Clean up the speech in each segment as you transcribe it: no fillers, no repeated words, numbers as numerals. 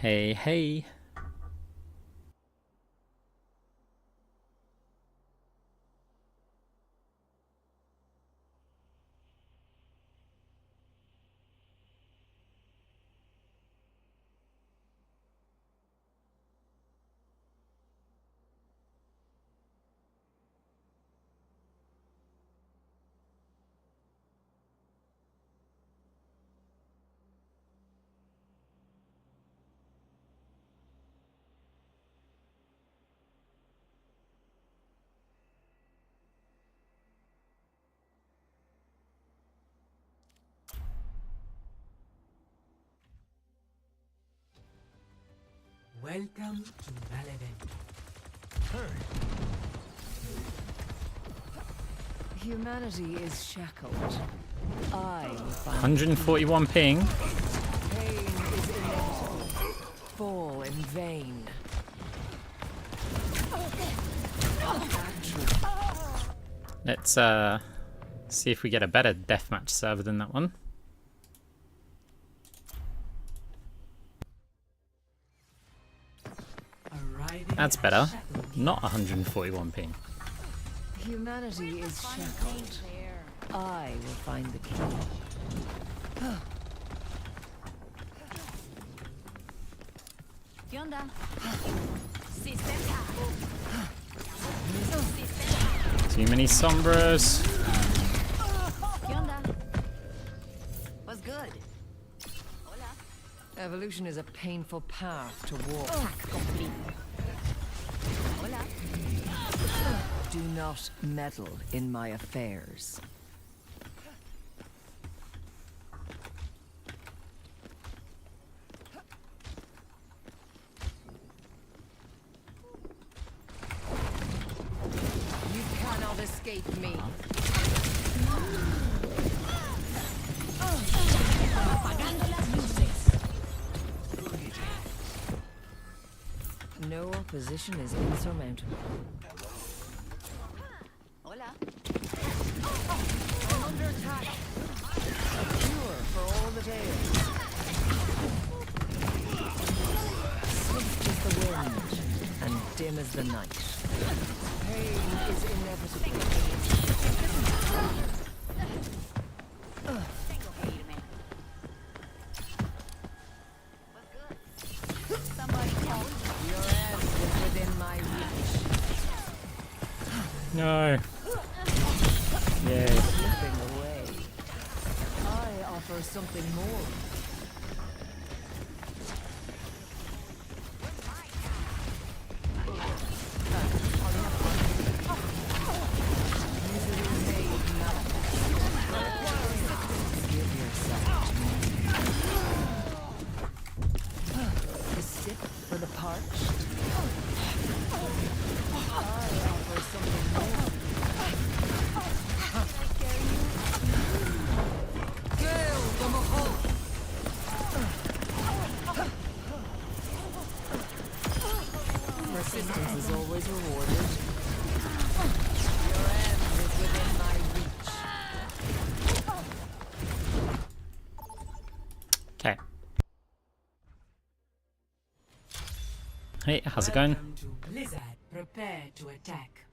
Hey, hey. Welcome to Eleventh. Humanity is shackled. I will find 141 ping. pain is inevitable. Fall in vain. Let's see if we get a better deathmatch server than that one. That's better. Not 141 ping. Humanity is shackled. I will find the key. ¿Qué onda? Too many sombras. ¿Qué onda? What's good? Hola. Evolution is a painful path to walk. Complete. Hola. Do not meddle in my affairs. You cannot escape me. Apagando las luces. No opposition is insurmountable. Hola. I'm under attack. A cure for all the tales. Swift is the wind, and dim as the night. Pain is inevitable. Tengo que irme. What's good? Somebody call me. Your end is within my reach. No. Yay. Slipping away. I offer something more. Misery made manifest. Give yourself to me. A sip for the parched. I offer something more. Gale from a hole. Persistence is always rewarded. Your end is within my reach. Okay. Hey, how's it going? Welcome to Blizzard. Prepare to attack.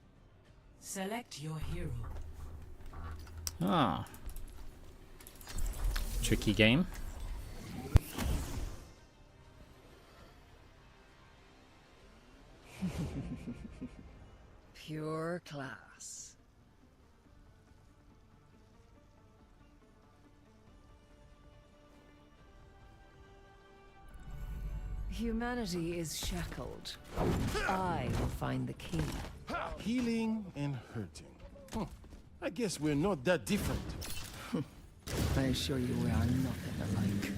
Select your hero. Ah. Tricky game. Pure class. Humanity is shackled. I will find the key. Healing and hurting. I guess we're not that different. I assure you we are nothing alike.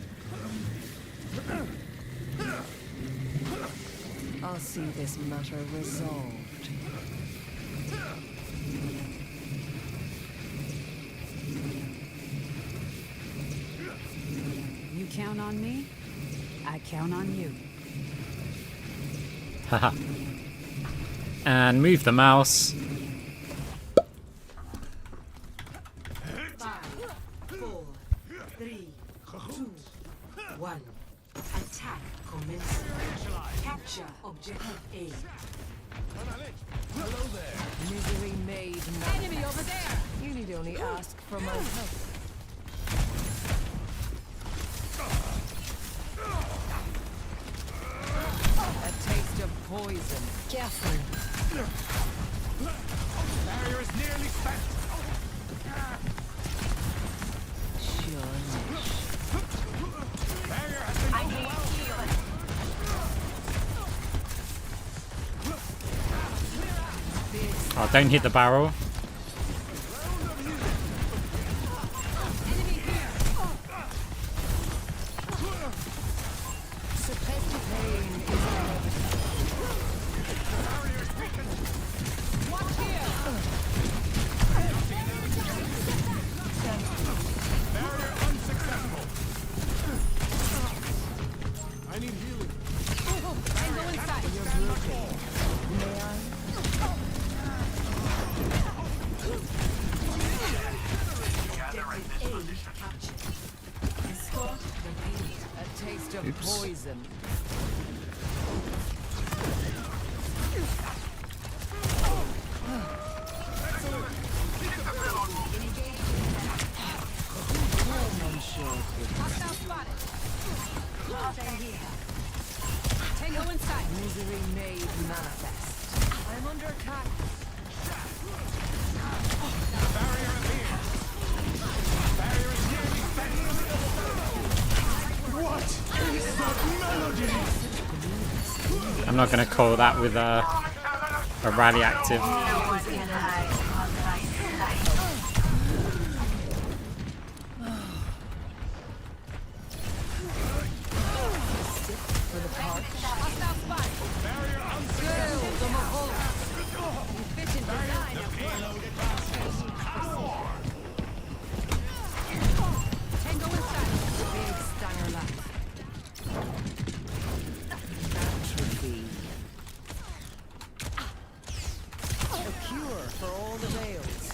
I'll see this matter resolved. You count on me, I count on you. Haha. And move the mouse. 5, 4, 3, 2, 1. Attack. Attack commencing. Capture objective A. Hello there. Misery made manifest. Enemy over there! You need only ask for my help. A taste of poison. Careful. Barrier is nearly spent. Sure. Barrier has been overwhelmed. Oh, don't hit the barrel. I need healing. A taste of Oops. poison. Tango inside. Misery made manifest. I'm under attack. Barrier appears. Barrier is nearly spent. What is that melody? I'm not gonna call that with a rally active. For the park. Hostile spot. Barrier unsuccessful. Efficient design. Tango inside. Big stanger left. That should be a cure for all the veils.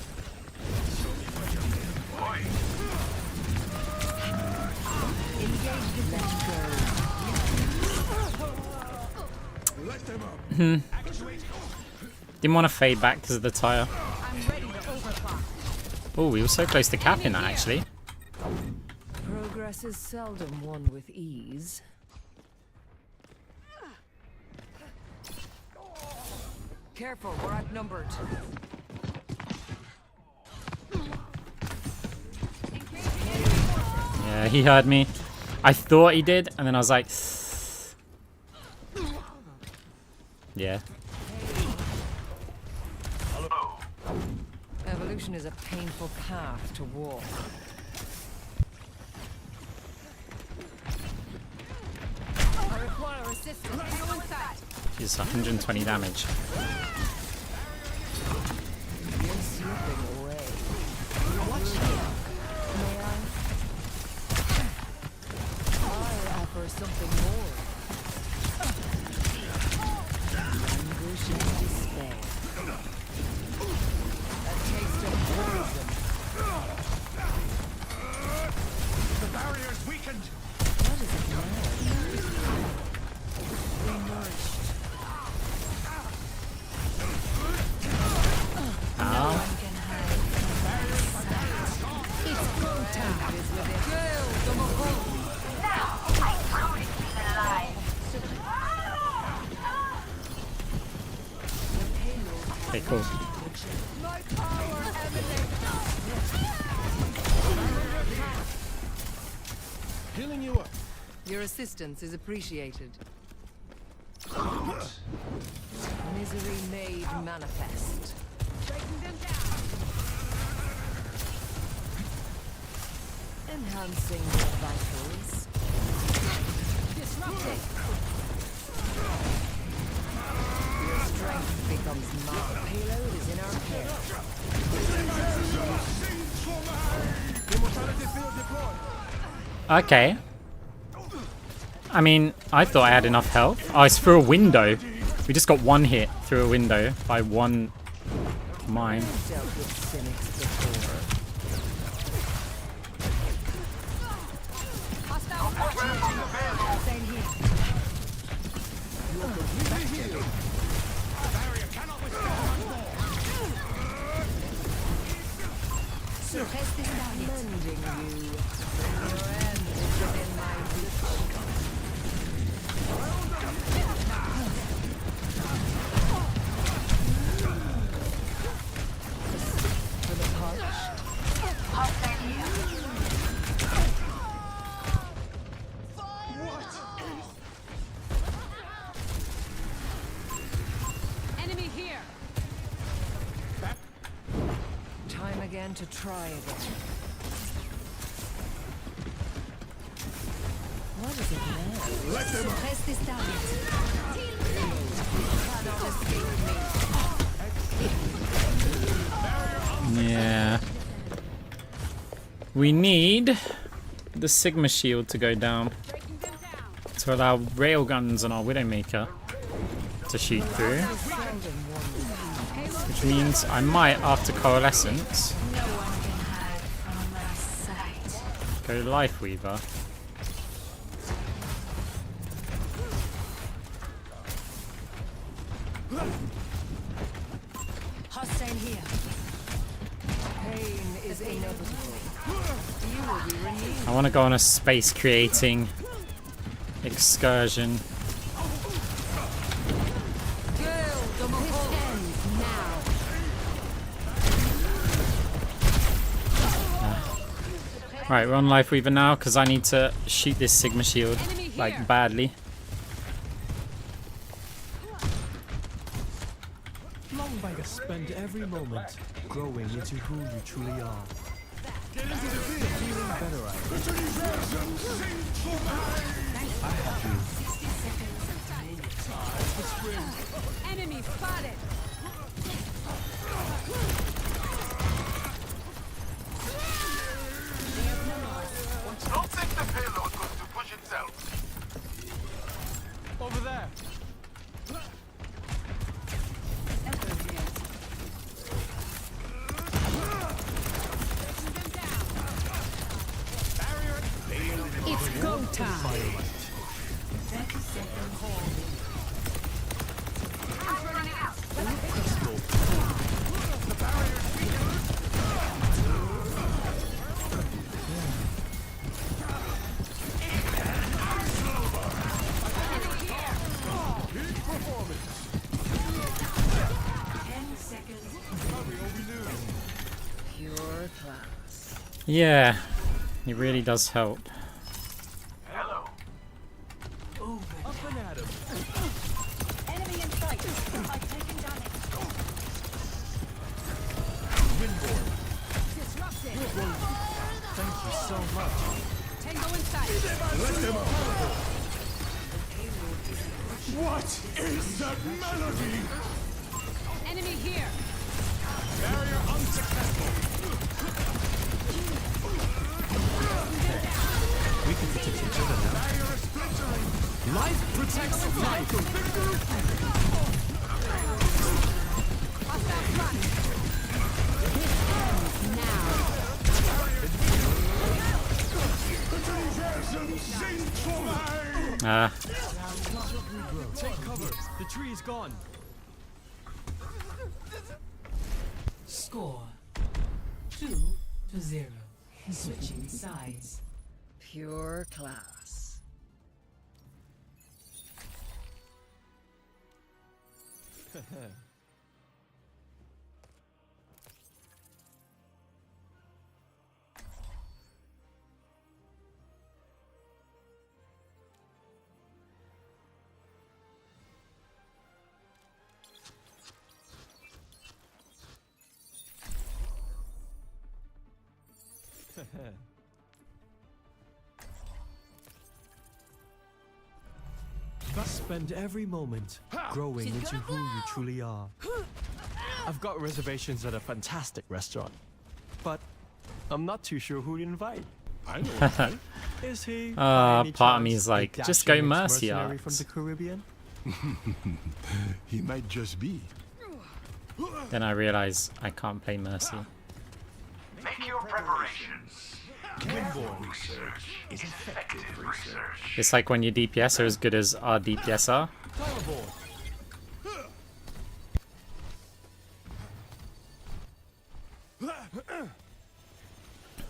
Engage the let go. Let them up. Didn't want to fade back because of the tire. I'm ready to overclock. Oh, we were so close to capping that actually. Progress is seldom won with ease. Careful, we're outnumbered. Yeah, he heard me. I thought he did, and then I was like, yeah. Evolution is a painful path to walk. I require assistance. Tango inside. He's 120 damage. You're slipping away. Watch here. May I? I'll offer something more. Anguish and despair. A taste of poison. The barrier is weakened. What is it now? Renourished. Ow. It's go time. Is within. Kill the Mahal. Okay, cool. My power emanates. Healing you up. Your assistance is appreciated. Misery made manifest. Breaking them down. Enhancing your vitals. Disrupted. Your strength becomes mine. Payload is in our care. Immortality field deployed. Okay. I mean, I thought I had enough health. Oh, it's through a window. We just got one hit through a window by one mine. I've dealt with cynics before. Hostile. Same here. Mending you. Your end is within my reach. For the punch. Enemy here. Time again to try again. What is it now? Suppress this target. Cannot escape me. Yeah. We need the Sigma shield to go down to allow railguns on our Widowmaker to shoot through. Which means I might, after Coalescence, go Life Weaver. Hostile here. Pain is inevitable. You will be renewed. I want to go on a space creating excursion. Right, we're on Life Weaver now because I need to shoot this Sigma shield like badly. Longbiker spend every moment growing into who you truly are. Feeling better at it. I have you. Enemy spotted. Don't think the payload goes to push itself. Over there. It's go time. Pure class. Yeah, it really does help. Hello. Up and at him. Enemy in sight. I've taken damage. Disrupted. Thank you so much. Tango in sight. What is that melody? Enemy here. Barrier unsuccessful. We can protect each other now. Barrier is splintering. Life protects life. Hostile front. Now. Ah, Take cover. The tree is gone. Score 2-0. Switching sides. Pure class. Spend every moment growing into who you truly are. I've got reservations at a fantastic restaurant, but I'm not too sure who to invite. I know. Is he? part of me is like, just go Mercy mercenary Arts. from the Caribbean. He might just be. Then I realize I can't play Mercy. Make your preparations. Windborne Research is effective research. It's like when your DPS are as good as our DPS are. Teleport.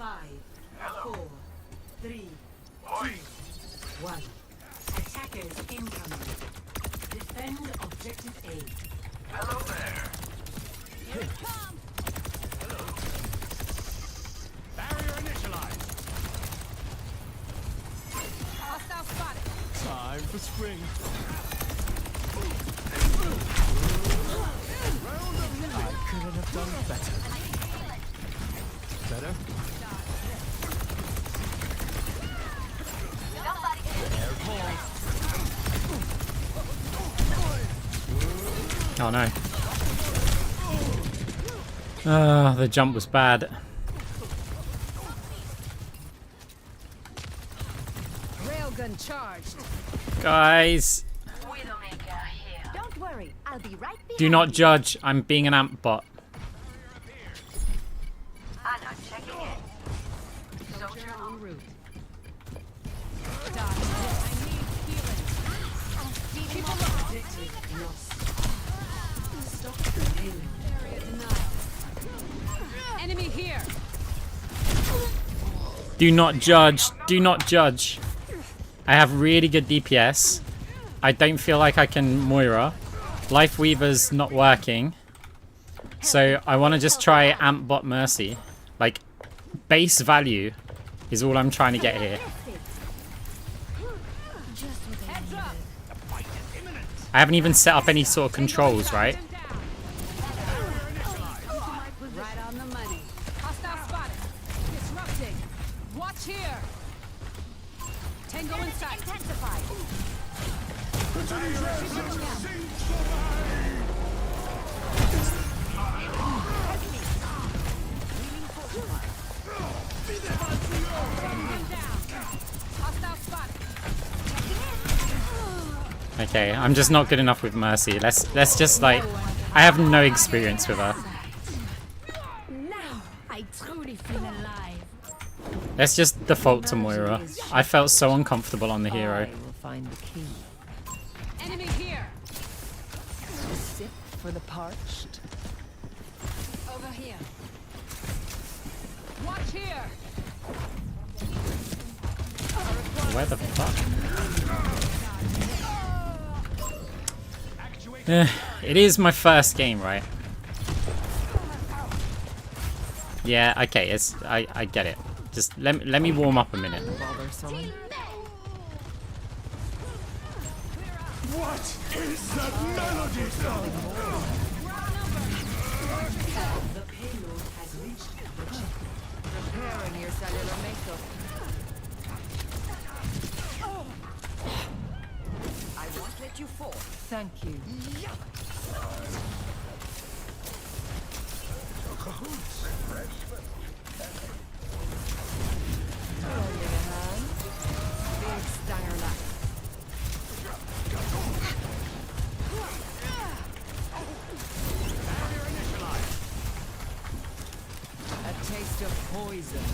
5, 4, 3, 2, 1. Attackers incoming. Defend objective A. Hello there. Here it comes. Barrier initialized. Hostile spotted. Time for spring. I couldn't have done better. Better? Oh no. Ah, the jump was bad. Railgun charged. Guys, Don't worry, I'll be right behind do not judge. I'm being an amp bot. I'm not checking in. Soldier en route. Dodge. I need healing. People look. Objective lost. Stop the payload. Area denial. Enemy here. Do not judge. Do not judge. I have really good DPS. I don't feel like I can Moira. Life Weaver's not working. So I want to just try Amp Bot Mercy. Like, base value is all I'm trying to get here. Heads up. I haven't even set up any sort of controls, right? Right on the money. Hostile spotted. Disrupting. Watch here. Tango inside. Intensified. Hostile spotted. Okay, I'm just not good enough with Mercy. Let's just like, I have no experience with her. Now I truly feel alive. Let's just default to Moira. I felt so uncomfortable on the hero. I will find the key. Enemy here. A sip for the parched. Over here. Watch here. Where the fuck? It is my first game, right? Yeah, okay, it's I get it. Just let me warm up a minute. Bother someone. What is that melody sound? The payload has reached the chip. Preparing your cellular makeup. I won't let you fall. Thank you. Lending a hand. Big stanger lap. A taste of poison.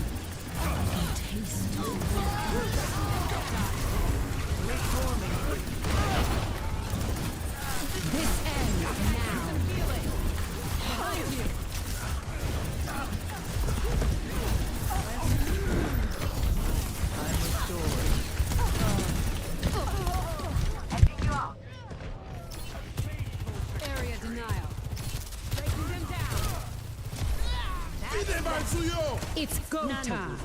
A taste of reforming. This ends now. I'm restored. Area denial. Breaking them down. It's go time.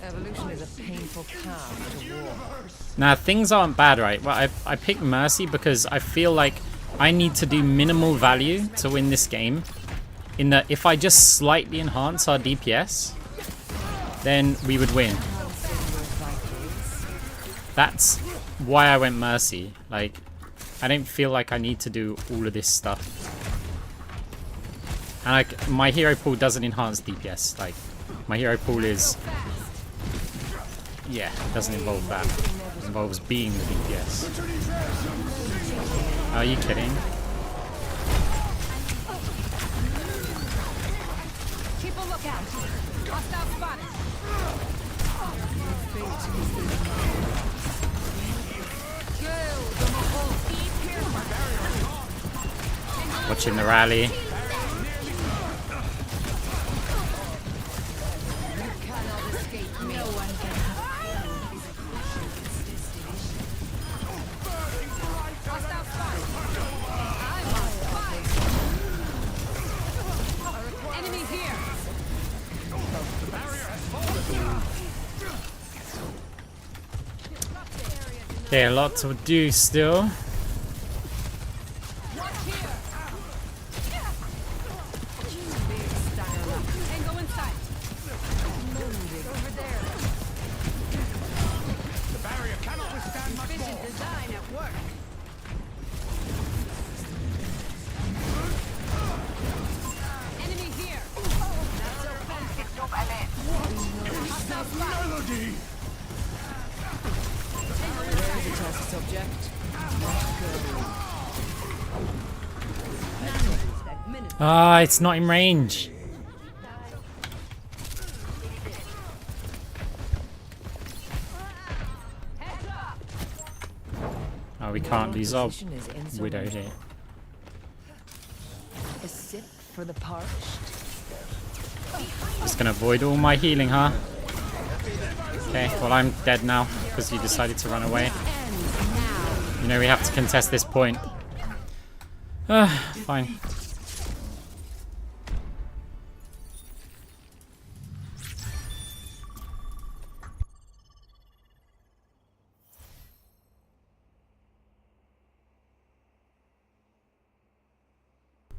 Evolution is a painful path to war. Now, things aren't bad, right? Well, I picked Mercy because I feel like I need to do minimal value to win this game. In that, if I just slightly enhance our DPS, then we would win. That's why I went Mercy. Like, I don't feel like I need to do all of this stuff. And like, my hero pool doesn't enhance DPS. Like, my hero pool is... Yeah, it doesn't involve that. It involves being the DPS. Are you kidding? Keep a lookout. Hostile spotted. Watching the rally. Okay, a lot to do still. Ah, it's not in range. Oh, we can't lose our Position is in Widow surrender. here. A sip for the parched. Just gonna avoid all my healing, huh? Okay, well I'm dead now because you decided to run away. You know we have to contest this point. Fine.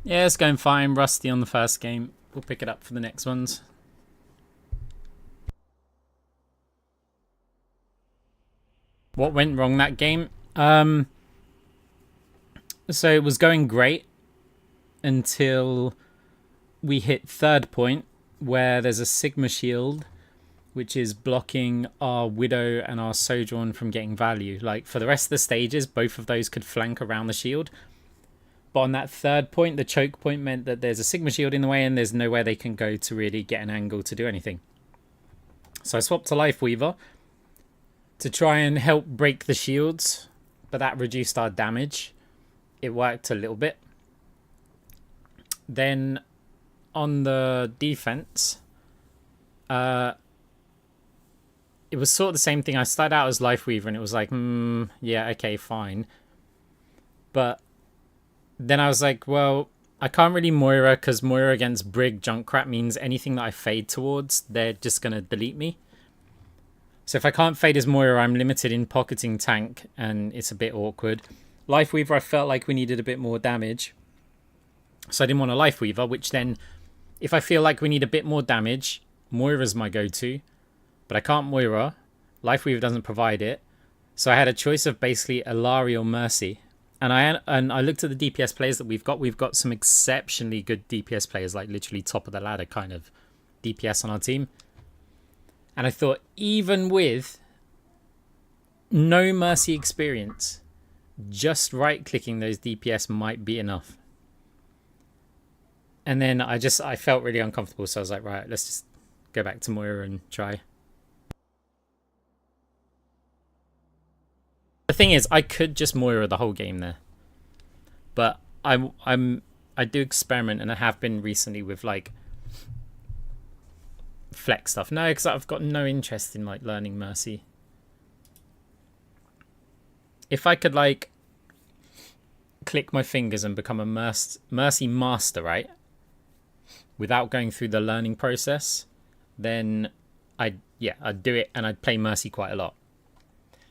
Yeah, it's going fine. Rusty on the first game. We'll pick it up for the next ones. What went wrong that game? So it was going great until we hit third point where there's a Sigma shield which is blocking our Widow and our Sojourn from getting value. Like for the rest of the stages, both of those could flank around the shield. But on that third point, the choke point meant that there's a Sigma shield in the way and there's nowhere they can go to really get an angle to do anything. So I swapped to Lifeweaver to try and help break the shields, but that reduced our damage. It worked a little bit. Then on the defense, it was sort of the same thing. I started out as Lifeweaver and it was like, yeah, okay, fine. But then I was like, well, I can't really Moira because Moira against Brig Junkrat means anything that I fade towards, they're just going to delete me. So if I can't fade as Moira, I'm limited in pocketing tank and it's a bit awkward. Lifeweaver, I felt like we needed a bit more damage. So I didn't want a Lifeweaver, which then, if I feel like we need a bit more damage, Moira's my go-to. But I can't Moira. Lifeweaver doesn't provide it. So I had a choice of basically Illari or Mercy. And I looked at the DPS players that we've got. We've got some exceptionally good DPS players, like literally top of the ladder kind of DPS on our team. And I thought, even with no Mercy experience, just right-clicking those DPS might be enough. And then I felt really uncomfortable, so I was like, right, let's just go back to Moira and try. The thing is, I could just Moira the whole game there. But I do experiment, and I have been recently with like flex stuff. No, because I've got no interest in like learning Mercy. If I could like click my fingers and become a Mercy master, right? Without going through the learning process, then I'd do it and I'd play Mercy quite a lot.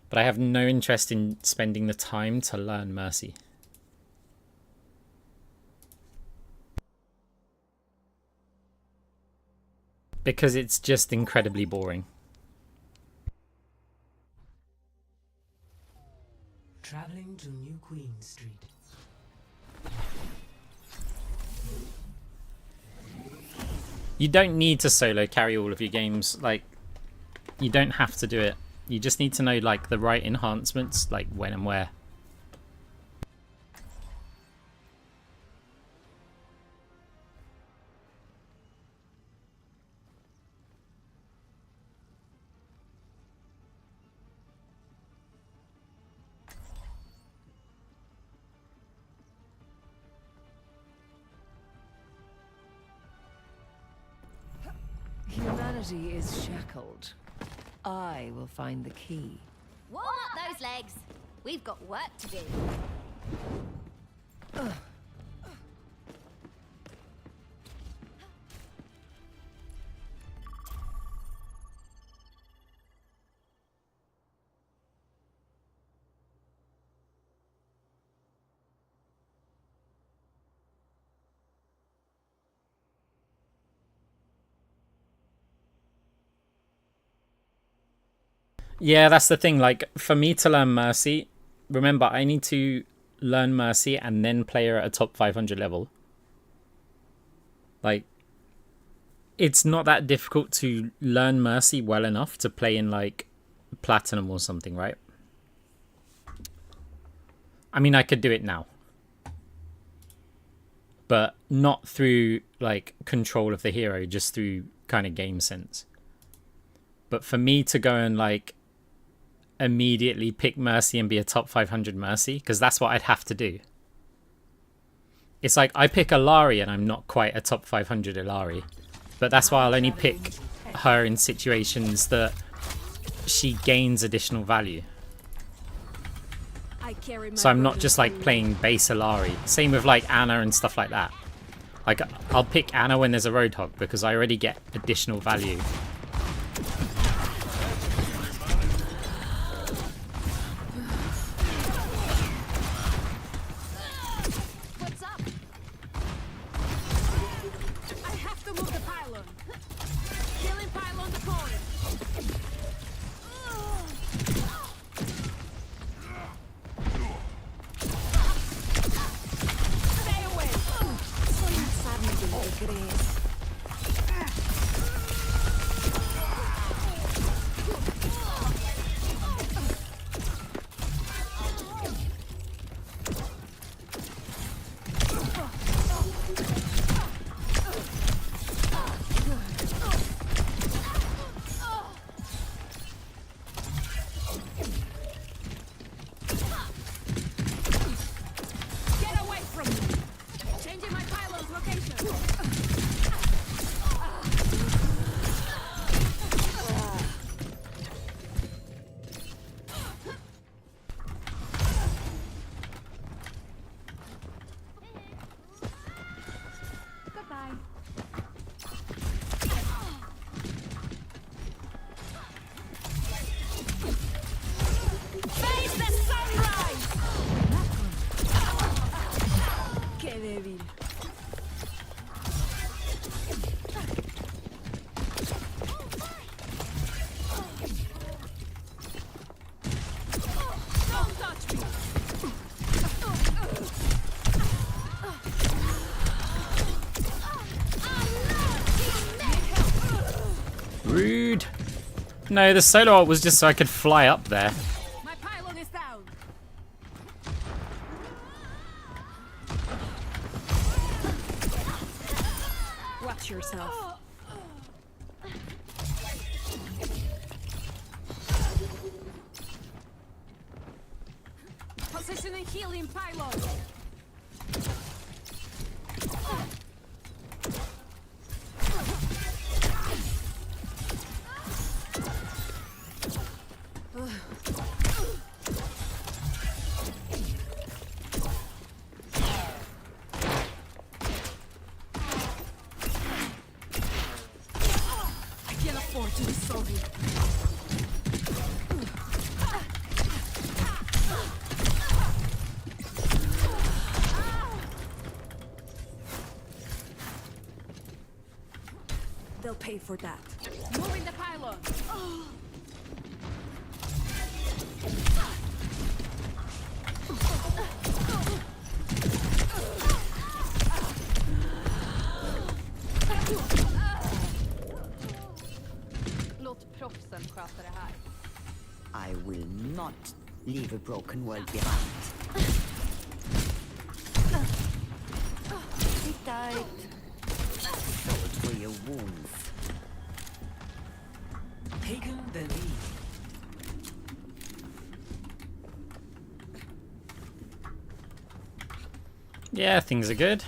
But I have no interest in spending the time to learn Mercy. Because it's just incredibly boring. Traveling to New Queen Street. You don't need to solo carry all of your games. Like, you don't have to do it. You just need to know like the right enhancements, like when and where. Humanity is shackled. I will find the key. Warm up those legs. We've got work to do. Yeah, that's the thing. Like, for me to learn Mercy, remember, I need to learn Mercy and then play her at a top 500 level. Like, it's not that difficult to learn Mercy well enough to play in, like, Platinum or something, right? I mean, I could do it now. But not through, like, control of the hero, just through kind of game sense. But for me to go and, like, immediately pick Mercy and be a top 500 Mercy, because that's what I'd have to do. It's like I pick Illari and I'm not quite a top 500 Illari, but that's why I'll only pick her in situations that she gains additional value. So I'm not just like playing base Illari. Same with like Anna and stuff like that. Like I'll pick Anna when there's a Roadhog because I already get additional value. Rude. No, the solo ult was just so I could fly up there. My pylon is down. Watch yourself. Positioning healing pylon. They'll pay for that. Moving the pylon. Låt proffsen sköta det här. I will not leave a broken world behind. Sit tight. Salt for your wounds. Taken the lead. Yeah, things are good.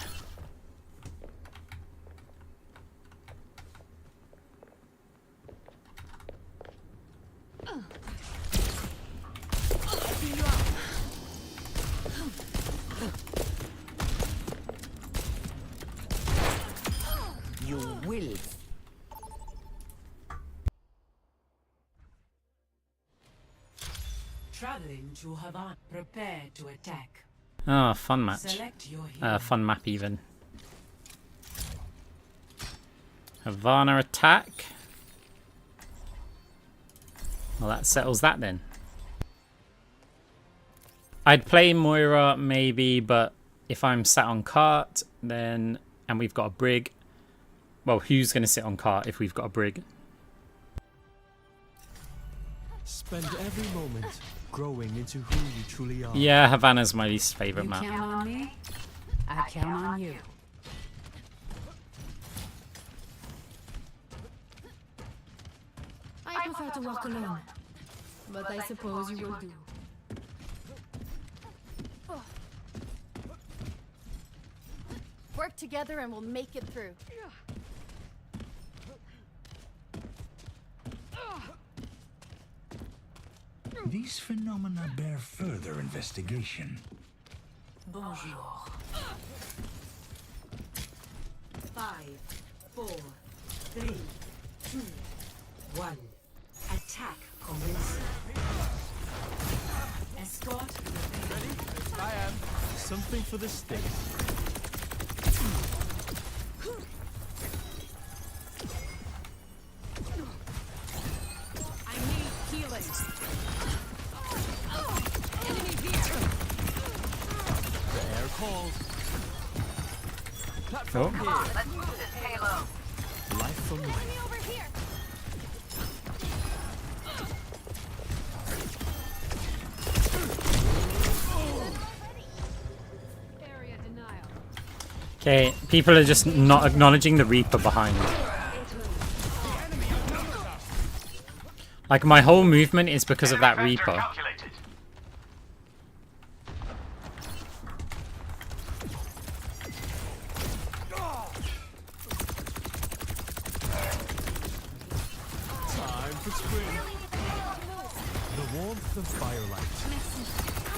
You will. Traveling to Havana. Prepare to attack. Oh, fun match. Select your hero. Fun map even. Havana attack. Well, that settles that then. I'd play Moira maybe, but if I'm sat on cart, then and we've got a brig. Well, who's going to sit on cart if we've got a brig? Spend every moment growing into who you truly are. Yeah, Havana's my least favourite You map. count on me, I count on you. I prefer to walk alone, but I suppose you will do. Work together and we'll make it through. These phenomena bear further investigation. Bonjour. 5, 4, 3, 2, 1. Attack commencing. Escort the payload. I am. Something for the state. I need healing. Enemy here. The air calls. Platform here. Let's move this payload. Life from life. Enemy over here. Area denial. Okay, people are just not acknowledging the Reaper behind. Like, my whole movement is because of that Factor Reaper. calculated. Time for spring. The warmth of firelight.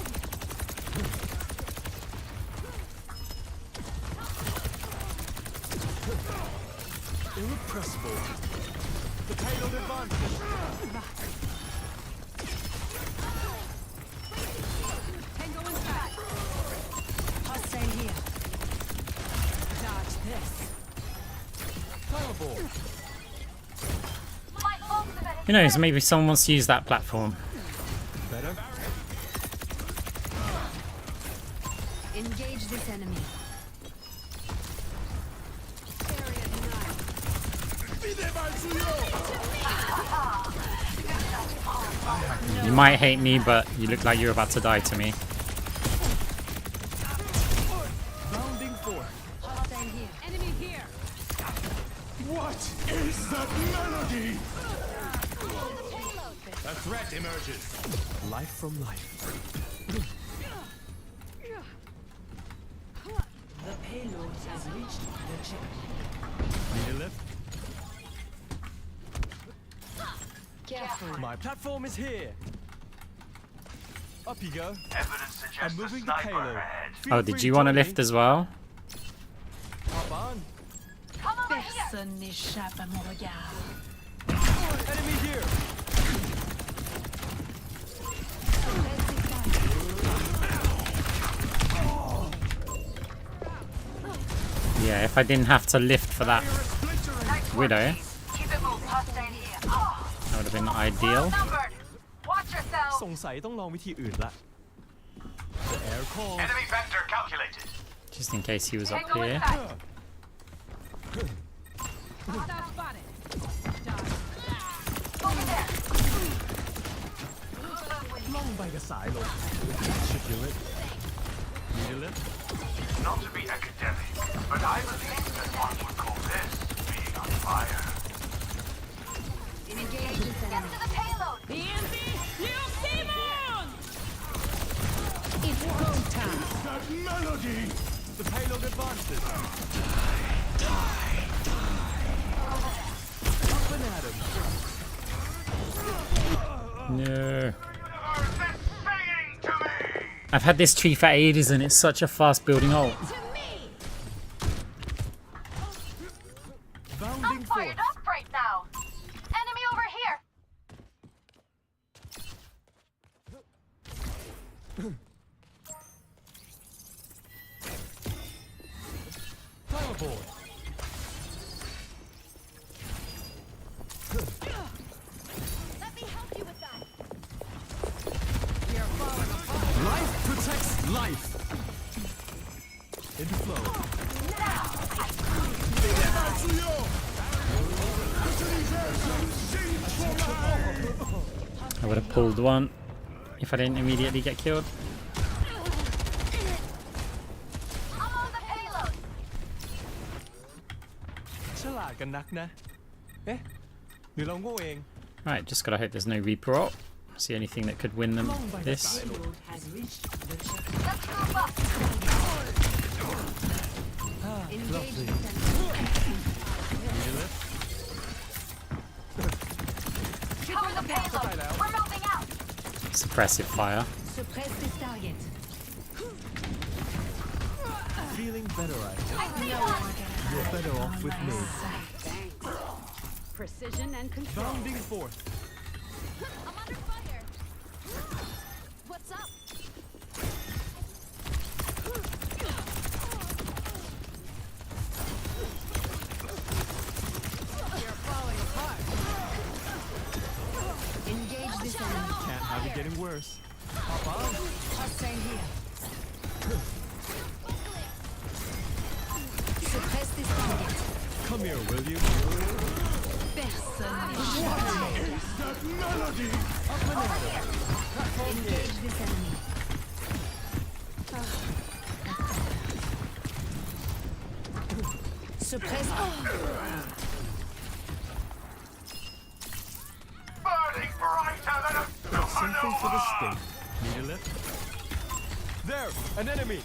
Irrepressible. The payload advantage. Tango inside. Hostile here. Dodge this. Fireball. Who knows, maybe someone wants to use that platform. Better. Engage this enemy. Area denial. You might hate me, but you look like you're about to die to me. Bounding forth. Hostile here. Enemy here. What is that melody? A threat emerges. Life from life. The payload has reached the checkpoint. Need a lift? Careful. My platform is here. Up you go. Evidence suggests I'm a moving the sniper payload. ahead. Feel Oh, free did to you want to join lift me. as well? Hop on. Personne n'échappe à mon regard. Enemy here. Yeah, if I didn't have to lift for that Widow, Keep it moved. Hostile here. Oh, that would have been ideal. numbered. Watch yourself. สงสัยต้องลองวิธีอื่นละ The air call. Enemy vector calculated. Just in case he was up Tango here. inside. Hostile spotted. Dodge. Over there. ล่องไปกับสายลม Should do it. Need a lift? Not to be academic, but I believe that one would call this being on fire. Engage this Get enemy. to the payload. BNB, you Simon! It's go time. That melody! The payload advances. Up and at him. No. Universe is singing to me! I've had this tree for ages and it's such a fast building ult. To me! Bounding Fired forth. up right now. Enemy over here. Fireboard. Let me help you with that. I would have pulled one if I didn't immediately get killed. I'm on the payload. ฉลาดกันนักนะ เอ๊ะ หรือเราโง่เอง Right, just gotta hope there's no Reaper up. It's the only thing that could win them this. Payload has reached the checkpoint. Let's move up. Engage lovely. the enemy. Need a lift? Cover the payload. We're moving out. Suppressive fire. Suppress this target. Feeling better, I think. I see one. You're better off with me. Thanks. Precision and control. Bounding forth. I'm under fire. What's up? You're falling apart. Engage this enemy. Can't have it getting worse. Pop on. Same here. Suppress this target. Come here, will you? Personne Engage this enemy. Suppress. Burning brighter than a Something for the supernova! stake. Need a lift? There! An enemy!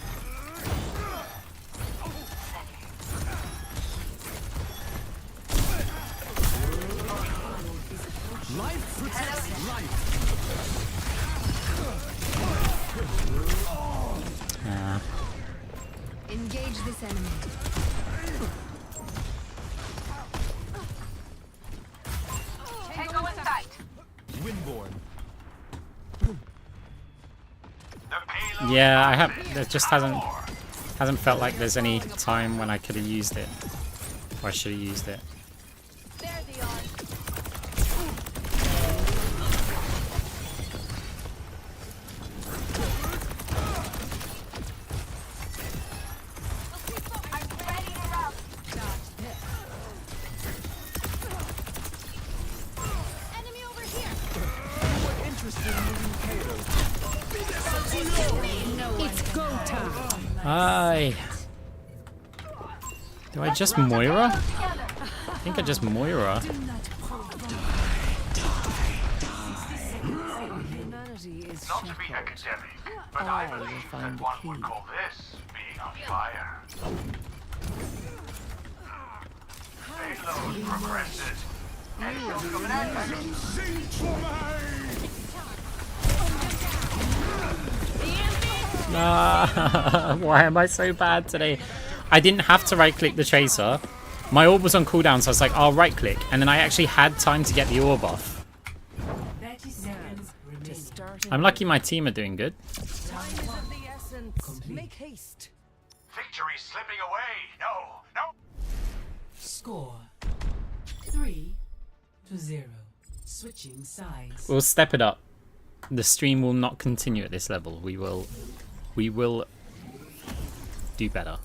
Life protects life! Engage this enemy. Tango in sight. Windborne. The payload Yeah, I have. It just hasn't felt like there's any time when I could have used it. Or I should have used it. There they are. I'm ready to route. Enemy over here. It's go time. Aye. Do I just Moira? I think I just Moira. Humanity is not to be shackled. academic, but I I will believe find that the one key. would call this being on fire. Payload progresses. Engines coming at Ah, why am I so bad today? I didn't have to right click the chaser. My orb was on cooldown, so I was like, I'll right click. And then I actually had time to get the orb off. 30 seconds remaining. Start I'm lucky my team are doing good. Time is of the essence. Make haste. Victory's slipping away. No, no. Score 3-0. Switching sides. We'll step it up. The stream will not continue at this level. We will do better.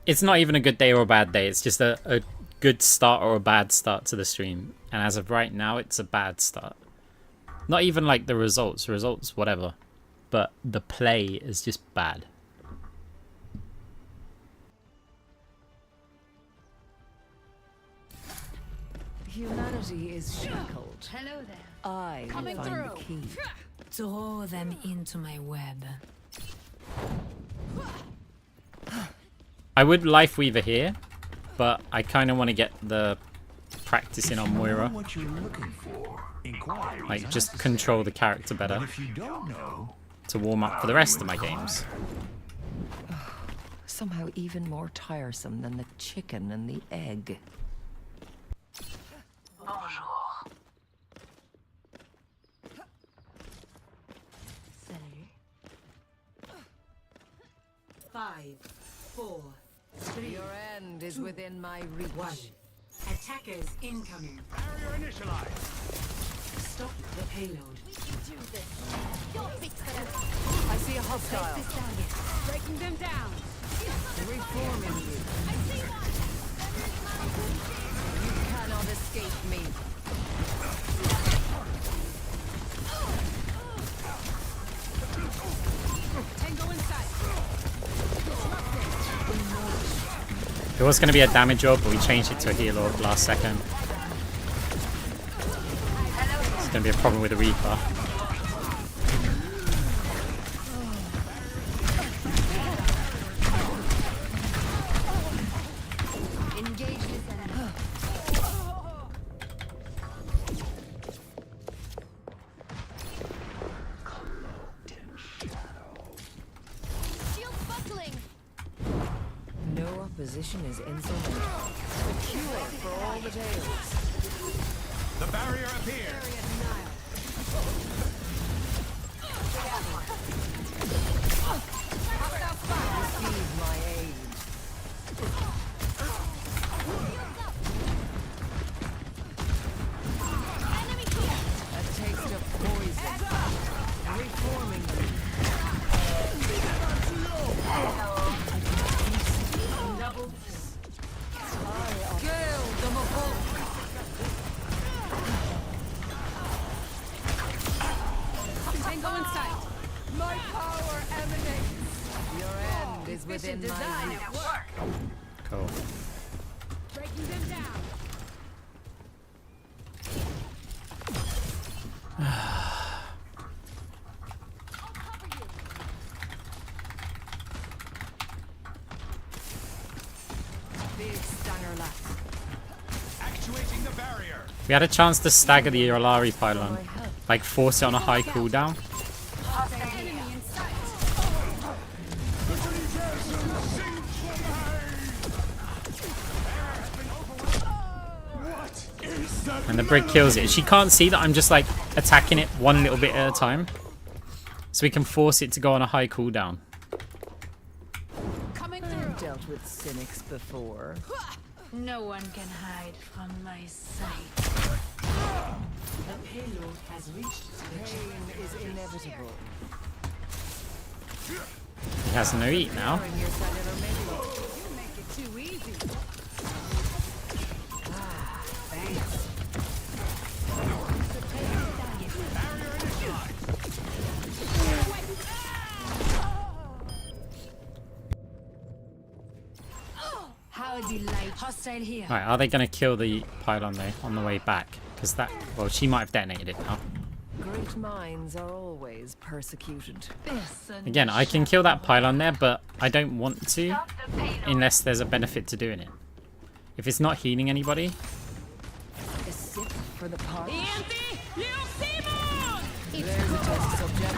It's not even a good day or a bad day. It's just a good start or a bad start to the stream. And as of right now, it's a bad start. Not even like the results. Results, whatever. But the play is just bad. Humanity is shackled. Hello there. I will Coming find through. the key. Throw them into my web. I would Life Weaver here, but I kind of want to get the practice in on Moira. What you're looking for, inquire. Like, just control the character better If you don't know, to warm up for the rest of my games. Somehow even more tiresome than the chicken and the egg. Five, four, three, Your end is within my reach. 1. Attackers incoming. Barrier initialized. Stop the payload. We can do this. You'll fix it. I see a hostile. Breaking them down. Reforming you. I see It was going to be a damage orb, but we changed it to a heal orb last second. It's going to be a problem with the Reaper. Opposition is insurmountable. Secure for all the tales. The barrier appears. Receive my aid. A taste of poison. Reforming you. My power emanates. Your end is within my reach. Cool. Breaking them down. Big stanger left. Actuating the barrier. We had a chance to stagger the Iralari pylon. Like, force it on a high cooldown. And the Brig kills it. She can't see that I'm just like attacking it one little bit at a time. So we can force it to go on a high cooldown. I've dealt with cynics before. No one can hide from my sight. The payload has reached the Pain is inevitable. He has no eat now. Your cellular matrix. You make it too easy. Thanks. How delight. Hostile here. Right, are they going to kill the pylon though on the way back? Because that, well, she might have detonated it now. Great minds are always persecuted. Again, I can kill that pylon there, but I don't want to unless there's a benefit to doing it. If it's not healing anybody. A sip for the party. There's There's a test subject.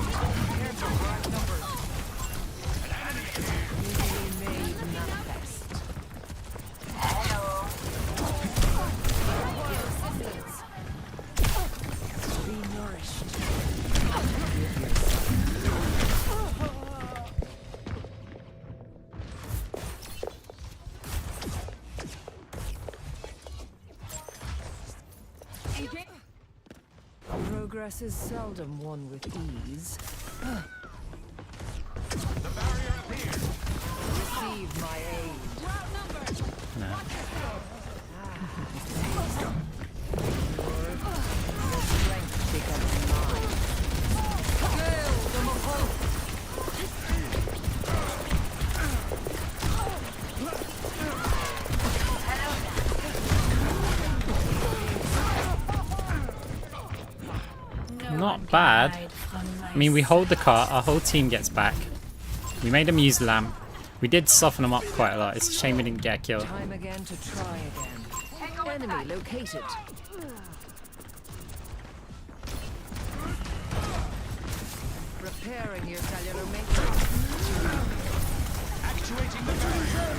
Newly made manifest. Be nourished. Progress is seldom won with ease. The barrier appears. Receive my aid. No. Your strength becomes mine. Hail the Mahal! Not bad. I mean, we hold the cart, our whole team gets back. We made them use lamp. We did soften them up quite a lot. It's a shame we didn't get a kill. Time again to try again. Enemy located. Repairing your cellular matrix. Actuating the barrier.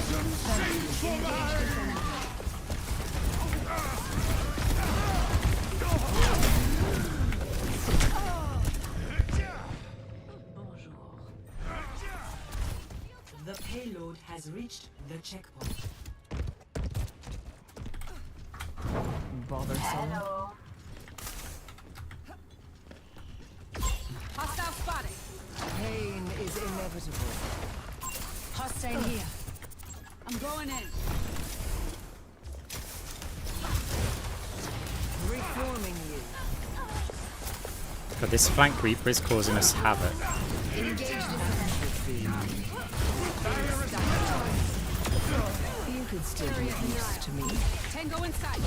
The payload has reached the checkpoint. Bothersome. Hostile spotted. Pain is inevitable. Hostile here. I'm going in. Reforming you. But this flank Reaper is causing us havoc. Engage this. could still be of use to me. Tango inside.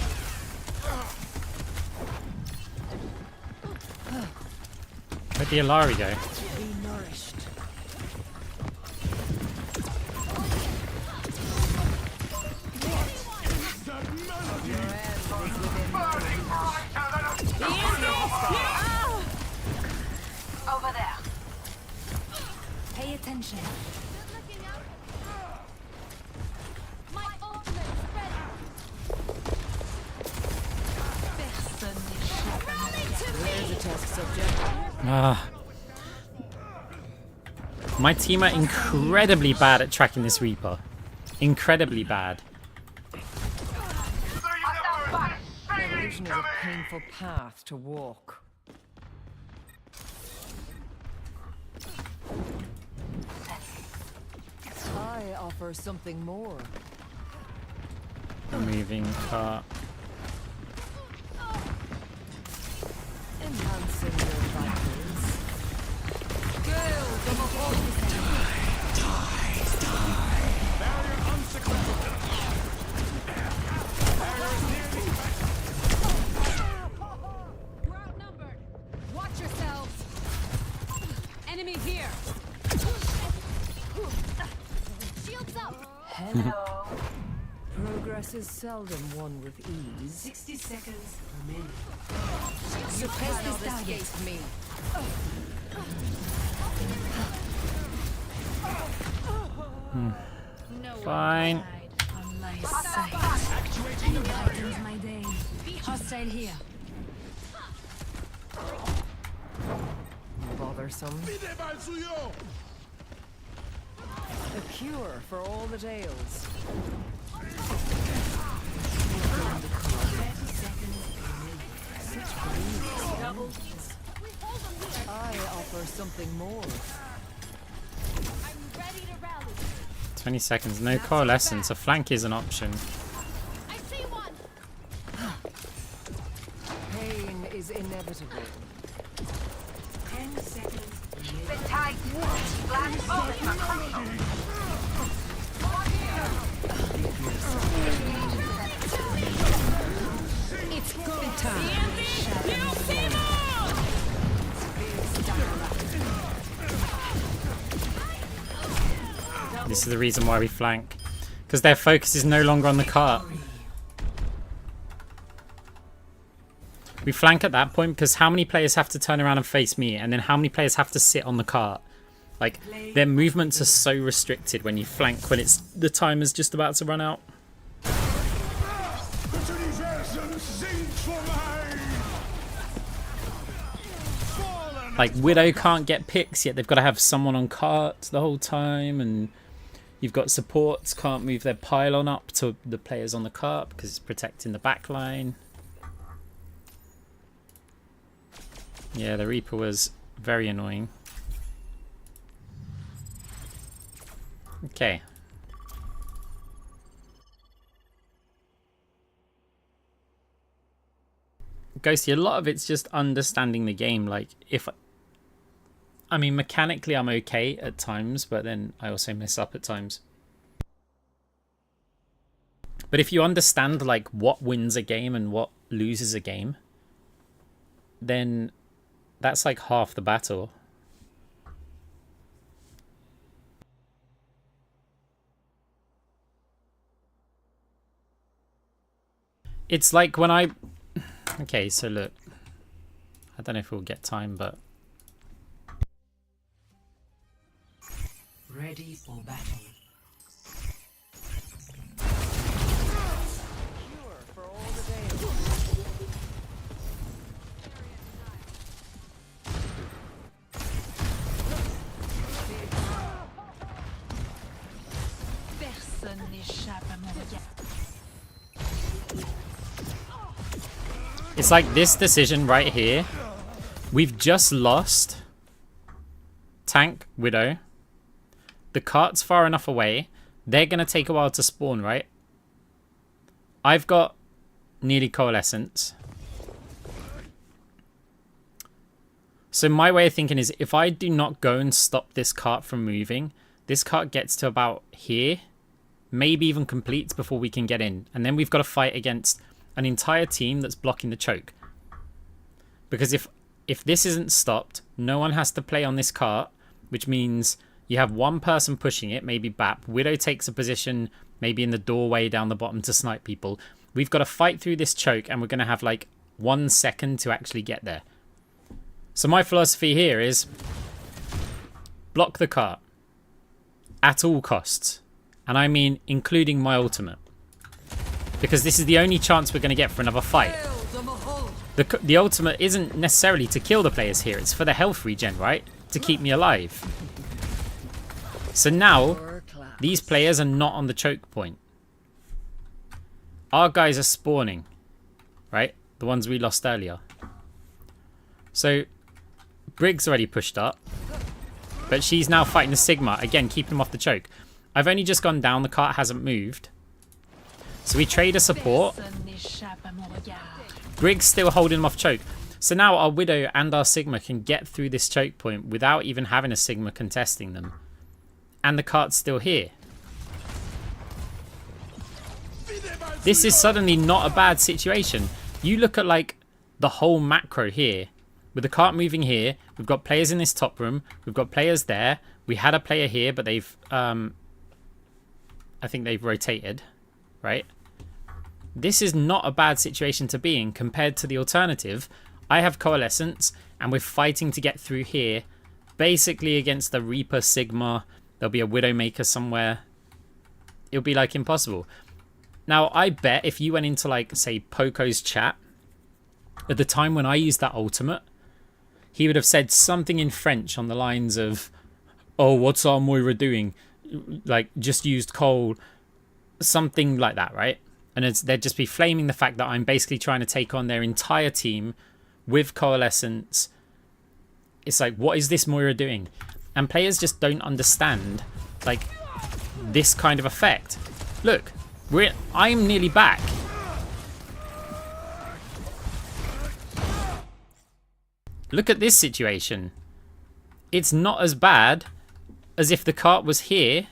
Where'd the Alari go? Be nourished. Over there. Pay attention. My ultimate is ready. There's a test subject. Ah. My team are incredibly bad at tracking this Reaper. Incredibly bad. Evolution is a painful path to walk. I offer something more. Moving cart. Enhancing your vitals. We're outnumbered. Watch yourselves. Enemy here. Shields up. Hello. Progress is seldom won with ease. 60 seconds remaining. Suppress this target. Me. Fine. On my side. Brightens my day. Hostile here. Bothersome. A cure for all the tales. I offer something more. I'm ready to rally. 20 seconds. No coalescence. A flank is an option. I see one. Pain is inevitable. 10 seconds remaining. Sit tight. Flash over. It's go time. This is the reason why we flank. Because their focus is no longer on the cart. We flank at that point because how many players have to turn around and face me, and then how many players have to sit on the cart? Like, their movements are so restricted when you flank when it's the timer's just about to run out. Like, Widow can't get picks yet. They've got to have someone on cart the whole time, and you've got supports can't move their pylon up to the players on the cart because it's protecting the back line. Yeah, the Reaper was very annoying. Okay. Ghosty, a lot of it's just understanding the game. Like, I mean, mechanically I'm okay at times, but then I also mess up at times. But if you understand, like, what wins a game and what loses a game, then that's like half the battle. It's like when I... Okay, so look. I don't know if we'll get time, but... Ready for battle. Cure for all the tales. Personne n'échappe à mon regard. It's like this decision right here. We've just lost tank, Widow. The cart's far enough away. They're going to take a while to spawn, right? I've got nearly coalescence. So my way of thinking is if I do not go and stop this cart from moving, this cart gets to about here, maybe even completes before we can get in. And then we've got to fight against an entire team that's blocking the choke. Because if this isn't stopped, no one has to play on this cart, which means you have one person pushing it, maybe BAP. Widow takes a position maybe in the doorway down the bottom to snipe people. We've got to fight through this choke, and we're going to have like 1 second to actually get there. So my philosophy here is block the cart at all costs. And I mean including my ultimate. Because this is the only chance we're going to get for another fight. The ultimate isn't necessarily to kill the players here. It's for the health regen, right? To keep me alive. So now, these players are not on the choke point. Our guys are spawning, right? The ones we lost earlier. So, Brig's already pushed up. But she's now fighting the Sigma. Again, keeping him off the choke. I've only just gone down. The cart hasn't moved. So we trade a support. Brig's still holding him off choke. So now our Widow and our Sigma can get through this choke point without even having a Sigma contesting them. And the cart's still here. This is suddenly not a bad situation. You look at like the whole macro here. With the cart moving here, we've got players in this top room. We've got players there. We had a player here, but they've... I think they've rotated, right? This is not a bad situation to be in compared to the alternative. I have Coalescence, and we're fighting to get through here. Basically against the Reaper Sigma. There'll be a Widowmaker somewhere. It'll be like impossible. Now, I bet if you went into like, say, Poco's chat, at the time when I used that ultimate, he would have said something in French on the lines of, oh, what's our Moira doing? Like, just used Cole. Something like that, right? And they'd just be flaming the fact that I'm basically trying to take on their entire team with Coalescence. It's like, what is this Moira doing? And players just don't understand, like, this kind of effect. Look, I'm nearly back. Look at this situation. It's not as bad as if the cart was here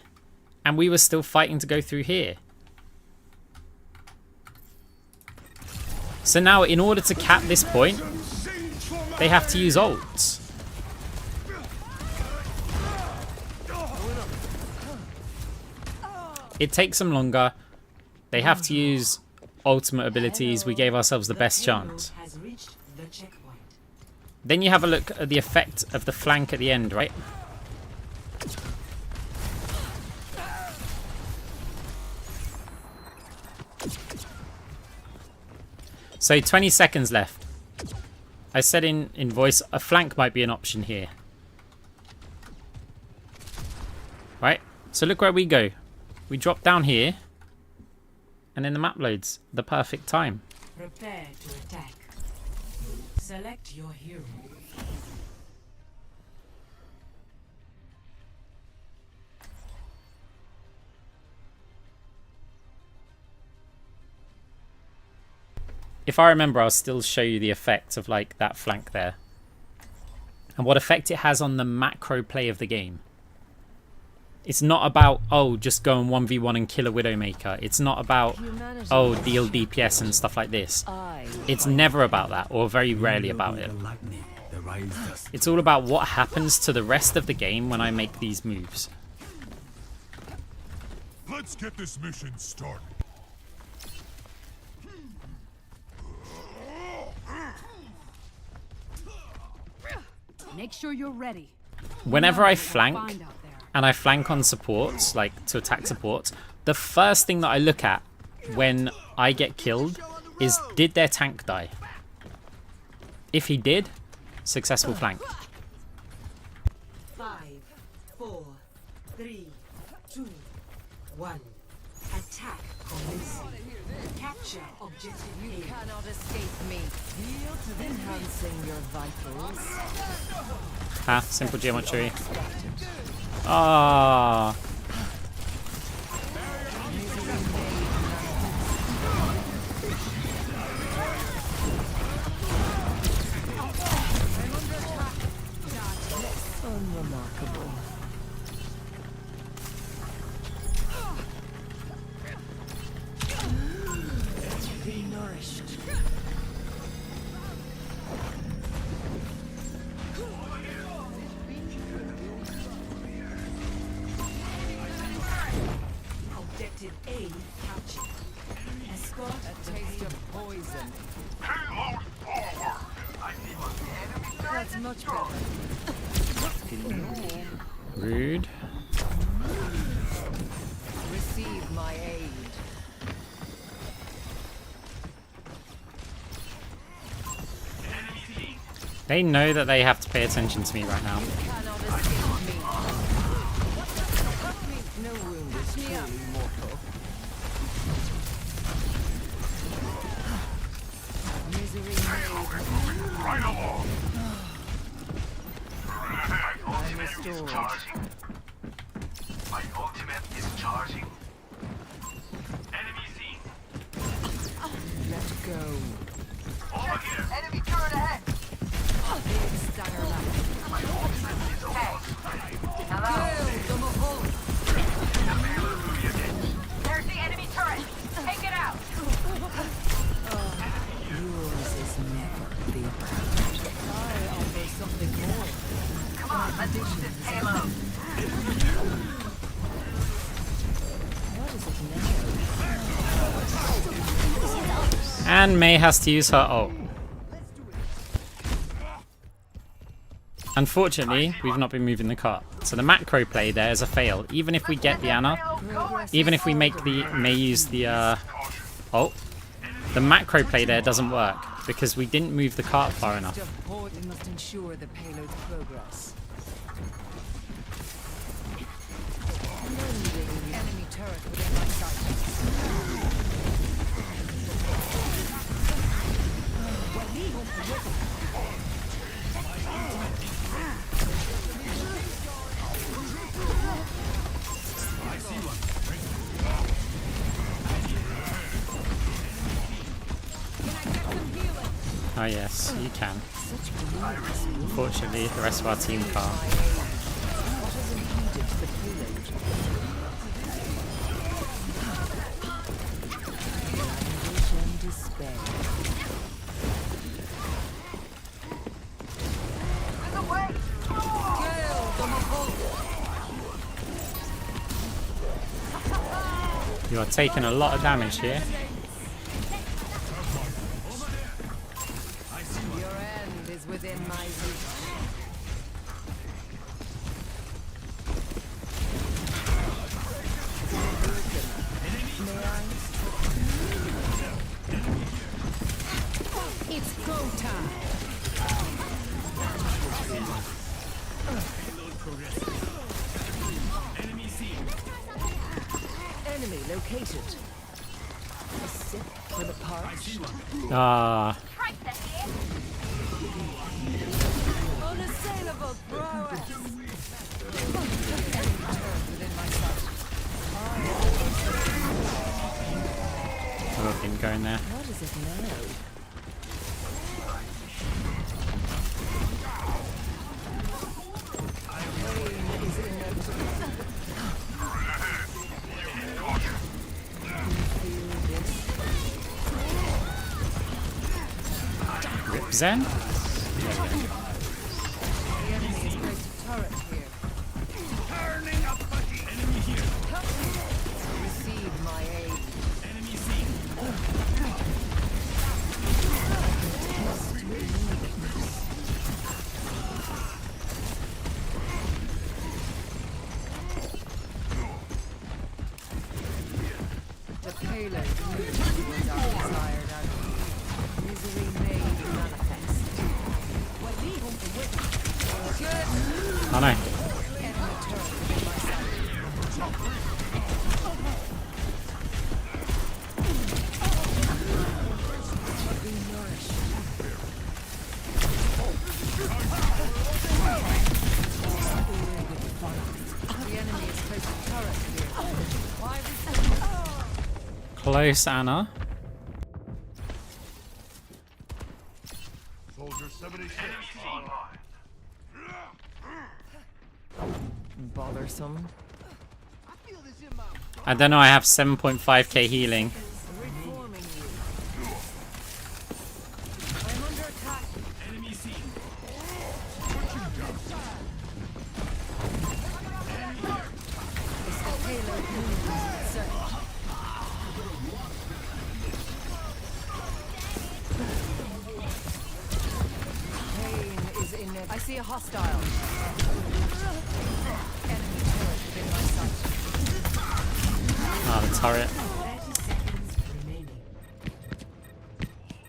and we were still fighting to go through here. So now, in order to cap this point, they have to use ults. It takes them longer. They have to use ultimate abilities. We gave ourselves the best chance. Then you have a look at the effect of the flank at the end, right? So 20 seconds left. I said in voice, a flank might be an option here. Right? So look where we go. We drop down here. And then the map loads. The perfect time. Prepare to attack. Select your hero. If I remember, I'll still show you the effect of like that flank there. And what effect it has on the macro play of the game. It's not about, oh, just go and 1v1 and kill a Widowmaker. It's not about, oh, deal DPS and stuff like this. It's never about that, or very rarely about it. It's all about what happens to the rest of the game when I make these moves. Let's get this mission started. Make sure you're ready. Whenever I flank, and I flank on supports, like to attack supports, the first thing that I look at when I get killed is, did their tank die? If he did, successful flank. 5, 4, 3, 2, 1. Attack commencing. Capture objective A. You cannot escape me. Enhancing your vitals. Ah, simple geometry. Ah. Unremarkable. Objective A captured. Escort A taste of poison. Payload forward. I need enemy That's much better. Rude. Receive my aid. They know that they have to pay attention to me right now. Cannot escape me. No wound is truly mortal. Misery made. right along. I'm restored. Charging. My ultimate is charging. Enemy seen. Let go. Over here. Enemy turret ahead. Big stagger left. My ultimate is almost There's the enemy turret. Take it out. Yours is never the I offer something more. Come on, let's push this payload. What is it now? And May has to use her ult. Unfortunately, we've not been moving the cart. So the macro play there is a fail. Even if we get the Ana, even if we make the May use the ult, the macro play there doesn't work because we didn't move the cart far enough. We must ensure the payload's progress. Enemy turret within my sight. Oh yes, you can. Unfortunately, the rest of our team can't. What has impeded the payload? Anguish and despair. You are taking a lot of damage here. Your end is within my reach. It's go time. Enemy located. A sip for the parched. Ah, Unassailable prowess. Enemy turret within my sight. we've been going there. What is it now? Pain is inevitable. Feel this? Rip Zen? The enemy has placed a turret here. turning up enemy here. Receive my aid. Enemy seen. The payload moves towards our desired outcome. Misery made manifest. Good. Oh no. Enemy turret within my sight. Be nourished. The enemy has placed a turret here. Why Close, Anna. Soldier 76. bothersome? I don't know, I have 7.5k healing. Reforming you. I'm under attack. Enemy seen. Is the payload moving? Sir, a hostile. Enemy turret within my sight. Ah, the turret. 30 seconds remaining.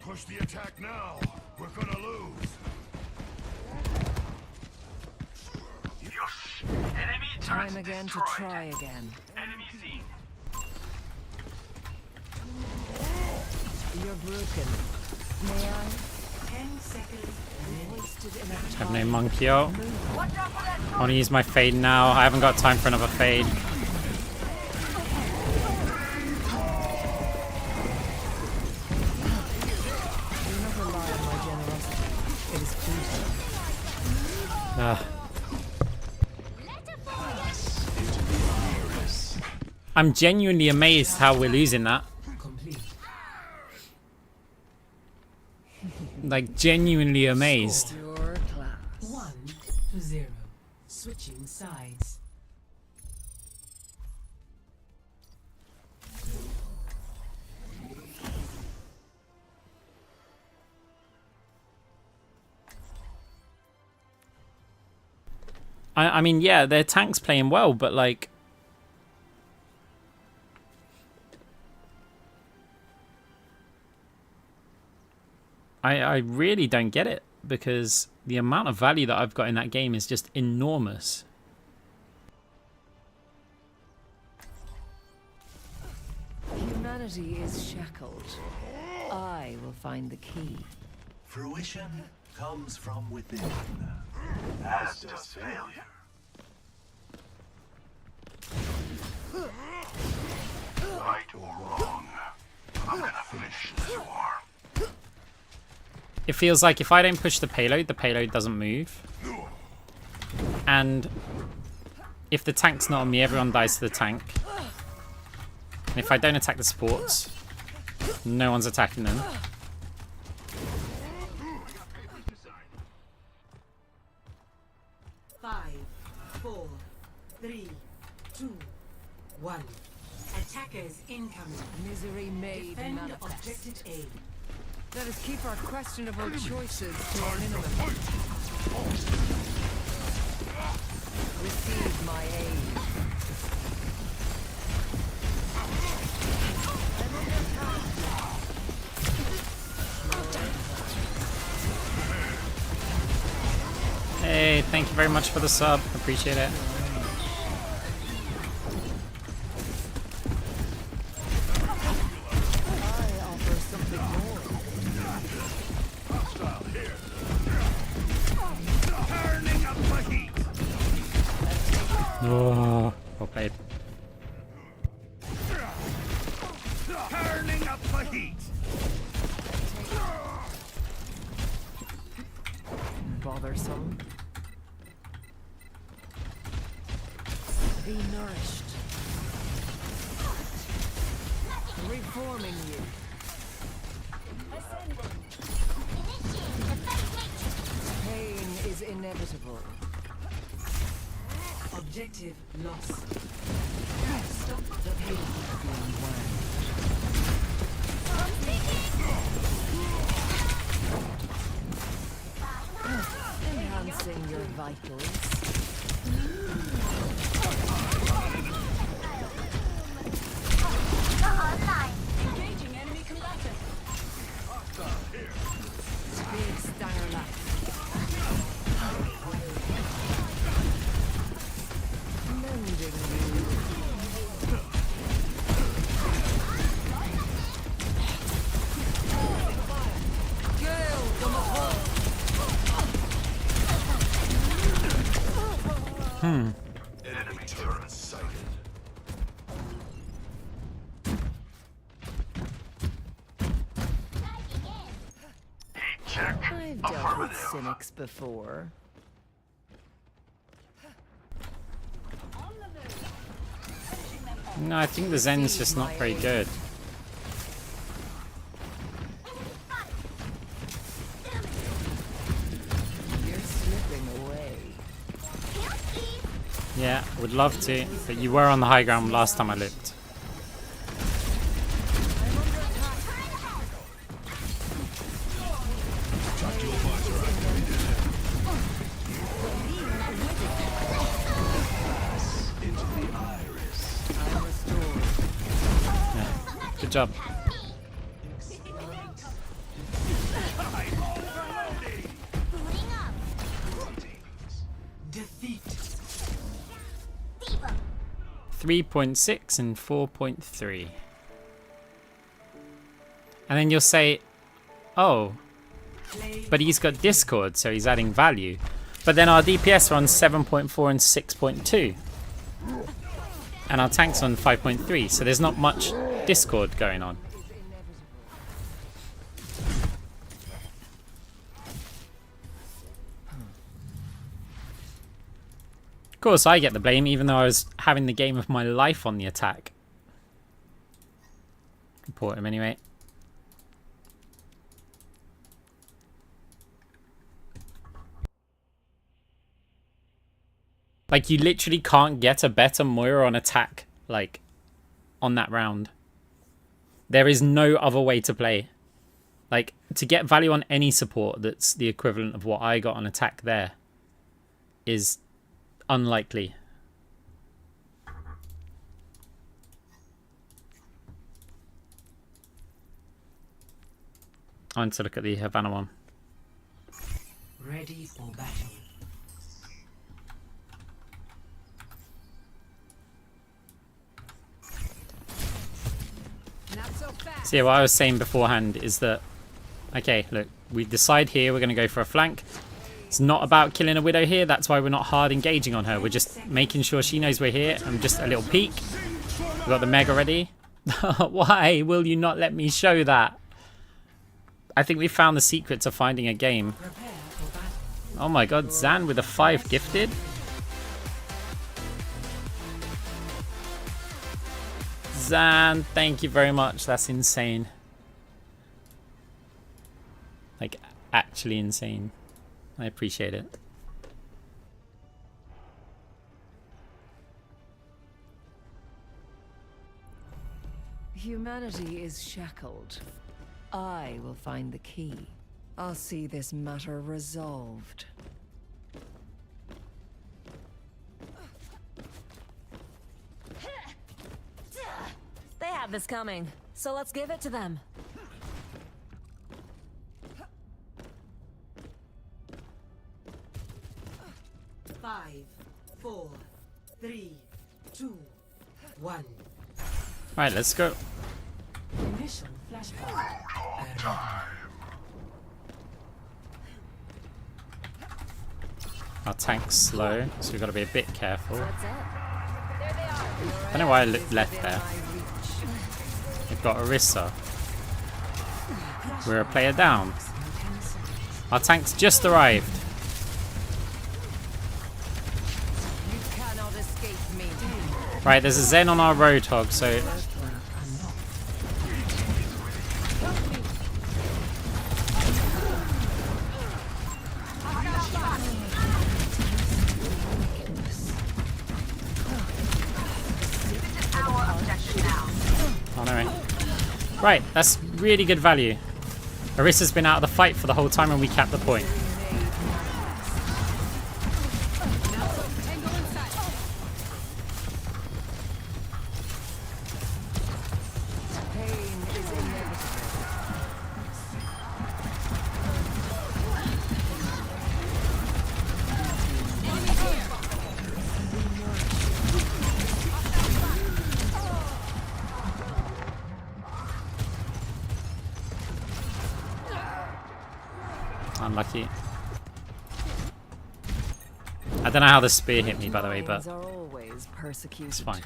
Push the attack now. We're gonna lose. Yosh. Enemy turret Time again to destroyed. try again. Enemy seen. You're broken. May I? 10 seconds remaining. Wasted in a Have no monkey ult. I want to use my fade now. I haven't got time for another fade. Do not rely on my generosity. It is fleeting. I'm genuinely amazed how we're losing that. Complete. Like, genuinely amazed. Your class. 1-0. Switching sides. I mean, yeah, their tank's playing well, but like... I really don't get it, because the amount of value that I've got in that game is just enormous. Humanity is shackled. I will find the key. Fruition comes from within, as does failure. Right or wrong, I'm gonna finish this war. It feels like if I don't push the payload doesn't move. And if the tank's not on me, everyone dies to the tank. And if I don't attack the supports, no one's attacking them. Five, 4, 3, 2, 1. Attackers incoming. Misery made Defend manifest. objective A. Let us keep our questionable choices to a minimum. Receive my aid. Hey, thank you very much for the sub. Appreciate it. I offer something more. Turning up the heat. Oh, well played. Turning up the heat. Bothersome. Be nourished. Reforming you. Pain is inevitable. Objective lost. Stop the pain. Enhancing your vitals. Engaging enemy combatant. Big stanger life. Mending you. Gale from above. Enemy turret sighted. Heat check. I've dealt with cynics before. No, I think the Zen's just not very good. You're slipping away. Yeah, would love to, but you were on the high ground last time I looked. Good job. Defeat. 3.6 and 4.3. And then you'll say, oh, but he's got Discord, so he's adding value. But then our DPS are on 7.4 and 6.2. And our tank's on 5.3, so there's not much Discord going on. Of course, I get the blame, even though I was having the game of my life on the attack. Report him anyway. Like, you literally can't get a better Moira on attack, like, on that round. There is no other way to play. Like, to get value on any support that's the equivalent of what I got on attack there is unlikely. I want to look at the Havana one. Ready for battle. So yeah, what I was saying beforehand is that, okay, look, we decide here we're going to go for a flank. It's not about killing a Widow here, that's why we're not hard engaging on her. We're just making sure she knows we're here, and just a little peek. We've got the Mega ready. Why will you not let me show that? I think we found the secret to finding a game. Oh my god, Zan with a 5 gifted? Zan, thank you very much. That's insane. Like, actually insane. I appreciate it. Humanity is shackled. I will find the key. I'll see this matter resolved. They have this coming, so let's give it to them. Five, 4, 3, 2, 1. Right, let's go. Initial flashback. Our tank's slow, so we've got to be a bit careful. That's it. There they are. I don't know why I left there. We've got Orisa. We're a player down. Our tank's just arrived. You cannot escape me. Right, there's a Zen on our Roadhog, so... Oh, no, right. Right, that's really good value. Orisa's been out of the fight for the whole time and we capped the point. Unlucky. I don't know how the spear hit me, by the way, but it's fine.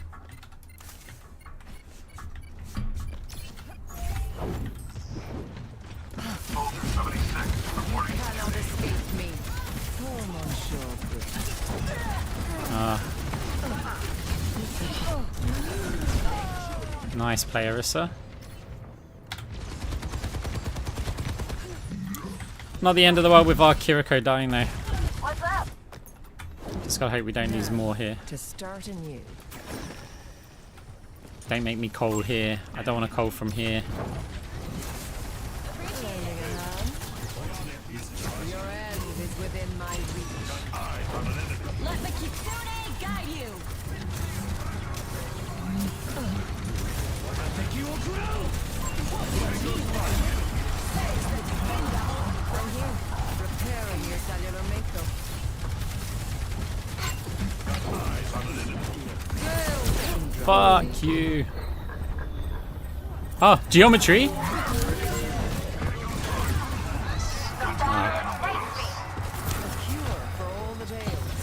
Nice play, Orisa. Not the end of the world with our Kiriko dying though. What's up? Just gotta hope we don't lose more here. To start anew. Don't make me cold here. I don't want to cold from here. Your end is within my reach. Let the Kitsune guide you. Repairing your cellular makeup. Fuck you. Oh, geometry? A cure for all the tales.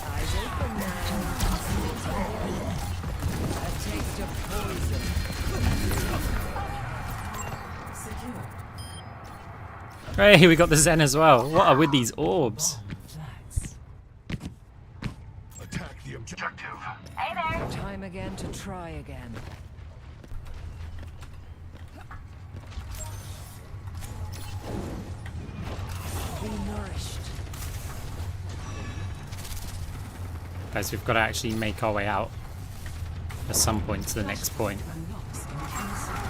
Eyes open now. A taste of poison. Secure. Hey, we got the Zen as well. What are with these orbs? Flags. Attack the objective. Hey there. Time again to try again. Be nourished. Guys, we've got to actually make our way out at some point to the next point. Unlocks in 10 seconds.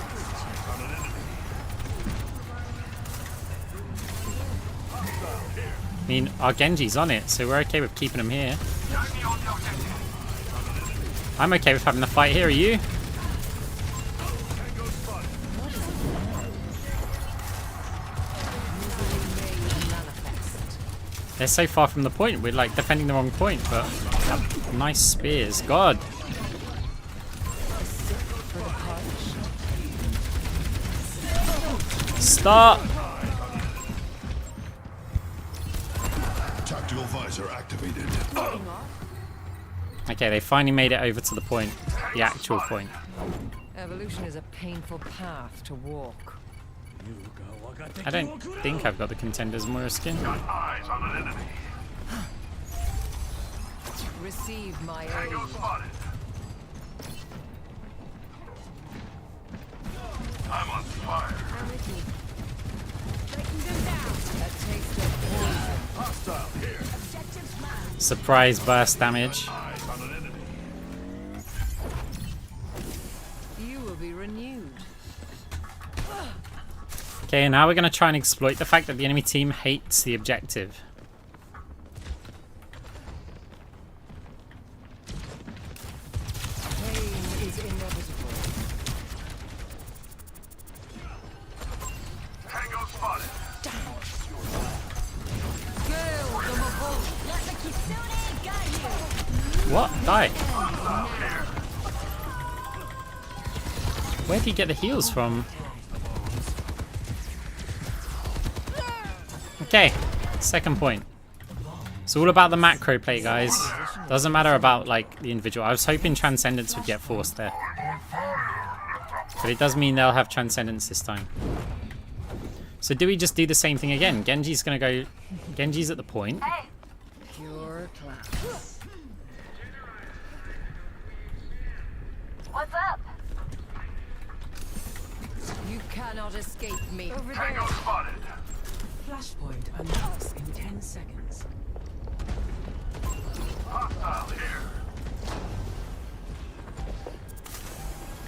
I mean, our Genji's on it, so we're okay with keeping him here. I'm okay with having the fight here, are you? They're so far from the point, we're like defending the wrong point, but nice spears, God. Stop! Tactical visor activated. Okay, they finally made it over to the point, the actual point. Evolution is a painful path to walk. I don't think I've got the Contender's Moira skin. Eyes on an enemy. Receive my aid. Tango spotted. I'm on fire. A taste of poison. Hostile here. Surprise burst damage. Eyes on an enemy. You will be renewed. Okay, now we're going to try and exploit the fact that the enemy team hates the objective. Pain is inevitable. Tango spotted. Gale the Mahol. Let the Kitsune guide you. What? Die. Where did he get the heals from? Okay, second point. It's all about the macro play, guys. Doesn't matter about like the individual. I was hoping Transcendence would get forced there, but it does mean they'll have Transcendence this time. So do we just do the same thing again? Genji's gonna go. Genji's at the point. Pure class. What's up? You cannot escape me. Over Tango spotted. Flashpoint unlocks in 10 seconds. Hostile here.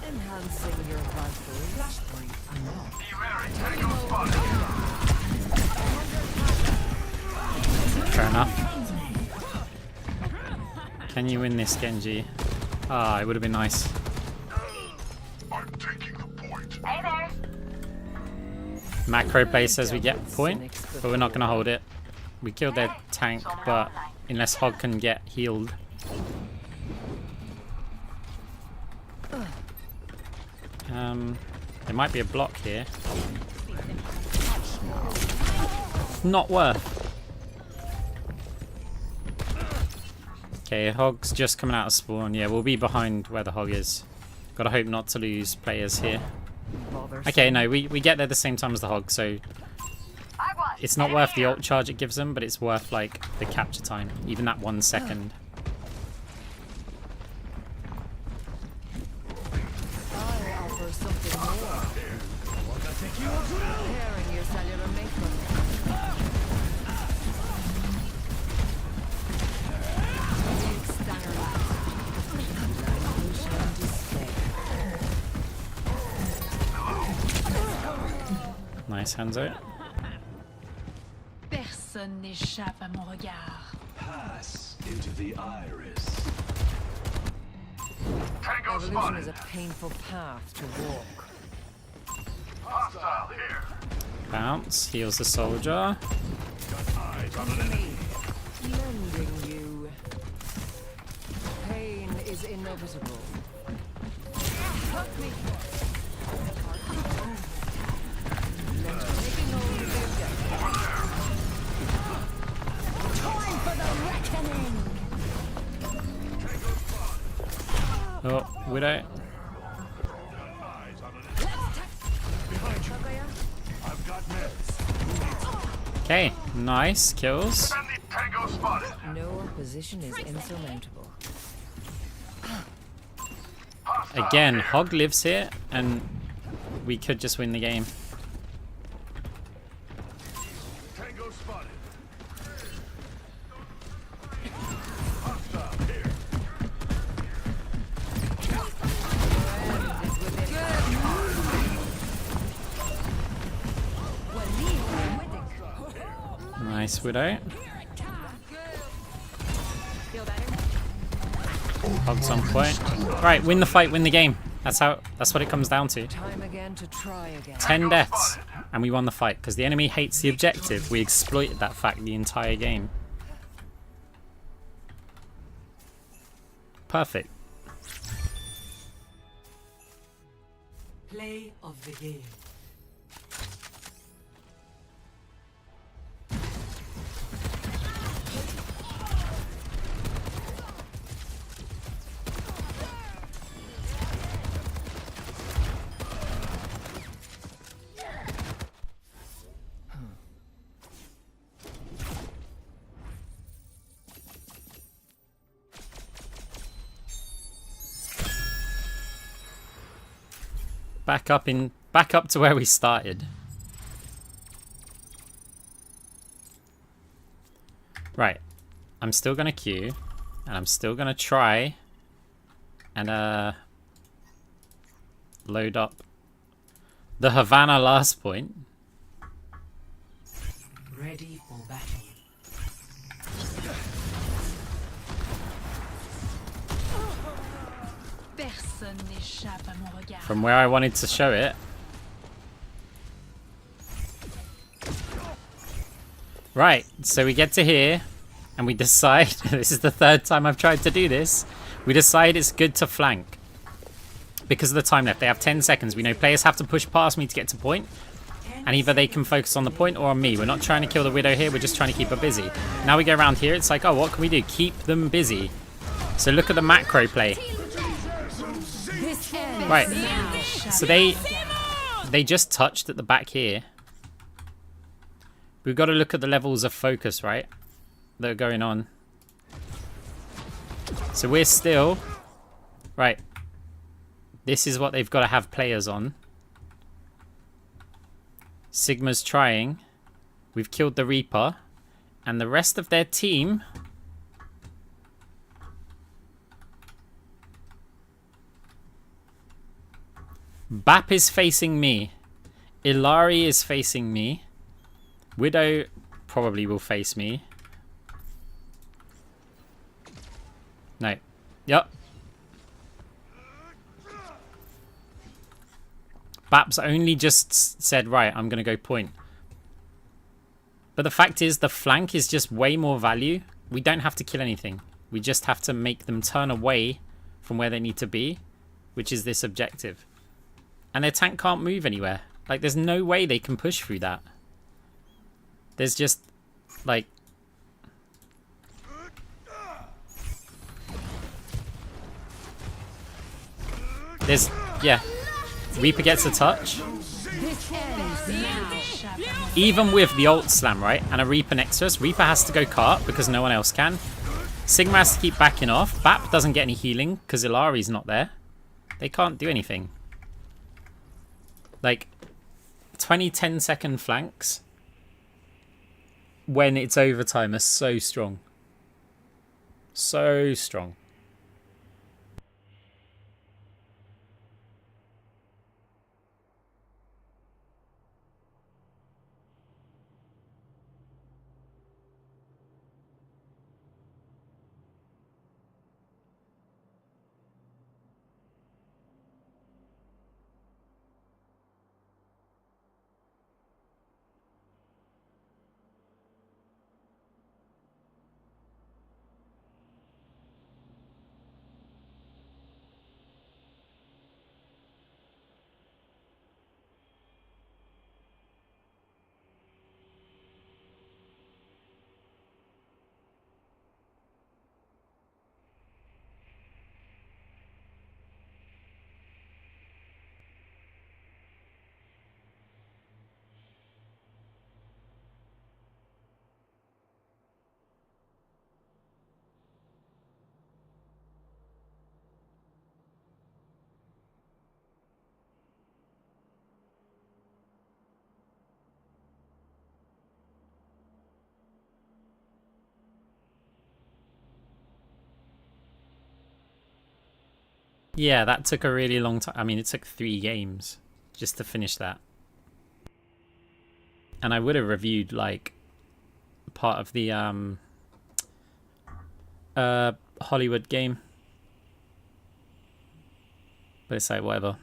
Enhancing your vitals. Flashpoint unlocked. Beware, tango spotted. Fair enough. Can you win this, Genji? Ah, it would have been nice. I'm taking the point. Hey there. Macro play says we get point, but we're not going to hold it. We killed their tank, but unless Hog can get healed. There might be a block here. Not worth. Okay, Hog's just coming out of spawn. Yeah, we'll be behind where the Hog is. Gotta hope not to lose players here. Okay, no, we get there the same time as the Hog, so it's not worth the ult charge it gives them, but it's worth like the capture time, even that 1 second. I offer something more. Repairing your cellular makeup. Nice, Hanzo. Personne n'échappe à mon regard. Pass into the iris. Tango Evolution spotted. is a painful path to walk. Hostile here. Bounce, heals the soldier. Lending you. Pain is inevitable. Help me. Taking hold of their death. Time for the reckoning. Oh, Widow. Okay, nice kills. Friendly tango spotted. No opposition is insurmountable. Again, Hog lives here, and we could just win the game. Tango spotted. Hostile here. Nice Widow. Hogs on point. Right, win the fight, win the game. That's what it comes down to. Time again to try again. 10 deaths, and we won the fight because the enemy hates the objective. We exploited that fact the entire game. Perfect. Play of the game. Back up to where we started. Right. I'm still gonna queue, and I'm still gonna try and load up the Havana last point. Ready for battle. Personne n'échappe à mon regard. From where I wanted to show it. Right, so we get to here, and we decide, this is the third time I've tried to do this, we decide it's good to flank. Because of the time left, they have 10 seconds. We know players have to push past me to get to point, and either they can focus on the point or on me. We're not trying to kill the Widow here, we're just trying to keep her busy. Now we go around here, it's like, oh, what can we do? Keep them busy. So look at the macro play. Right, so they just touched at the back here. We've got to look at the levels of focus, right, that are going on. So we're still... Right. This is what they've got to have players on. Sigma's trying. We've killed the Reaper. And the rest of their team... Bap is facing me. Illari is facing me. Widow probably will face me. No. Yup. Bap's only just said, right, I'm going to go point. But the fact is, the flank is just way more value. We don't have to kill anything. We just have to make them turn away from where they need to be, which is this objective. And their tank can't move anywhere. Like, there's no way they can push through that. There's just, like... There's, yeah. Reaper gets a touch. Even with the ult slam, right? And a Reaper next to us. Reaper has to go cart because no one else can. Sigma has to keep backing off. Bap doesn't get any healing because Ilari's not there. They can't do anything. Like, 20 10-second flanks when it's overtime are so strong. So strong. Yeah, that took a really long time. I mean, it took 3 games just to finish that. And I would have reviewed, like, part of the Hollywood game. But it's like, whatever.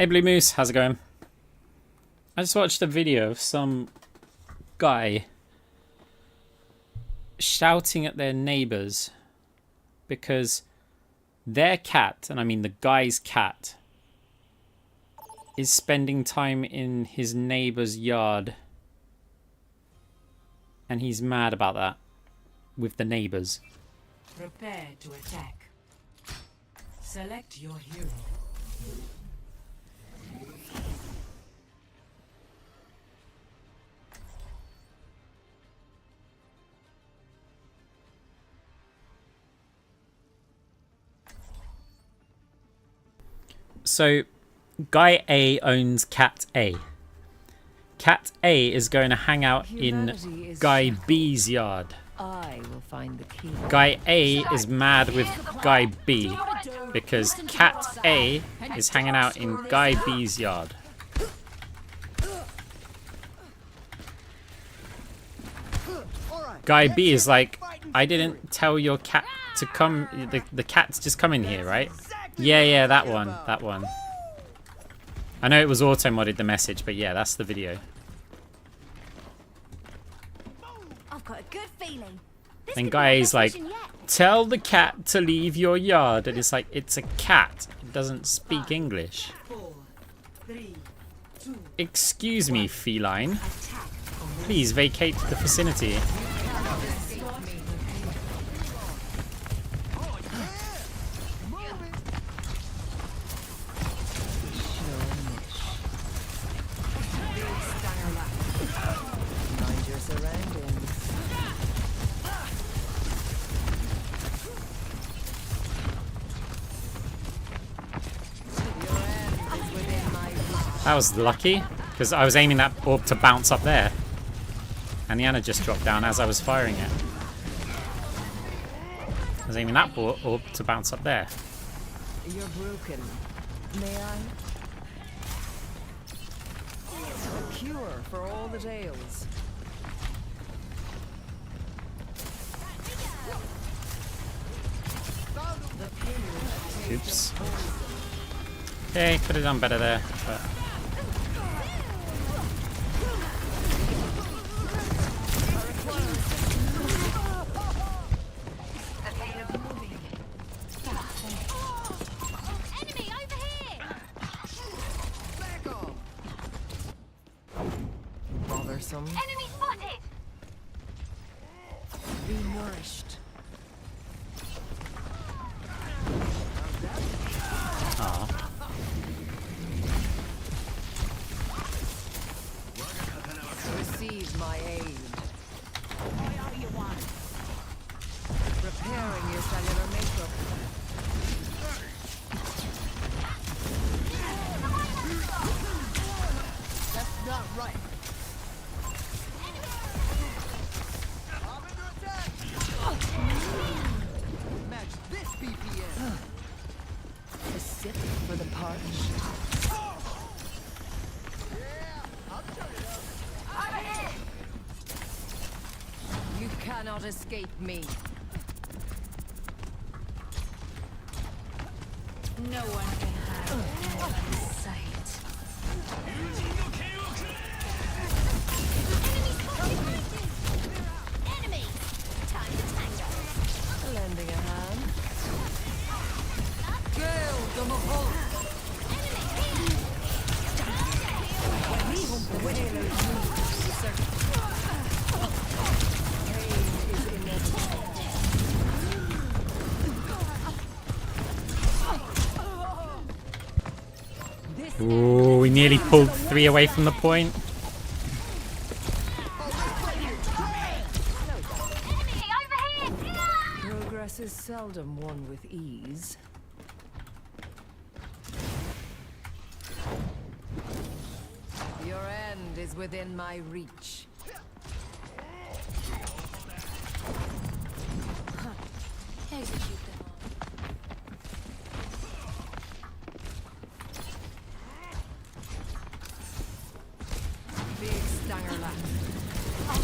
Hey Blue Moose, how's it going? I just watched a video of some guy shouting at their neighbors because their cat, and I mean the guy's cat, is spending time in his neighbor's yard. And he's mad about that with the neighbors. Prepare to attack. Select your hero. So, Guy A owns Cat A. Cat A is going to hang out in Guy B's yard. I will find the key. Guy A is mad with Guy B because Cat A is hanging out in Guy B's yard. Guy B is like, I didn't tell your cat to come. The cat's just come in here, right? Yeah, that one. I know it was auto-modded the message, but yeah, that's the video. I've got a good feeling. This And could be our Guy's best like, mission yet. tell the cat to leave your yard. And it's like, it's a cat. It doesn't speak English. 4, 3, 2, Excuse me, feline. Please vacate the vicinity. Mind your surroundings. Your end is within my reach. That was lucky, because I was aiming that orb to bounce up there. And the Ana just dropped down as I was firing it. I was aiming that orb to bounce up there. You're broken. May I? A cure for all the tales. Oops. Okay, could have done better there, but... Enemy over here! Bothersome. Enemy spotted! Be nourished. Aw. Receive my aid. Repairing your cellular makeup. That's not right. Match this BPM. A sip for the parched. You cannot escape me. No one can hide in sight. Enemy! Time to tango. Lending a hand. Gale the Mahal. Ooh, we nearly pulled 3 away from the point. Enemy over here! Progress is seldom won with ease. Your end is within my reach. Execute them Big stanger lap.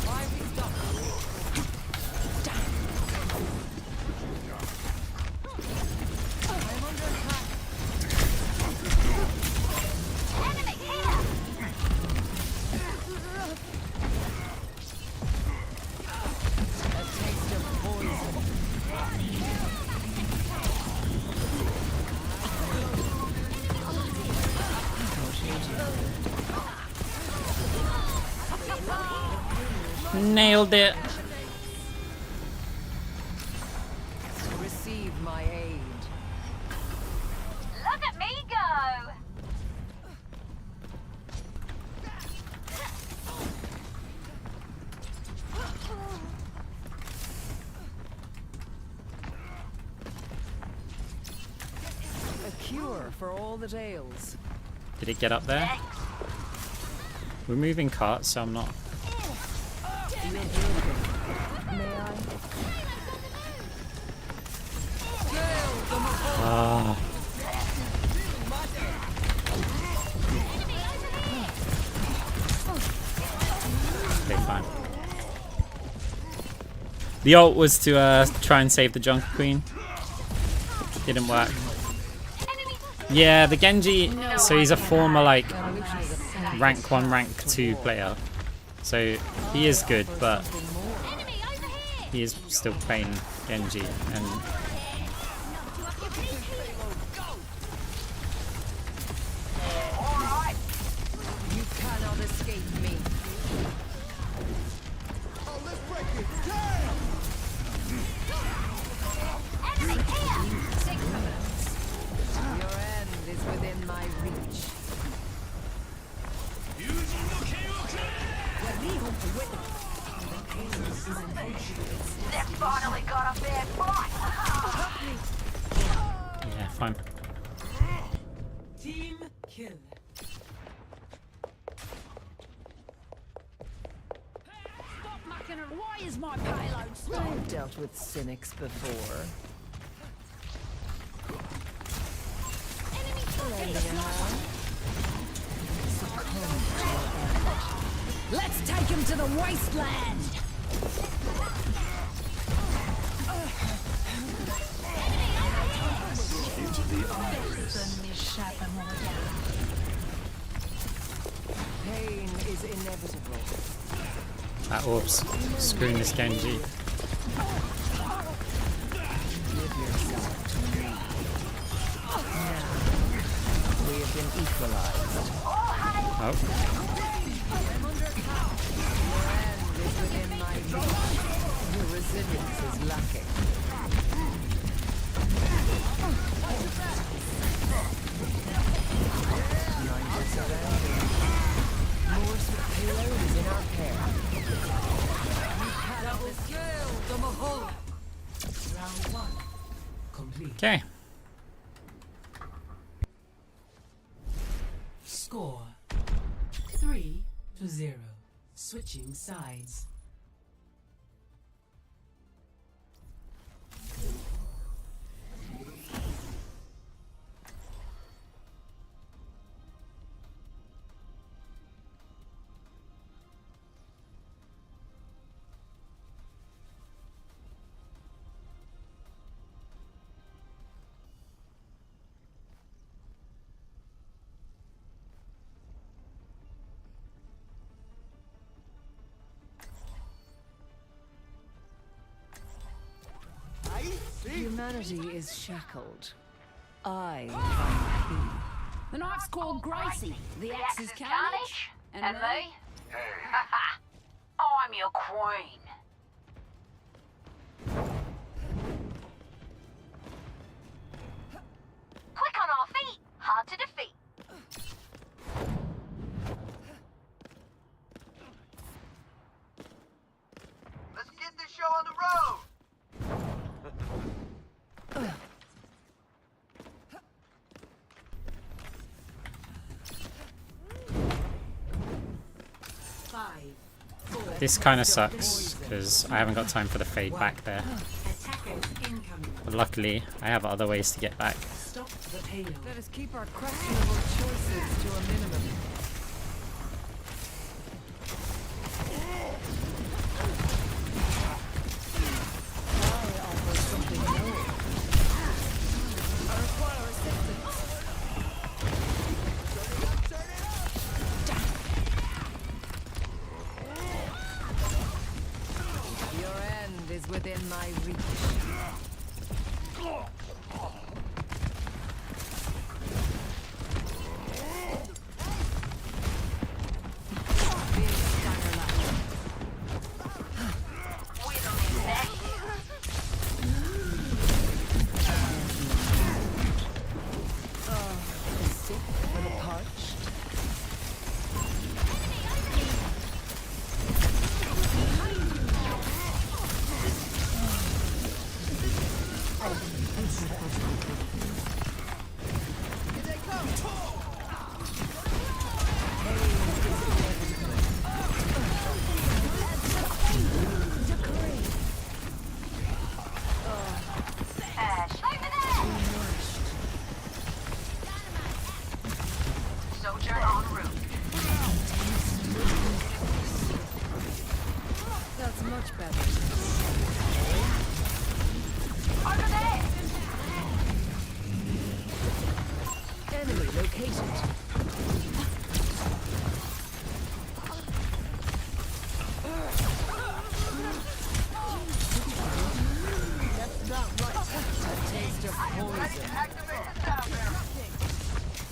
Why we stop? I'm under attack. Nailed it. Receive my aid. Look at me go! A cure for all the tales. Did it get up there? We're moving carts, so I'm not. Ah. Okay, fine. The ult was to try and save the Jungle Queen. Didn't work. Yeah, the Genji, so he's a former like rank 1, rank 2 player. So he is good, but he is still playing Genji. And You cannot escape me. Your end is within my reach. They finally got a fair fight! yeah, fine. Team kill. Why is my payload stuck? I've dealt with cynics before. Let's take him to the wasteland. Into the iris. Pain is inevitable. That orb's screwing this Genji. Give yourself to me. Now, we have been equalized. Oh, Your end is within my reach. Your resilience is lacking. Nineteenth surrounding. Moore's payload is in our care. Double kill the Mahal. Round 1 complete. okay. Score 3-0. Switching sides. Humanity is shackled. I am The knife's called Gracie. The axe is Carnage. Carnage. And me? I'm your queen. Quick on our feet, hard to defeat. Let's get this show on the road! This kind of sucks because I haven't got time for the fade back there. Attackers incoming. But luckily, I have other ways to get back. Stop the payload. Let us keep our questionable choices to a minimum. I offer something more. I require assistance. Your end is within my reach.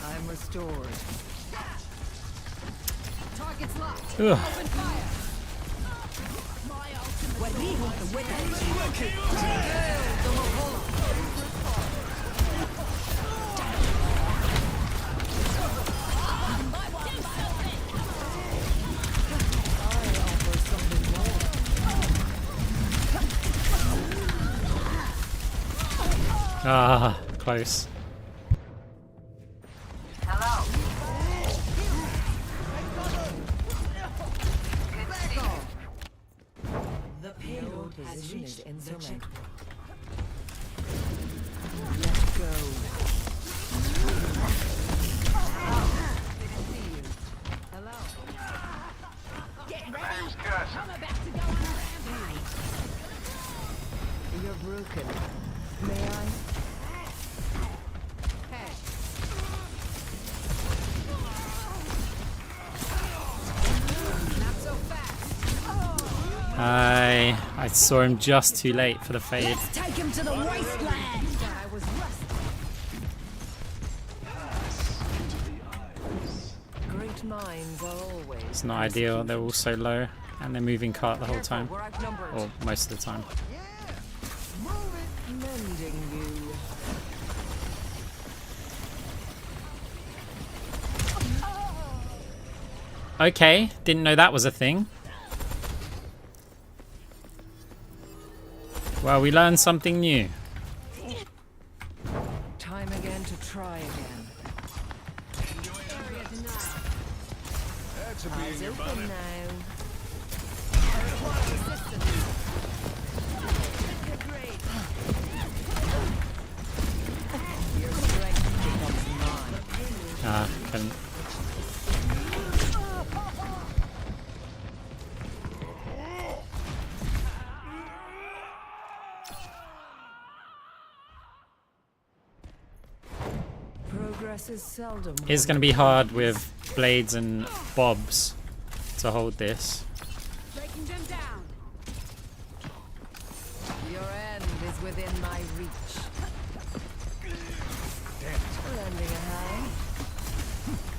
I'm restored. Target's locked. Ugh. Open fire. My Ah, close. The payload has Position reached is the insurmountable. checkpoint. Let's go. Hello. Get ready. Good. I'm about to go on a rampage. You're broken. May I? Hey. Not so fast. I saw him just too late for the fade. Let's take him to the wasteland. I was rusty. Great minds are always. It's not ideal. They're all so low, and they're moving cart the whole Careful, time, we're outnumbered. or most of the time. Mending you. Okay, didn't know that was a thing. Well, we learned something new. Time again to try again. Eyes open now. Your strength becomes mine. Ah, couldn't. Progress is seldom. It's going to be hard with blades and bobs to hold this. Breaking them down. Your end is within my reach. Lending a hand.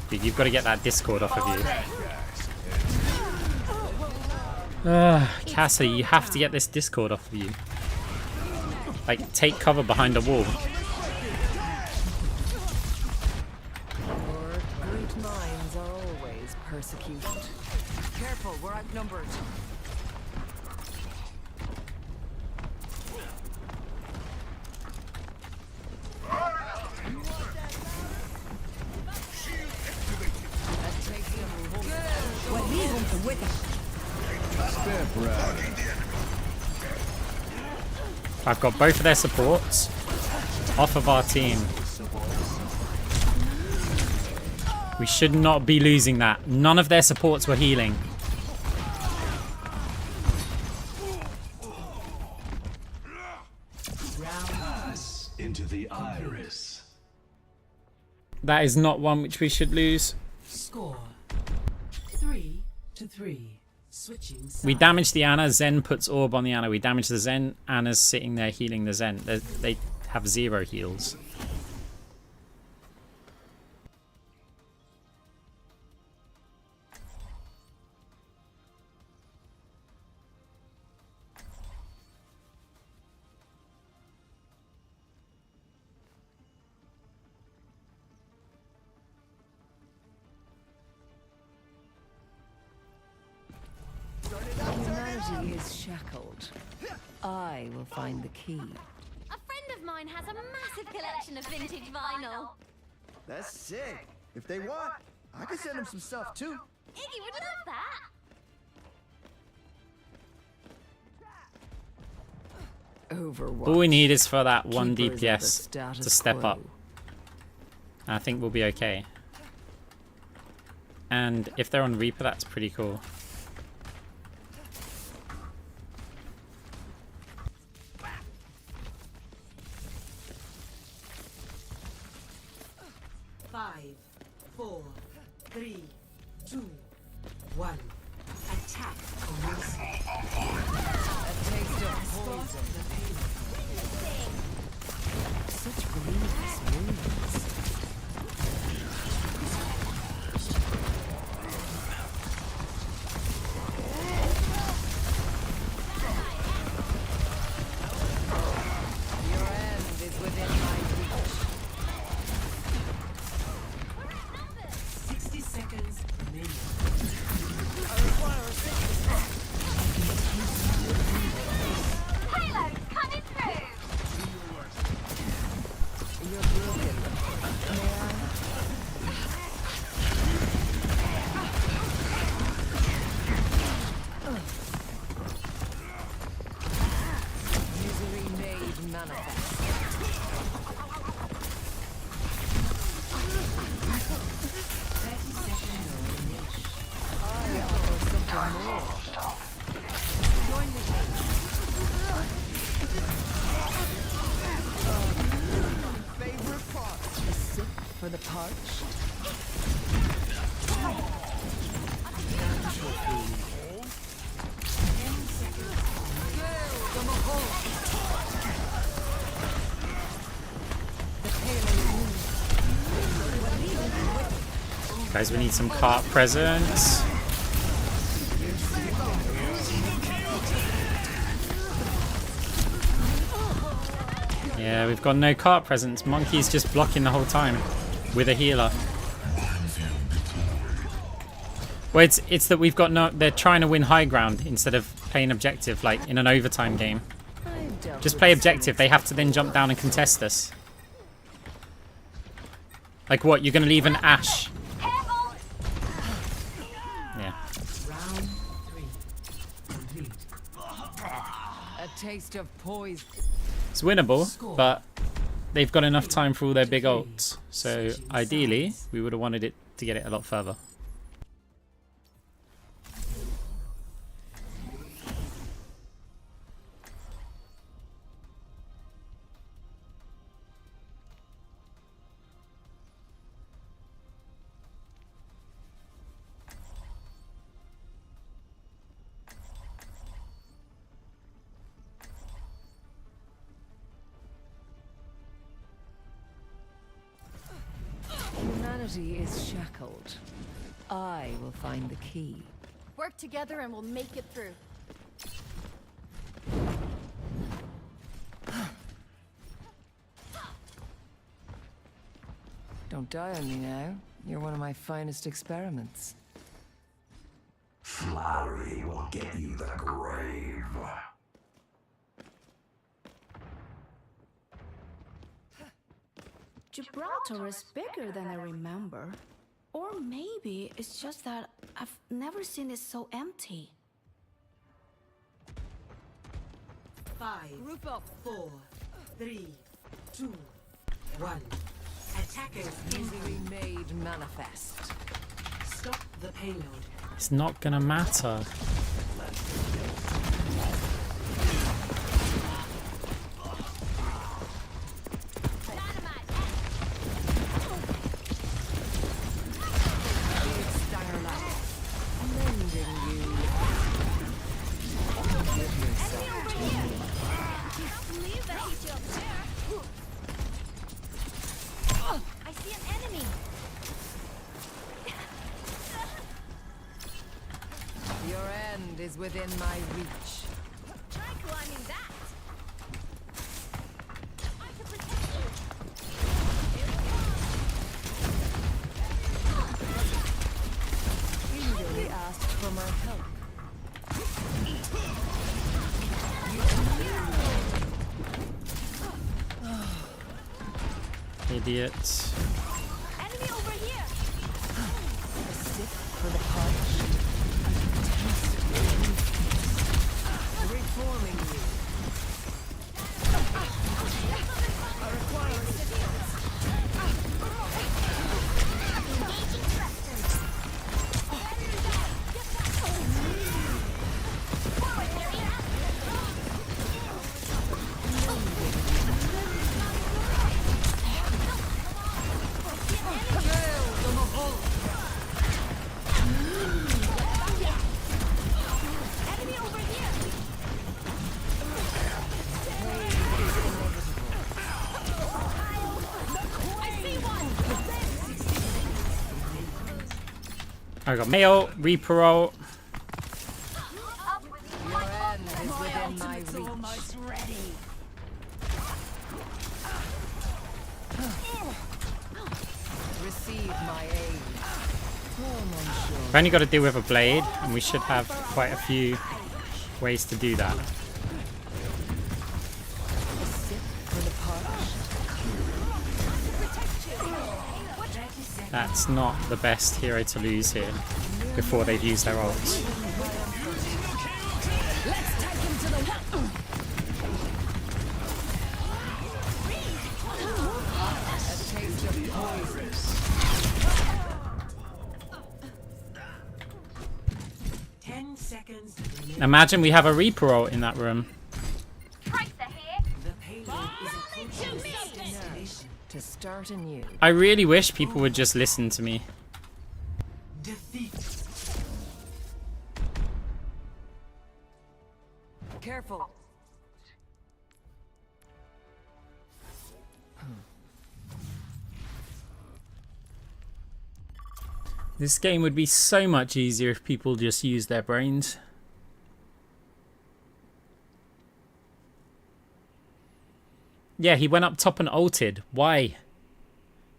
Dude, you've got to get that Discord off of you. Casa, you have to get this Discord off of you. Like, take cover behind a wall. Great minds are always persecuted. Careful, we're outnumbered. I've got both of their supports off of our team. We should not be losing that. None of their supports were healing. Into the iris. That is not one which we should lose. Score 3-3. Switching sides. We damage the Ana, Zen puts orb on the Ana. We damage the Zen, Ana's sitting there healing the Zen. They have 0 heals. Humanity is shackled. I will find the key. A friend of mine has a massive collection of vintage vinyl. That's sick. If they want, I can send them some stuff too. Iggy would love that. Overwatch. All we need is for that 1 Keepers of the DPS status to step quo. up. And I think we'll be okay. And if they're on Reaper, that's pretty cool. 5, 4, 3, 2, 1. Attack commencing. A taste of poison. Such grievous wounds. Your end is within my reach. 60 seconds remaining. Payload coming through. You're broken. May I? Misery made manifest. 30 seconds remaining. I offer something more. Join me. Favorite part. A sip for the parched. Guys, we need some cart presents. Yeah, we've got no cart presents. Monkey's just blocking the whole time with a healer. Well, it's that we've got no. They're trying to win high ground instead of playing objective, like in an overtime game. Just play objective. They have to then jump down and contest us. Like what? You're gonna leave an Ashe? Yeah. Round 3. Complete. A taste of poison. It's winnable, but they've got enough time for all their big ults. So ideally, we would have wanted it to get it a lot further. Humanity is shackled. I will find the key. Work together and we'll make it through. Don't die on me now. You're one of my finest experiments. Flattery will get you the grave. Gibraltar is bigger than I remember. Or maybe it's just that I've never seen it so empty. 5, Group up. 4, 3, 2, 1. Attackers Misery made manifest. Stop the payload. It's not gonna matter. I see an enemy. Your end is within my reach. Try climbing that. I can protect you. Eagerly asked for my help. Idiots. Enemy over here. A sip for the parched. Reforming you. I require assistance. Engaging thrusters. Forward, area. Your I got Mayo, Reaper ult. Your end is within my reach. Almost ready. Receive my aid. We've only got to deal with a blade, and we should have quite a few ways to do that. That's not the best hero to lose here before they've used their ults. Let's take him to the a taste of poison. Imagine we have a Reaper ult in that room. To start anew. I really wish people would just listen to me. Careful. This game would be so much easier if people just used their brains. Yeah, he went up top and ulted. Why?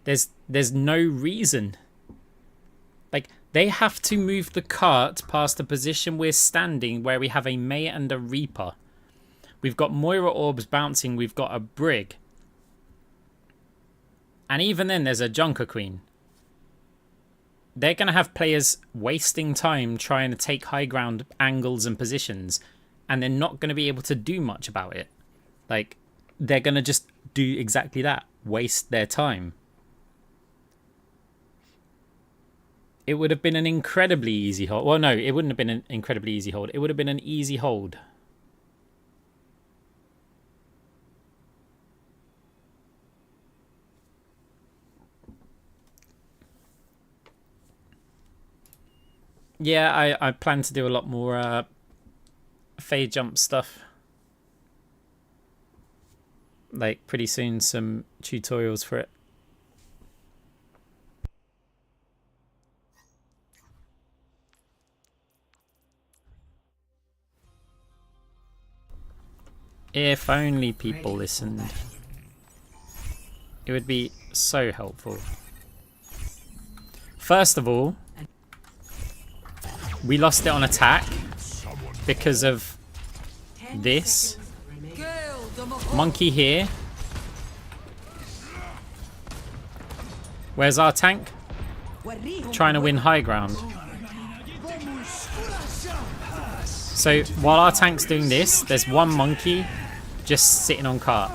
There's no reason. Like, they have to move the cart past the position we're standing where we have a Mei and a Reaper. We've got Moira orbs bouncing. We've got a Brig. And even then, there's a Junker Queen. They're going to have players wasting time trying to take high ground angles and positions. And they're not going to be able to do much about it. Like, they're going to just do exactly that. Waste their time. It would have been an incredibly easy hold. Well, no, it wouldn't have been an incredibly easy hold. It would have been an easy hold. Yeah, I plan to do a lot more fade jump stuff. Like, pretty soon, some tutorials for it. If only people listened. It would be so helpful. First of all, we lost it on attack because of this. Monkey here. Where's our tank? Trying to win high ground. So while our tank's doing this, there's one monkey just sitting on cart.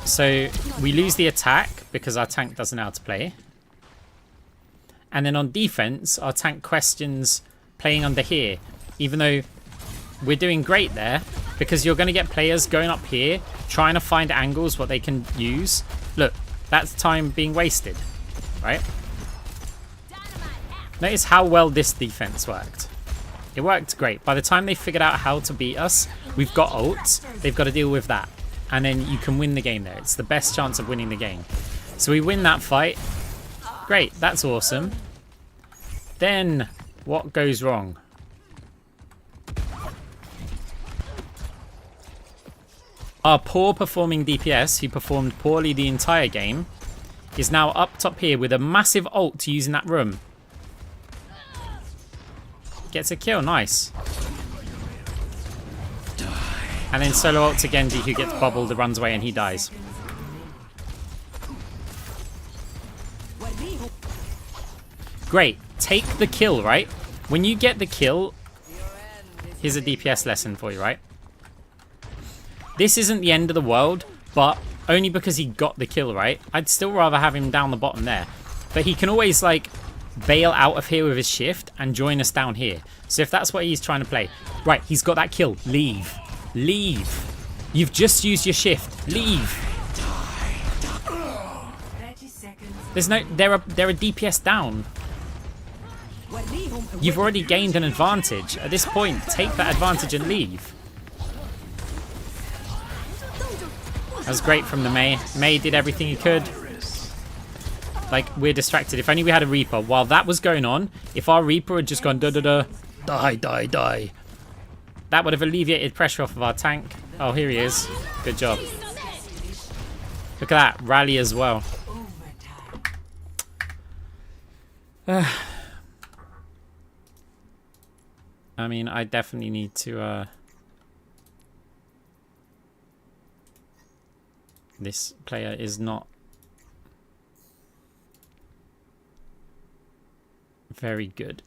So we lose the attack because our tank doesn't know how to play. And then on defense, our tank questions playing under here, even though we're doing great there, because you're going to get players going up here trying to find angles what they can use. Look, that's time being wasted, right? Notice how well this defense worked. It worked great. By the time they figured out how to beat us, we've got ults. They've got to deal with that. And then you can win the game there. It's the best chance of winning the game. So we win that fight. Great, that's awesome. Then, what goes wrong? Our poor performing DPS, who performed poorly the entire game, is now up top here with a massive ult to use in that room. Gets a kill, nice. And then solo ult to Genji, who gets bubbled, runs away, and he dies. Great, take the kill, right? When you get the kill, here's a DPS lesson for you, right? This isn't the end of the world, but only because he got the kill, right? I'd still rather have him down the bottom there. But he can always, like, bail out of here with his shift and join us down here. So if that's what he's trying to play. Right, he's got that kill. Leave. Leave. You've just used your shift. Leave. There's no... They're a DPS down. You've already gained an advantage. At this point, take that advantage and leave. That was great from the Mei. Mei did everything he could. Like, we're distracted. If only we had a Reaper. While that was going on, if our Reaper had just gone da-da-da, die, die, die, that would have alleviated pressure off of our tank. Oh, here he is. Good job. Look at that. Rally as well. I mean, I definitely need to... This player is not very good.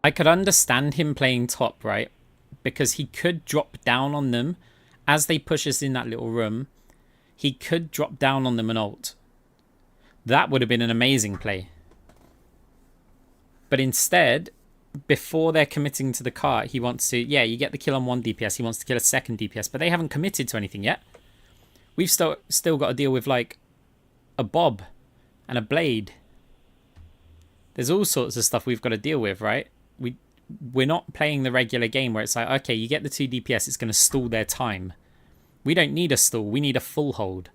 I could understand him playing top, right? Because he could drop down on them as they push us in that little room. He could drop down on them and ult. That would have been an amazing play. But instead, before they're committing to the cart, he wants to... Yeah, you get the kill on 1 DPS. He wants to kill a 2nd DPS. But they haven't committed to anything yet. We've still got to deal with, like, a Bob and a Blade. There's all sorts of stuff we've got to deal with, right? We're not playing the regular game where it's like, okay, you get the 2 DPS, it's going to stall their time. We don't need a stall. We need a full hold.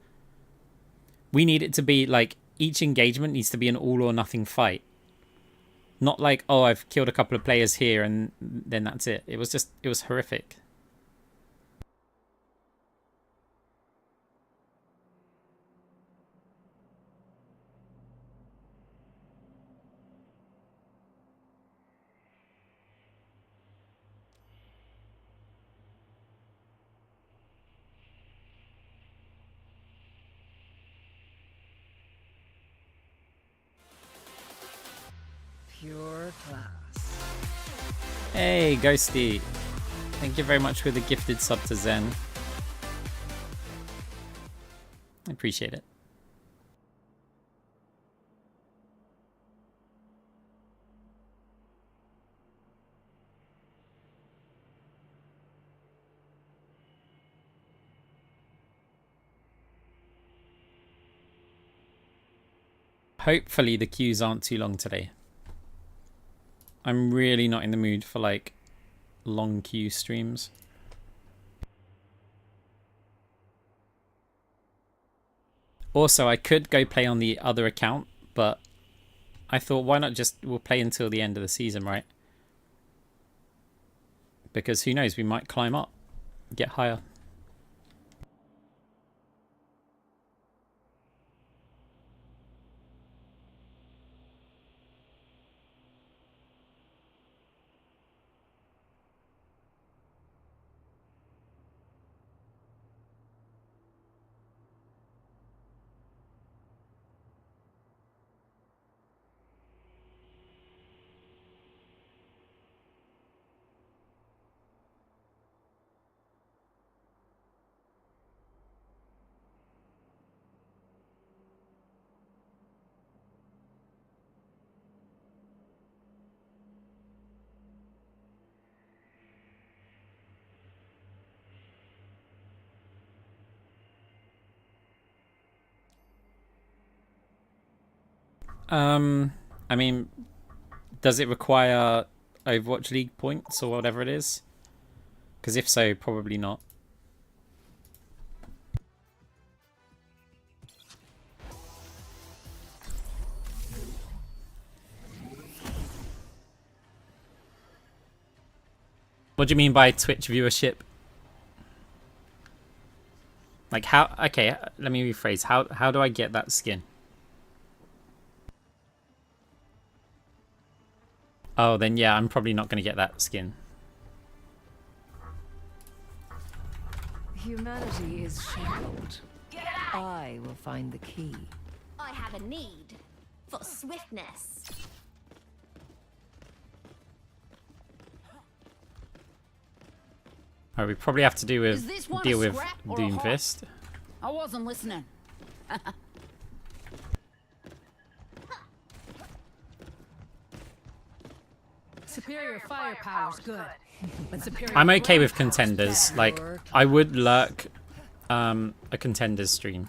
We need it to be like, each engagement needs to be an all or nothing fight. Not like, oh, I've killed a couple of players here and then that's it. It was horrific. Pure class. Hey, Ghosty. Thank you very much for the gifted sub to Zen. I appreciate it. Hopefully the queues aren't too long today. I'm really not in the mood for like long queue streams. Also, I could go play on the other account, but I thought why not we'll play until the end of the season, right? Because who knows, we might climb up, get higher. I mean, does it require Overwatch League points or whatever it is? Because if so, probably not. What do you mean by Twitch viewership? Like how? Okay, let me rephrase. How do I get that skin? Oh, then yeah, I'm probably not going to get that skin. Humanity is shackled. I will find the key. I have a need for swiftness. Alright, we probably have to deal Is this with one a deal with scrap or a hot? Doomfist. I wasn't listening. Superior firepower's good, but superior I'm okay with brainpower's contenders. better. Like, I would lurk a contenders stream.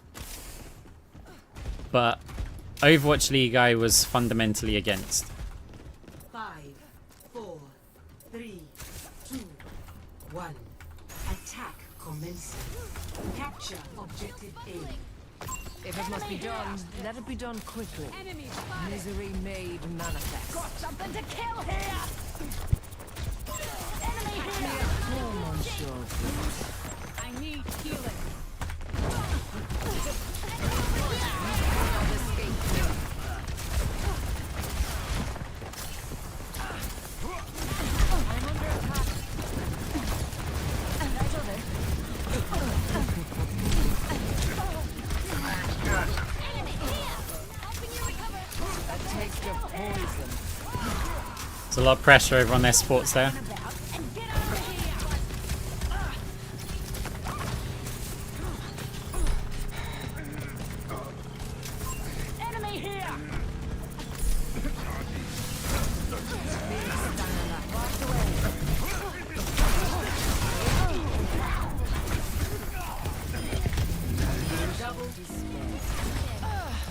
But Overwatch League I was fundamentally against. 5, 4, 3, 2, 1. Attack commencing. Capture objective A. If it must be done, let it be done quickly. Misery made manifest. Got something to kill here! Enemy here! Oh, monsieur. I need healing. There's a lot of pressure over on their supports there. Enemy here!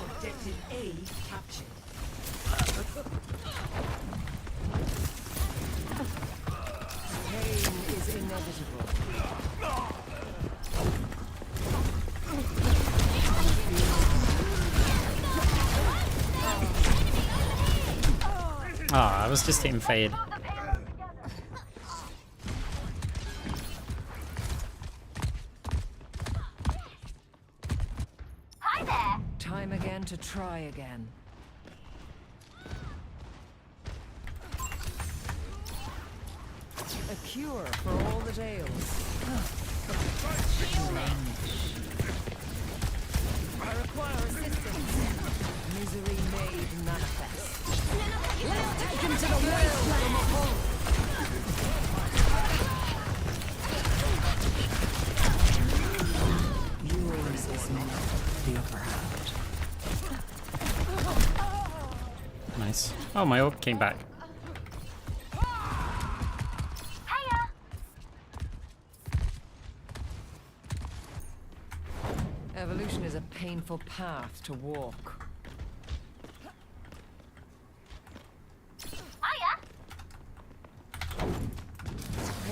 Objective A captured. Pain is inevitable. Oh, I was just hitting Fade. Hi there! Time again to try again. A cure for all that ails. I require assistance. Misery made manifest. Let's take him to the wasteland! Yours is not the upper hand. Nice. Oh, my orb came back. Evolution is a painful path to walk.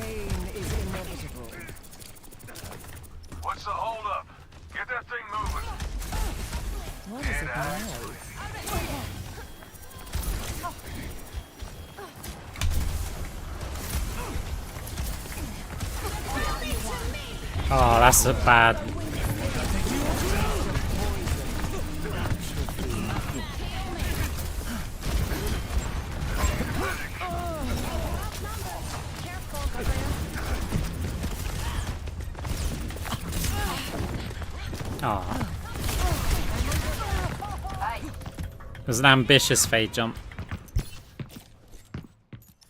Pain is inevitable. What's the hold up? Get that thing moving. What is it now? Oh, that's a bad. Oh. It was an ambitious Fade jump.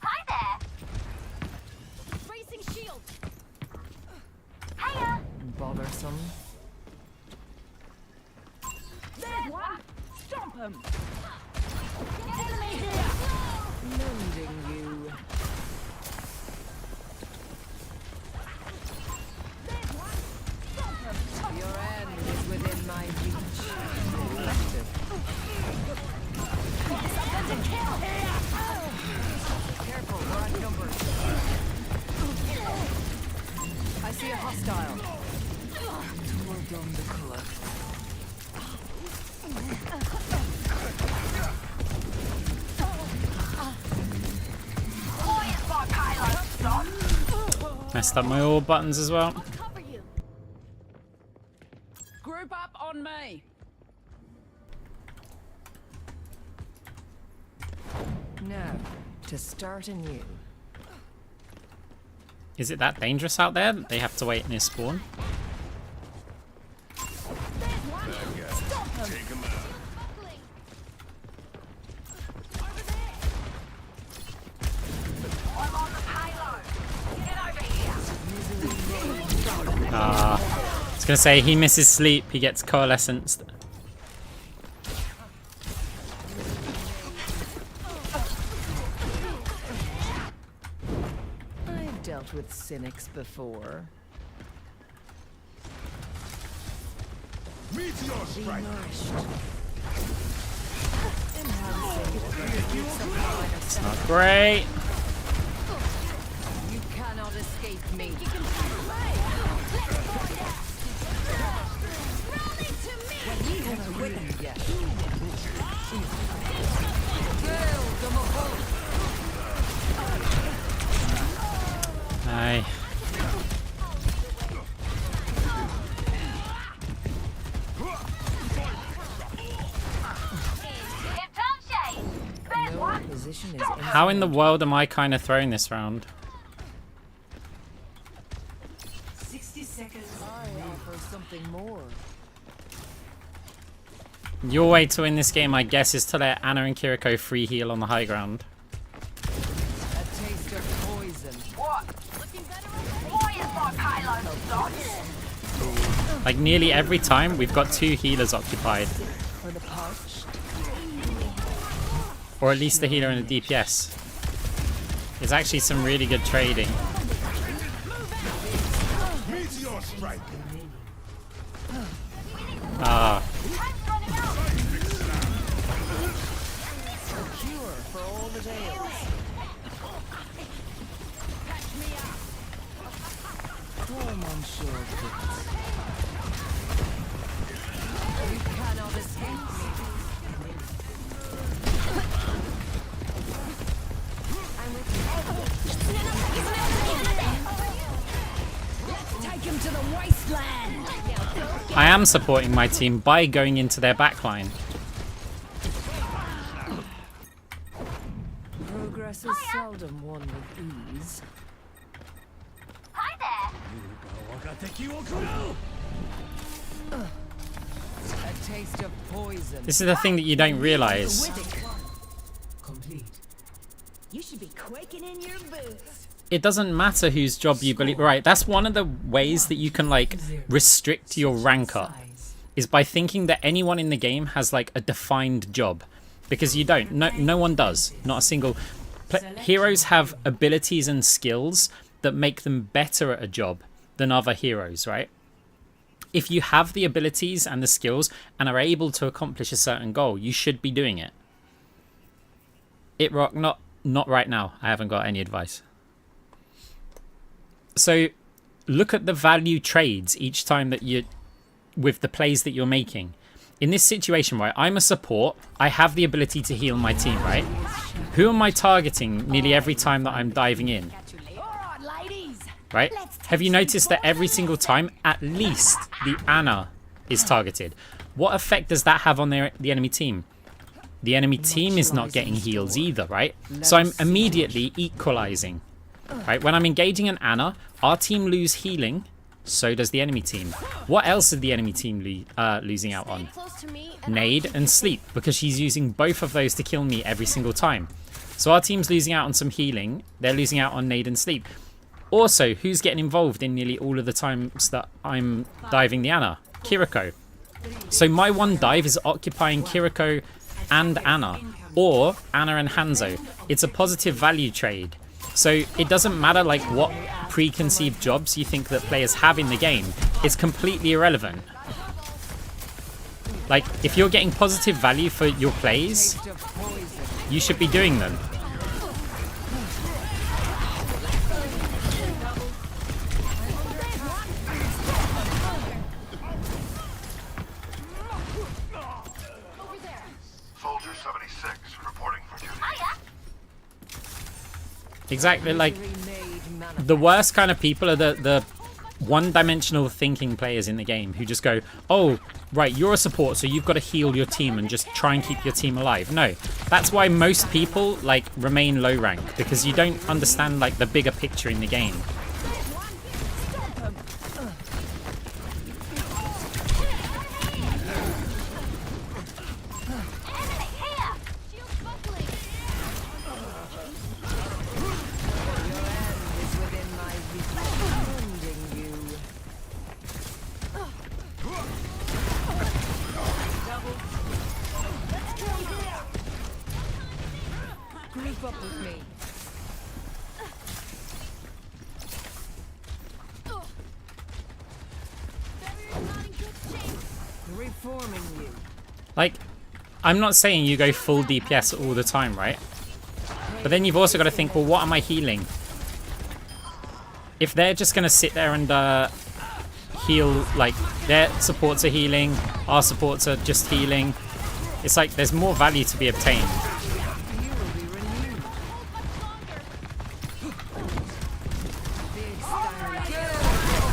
Hi there! Bracing shield! Hiya! Bothersome. There's one! Stomp him! Enemy here! Mending you. There's one! Stomp him! Your end is within my reach. Collective. Something to kill here! Careful, we're outnumbered. I see a hostile. Well done, Nicola. Messed up my orb buttons as well. Cover you! Group up on me! Now, to start anew. Is it that dangerous out there that they have to wait near spawn? There's one! Stomp him! Take him out. Over there! I'm on the payload! Get over here! Misery gonna say he misses sleep, he gets coalescenced. I've dealt with cynics before. Meteor strike. It's not great. You cannot escape me. Aye. How in the world am I kind of throwing this round? 60 seconds. I offer something more. Your way to win this game, I guess, is to let Anna and Kiriko free heal on the high ground. A taste of poison. What? Looking better already? Why is my payload Like nearly every time, we've got 2 healers occupied. For the parched. Or at least a healer and a DPS. It's actually some really good trading. Meteor strike. Ah. A cure for all the tales. Poor Monsieur Fitz. You cannot escape me. Take him to the wasteland. I am supporting my team by going into their backline. Progress is seldom won with ease. Hi there. A taste of poison. This is the thing that you don't realize. Complete. You should be quaking in your boots. It doesn't matter whose job you believe. Right, that's one of the ways that you can like restrict your rank up, is by thinking that anyone in the game has like a defined job, because you don't. No one does. Not a single. Heroes have abilities and skills that make them better at a job than other heroes, right? If you have the abilities and the skills and are able to accomplish a certain goal, you should be doing it. Rock, not right now. I haven't got any advice. So look at the value trades each time that you, with the plays that you're making. In this situation, right, I'm a support. I have the ability to heal my team, right? Who am I targeting nearly every time that I'm diving in? Right? Have you noticed that every single time, at least the Anna is targeted? What effect does that have on the enemy team? The enemy team is not getting heals either, right? So I'm immediately equalizing. Right? When I'm engaging an Anna, our team lose healing, so does the enemy team. What else is the enemy team losing out on? Nade and sleep, because she's using both of those to kill me every single time. So our team's losing out on some healing, they're losing out on nade and sleep. Also, who's getting involved in nearly all of the times that I'm diving the Anna? Kiriko. So my one dive is occupying Kiriko and Anna, or Anna and Hanzo. It's a positive value trade. So it doesn't matter like what preconceived jobs you think that players have in the game. It's completely irrelevant. Like, if you're getting positive value for your plays, you should be doing them. Soldier 76 reporting for duty. Exactly, like, the worst kind of people are the one-dimensional thinking players in the game who just go, oh, right, you're a support, so you've got to heal your team and just try and keep your team alive. No, that's why most people, like, remain low rank, because you don't understand, like, the bigger picture in the game. up with me. Reforming you. Like, I'm not saying you go full DPS all the time, right? But then you've also got to think, well, what am I healing? If they're just going to sit there and heal, like, their supports are healing, our supports are just healing, it's like there's more value to be obtained.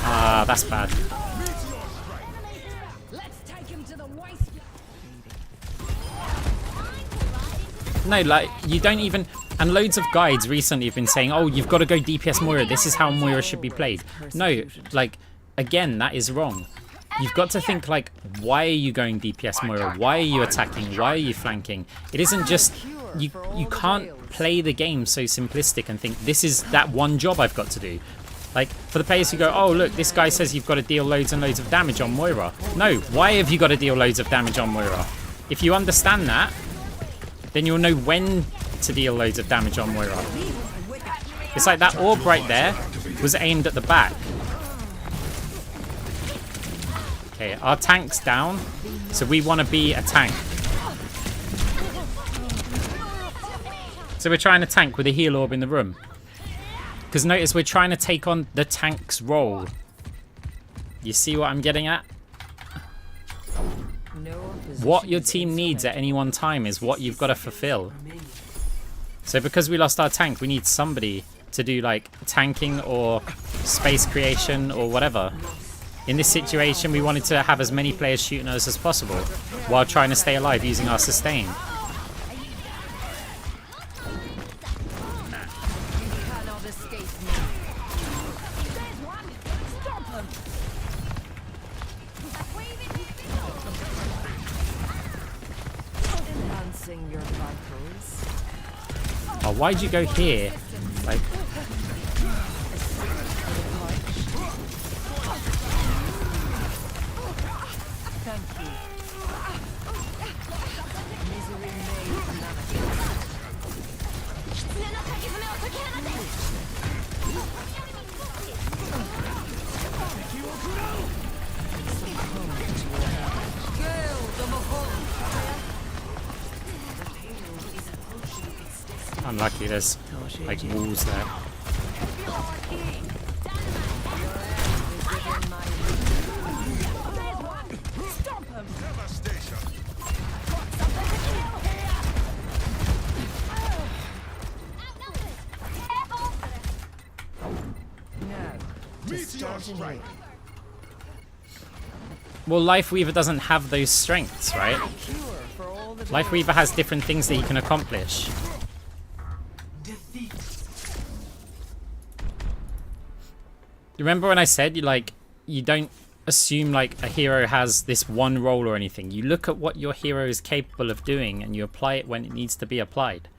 Ah, that's bad. No, like, you don't even... And loads of guides recently have been saying, oh, you've got to go DPS Moira. This is how Moira should be played. No, like, again, that is wrong. You've got to think, like, why are you going DPS Moira? Why are you attacking? Why are you flanking? It isn't just... You can't play the game so simplistic and think, this is that one job I've got to do. Like, for the players who go, oh, look, this guy says you've got to deal loads and loads of damage on Moira. No, why have you got to deal loads of damage on Moira? If you understand that, then you'll know when to deal loads of damage on Moira. It's like that orb right there was aimed at the back. Okay, our tank's down, so we want to be a tank. So we're trying to tank with a heal orb in the room. Because notice we're trying to take on the tank's role. You see what I'm getting at? What your team needs at any one time is what you've got to fulfill. So because we lost our tank, we need somebody to do like tanking or space creation or whatever. In this situation, we wanted to have as many players shooting us as possible while trying to stay alive using our sustain. Oh, why'd you go here? Like... Unlucky, there's like walls there. Well, Lifeweaver doesn't have those strengths, right? Lifeweaver has different things that he can accomplish. Remember when I said you don't assume like a hero has this one role or anything. You look at what your hero is capable of doing and you apply it when it needs to be applied.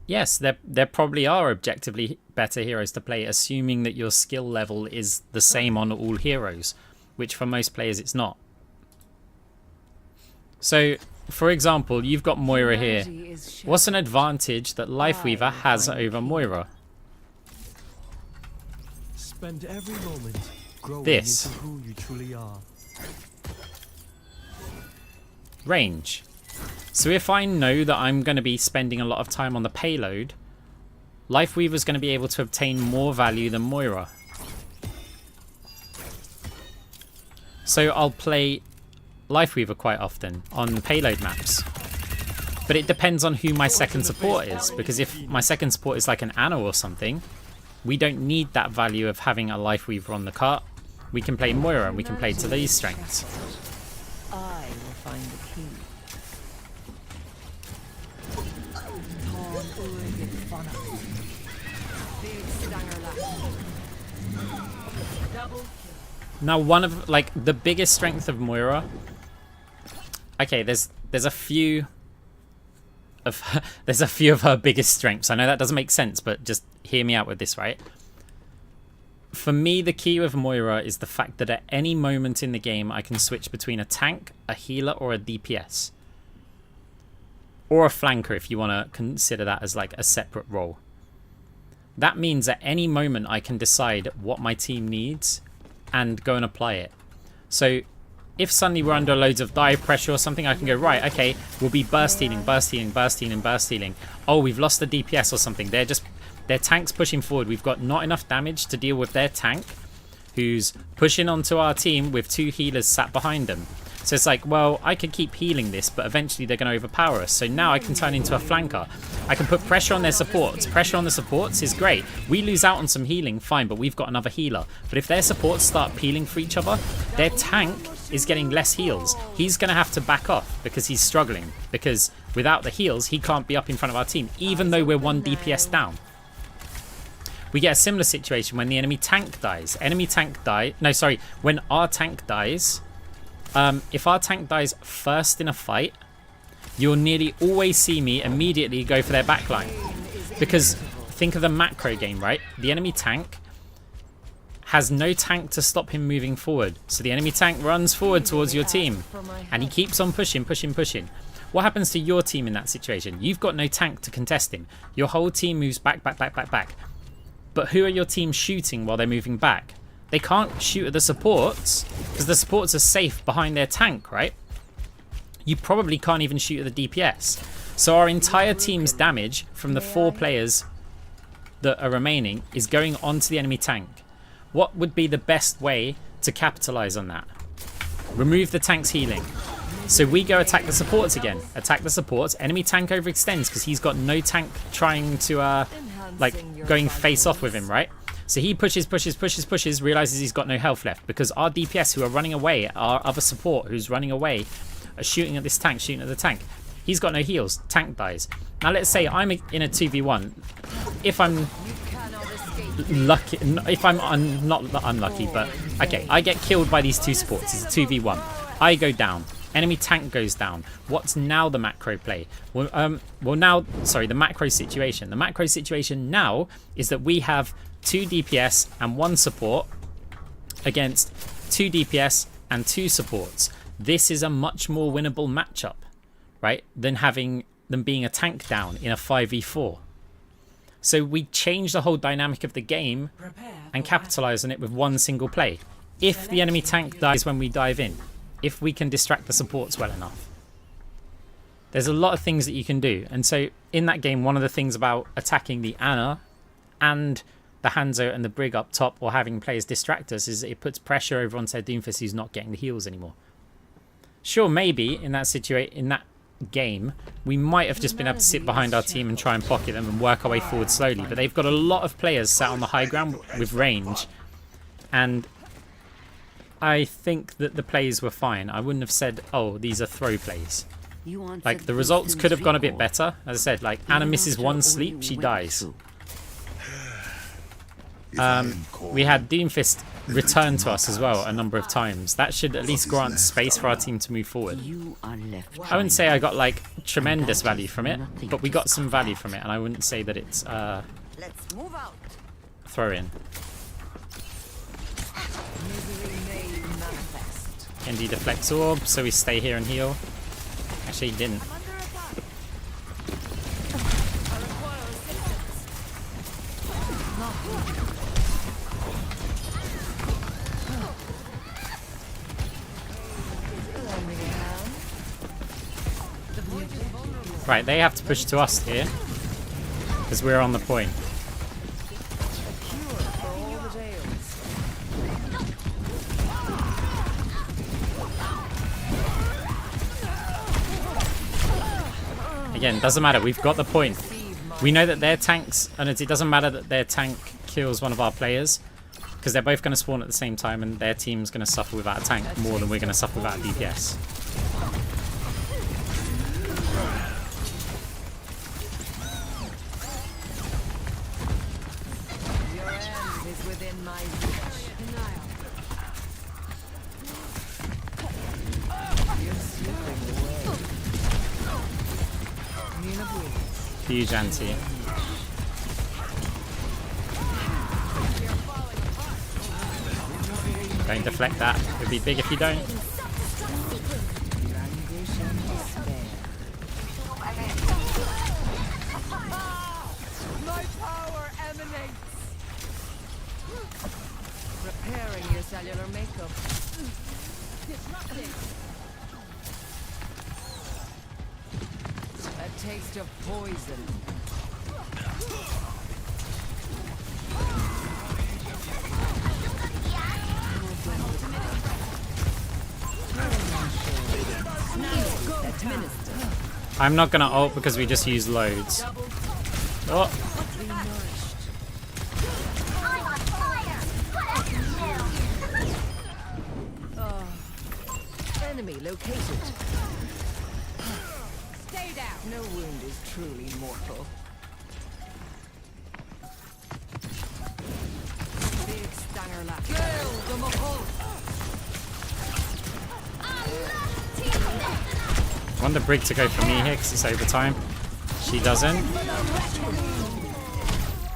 Yes, there probably are objectively better heroes to play, assuming that your skill level is the same on all heroes, which for most players it's not. So, for example, you've got Moira here. What's an advantage that Lifeweaver has over Moira? Spend every moment growing this. into who you truly are. Range. So if I know that I'm going to be spending a lot of time on the payload, Lifeweaver's going to be able to obtain more value than Moira. So I'll play Lifeweaver quite often on payload maps. But it depends on who my second support is, because if my second support is like an Anna or something, we don't need that value of having a Lifeweaver on the cart. We can play Moira and we can play to these strengths. I will find the key. Now, one of like the biggest strength of Moira. Okay, there's a few of there's a few of her biggest strengths. I know that doesn't make sense, but just hear me out with this, right? For me, the key with Moira is the fact that at any moment in the game, I can switch between a tank, a healer, or a DPS. Or a flanker, if you want to consider that as like a separate role. That means at any moment, I can decide what my team needs and go and apply it. So if suddenly we're under loads of dive pressure or something, I can go, right, okay, we'll be burst healing, burst healing, burst healing, burst healing. Oh, we've lost the DPS or something. Their tank's pushing forward. We've got not enough damage to deal with their tank, who's pushing onto our team with 2 healers sat behind them. So it's like, well, I could keep healing this, but eventually they're going to overpower us. So now I can turn into a flanker. I can put pressure on their supports. Pressure on the supports is great. We lose out on some healing, fine, but we've got another healer. But if their supports start peeling for each other, their tank is getting less heals. He's going to have to back off because he's struggling. Because without the heals, he can't be up in front of our team, even though we're 1 DPS down. We get a similar situation when the enemy tank dies. When our tank dies, if our tank dies first in a fight, you'll nearly always see me immediately go for their backline. Because think of the macro game, right? The enemy tank has no tank to stop him moving forward. So the enemy tank runs forward towards your team and he keeps on pushing. What happens to your team in that situation? You've got no tank to contest him. Your whole team moves back. But who are your team shooting while they're moving back? They can't shoot at the supports because the supports are safe behind their tank, right? You probably can't even shoot at the DPS. So our entire team's damage from the 4 players that are remaining is going onto the enemy tank. What would be the best way to capitalize on that? Remove the tank's healing. So we go attack the supports again. Attack the supports. Enemy tank overextends because he's got no tank trying to going face off with him, right? So he pushes, realizes he's got no health left because our DPS who are running away, our other support who's running away, are shooting at this tank, shooting at the tank. He's got no heals. Tank dies. Now let's say I'm in a 2v1. If I'm lucky, if I'm not unlucky, but okay, I get killed by these 2 supports. It's a 2v1. I go down. Enemy tank goes down. What's now the macro play? The macro situation. The macro situation now is that we have 2 DPS and 1 support against 2 DPS and 2 supports. This is a much more winnable matchup, right, than being a tank down in a 5v4. So we change the whole dynamic of the game and capitalize on it with 1 single play. If the enemy tank dies when we dive in, if we can distract the supports well enough. There's a lot of things that you can do. And so in that game, one of the things about attacking the Ana and the Hanzo and the Brig up top or having players distract us is it puts pressure over onto their Doomfist who's not getting the heals anymore. Sure, maybe in that game, we might have just been able to sit behind our team and try and pocket them and work our way forward slowly. But they've got a lot of players sat on the high ground with range. And I think that the plays were fine. I wouldn't have said, oh, these are throw plays. Like, the results could have gone a bit better. As I said, like, Ana misses 1 sleep, she dies. We had Doomfist return to us as well a number of times. That should at least grant space for our team to move forward. I wouldn't say I got, like, tremendous value from it, but we got some value from it, and I wouldn't say that it's throw in. Genji deflects orb, so we stay here and heal. Actually, he didn't. Right, they have to push to us here because we're on the point. Again, doesn't matter. We've got the point. We know that their tanks, and it doesn't matter that their tank kills one of our players because they're both going to spawn at the same time and their team's going to suffer without a tank more than we're going to suffer without a DPS. Huge anti. Don't deflect that. It would be big if you don't. My power emanates. Repairing your cellular makeup. Disrupting. A taste of poison. I'm not gonna ult because we just use loads. Oh. Enemy located. Stay down. No wound is truly mortal. Big stanger lap. Kill the Mahal. I want the Brig to go for me here because it's overtime. She doesn't.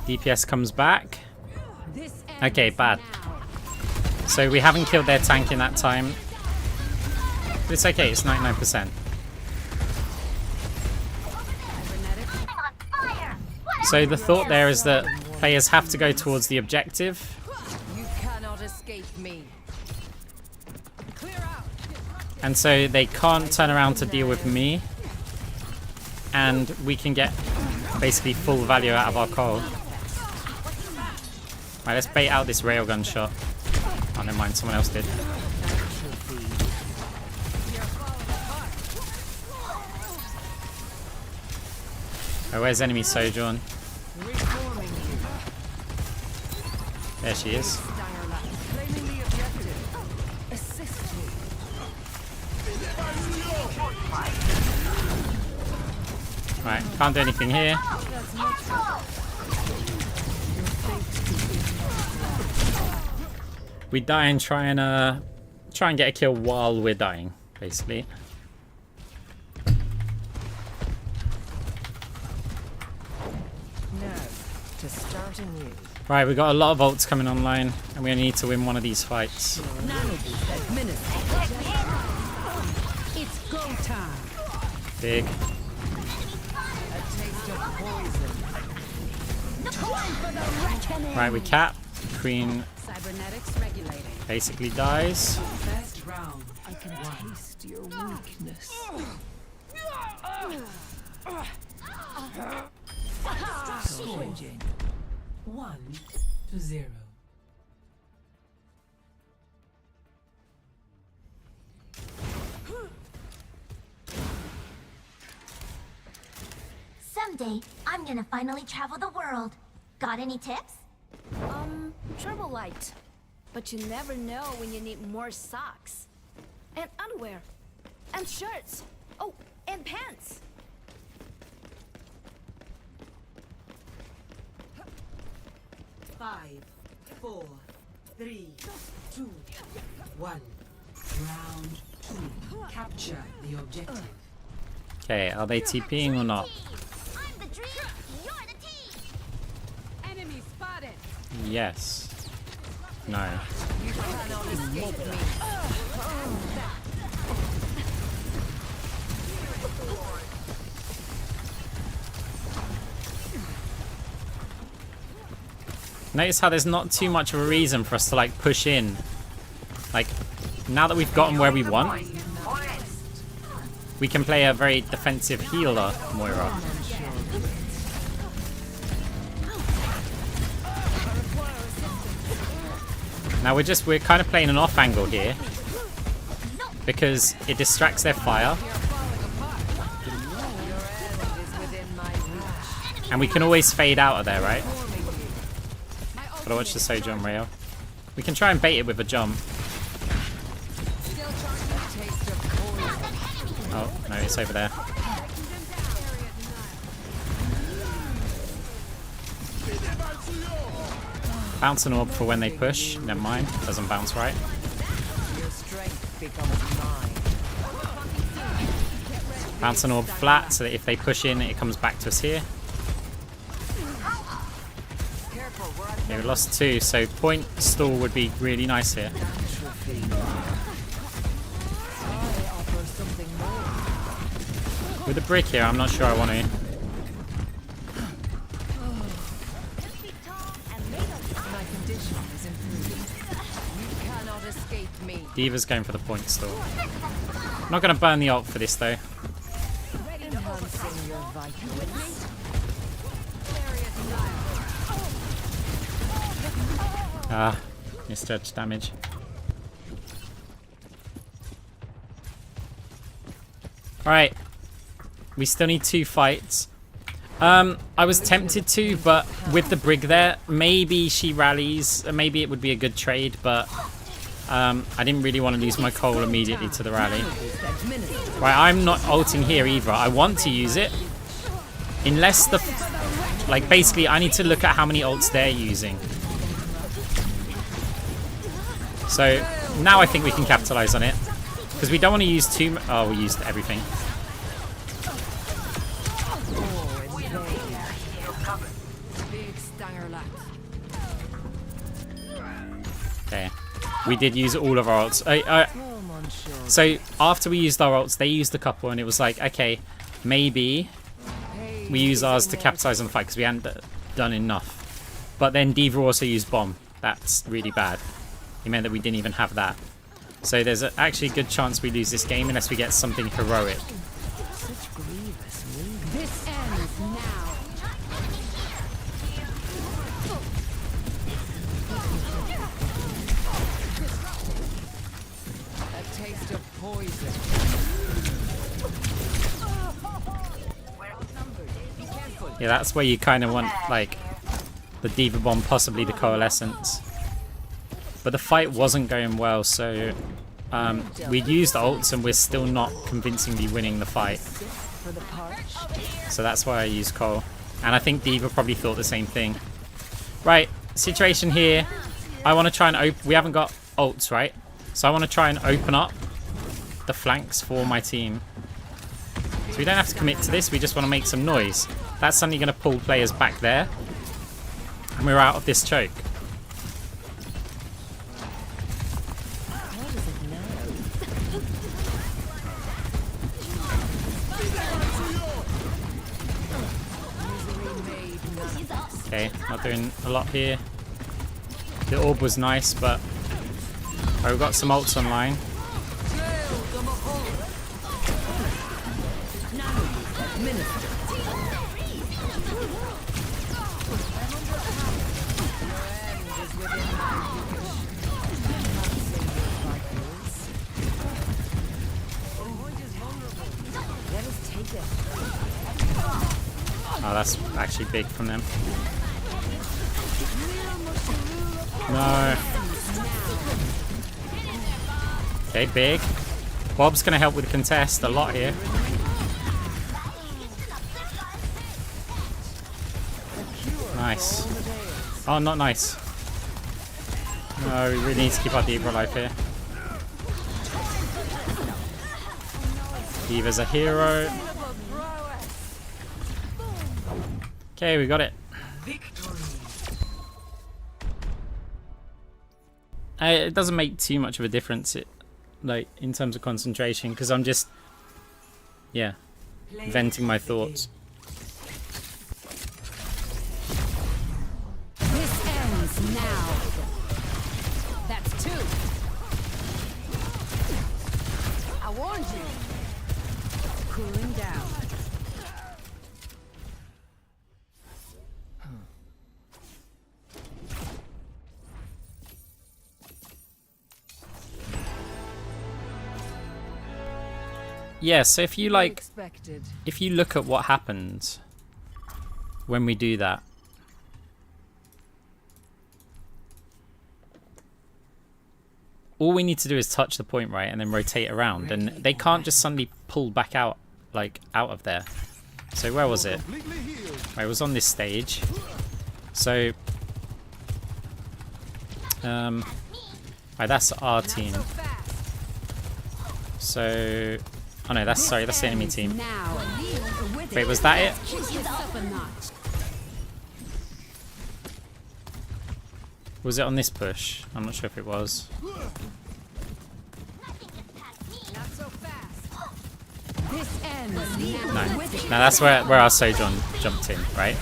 DPS comes back. Okay, bad. So we haven't killed their tank in that time. But it's okay, it's 99%. So the thought there is that players have to go towards the objective. You cannot escape me. And so they can't turn around to deal with me. And we can get basically full value out of our coal. Right, let's bait out this railgun shot. Oh, never mind, someone else did. Oh, where's enemy Sojourn? There she is. Right, can't do anything here. We die and try and get a kill while we're dying, basically. Now, to start anew. Right, we've got a lot of ults coming online, and we need to win one of these fights. It's go time. Big. Right, we cap. Queen basically dies. First round. I can taste your weakness. Score 1-0. Someday, I'm gonna finally travel the world. Got any tips? Travel light. But you never know when you need more socks. And underwear. And shirts. Oh, and pants. Five, 4, 3, 2, 1. Round 2. Capture the objective. Okay, are they TPing or not? I'm the dream, you're the team. Enemy spotted. Yes. No. You cannot escape me. Notice how there's not too much of a reason for us to like push in. Like, now that we've gotten where we want, we can play a very defensive healer, Moira. Now we're kind of playing an off angle here because it distracts their fire. And we can always fade out of there, right? Gotta watch the Sojourn rail. We can try and bait it with a jump. Oh, no, it's over there. Bounce an orb for when they push. Never mind, doesn't bounce right. Bounce an orb flat so that if they push in, it comes back to us here. Okay, we lost 2, so point stall would be really nice here. With a brick here, I'm not sure I want to. D.Va's going for the point stall. I'm not going to burn the ult for this though. Ah, misjudged damage. Alright. We still need 2 fights. I was tempted to, but with the brig there, maybe she rallies. Maybe it would be a good trade, but I didn't really want to lose my coal immediately to the rally. Right, I'm not ulting here either. I want to use it. Unless the... Like, basically, I need to look at how many ults they're using. So, now I think we can capitalize on it. Because we don't want to use too much... Oh, we used everything. Okay. We did use all of our ults. So, after we used our ults, they used a couple, and it was like, okay, maybe we use ours to capitalize on the fight because we hadn't done enough. But then D.Va also used bomb. That's really bad. It meant that we didn't even have that. So there's actually a good chance we lose this game unless we get something heroic. This ends now. A taste of poison. Yeah, that's where you kind of want, like, the D.Va bomb, possibly the coalescence. But the fight wasn't going well, so we used ults and we're still not convincingly winning the fight. So that's why I used coal. And I think D.Va probably thought the same thing. Right, situation here. I want to try and open... We haven't got ults, right? So I want to try and open up the flanks for my team. So we don't have to commit to this, we just want to make some noise. That's suddenly going to pull players back there. And we're out of this choke. Okay, not doing a lot here. The orb was nice, but we've got some ults online. Oh, that's actually big from them. No. Okay, big. Bob's going to help with the contest a lot here. Nice. Oh, not nice. No, we really need to keep our D.Va alive here. D.Va's a hero. Okay, we got it. It doesn't make too much of a difference, like in terms of concentration, because I'm just, yeah, venting my thoughts. This ends now. That's 2. I warned you. Cooling down. Yeah, so if you like, if you look at what happens when we do that. All we need to do is touch the point, right, and then rotate around, and they can't just suddenly pull back out, like, out of there. So where was it? Right, it was on this stage. So, right, that's our team. So, oh no, that's, sorry, that's the enemy team. Wait, was that it? Was it on this push? I'm not sure if it was. Not so fast. This ends No. now. No, that's where our Sojourn jumped in, right?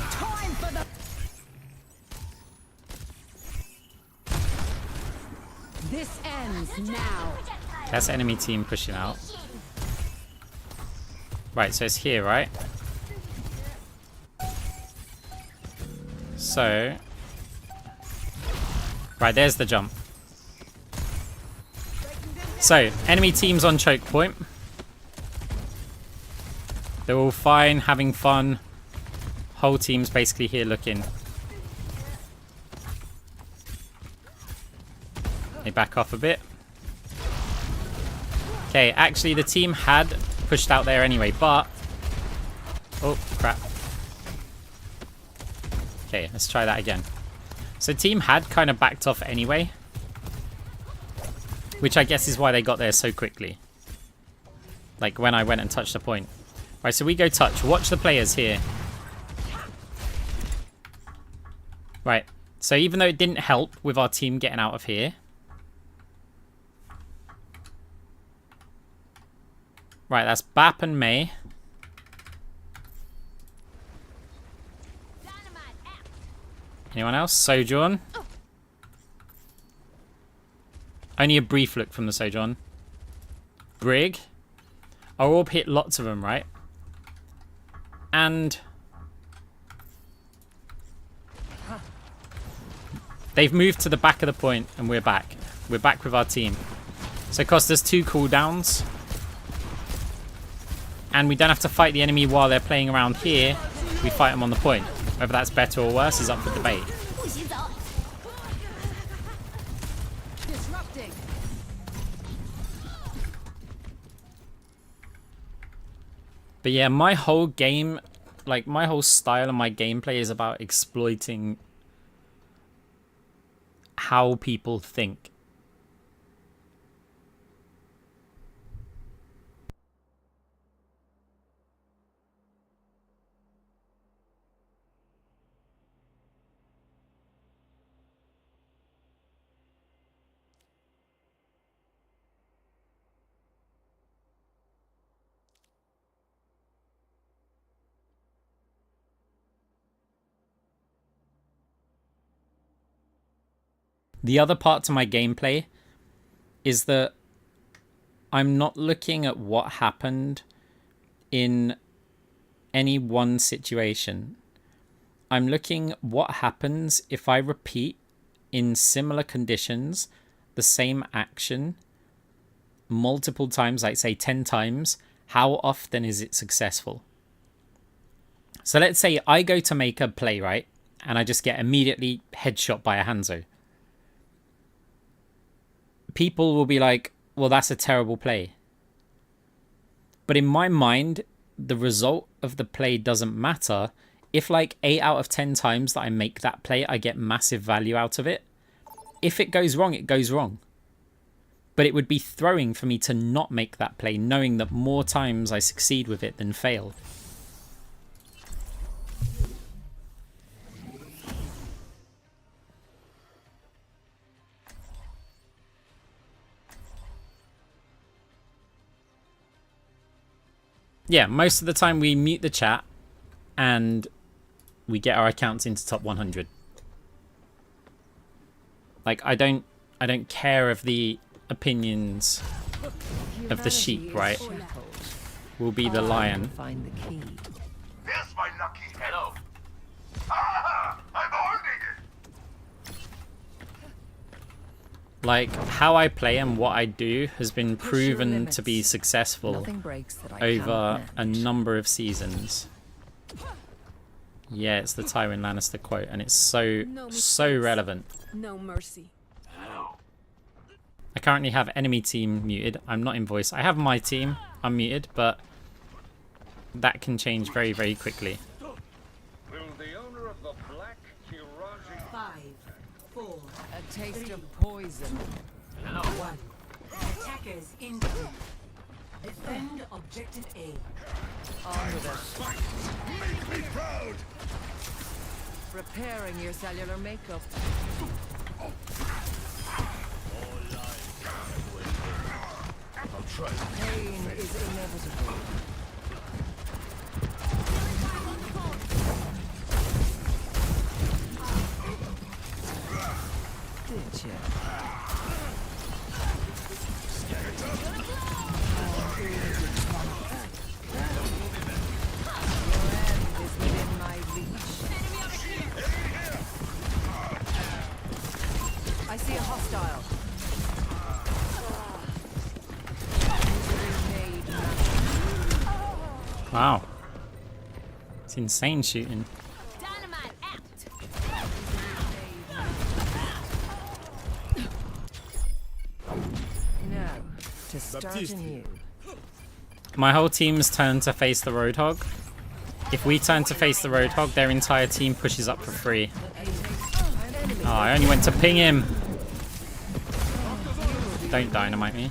This ends now. That's enemy team pushing out. Right, so it's here, right? So... Right, there's the jump. So, enemy team's on choke point. They're all fine, having fun. Whole team's basically here looking. They back off a bit. Okay, actually the team had pushed out there anyway, but... Oh, crap. Okay, let's try that again. So team had kind of backed off anyway. Which I guess is why they got there so quickly. Like when I went and touched the point. Right, so we go touch. Watch the players here. Right, so even though it didn't help with our team getting out of here. Right, that's Bap and May. Anyone else? Sojourn. Only a brief look from the Sojourn. Brig. Our orb hit lots of them, right? And... they've moved to the back of the point and we're back. We're back with our team. So it cost us 2 cooldowns. And we don't have to fight the enemy while they're playing around here. We fight them on the point. Whether that's better or worse is up for debate. Disrupting. But yeah, my whole game, like my whole style and my gameplay is about exploiting how people think. The other part to my gameplay is that I'm not looking at what happened in any one situation. I'm looking what happens if I repeat in similar conditions the same action multiple times, like say 10 times. How often is it successful? So let's say I go to make a play, right? And I just get immediately headshot by a Hanzo. People will be like, well, that's a terrible play. But in my mind, the result of the play doesn't matter. If like 8 out of 10 times that I make that play, I get massive value out of it. If it goes wrong, it goes wrong. But it would be throwing for me to not make that play, knowing that more times I succeed with it than fail. Yeah, most of the time we mute the chat and we get our accounts into top 100. Like I don't care of the opinions of the sheep, right? We'll be the lion. Find the key. Here's my lucky hello. Ah, I'm holding it. Like how I play and what I do has been proven to be successful over a number of seasons. Yeah, it's the Tywin Lannister quote, and it's so relevant. No mercy. I currently have enemy team muted. I'm not in voice. I have my team unmuted, but that can change very, very quickly. Will the owner of the black Kiraji 5, 4, A taste of poison. 1. Attackers incoming. Defend objective A. On with it. make me proud. Repairing your cellular makeup. Pain is inevitable. Did you? I see a hostile. Wow. It's insane shooting. Dynamite out. Now, to start anew. My whole team's turned to face the Roadhog. If we turn to face the Roadhog, their entire team pushes up for free. Oh, I only went to ping him. Don't dynamite me.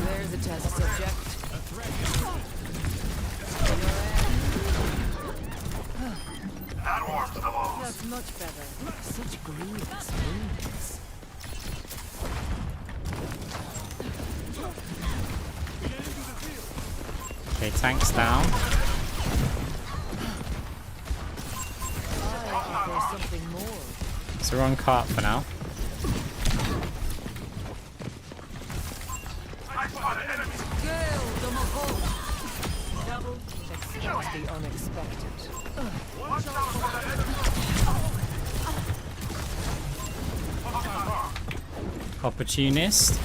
There's a test subject. That warms the most. That's much better. Such grievous wounds. Okay, tank's down. There's something more. So we're on cart for now. Expect the unexpected. Opportunist.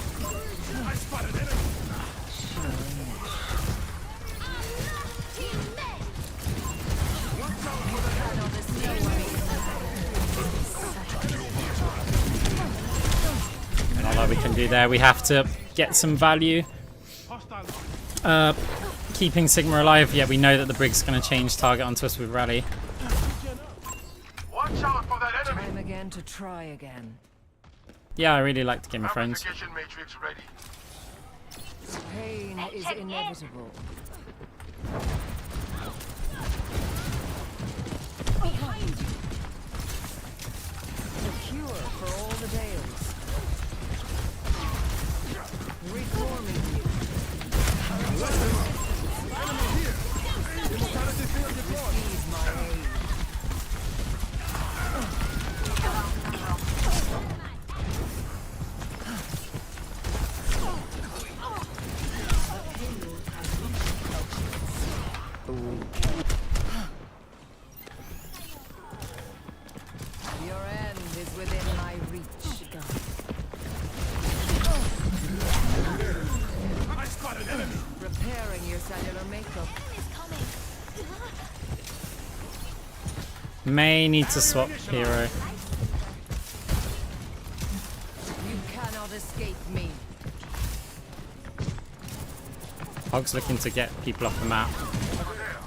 And all that we can do there, we have to get some value. Keeping Sigma alive, yeah, we know that the Brig's going to change target onto us with Rally. Watch out for that enemy. Time again to try again. Yeah, I really like the Game of Thrones. Amplification matrix ready. Pain is inevitable. Behind you. The cure for all the tales. Reforming you. Receive my aid. Your end is within my reach. I spot an enemy. Repairing your cellular makeup. May need to swap hero. You cannot escape me. Hog's looking to get people off the map.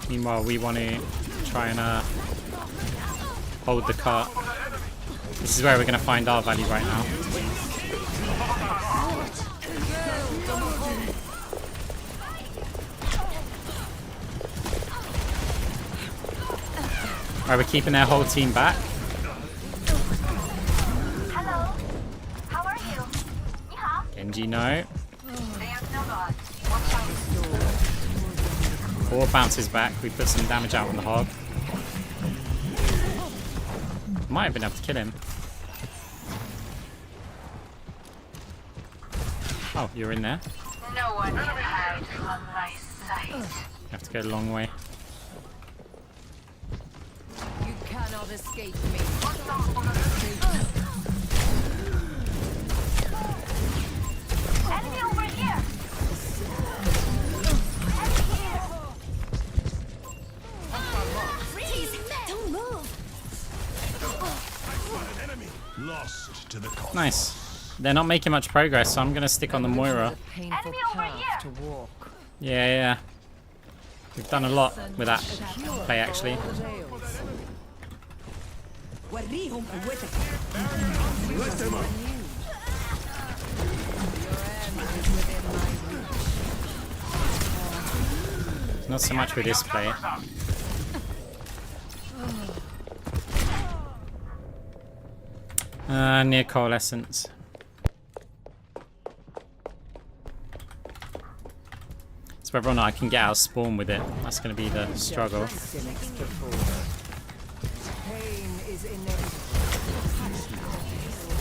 Meanwhile, we want to try and hold the cart. This is where we're going to find our value right now. Alright, we're keeping their whole team back. Hello. How are you? Ni hao. Genji, no. There's no god. Watch out. 4 bounces back. We put some damage out on the Hog. Might have been able to kill him. Oh, you're in there. No one can hide from my sight. You have to go a long way. You cannot escape me. Enemy over here. Freeze! Don't move! Lost to the cause. Nice. They're not making much progress, so I'm going to stick on the Moira. It's a painful path to walk. Yeah, yeah. We've done a lot with that play, actually. Not so much with this play. Near coalescence. So whether or not I can get out spawn with it, that's going to be the struggle.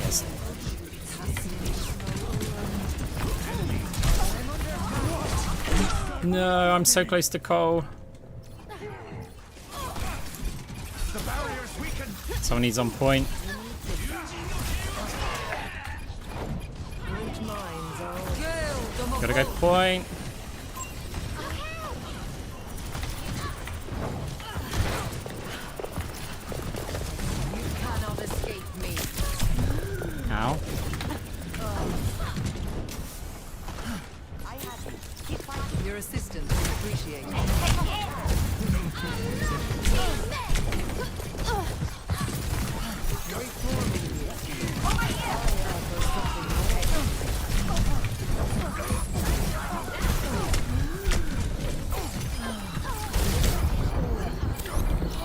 Yes. No, I'm so close to coal. Someone needs on point. Gotta go point. Ow. Your assistance is appreciated.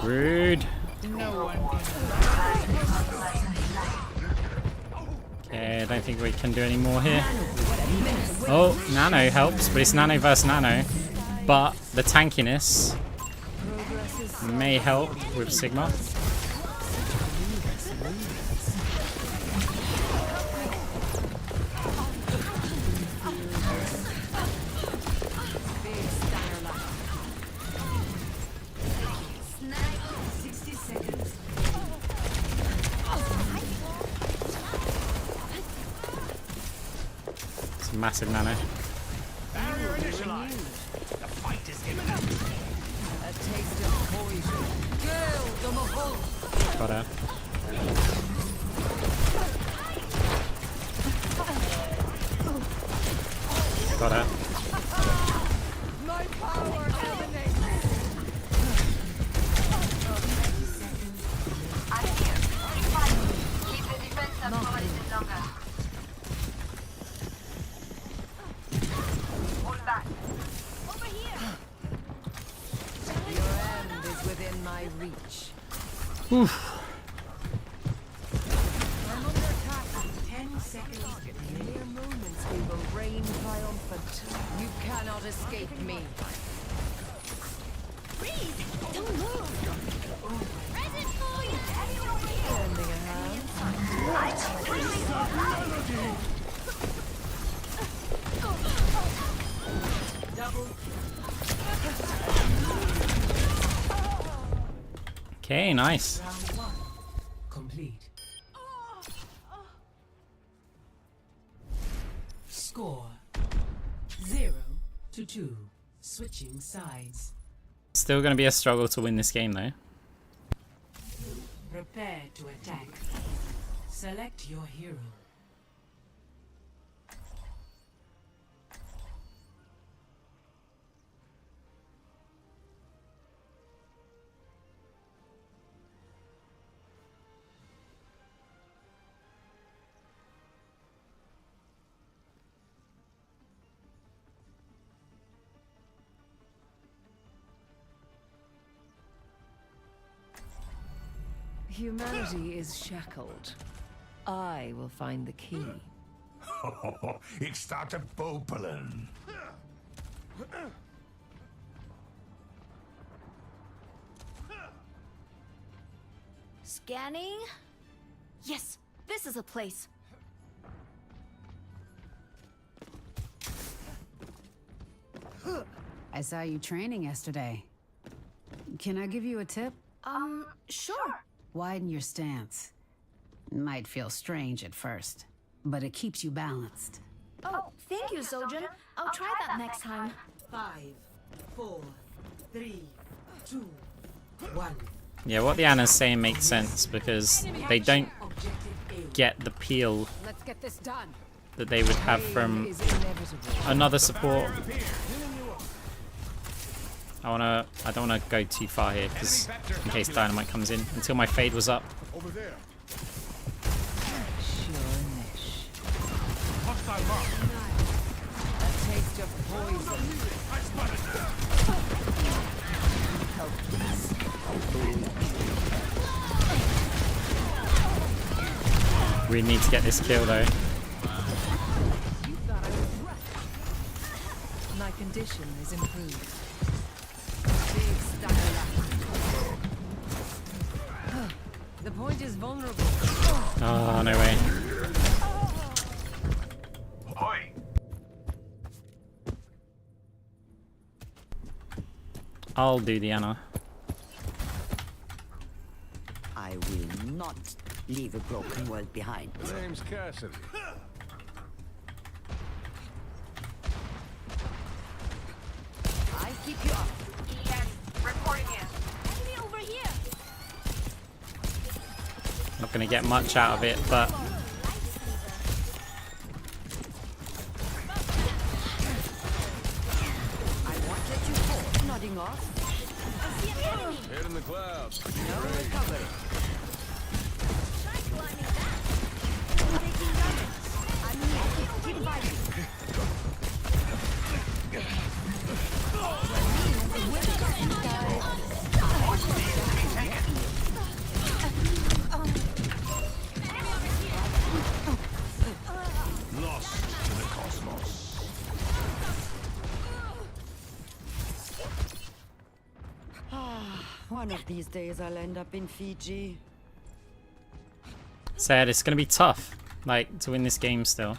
Rude. Okay, I don't think we can do any more here. Oh, Nano helps, but it's Nano versus Nano. But the tankiness may help with Sigma. Massive nano. Got her. Got her. My power emanates. I'm here. Keep the defense up for a little longer. Hold back. Over here. Your end is within my reach. Oof. I'm under attack. 10 seconds. Mere moments we will reign triumphant. You cannot escape me. Freeze! Don't move! Present for you! Everyone over here! Lending a hand. Okay, nice. Round 1 complete. Score 0-2. Switching sides. Still going to be a struggle to win this game though. Prepare to attack. Select your hero. Humanity is shackled. I will find the key. Ik sta te popelen. Scanning? Yes, this is a place. I saw you training yesterday. Can I give you a tip? Sure. Widen your stance. Might feel strange at first, but it keeps you balanced. Oh, thank you, Sojin. I'll try that next time. 5, 4, 3, 2, 1. Yeah, what the Anna's saying makes sense because they don't get the peel Let's get this done. that they would have from another support. I don't wanna go too far here because in case Dynamite comes in until my fade was up. Over there. A taste of poison. We need to get this kill though. My condition is improved. Big stack of luck. The point is vulnerable. Oh, no way. Oi! I'll do the Anna. I will not leave a broken world behind. Name's Cassidy. I keep you up. ES, reporting in. Enemy over here. Not gonna get much out of it, but I won't let you fall. Nodding off. I see an enemy. Head in the clouds. No recovery. Try climbing that. I'm taking damage. I'm here. Keep fighting. Lost to the cosmos. One of these days I'll end up in Fiji. said it's gonna be tough, like, to win this game still.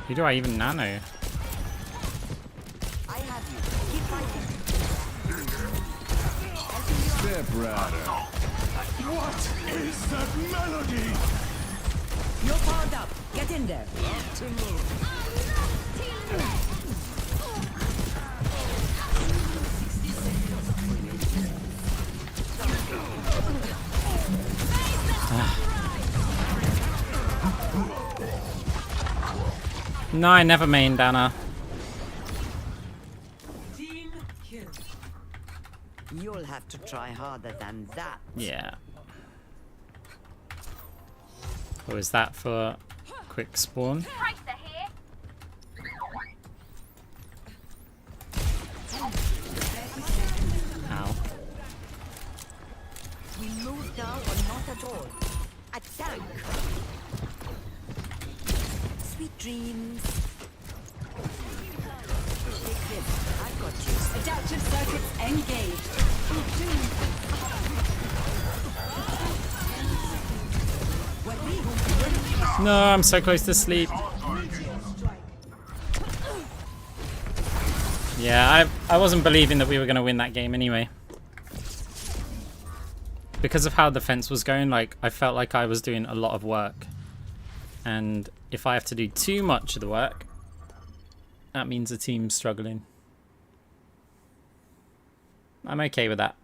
Who do I even nano? I have you. Keep fighting. Step brother. What is that melody? You're powered up. Get in there. To move. No, I never mained Anna. Team kill. You'll have to try harder than that. Yeah. Or is that for quick spawn? Tracer here. Ow. We move now or not at all. Attack! Sweet dreams. Take this. I've got you. Adaptive circuits engaged. No, I'm so close to sleep. Yeah, I wasn't believing that we were going to win that game anyway. Because of how the fence was going, like, I felt like I was doing a lot of work. And if I have to do too much of the work, that means the team's struggling. I'm okay with that.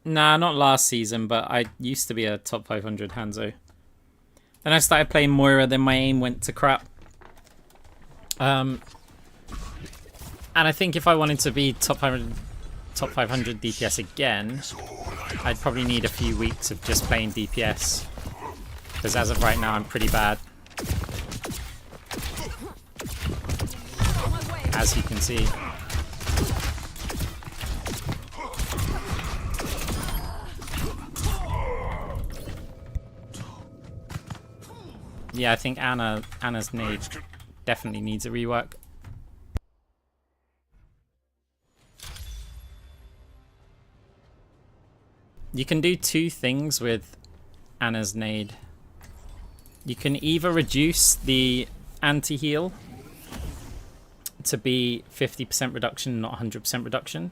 Nah, not last season, but I used to be a top 500 Hanzo. Then I started playing Moira, then my aim went to crap. And I think if I wanted to be top 500 DPS again, I'd probably need a few weeks of just playing DPS. Because as of right now, I'm pretty bad. As you can see. Yeah, I think Anna's nade definitely needs a rework. You can do two things with Anna's nade. You can either reduce the anti-heal to be 50% reduction, not 100% reduction,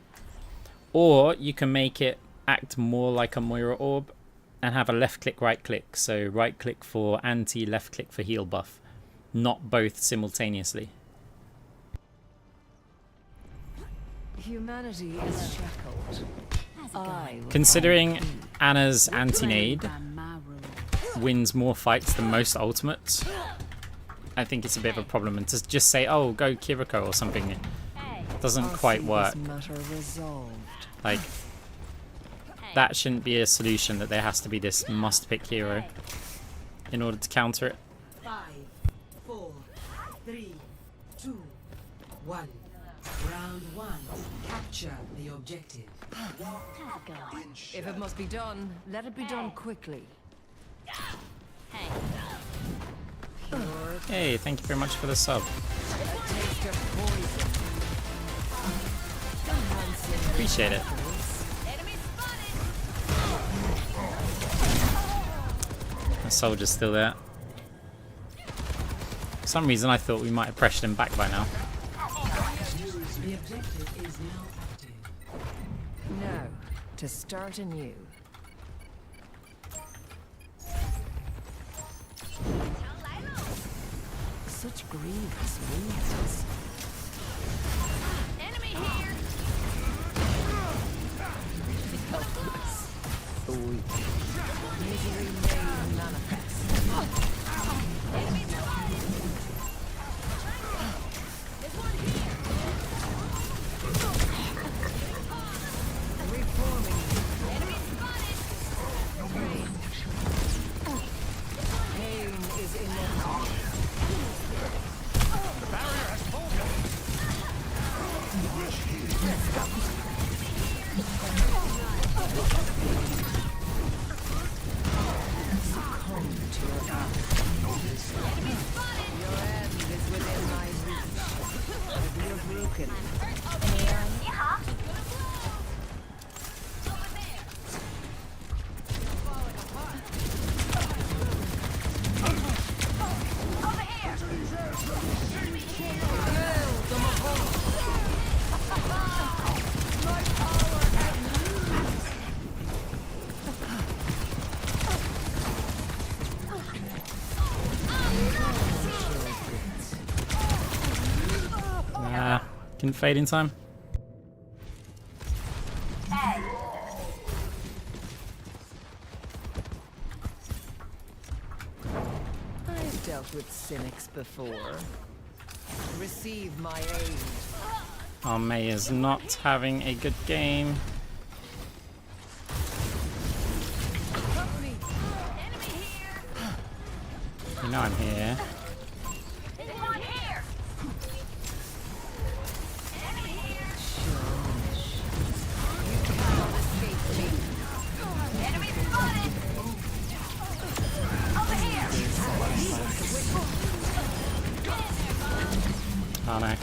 or you can make it act more like a Moira orb and have a left click, right click. So right click for anti, left click for heal buff, not both simultaneously. Humanity is shackled. Considering Anna's anti-nade wins more fights than most ultimates, I think it's a bit of a problem. And to just say, oh, go Kiriko or something, it doesn't quite work. Like, that shouldn't be a solution, that there has to be this must-pick hero in order to counter it. 5, 4, 3, 2, 1. Round 1. Capture the objective. If it must be done, let it be done quickly. Hey, thank you very much for the sub. Appreciate it. The soldier's still there. For some reason I thought we might have pressured him back by now. The objective is now active. Now, to start anew. Such grievous weakness. Enemy here. Helpless. Weak. Misery made manifest. Enemy spotted. There's one here. Reforming. Enemy spotted. Pain is inevitable. The barrier has fallen. Succumb to your wrath. Your end is within my reach. If you're broken, Can fade in time. I've dealt with cynics before. Receive my aid. Our May is not having a good game. You know I'm here. Oh no.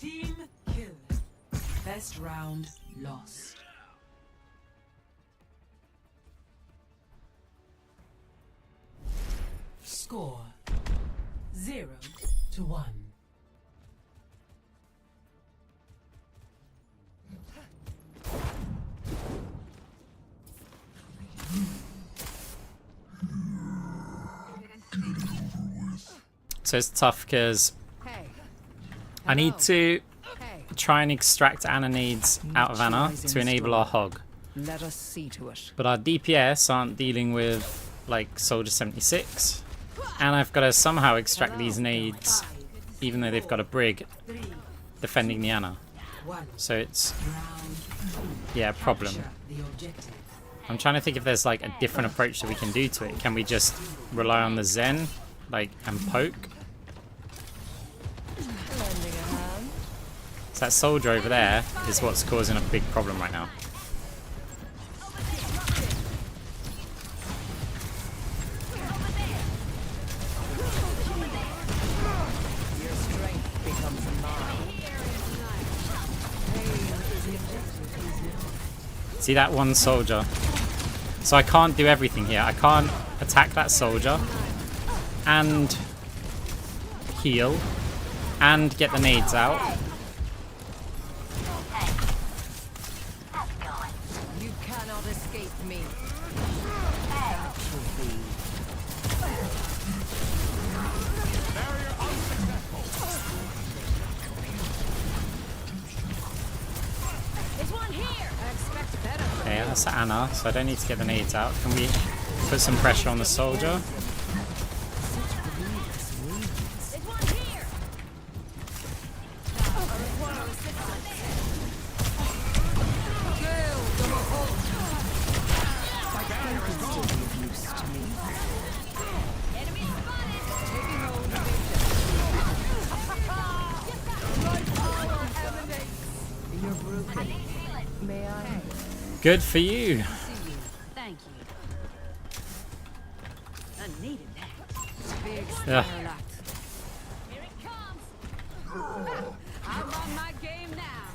Team kill. Best round lost. Score 0-1. So it's tough because Hey. I need to Hey. try and extract Ana needs out of Ana to enable our hog. Let us see to it. But our DPS aren't dealing with like Soldier 76. And I've got to somehow extract these nades even though they've got a Brig defending the Ana. So it's, yeah, a problem. I'm trying to think if there's like a different approach that we can do to it. Can we just rely on the Zen, like, and poke? So that soldier over there is what's causing a big problem right now. Your strength becomes mine. See that one soldier? So I can't do everything here. I can't attack that soldier and heal and get the nades out. You cannot escape me. There's one here. I expect better. Okay, that's Ana, so I don't need to get the nades out. Can we put some pressure on the soldier? There's one here. Enemy You're broken. May I? Good for you. Thank you. I needed that. Big Yeah. Starlight. Here it comes. I'm on my game now.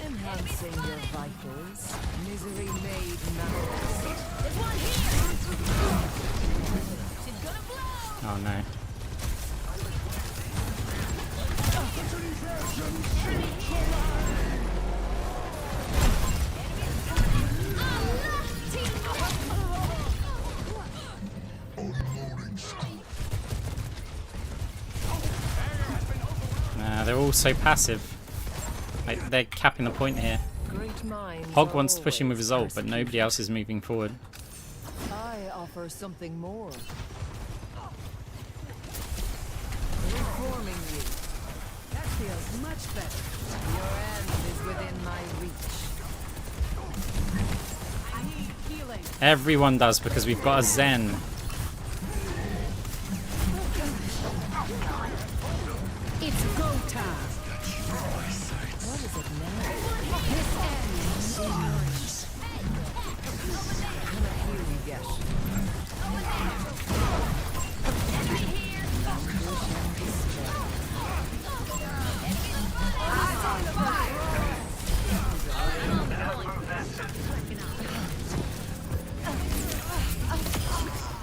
Enhancing your vitals. Misery made manifest. There's one here. She's gonna blow. Oh no. Nah, they're all so passive. Like, they're capping the point here. Great minds Hog are wants to push him with his ult, always but nobody else is moving forward. I offer something more. Reforming you. That feels much better. Your end is within my reach. I need healing. Everyone does because we've got a Zen. It's go time. What is it now? This end. Here we get.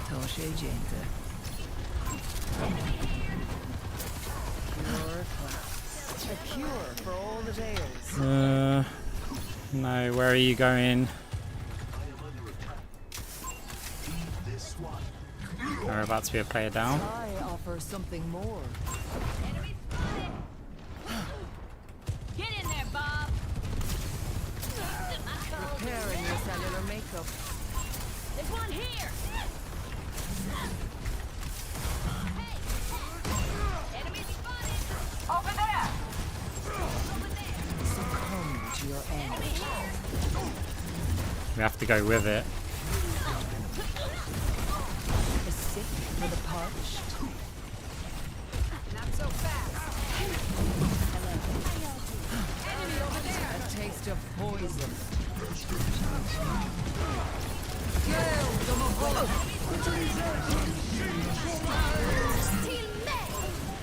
Toshe gente. Pure class. A cure for all the tales. No, where are you going? We're about to be a player down. I offer something more. Get in there, Bob. Repairing your cellular makeup. There's one here. Enemy spotted. Over there! Succumb to your end. We have to go with it. A sip for the parched. Not so fast. Enemy over there. A taste of poison.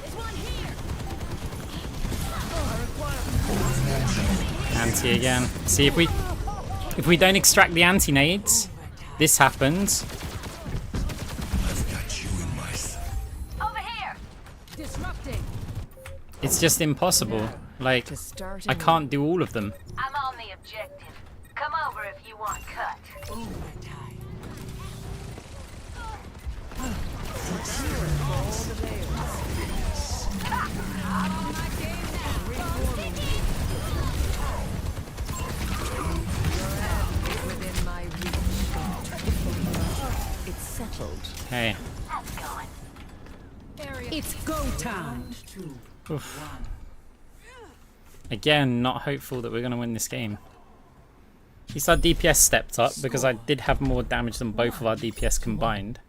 There's one here. Anti again. See, if we don't extract the anti-nades, this happens. Over here! Disrupting. It's just impossible. Like, To start I can't do all of them. I'm on the objective. Come over if you want cut. Hey. It's go time. Oof. Again, not hopeful that we're going to win this game. At least our DPS stepped up because I did have more damage than both of our DPS combined.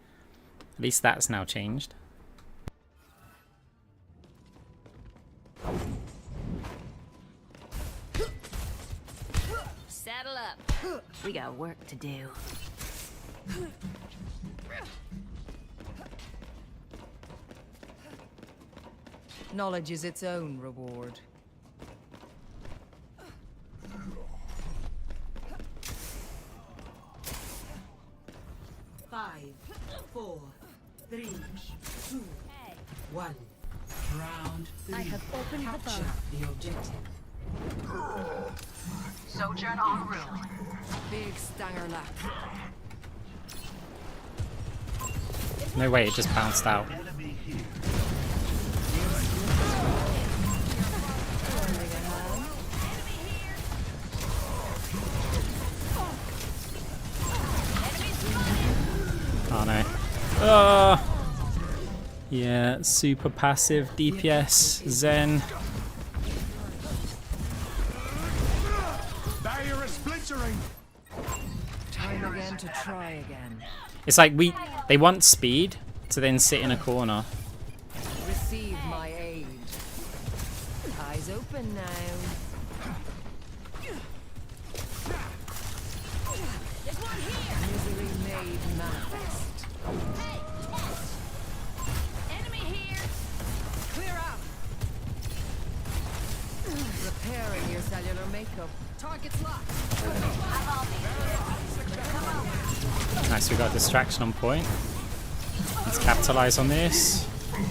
At least that's now changed. Saddle up. We got work to do. Knowledge is its own reward. Five, 4, 3, 2, 1. Round 3. I have opened the Capture the objective. Sojourn en route. Big stanger lap. No way, it just bounced out. Oh no. Yeah, super passive DPS, Zen. Barrier is splintering. Time again to try again. It's like they want speed to then sit in a corner. Receive my aid. Eyes open now. Misery made manifest. Enemy here. Clear out. Repairing your cellular makeup. Target's locked. Nice, we got a distraction on point. Let's capitalize on this.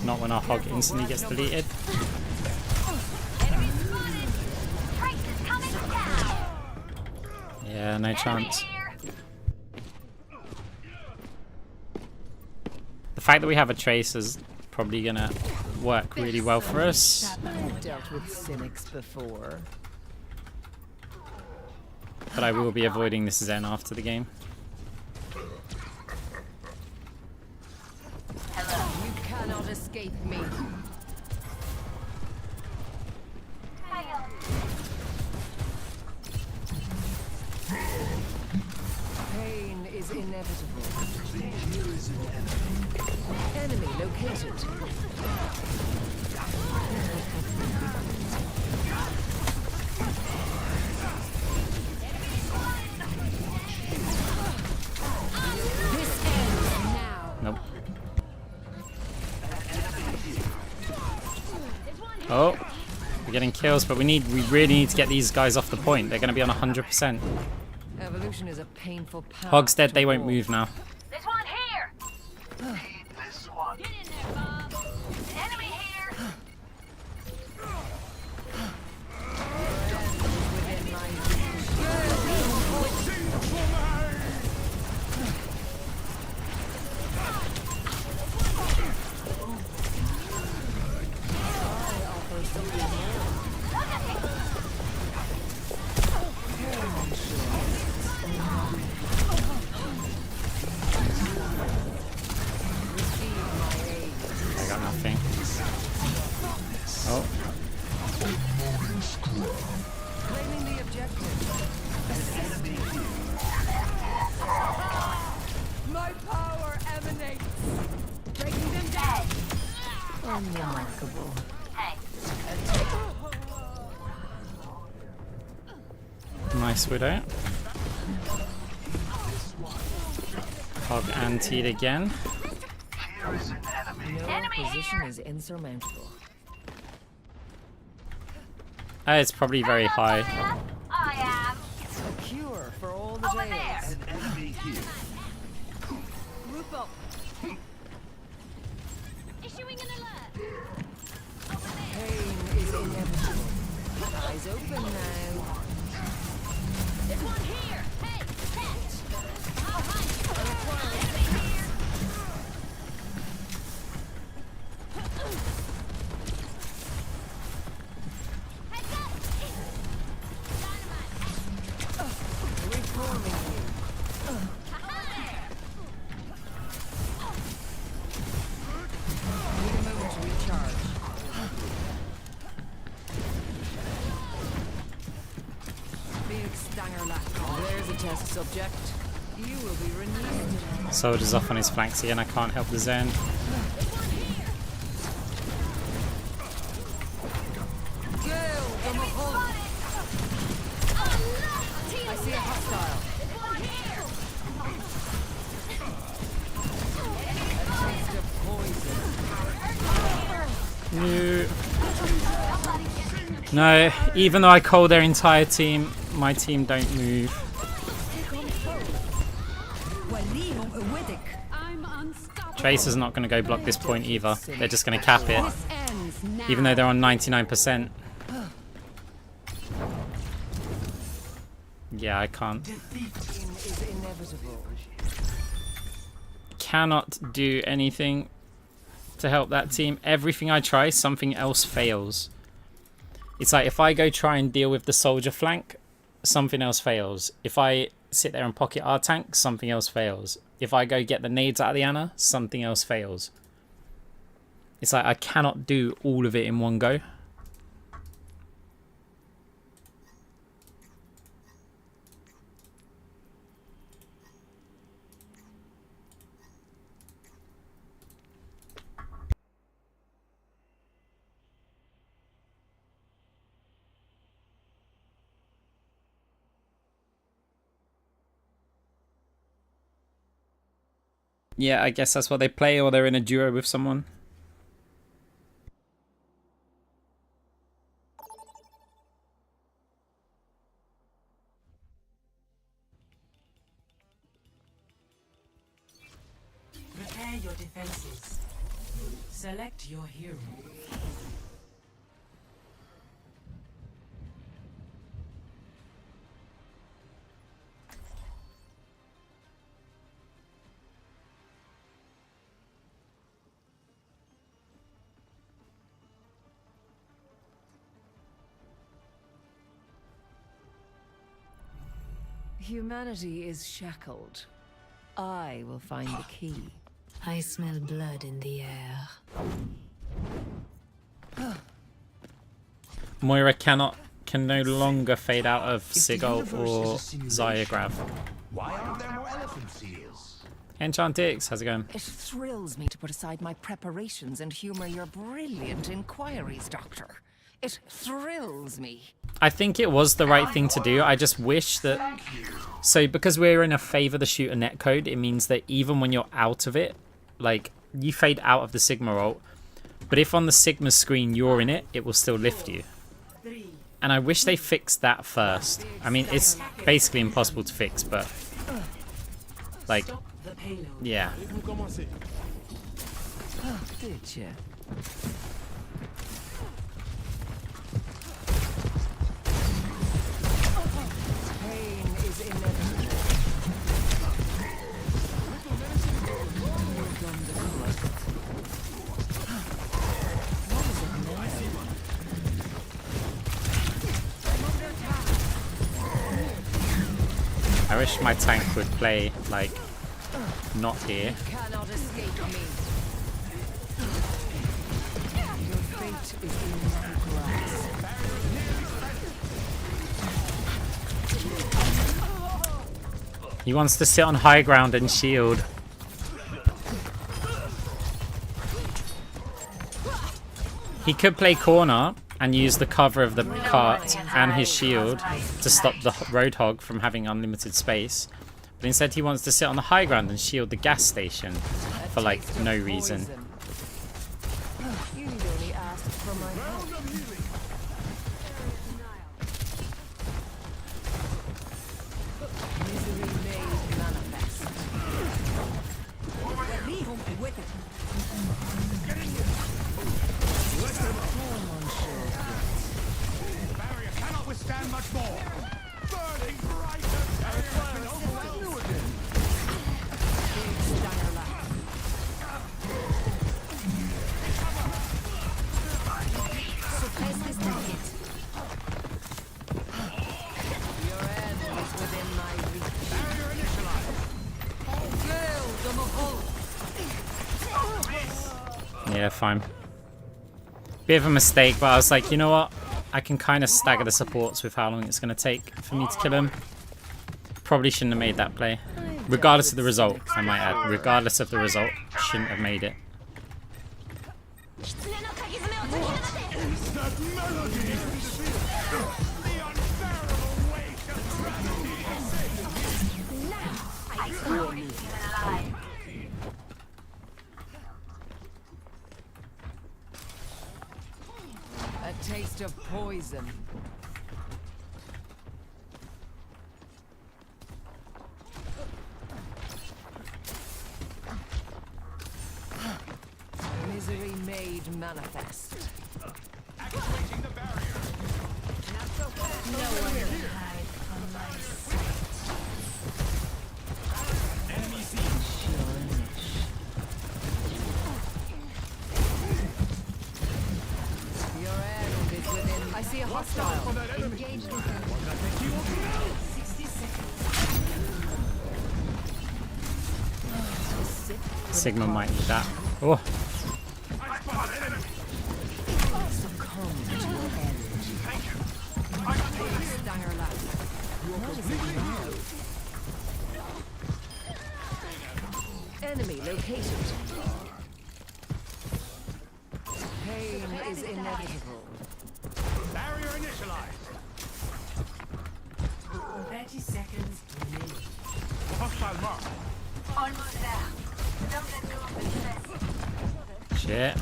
Not when our hog instantly gets deleted. Yeah, no chance. The fact that we have a trace is probably gonna work really well for us. I've dealt with cynics before. But I will be avoiding this Zen after the game. You cannot escape me. Pain is inevitable. Enemy located. This ends now. Nope. Oh, we're getting kills, but we really need to get these guys off the point. They're going to be on 100%. Evolution is a painful path. Hog's dead, to they won't walk. move now. This one here. This one. Get in there, Bob. Enemy here. Within my reach. I offer something more. I got nothing. Oh, Claiming the objective. My power emanates. Breaking them down. Unremarkable. nice widow. Hog antied again. No position is insurmountable. It's probably very high. I am. A cure for all the Over days. there. Group up. Issuing an alert. Pain is inevitable. Eyes open now. There's one here. Hey, catch. I'll hunt. Heads up. Dynamite. Reforming you. subject. You will be renewed. Soldier's off on his flanks again. I can't help the zone. I see a hostile. A taste of poison. No, even though I call their entire team, my team don't move. Tracer's not going to go block this point either. They're just going to cap it. Even though they're on 99%. Yeah, I can't. Cannot do anything to help that team. Everything I try, something else fails. It's like if I go try and deal with the soldier flank, something else fails. If I sit there and pocket our tank, something else fails. If I go get the nades out of the Ana, something else fails. It's like I cannot do all of it in one go. Yeah, I guess that's what they play, or they're in a duo with someone. Prepare your defenses. Select your hero. Humanity is shackled. I will find the key. I smell blood in the air. Moira can no longer fade out of Sigil or Zygrav. Why aren't there more elephant seals? Enchantix, how's it going? It thrills me to put aside my preparations and humor your brilliant inquiries, Doctor. It thrills me. I think it was the right thing to do. I just wish that... So because we're in a favor the shooter netcode, it means that even when you're out of it, like, you fade out of the Sigma ult, but if on the Sigma screen you're in it, it will still lift you. And I wish they fixed that first. I mean, it's basically impossible to fix, but... Like, yeah. Oh, did you? Pain is inevitable. I wish my tank would play, like, not here. Cannot escape me. Your fate is in my grasp. He wants to sit on high ground and shield. He could play corner and use the cover of the cart and his shield to stop the Roadhog from having unlimited space. But instead he wants to sit on the high ground and shield the gas station for, like, no reason. You need only ask for my help. Misery made manifest. Barrier cannot withstand much more. Burning bright as hell. Suppress this target. Your end is within my reach. Barrier initialized. Yeah, fine. Bit of a mistake, but I was like, you know what? I can kind of stagger the supports with how long it's going to take for me to kill him. Probably shouldn't have made that play. Regardless of the result, I might add. Regardless of the result, shouldn't have made it. That melody! The unbearable weight of gravity! A taste of poison. Misery made manifest. Activating the barrier! No one can hide from my sight. Enemy seen! Your end is within. I see a hostile. Engage the enemy. 60 seconds. Sigma might need that. Oh, Succumb to your end. Thank you! Stanger left. Enemy located. Pain is inevitable. Barrier initialized! 30 seconds remaining. Hostile mark! Almost there. Don't let go of the success. shit.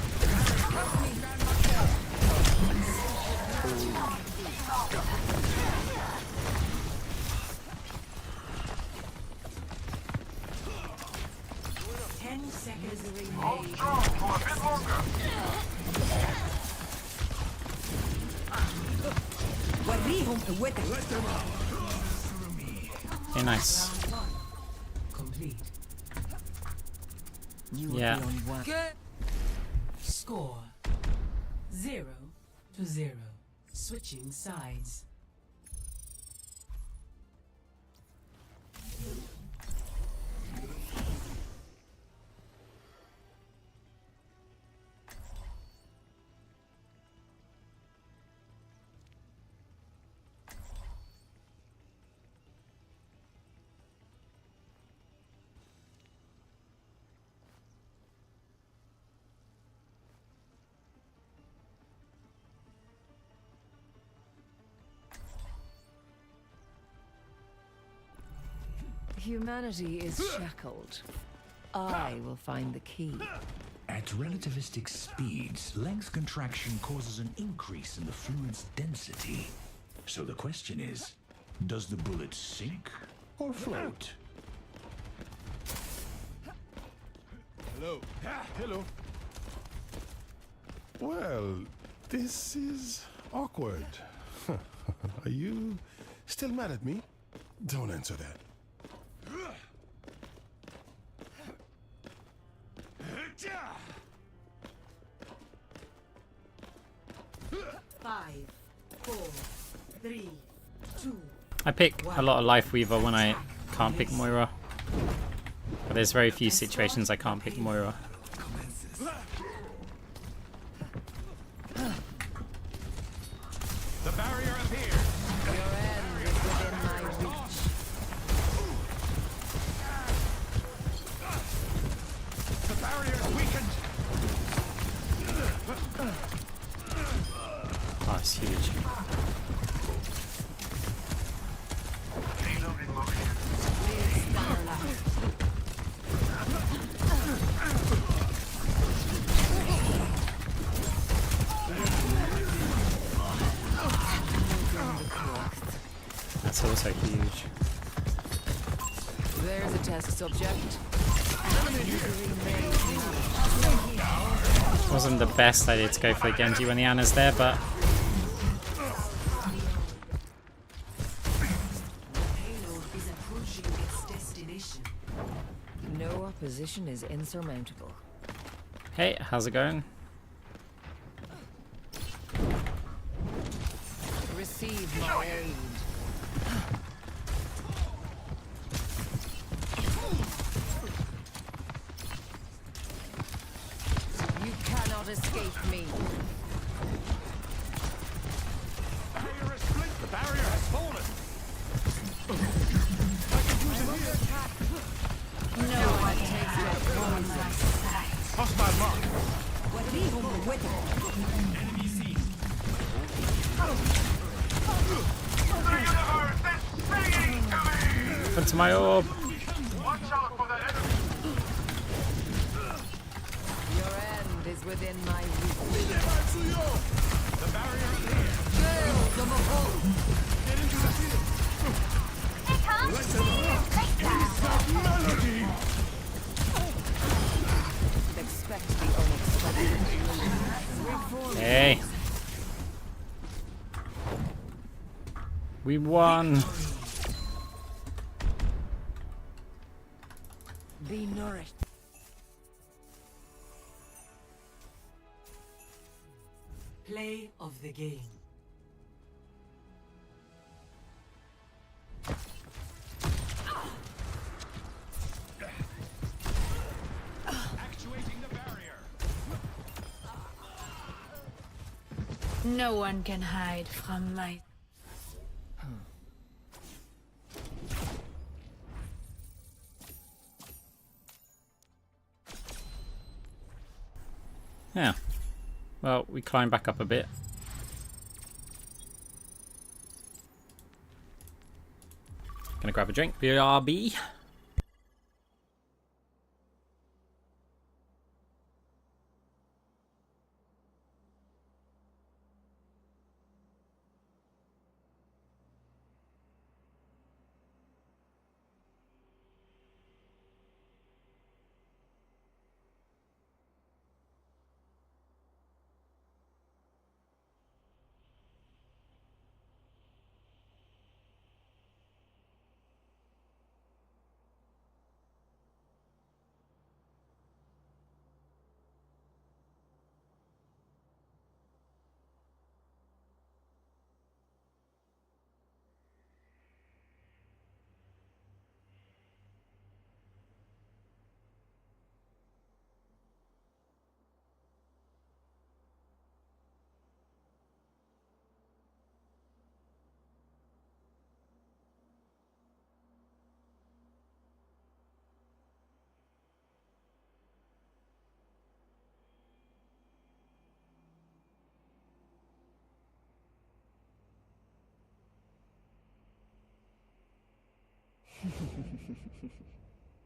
Hold strong for a bit longer. Okay, nice. Complete. Yeah. Good. Score 0-0. Switching sides. Humanity is shackled. I will find the key. At relativistic speeds, length contraction causes an increase in the fluid's density. So the question is, does the bullet sink or float? Hello. Hello. Well, this is awkward. Are you still mad at me? Don't answer that. 5, 4, 3, 2. I pick a lot of Life Weaver when I can't pick Moira. But there's very few situations I can't pick Moira. The barrier appears. Your end is within my reach. The barrier is weakened. Oh, it's huge. Reloading motion. That's also huge. There's a test subject. Wasn't the best idea to go for Genji when the Ana's there, but Is approaching its destination. No opposition is insurmountable. hey, how's it going? Receive my aid. You cannot escape me. Barrier is split. The barrier has fallen. attack. No one takes your form like sight. Hostile mark. Leave them with it. Enemy seen. Come to my orb. Watch out for the enemy. Your end is within my reach. The barrier is here. Trail from a hole. Get into the field. Here comes Melody. Expect the unexpected. Hey. We won. Be nourished. Play of the game. Actuating the barrier. No one can hide from my... Yeah. Well, we climb back up a bit. Gonna grab a drink. BRB.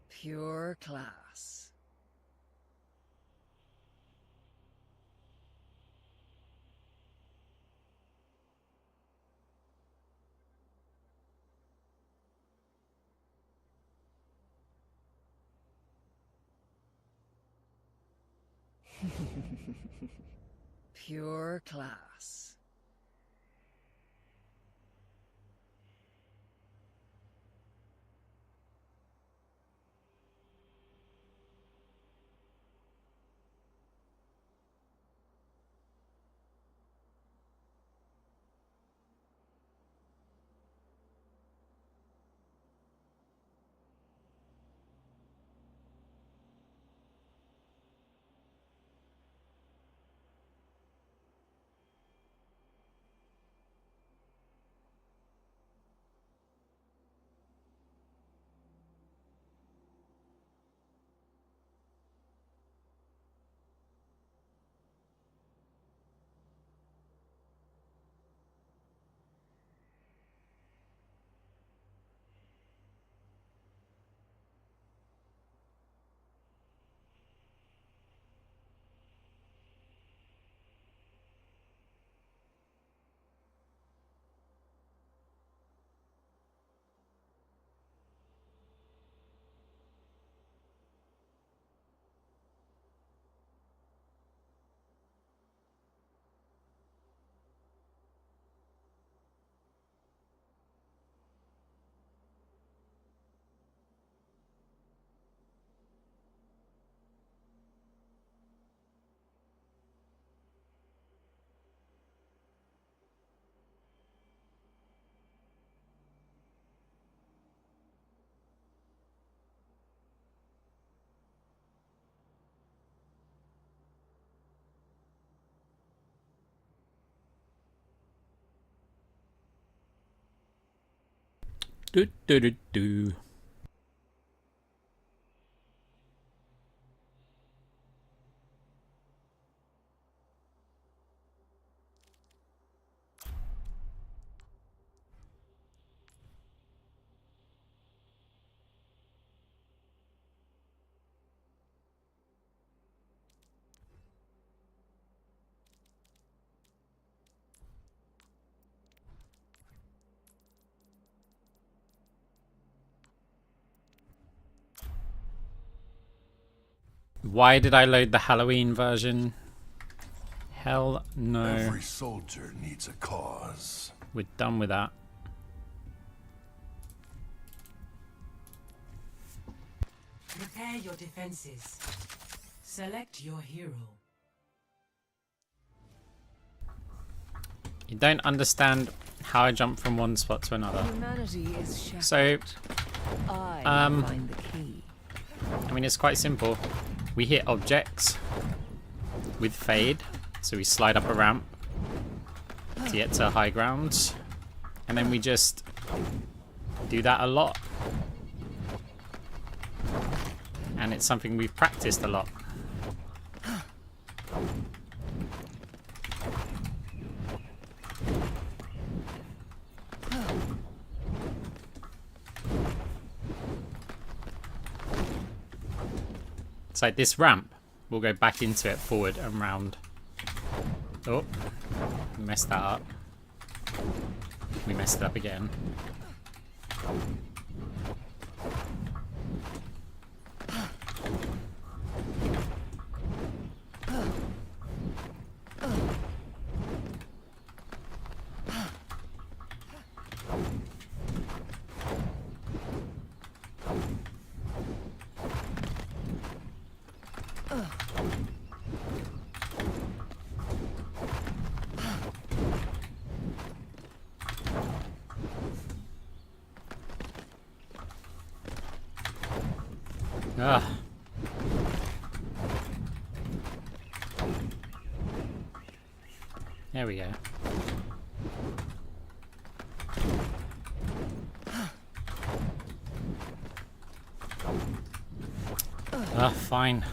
Pure class. Pure class. Do do do do. Why did I load the Halloween version? Hell no. Every soldier needs a cause. We're done with that. Prepare your defenses. Select your hero. You don't understand how I jump from one spot to another. Humanity is shackled. So, I will find the key. I mean, it's quite simple. We hit objects with fade, so we slide up a ramp to get to high ground, and then we just do that a lot. And it's something we've practiced a lot. It's like this ramp, we'll go back into it, forward and round. Oh, messed that up. We messed it up again. Ugh. There we go. Fine.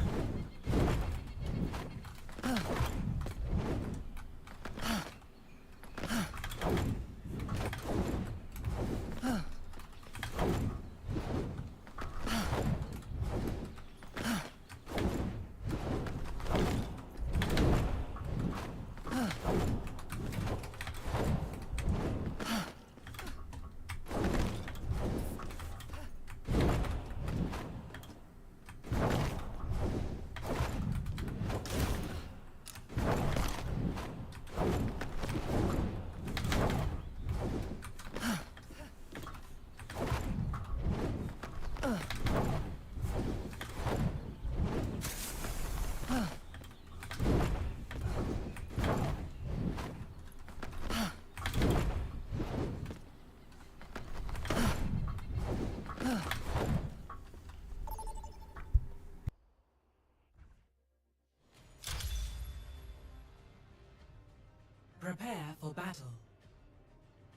Prepare for battle.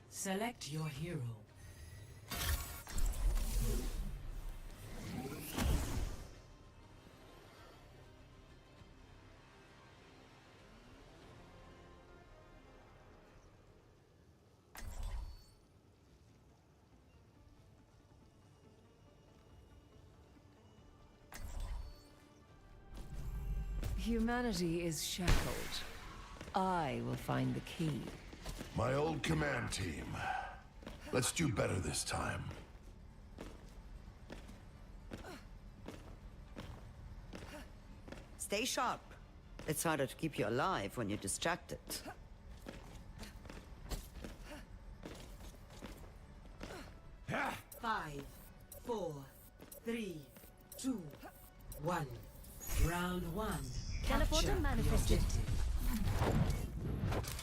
Select your hero. Humanity is shackled. I will find the key. My old command team. Let's do better this time. Stay sharp. It's harder to keep you alive when you're distracted. 5, 4, 3, 2, 1. Round 1. Teleporter manifested.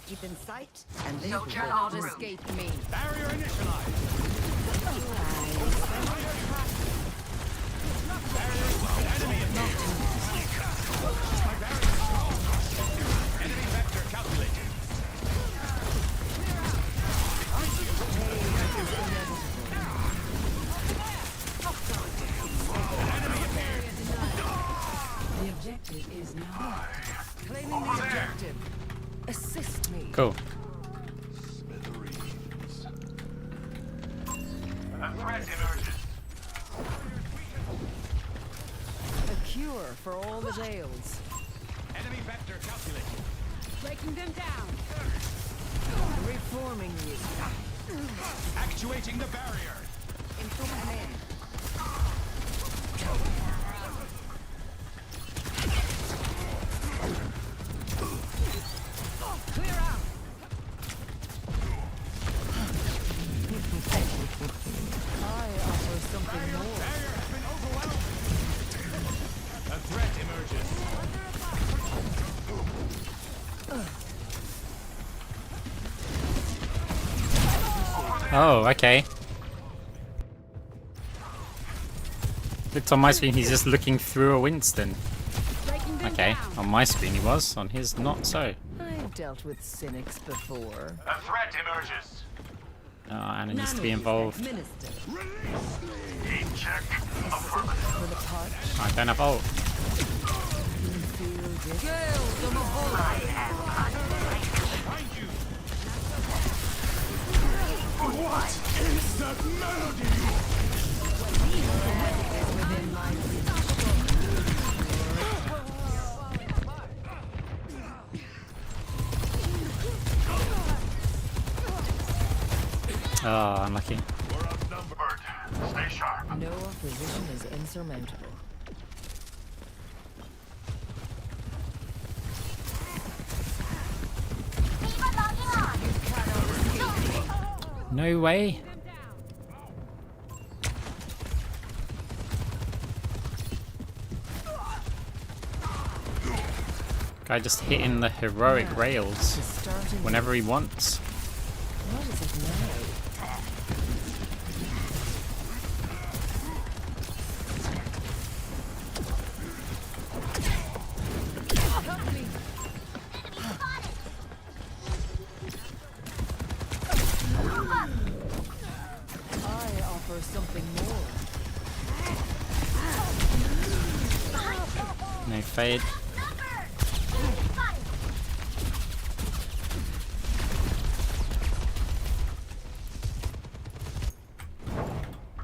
Keep in sight, and they Soldier will not through. escape me. Barrier initialized. Enemy is not. My barrier is strong. Enemy vector calculated. Enemy appeared. The objective is now. Claiming the objective. Assist me. Cool. Smithereens. A threat emerges. A cure for all the ails. Enemy vector calculated. Breaking them down. Reforming you. Actuating the barrier. Oh, okay. Looked on my screen, he's just looking through a Winston. Okay, on my screen he was, on his not so. I've dealt with cynics before. A threat emerges. Oh, Anna needs to be involved. Heat check. Affirmative. I don't have ult. What is that melody? Oh, unlucky. We're outnumbered. Stay sharp. No opposition is insurmountable. No way. Guy just hitting the heroic rails whenever he wants. What is it now? I offer something more. No fade.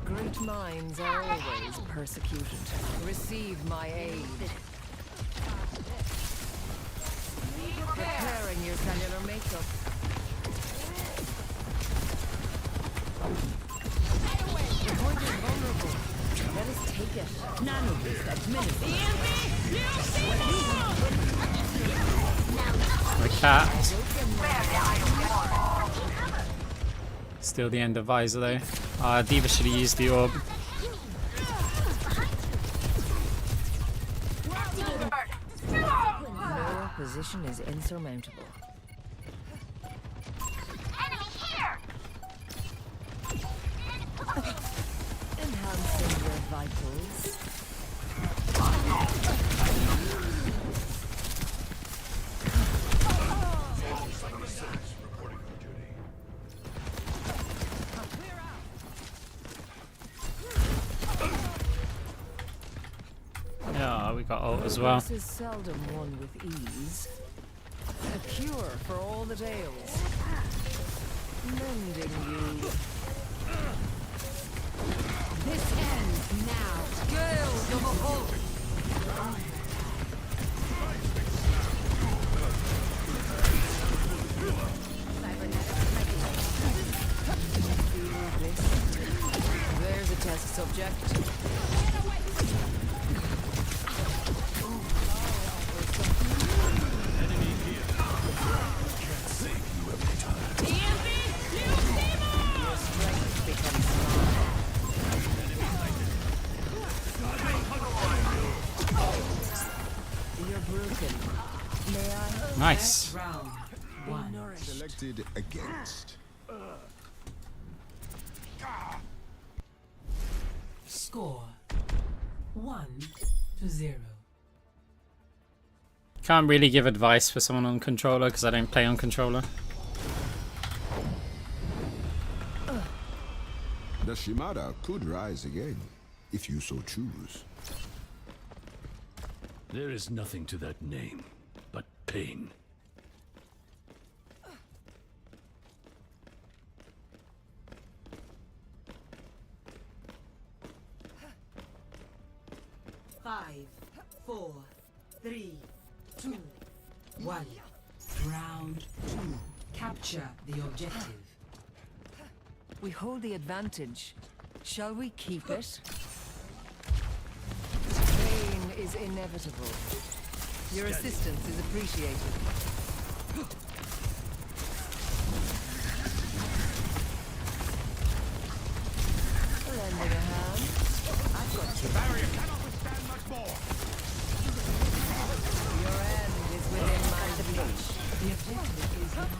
Great minds are always persecuted. Receive my aid. Preparing your cellular makeup. The point is vulnerable. Let us take it. None of this administered. The cat. Still the end of visor though. Diva should have used the orb. No opposition is insurmountable. Enemy here! Enhancing your vitals. Yeah, we got ult as well. This is seldom won with ease. A cure for all the ails. Mending you. This ends now. Gales of a hope. There's a test subject. Nice. Round one. Selected against. Score 1-0. Can't really give advice for someone on controller because I don't play on controller. The Shimada could rise again, if you so choose. There is nothing to that name but pain. Five, 4, 3, 2, 1. Round 2. Capture the objective. We hold the advantage. Shall we keep it? Pain is inevitable. Your assistance is appreciated. Lending a hand. I've got you. The barrier cannot withstand much more. Your end is within my reach. The objective is now.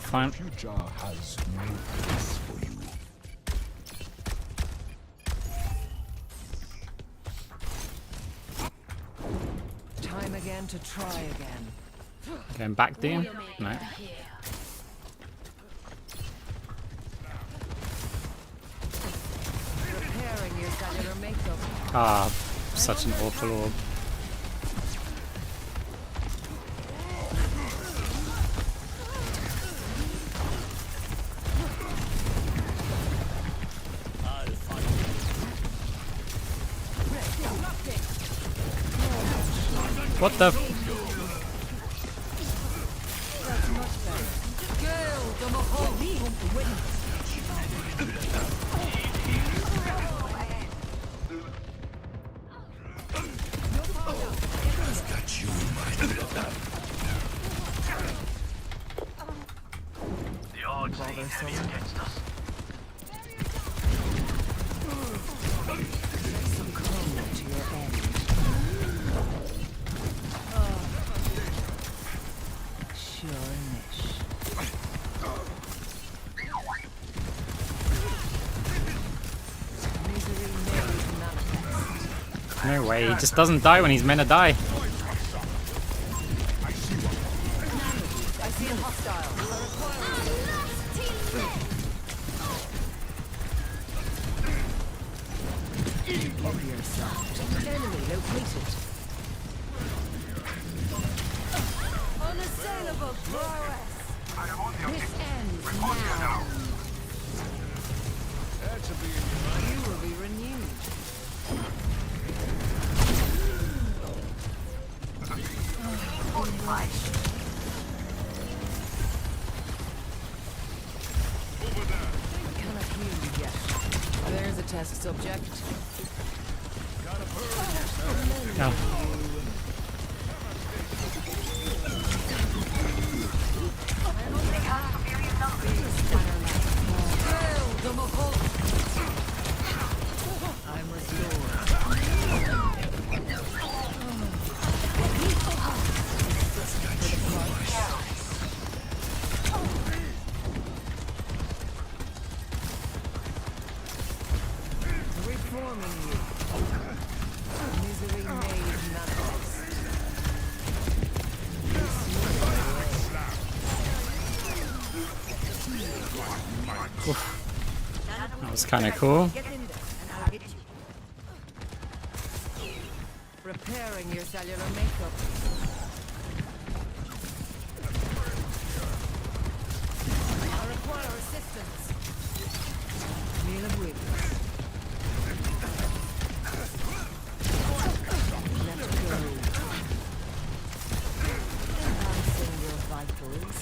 fine. Future has no place for you. Time again to try again. Going back, Dean? No. Repairing your cellular makeup. Ah, such an awful orb. What the? The odds seem heavy against us. Succumb to your end. Sure niche. Misery made manifest. No way, he just doesn't die when he's meant to die. I see a hostile. Of yourself. Enemy located. Unassailable prowess. This ends now. You will be renewed. I cannot hear you yet. There's a test subject. No. I'm restored. Reforming you. Misery made manifest. That was kind of cool. Repairing your cellular makeup. I require assistance. Meal of weakness. Let go. Enhancing your vitals.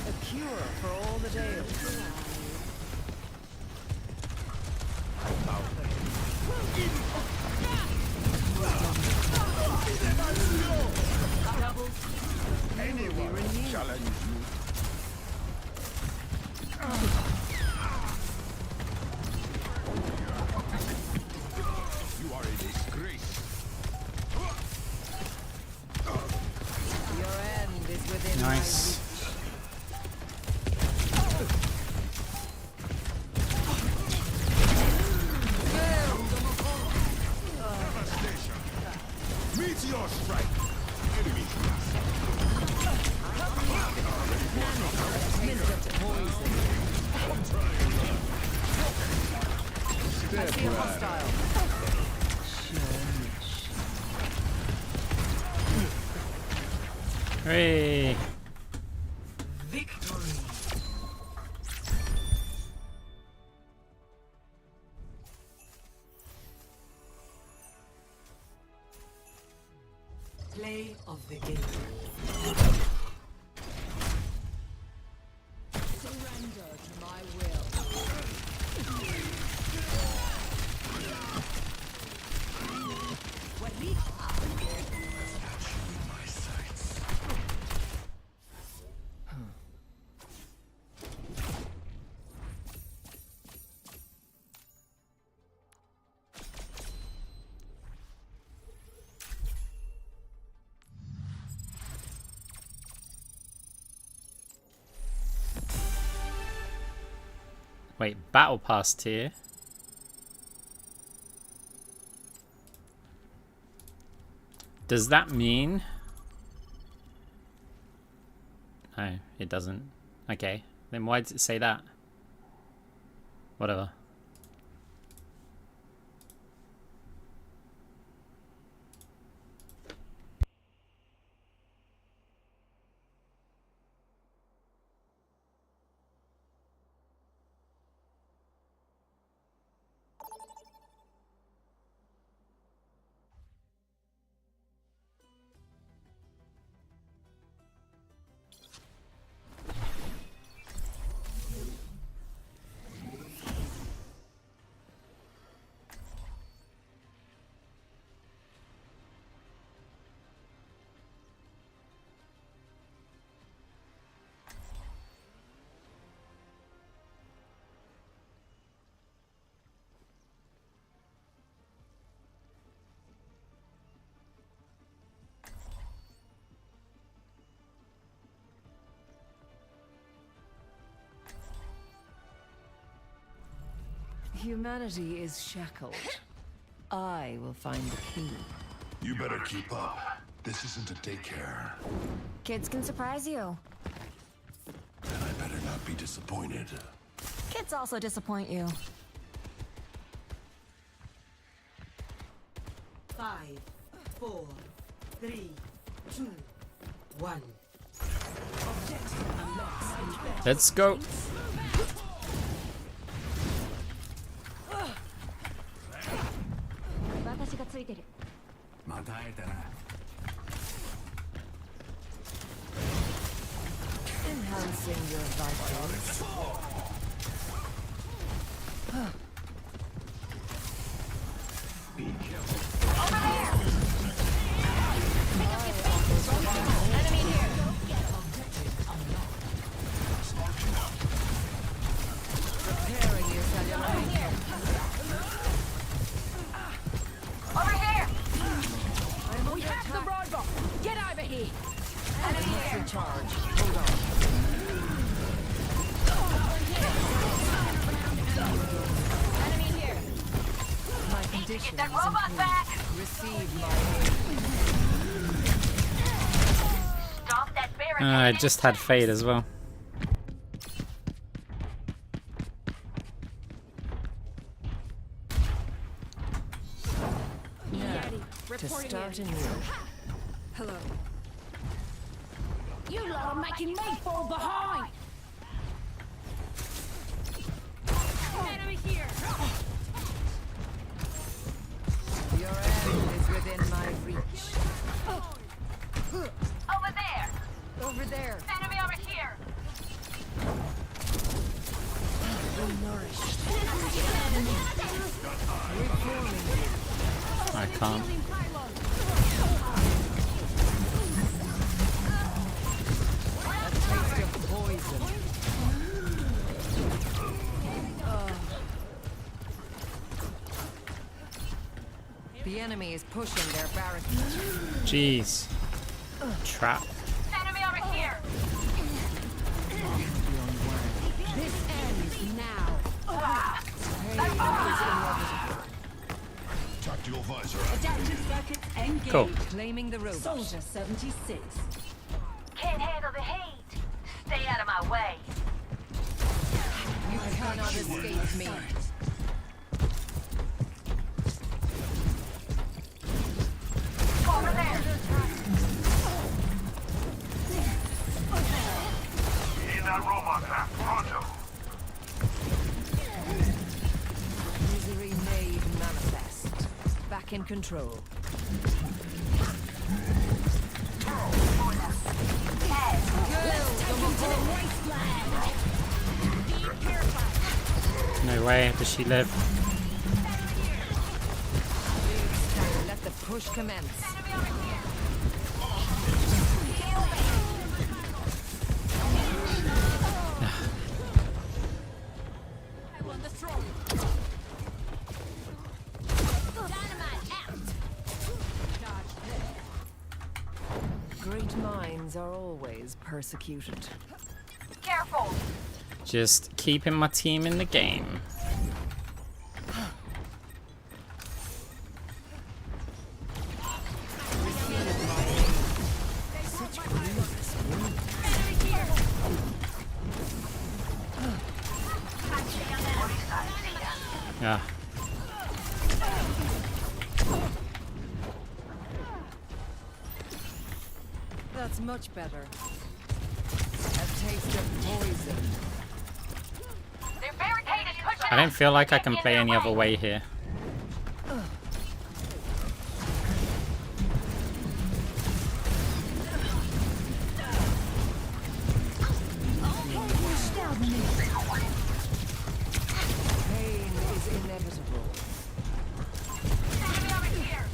A cure for all the tales. Anyone challenge you? You are a disgrace. Your end is within Nice. Meteor strike. Enemy. I see a hostile. Hey. Victory. Play of the game. Surrender to my will. Wait, battle pass tier. Does that mean? No, it doesn't. Okay, then why does it say that? Whatever. Humanity is shackled. I will find the key. You better keep up. This isn't a daycare. Kids can surprise you. And I better not be disappointed. Kids also disappoint you. 5, 4, 3, 2, 1. Objective unlocked. Let's go. Enhancing your vitals. Be careful. Enemy here. Preparing your cellular. Over here. We have the roadblock. Get over here. Enemy here. Recharge. Hold on. Enemy here. My condition Get that is robot improved. back. Receive my Stop that barricade. I just had Fade as well. to start anew. Hello. You lot are making me fall behind. Enemy here. Your end is within my reach. Over there. Over there. Enemy over here. I can't. A taste of poison. The enemy is pushing their barricade. Jeez. Trap. Enemy over here. This ends now. Tactical visor. Adaptive circuits engaged. Cool. Claiming the robot. Soldier 76. Can't handle the heat. Stay out of my way. You cannot escape me. Over there. In that robot trap, pronto. Misery made manifest. Back in control. No way. Does she live? Let the push commence. Great minds are always persecuted. Careful. Just keeping my team in the game. Yeah. That's much better. A taste of poison. They're barricaded. Push it I don't up. feel like I Get can in play their any other way here. Pain is inevitable. Enemy over here.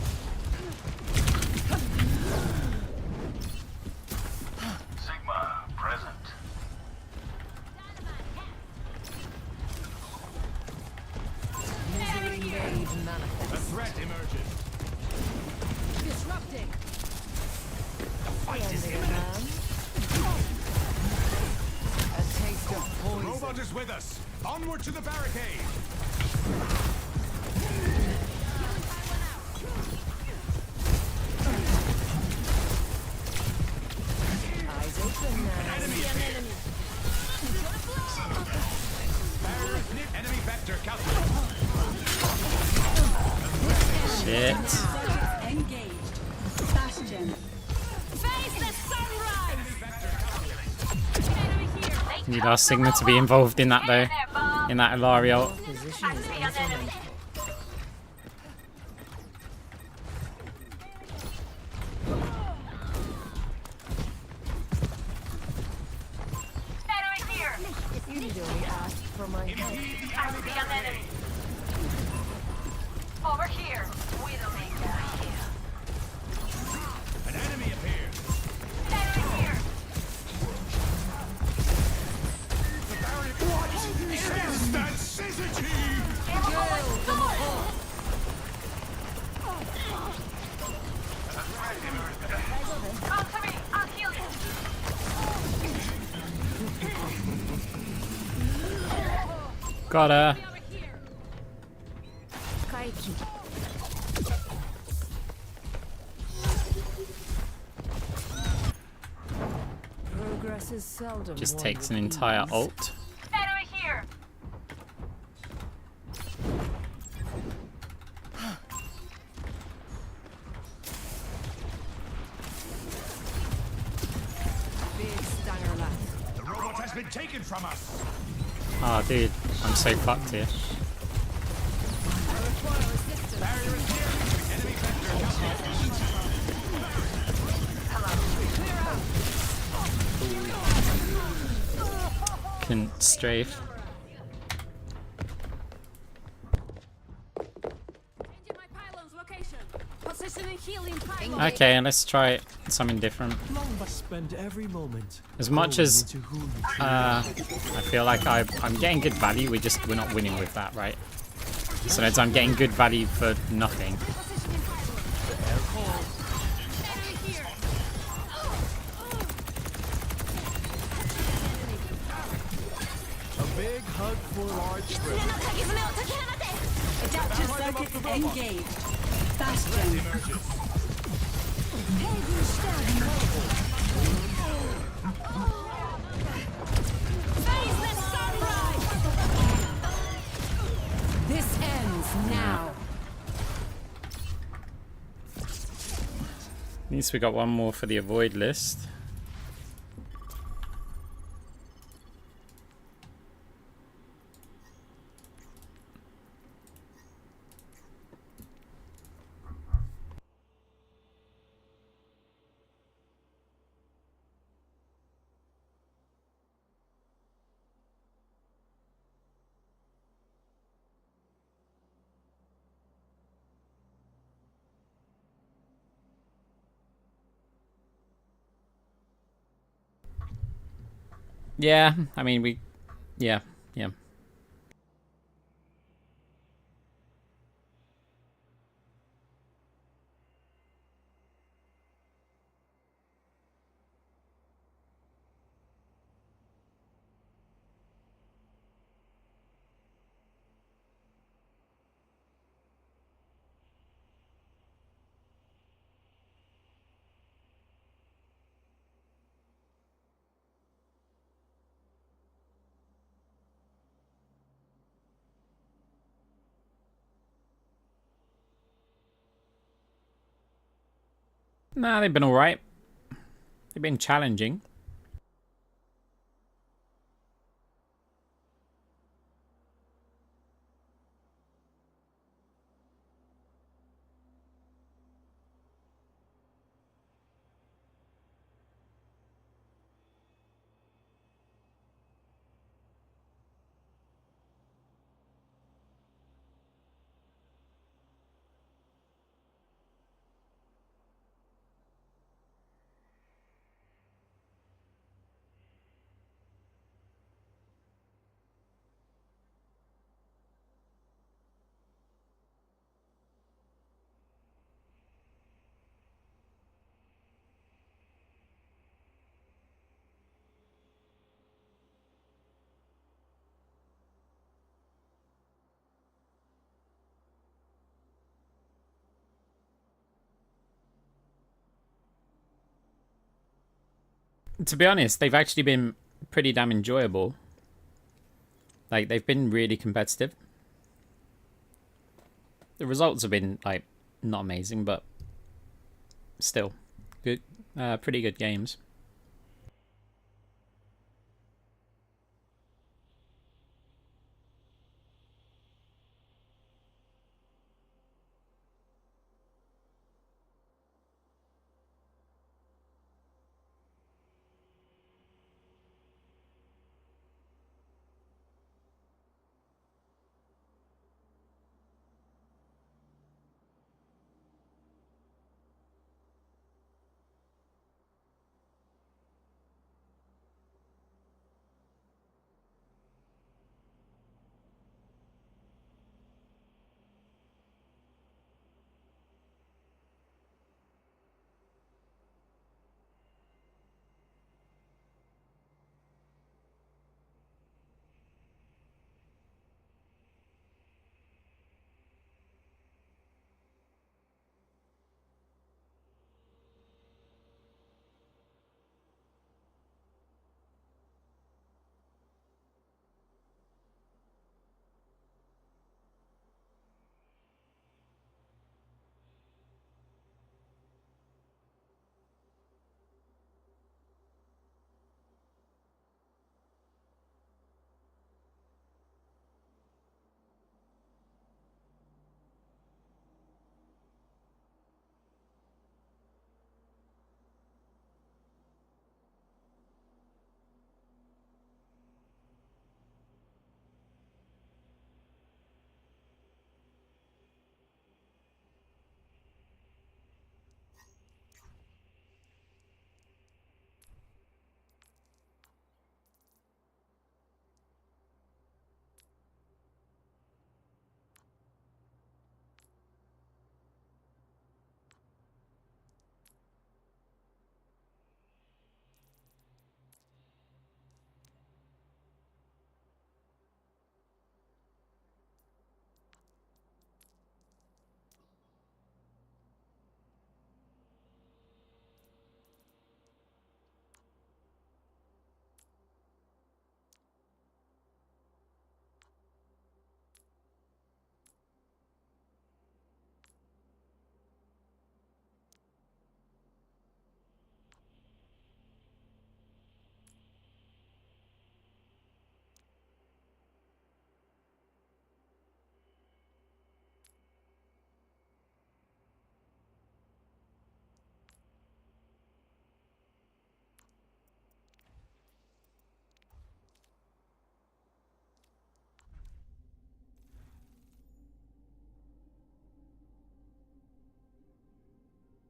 Sigma, present. Misery made manifest. A threat emerges. Disrupting. The fight is imminent. A taste of The poison. robot is with us. Onward to the barricade. Eyes open now. Enemy appeared. Barrier is knit. Enemy vector calculated. Shit. Engaged. Bastion. Face the sunrise. Enemy here. Need our Sigma to be involved in that though. In that Ilario. Position is I see an enemy. Enemy here. You need only ask for my help. I see an enemy. Over here. Widowmaker here. An enemy appeared. Enemy here. The barrier. What is that syzygy? Come to me. I'll heal you. Got her. Over here. Kaiki. Progress is seldom. Just won takes an with entire ease. ult. Enemy here. Big stanger left. The robot has been taken from us. Oh dude, I'm so fucked here. Barrier is near. Enemy vector calculated. Couldn't strafe. Changing my pylon's location. Positioning healing pylon. Okay, let's try something different. Spend every moment. As much as growing into who you truly I feel like I'm getting good value, we're not winning with that, right? So that's I'm getting good value for nothing. A big hug for large friends. Adaptive circuits engaged. Bastion. Face the sunrise. This ends now. At least we got one more for the avoid list. Yeah, I mean yeah. Nah, they've been alright. They've been challenging. To be honest, they've actually been pretty damn enjoyable. Like, they've been really competitive. The results have been, like, not amazing, but still good, pretty good games.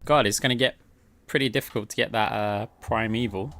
God, it's going to get pretty difficult to get that primeval.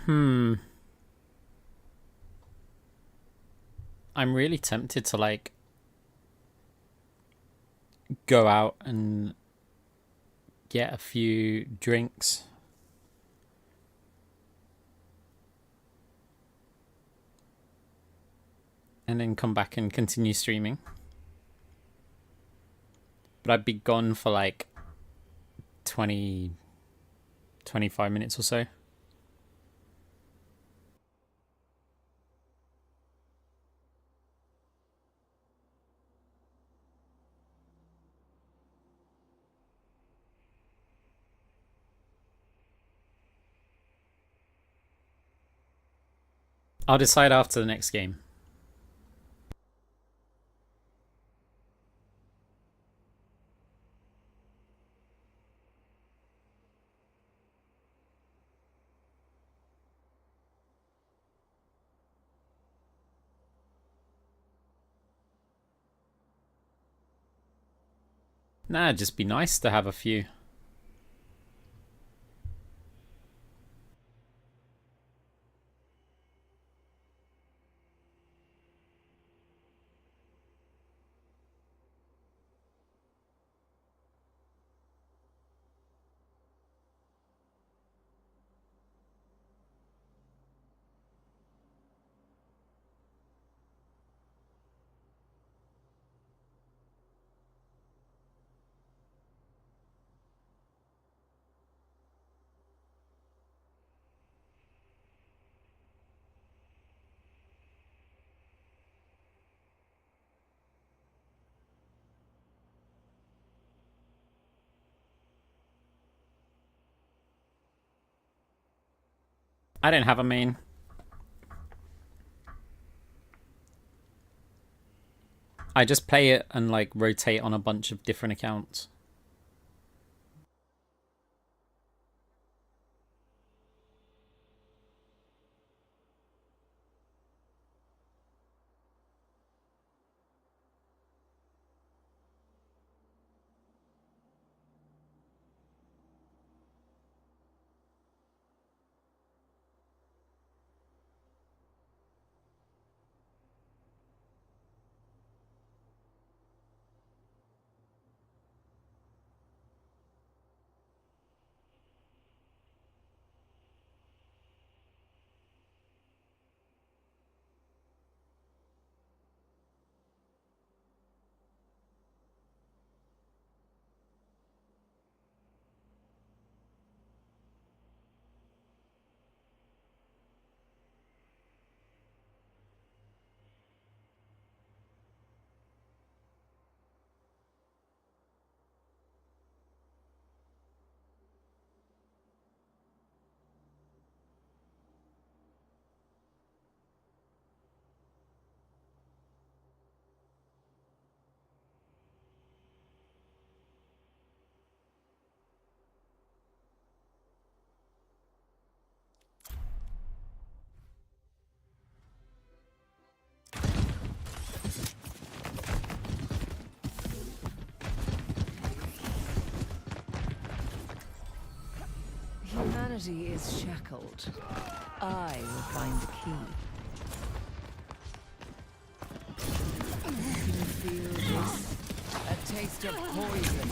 I'm really tempted to like go out and get a few drinks. And then come back and continue streaming. But I'd be gone for like 20, 25 minutes or so. I'll decide after the next game. Nah, it'd just be nice to have a few. I don't have a main. I just play it and like rotate on a bunch of different accounts. Humanity is shackled. I will find the key. Can you feel this? A taste of poison.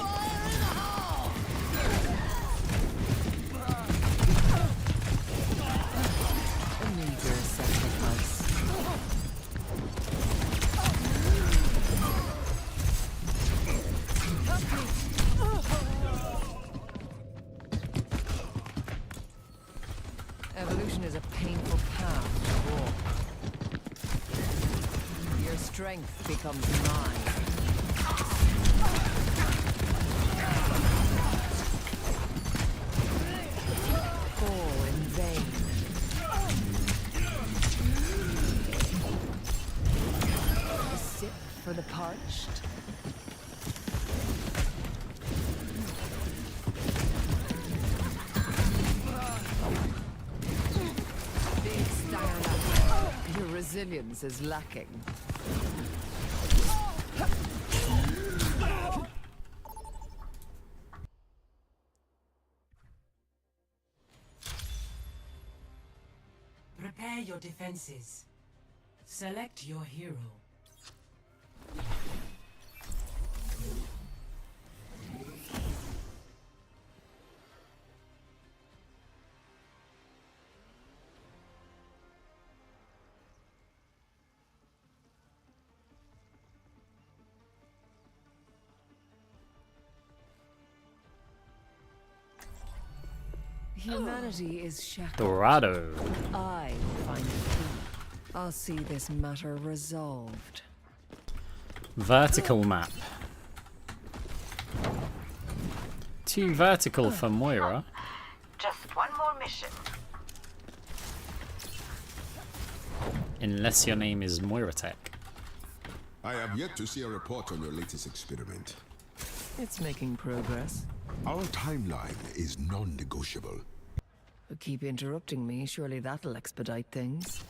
A meager sacrifice. Evolution is a painful path to walk. Your strength becomes mine. All in vain. A sip for the parched. Your resilience is lacking. your defenses. Select your hero. Humanity is shackled. Dorado. I will find the key. I'll see this matter resolved. Vertical map. Too vertical for Moira. Just one more mission. Unless your name is Moira Tech. I have yet to see a report on your latest experiment. It's making progress. Our timeline is non-negotiable. You keep interrupting me, surely that'll expedite things.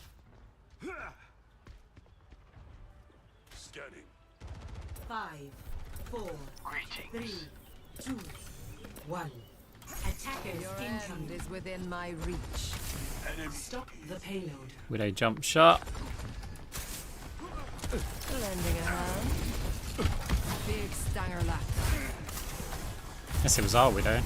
Scanning. 5, 4, 3, 2, 1. Attackers Your end incoming. is within my reach. Stop the payload. Widow jump shot. Lending a hand. Big stanger lap. Yes, it was our Widow.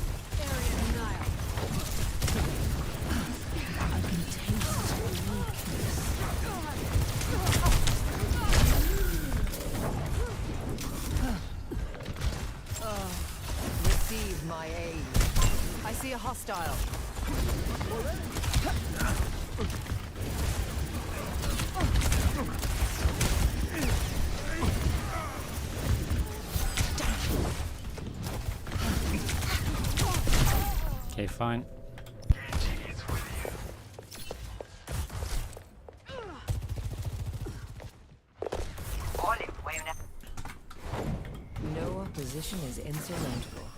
Receive my aid. I see a hostile. Okay, fine. No opposition is insurmountable.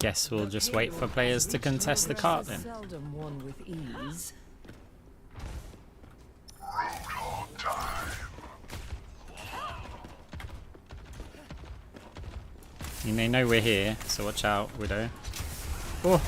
Guess we'll just wait for players to contest the cart then. Seldom won with ease. I mean, they know we're here, so watch out, Widow. Oh!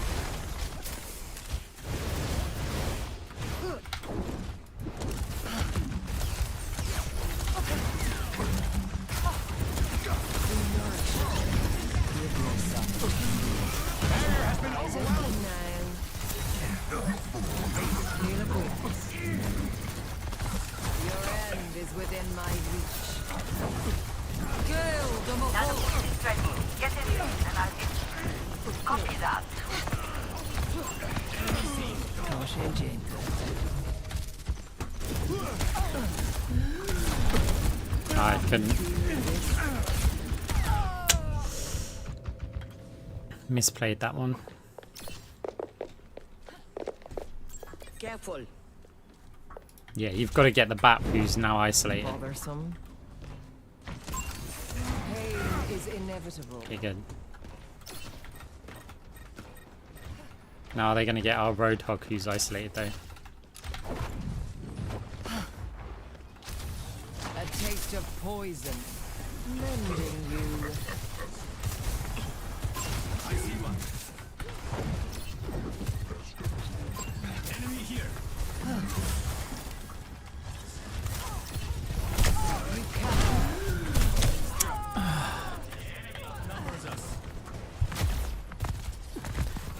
I couldn't. Misplayed that one. Careful. Yeah, you've got to get the bat who's now isolated. Bothersome. Pain is inevitable. Okay, good. Now are they going to get our Roadhog who's isolated though? A taste of poison. Mending you. I see one. Enemy here.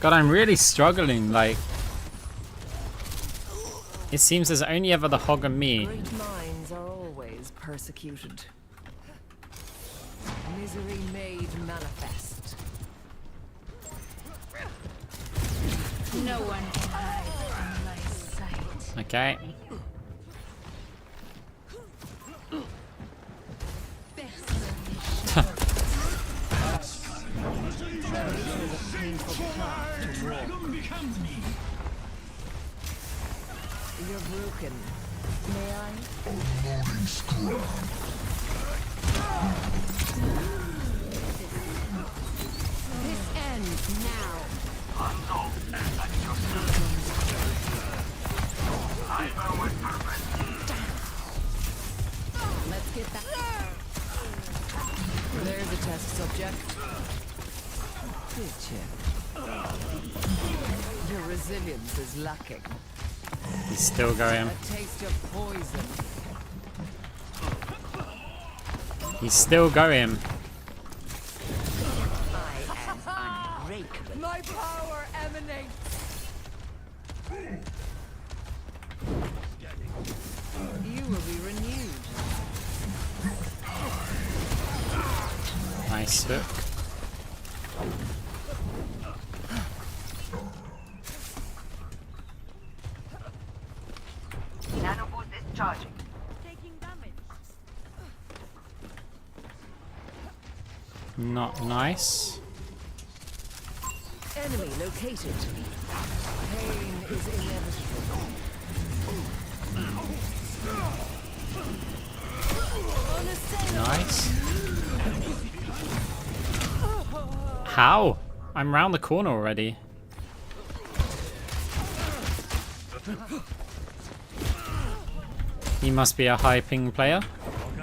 God, I'm really struggling, like... It seems there's only ever the Hog and me. Great minds are always persecuted. Misery made manifest. No one can hide from my sight. Okay. You're broken. May I? Unloading scrub. This ends now. Let's get that. There's a test subject. Good chip. Your resilience is lacking. He's still going. A taste of poison. He's still going. My power emanates. You will be renewed. Nice hook. Nano boost is charging. Taking damage. Not nice. Enemy located. Pain is inevitable. Nice. How? I'm round the corner already. He must be a high ping player.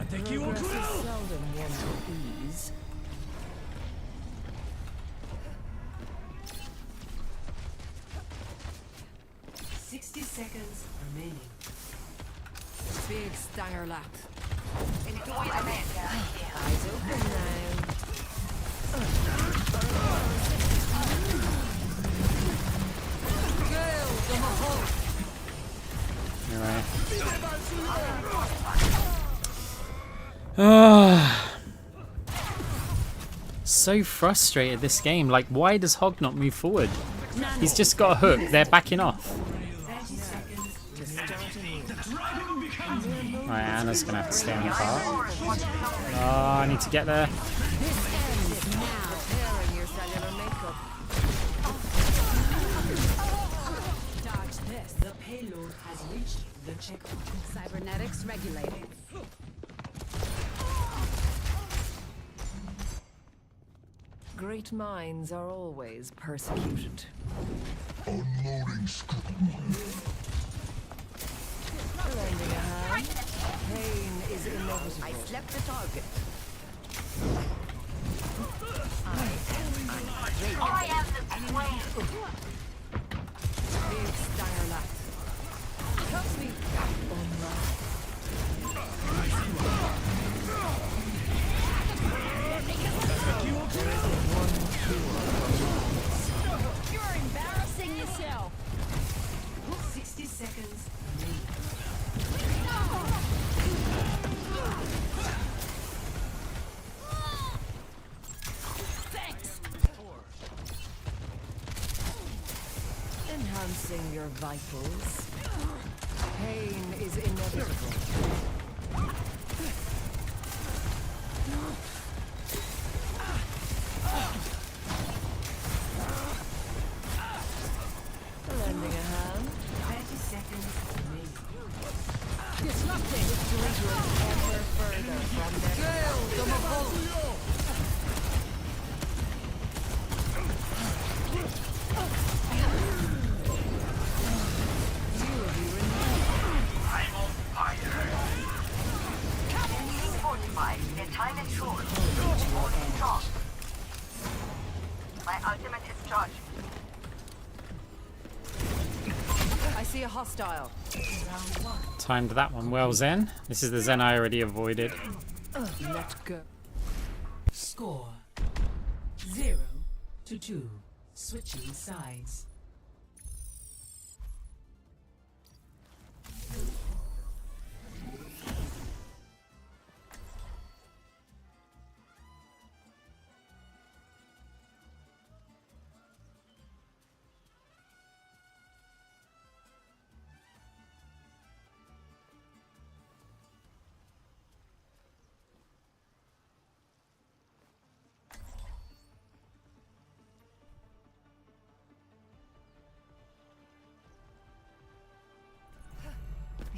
Progress is seldom won with ease. Seconds remaining. Big stanger lap. Eyes open now. Anyway. So frustrated this game. Like, why does Hog not move forward? He's just got a hook. They're backing off. Right, Anna's gonna have to stay on the cart. Oh, I need to get there. The payload has reached the checkpoint. Cybernetics regulating. Great minds are always persecuted. Unloading scrub. Lending a hand. Pain is inevitable. I slept the target. I am the queen. Big stanger lap. Help me. You're embarrassing yourself. 60 seconds. Enhancing your vitals. Pain is inevitable. Lending a hand. 30 seconds remaining. Disrupting. Ever further from their Gale, I'm on fire. Being fortified. Their time is short. Holding strong. My ultimate is charged. I see a hostile. Timed that one well, Zen. This is the Zen I already avoided. Let go. Score 0-2. Switching sides.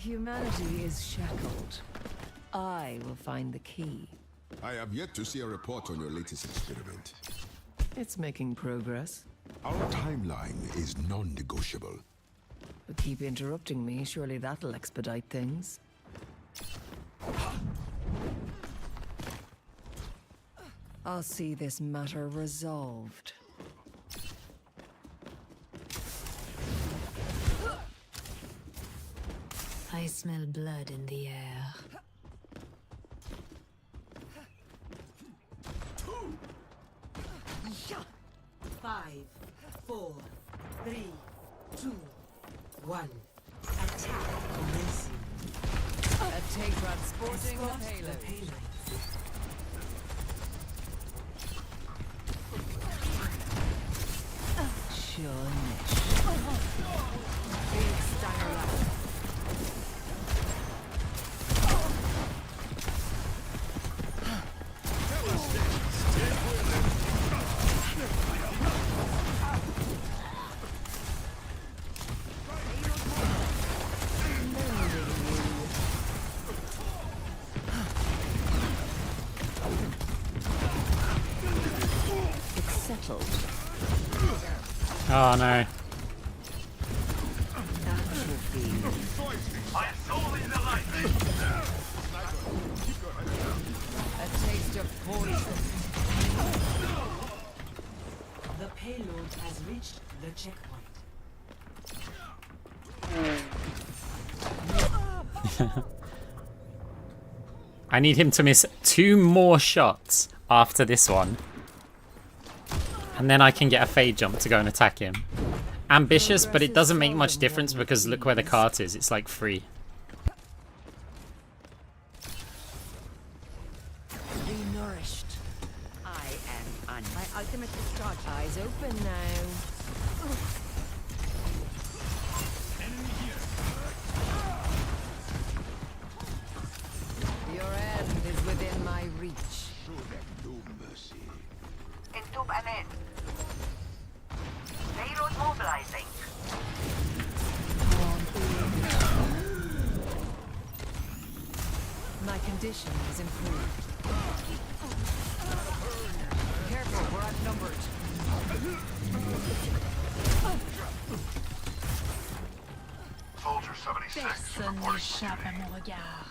humanity is shackled, I will find the key. I have yet to see a report on your latest experiment. It's making progress. Our timeline is non-negotiable. But keep interrupting me, surely that'll expedite things. I'll see this matter resolved. I smell blood in the air. Five, 4, 3, 2, 1. Attack commencing. Take transporting the Escort payload. the payload. Settled. Oh no. I'm solely the light. A taste of poison. The payload has reached the checkpoint. I need him to miss 2 more shots after this one. And then I can get a fade jump to go and attack him. Ambitious, but it doesn't make much difference because look where the cart is. It's like free. Be nourished. I am on my ultimate discharge. Eyes open now. Your end is within my reach. Entube ahead. Payload mobilizing. My condition is improved. Careful, we're outnumbered. Soldier 76. Personne n'échappe à mon regard.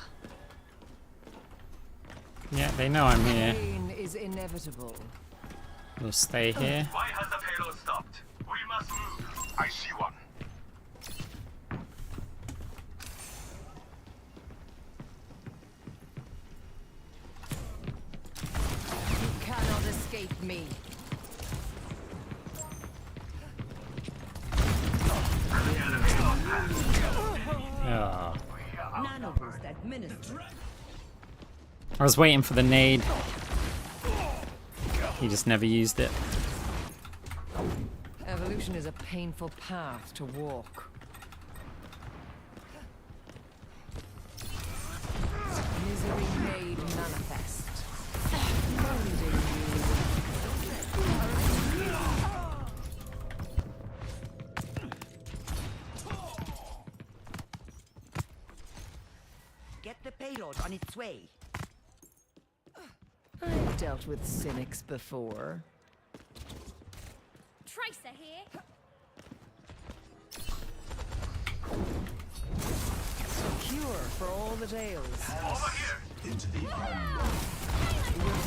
Yeah, they know I'm here. Pain is inevitable. We'll stay here. Why has the payload stopped? We must move. I see one. You cannot escape me. Oh. Nanoboost administered. I was waiting for the nade. He just never used it. Evolution is a painful path to walk. Misery made manifest. Get the payload on its way. I've dealt with cynics before. Tracer here. Secure for all the tales. Over here. Into the You're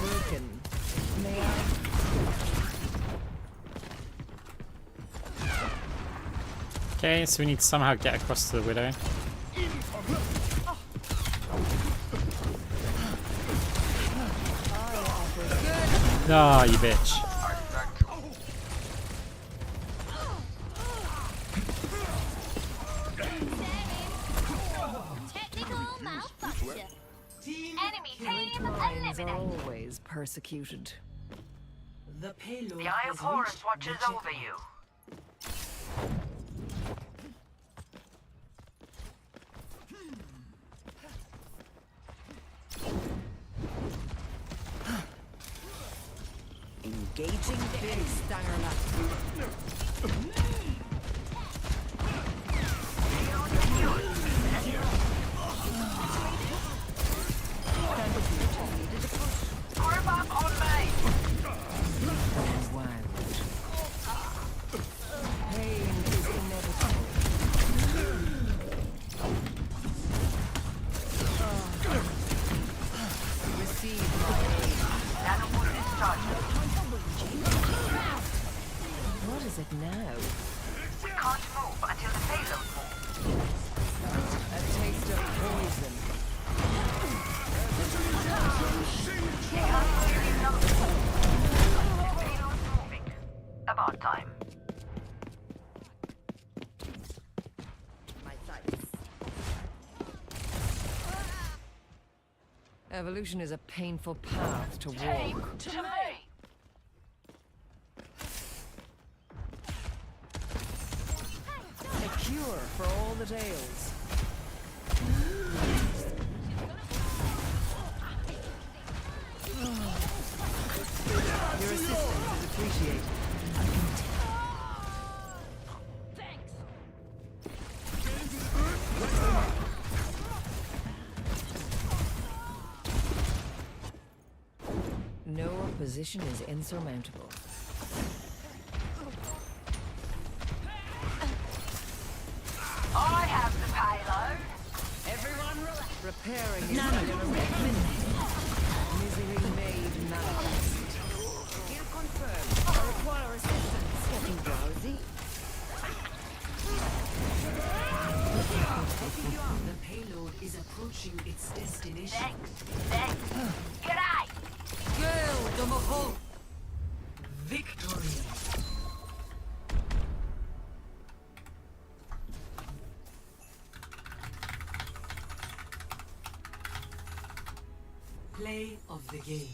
broken. May I? Okay, so we need to somehow get across to the Widow. Ah, you bitch. Technical malfunction. Enemy team Minds are eliminated. always persecuted. The payload The Eye has of Horus reached watches the over checkpoint. you. Engaging the enemy. it now? We can't move until the payload moves. A taste of poison. Payload's moving. About time. My sights. Evolution is a painful path to walk. To me. A cure for all the tales. Your assistance is appreciated. No opposition is insurmountable. I have the payload. Everyone relax. Repairing is underway. Misery made manifest. Here confirmed. I require assistance. Getting drowsy. The payload is approaching its destination. Thanks. G'day. Gale de Mahal. Victory. Play of the game.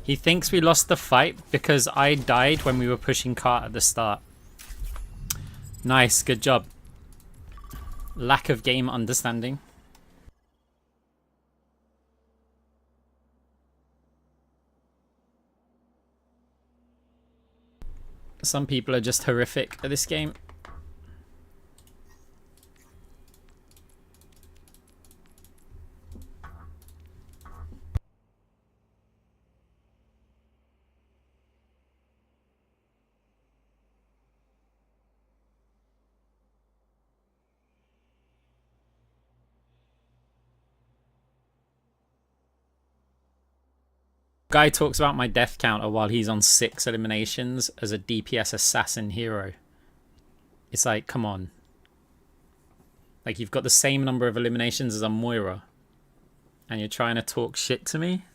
He thinks we lost the fight because I died when we were pushing cart at the start. Nice, good job. Lack of game understanding. Some people are just horrific at this game. Guy talks about my death counter while he's on 6 eliminations as a DPS assassin hero. It's like, come on. Like, you've got the same number of eliminations as a Moira, and you're trying to talk shit to me?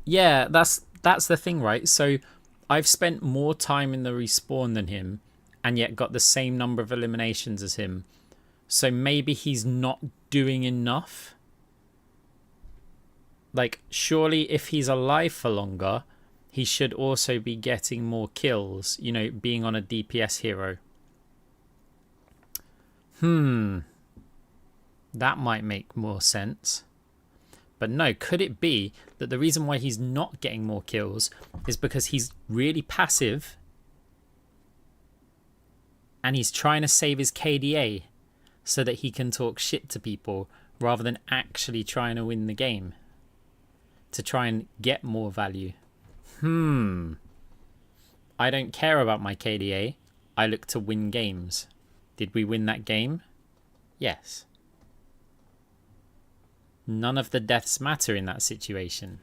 Yeah, that's the thing, right? So I've spent more time in the respawn than him and yet got the same number of eliminations as him. So maybe he's not doing enough. Like, surely if he's alive for longer, he should also be getting more kills, you know, being on a DPS hero. That might make more sense. But no, could it be that the reason why he's not getting more kills is because he's really passive and he's trying to save his KDA so that he can talk shit to people rather than actually trying to win the game to try and get more value? I don't care about my KDA. I look to win games. Did we win that game? Yes. None of the deaths matter in that situation.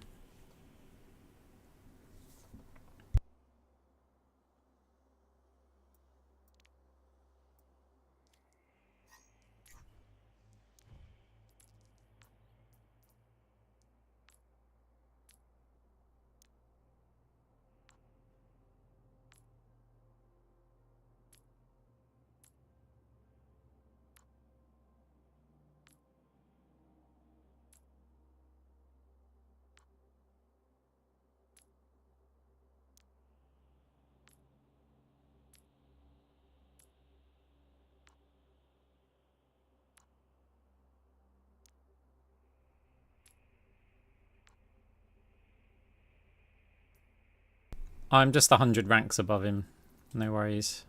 I'm just 100 ranks above him. No worries.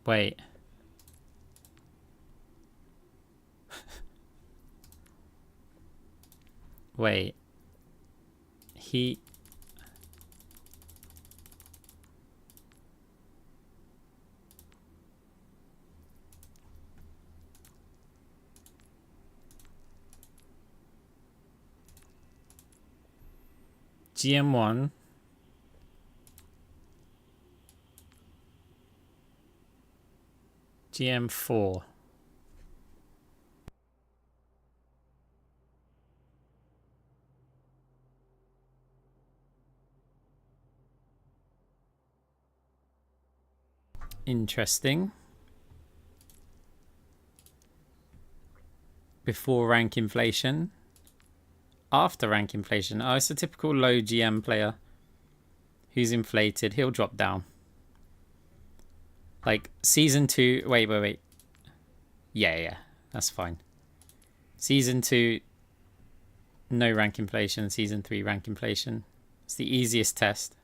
Wait. Wait. He... GM1. GM4. Interesting. Before rank inflation. After rank inflation. Oh, it's a typical low GM player who's inflated. He'll drop down. Like season 2. Wait. Yeah. That's fine. Season 2, no rank inflation. Season 3, rank inflation. It's the easiest test.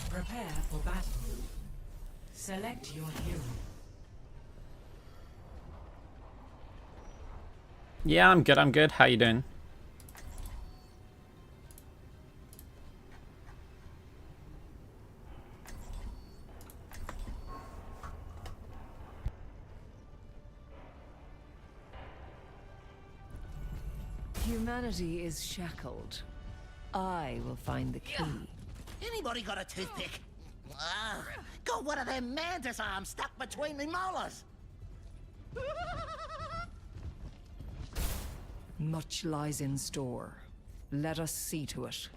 Prepare for battle. Select your hero. Yeah, I'm good. How you doing? Humanity is shackled. I will find the key. Anybody got a toothpick? Got one of them mantis arms stuck between me molars. Much lies in store. Let us see to it.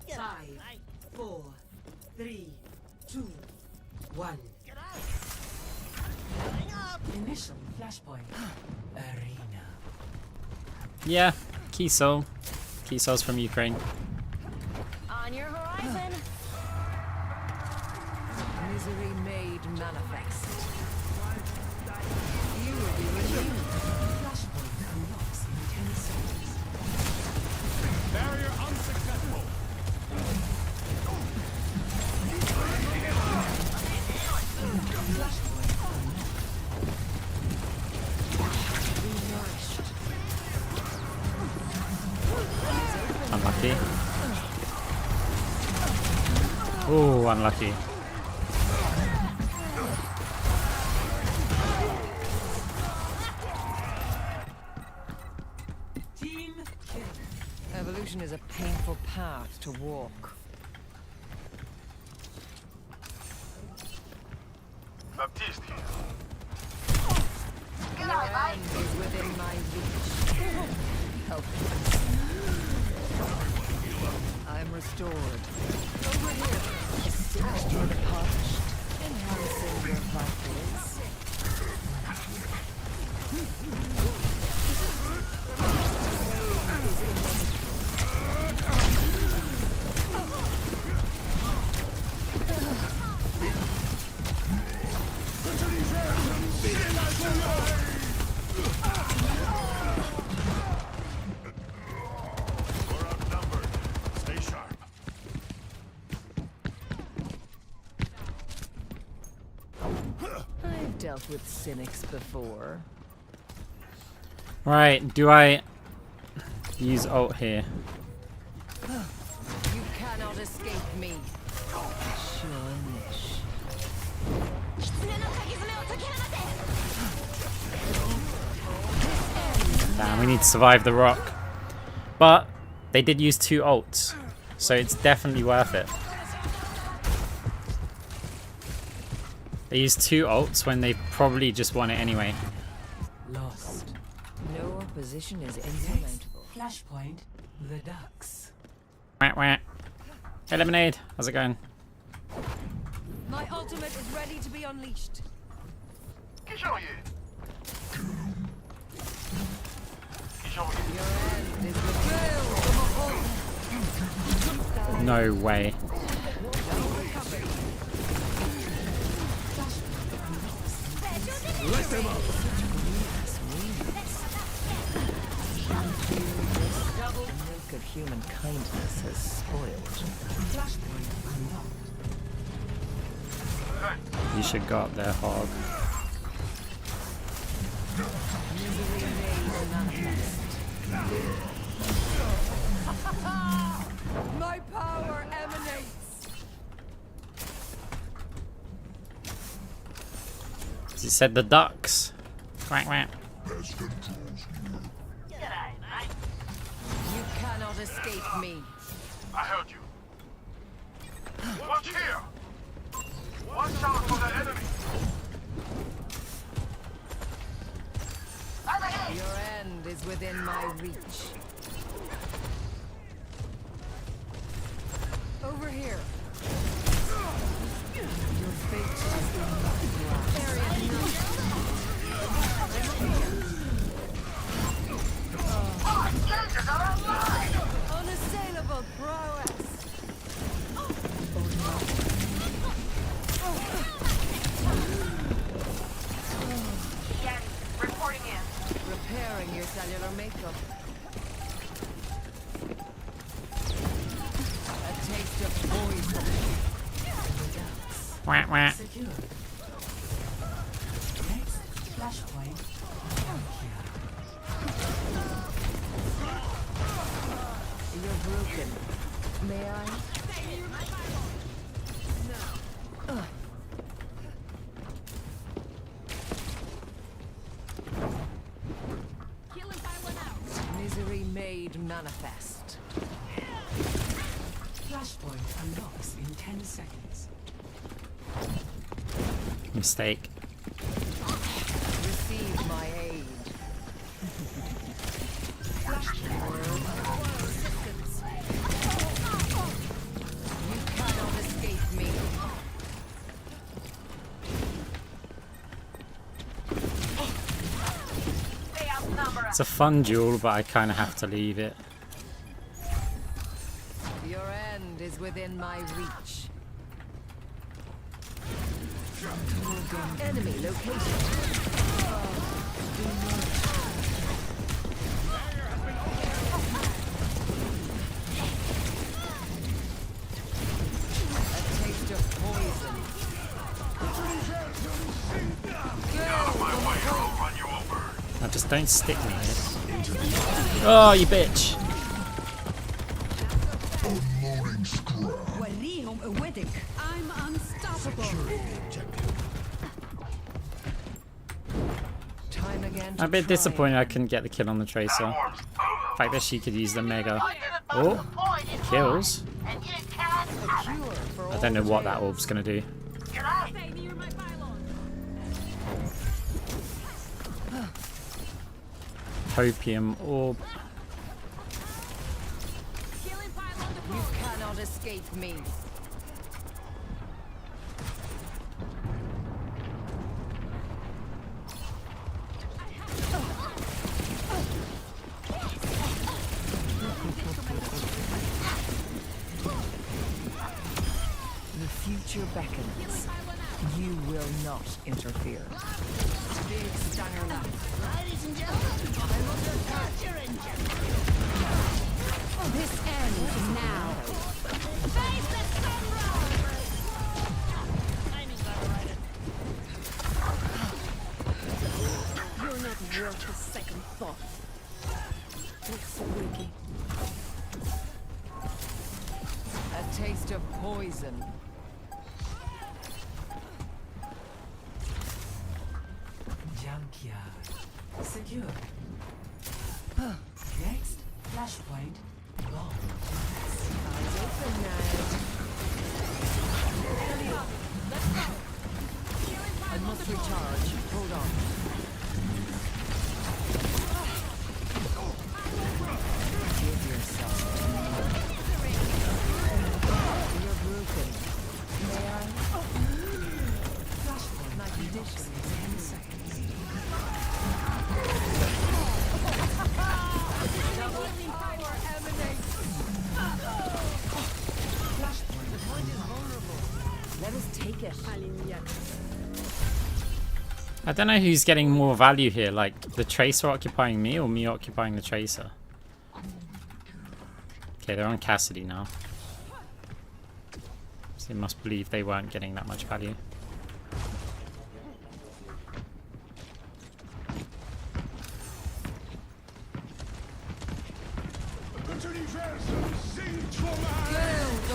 Five, 4, 3, 2, 1. Initial flashpoint. Arena. Yeah, Kiso. Kiso's from Ukraine. On your horizon. Misery made manifest. You will be relieved. Flashpoint unlocks in 10 seconds. Barrier unsuccessful. Unlucky. Oh, unlucky. Team kill. Evolution is a painful path to walk. Baptiste here. Your end is within my reach. Help. I'm restored. Over here. I've dealt with cynics before. Right, do I use ult here? You cannot escape me. Shunish. Damn, we need to survive the rock. But they did use 2 ults, so it's definitely worth it. They used 2 ults when they probably just won it anyway. Lost. No opposition is insurmountable. Flashpoint, the Ducks. Wah, wah. Hey, Lemonade, how's it going? My ultimate is ready to be unleashed. No way. Light them up. The milk of human kindness has spoiled. You should go up there, Hog. My power emanates. He said the Ducks. Quack, quack. You cannot escape me. I heard you. Watch here! Watch out for the enemy! Your end is within my reach. Over here. Your fate has been unassailable prowess. Reporting in. Repairing your cellular makeup. A taste of poison. Wah, wah. Secure. Next, flashpoint. You're broken. May I? Misery made manifest. Flashpoint unlocks in 10 seconds. Mistake. Receive my aid. You cannot escape me. It's a fun duel, but I kind of have to leave it. Your end is within my reach. Enemy location. A taste of poison. Get out of my way or I'll run you over. Now just don't stick me here. Oh, you bitch! I'm unstoppable. Time again to I'm a bit try. disappointed I couldn't get the kill on the Tracer. The fact that she could use the Mega. Oh, kills. I don't know what that orb's gonna do. Hopium orb. You cannot escape me. The future beckons. You will not interfere. Big stunner left. Ladies and gentlemen, I'm under torture engine. This ends now. Face the sunrise! Timing's overrated. poison. Junkyard. Secure. Next, flashpoint. Bomb. Eyes open now. I must recharge. Hold on. Give yourself to me. You're broken. May I? Flashpoint. My condition is 10 seconds. Healing power emanates. Flashpoint. The point is vulnerable. Let us take it. I don't know who's getting more value here, like the Tracer occupying me or me occupying the Tracer. Okay, they're on Cassidy now. So they must believe they weren't getting that much value.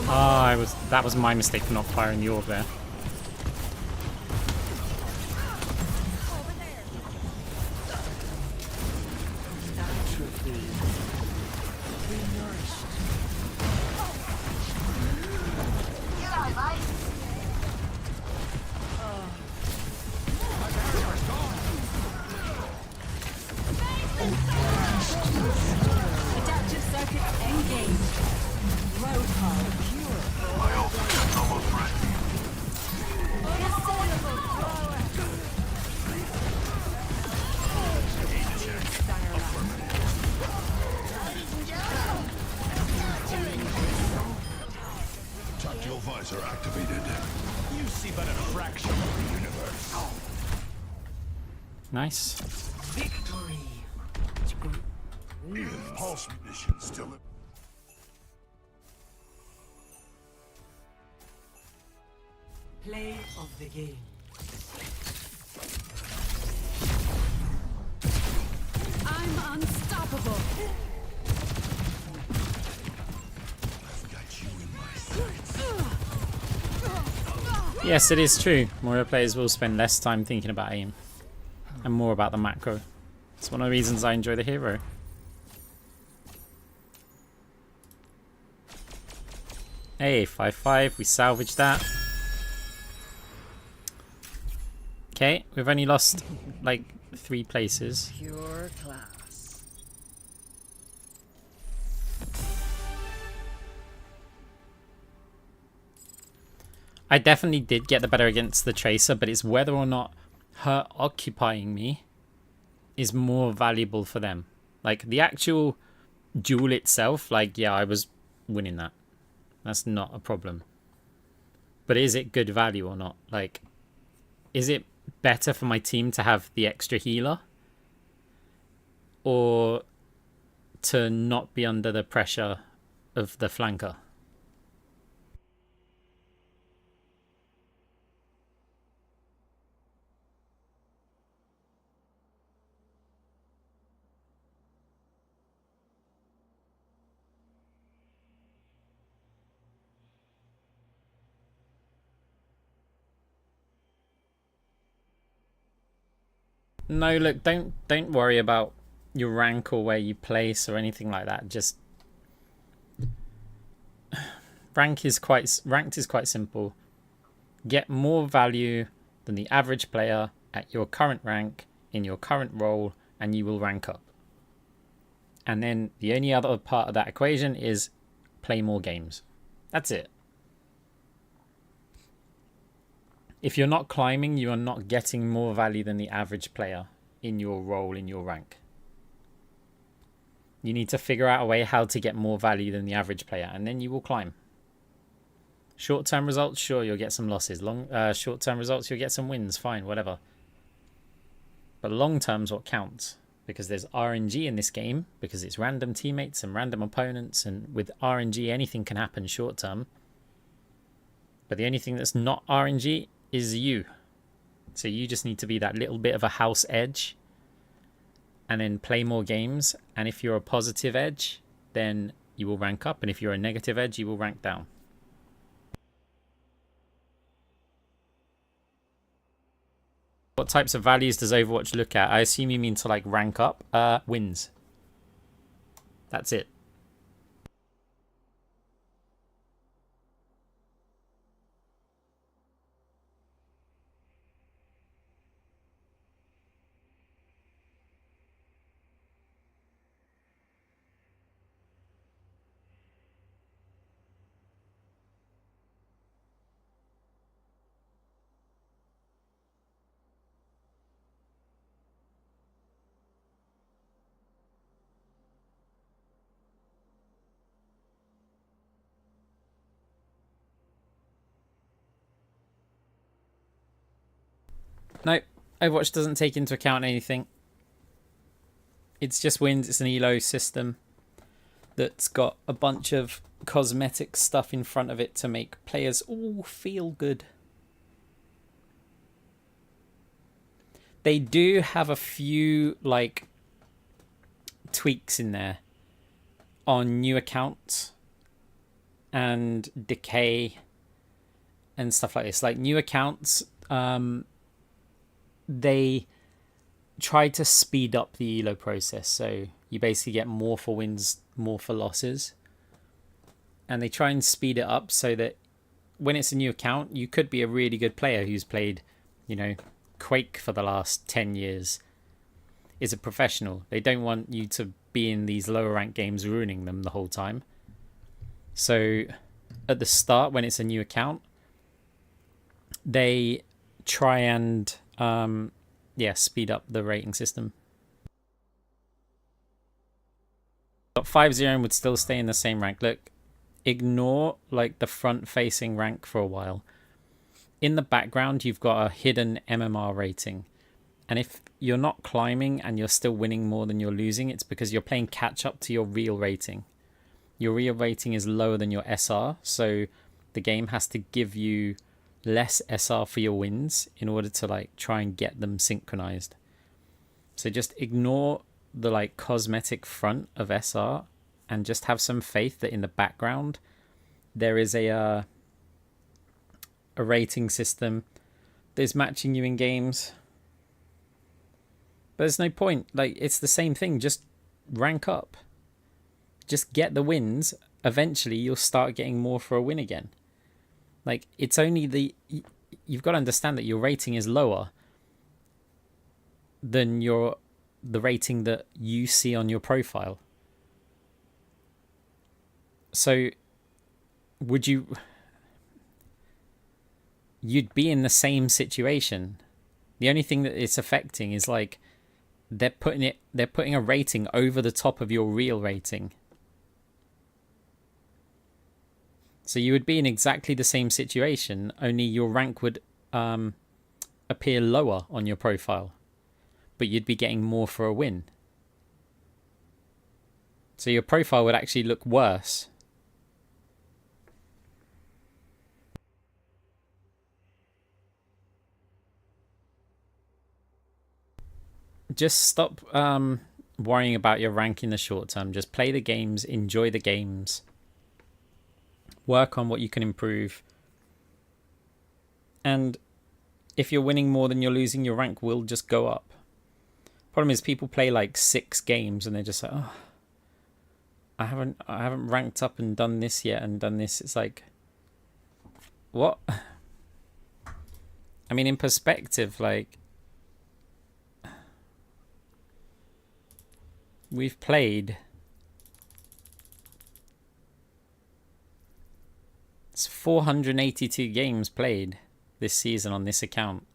Oh, that was my mistake for not firing the orb there. Adaptive circuits engaged. Road car pure. My ultimate is almost ready. Discernible thrower. Tactile visor activated. You see but a fraction of the universe. Nice. Victory. Pulse mission still. Play of the game. I'm unstoppable. I've got you in my sights. Yes, it is true. Moira players will spend less time thinking about aim and more about the macro. It's one of the reasons I enjoy the hero. Hey, 5-5, we salvaged that. Okay, we've only lost like 3 places. Pure class. I definitely did get the better against the Tracer, but it's whether or not her occupying me is more valuable for them. Like the actual duel itself, like yeah, I was winning that. That's not a problem. But is it good value or not? Like, is it better for my team to have the extra healer? Or to not be under the pressure of the flanker? No, look, don't worry about your rank or where you place or anything like that. Just ranked is quite simple. Get more value than the average player at your current rank in your current role, and you will rank up. And then the only other part of that equation is play more games. That's it. If you're not climbing, you are not getting more value than the average player in your role, in your rank. You need to figure out a way how to get more value than the average player, and then you will climb. Short-term results, sure, you'll get some losses. Short-term results, you'll get some wins, fine, whatever. But long-term's what counts, because there's RNG in this game, because it's random teammates and random opponents, and with RNG, anything can happen short-term. But the only thing that's not RNG is you. So you just need to be that little bit of a house edge and then play more games. And if you're a positive edge, then you will rank up. And if you're a negative edge, you will rank down. What types of values does Overwatch look at? I assume you mean to like rank up. Wins. That's it. No, Overwatch doesn't take into account anything. It's just wins. It's an elo system that's got a bunch of cosmetic stuff in front of it to make players all feel good. They do have a few like tweaks in there on new accounts and decay and stuff like this. Like new accounts, they try to speed up the elo process, so you basically get more for wins, more for losses, and they try and speed it up so that when it's a new account, you could be a really good player who's played, you know, Quake for the last 10 years, is a professional. They don't want you to be in these lower rank games ruining them the whole time. So at the start, when it's a new account, they try and speed up the rating system. But 5-0 would still stay in the same rank. Look, ignore like the front facing rank for a while. In the background, you've got a hidden MMR rating. And if you're not climbing and you're still winning more than you're losing, it's because you're playing catch up to your real rating. Your real rating is lower than your SR, so the game has to give you less SR for your wins in order to like try and get them synchronized. So just ignore the like cosmetic front of SR and just have some faith that in the background there is a rating system that's matching you in games. But there's no point. Like, it's the same thing. Just rank up. Just get the wins. Eventually, you'll start getting more for a win again. Like, it's only you've got to understand that your rating is lower than the rating that you see on your profile. So, you'd be in the same situation. The only thing that it's affecting is like they're putting a rating over the top of your real rating. So you would be in exactly the same situation, only your rank would appear lower on your profile, but you'd be getting more for a win. So your profile would actually look worse. Just stop worrying about your rank in the short term. Just play the games, enjoy the games, work on what you can improve. And if you're winning more than you're losing, your rank will just go up. Problem is, people play like 6 games and they're just like, oh, I haven't ranked up and done this yet and done this. It's like, what? I mean, in perspective, like, we've played, it's 482 games played this season on this account,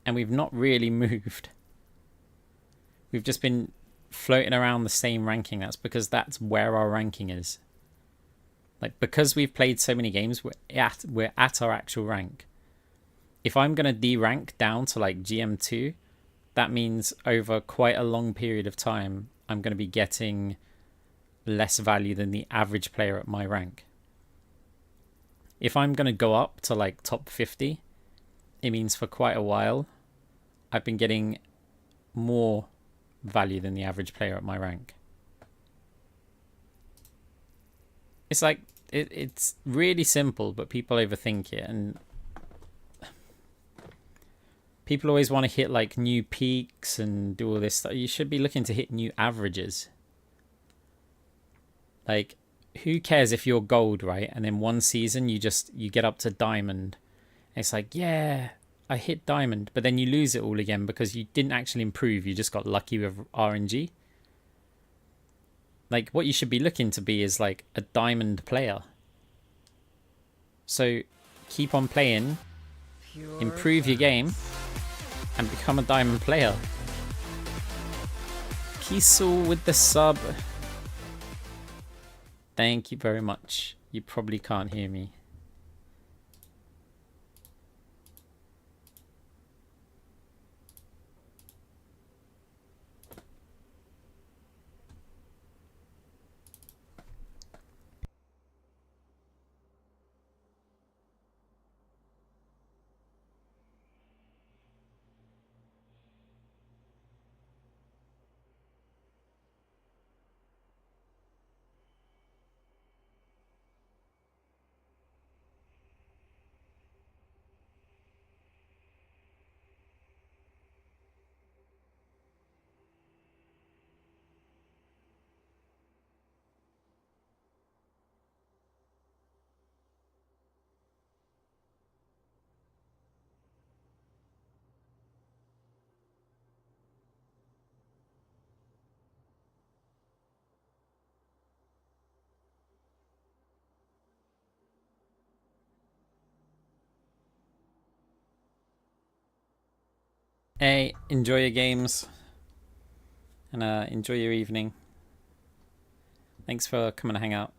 and we've not really moved. We've just been floating around the same ranking. That's because that's where our ranking is. Like, because we've played so many games, we're at our actual rank. If I'm going to de-rank down to like GM2, that means over quite a long period of time, I'm going to be getting less value than the average player at my rank. If I'm going to go up to like top 50, it means for quite a while, I've been getting more value than the average player at my rank. It's like, it's really simple, but people overthink it. And People always want to hit like new peaks and do all this stuff. You should be looking to hit new averages. Like, who cares if you're gold, right? And then one season you get up to diamond. And it's like, yeah, I hit diamond, but then you lose it all again because you didn't actually improve. You just got lucky with RNG. Like, what you should be looking to be is like a diamond player. So keep on playing, improve your game, and become a diamond player. Kiesel with the sub. Thank you very much. You probably can't hear me. Hey, enjoy your games and enjoy your evening. Thanks for coming to hang out.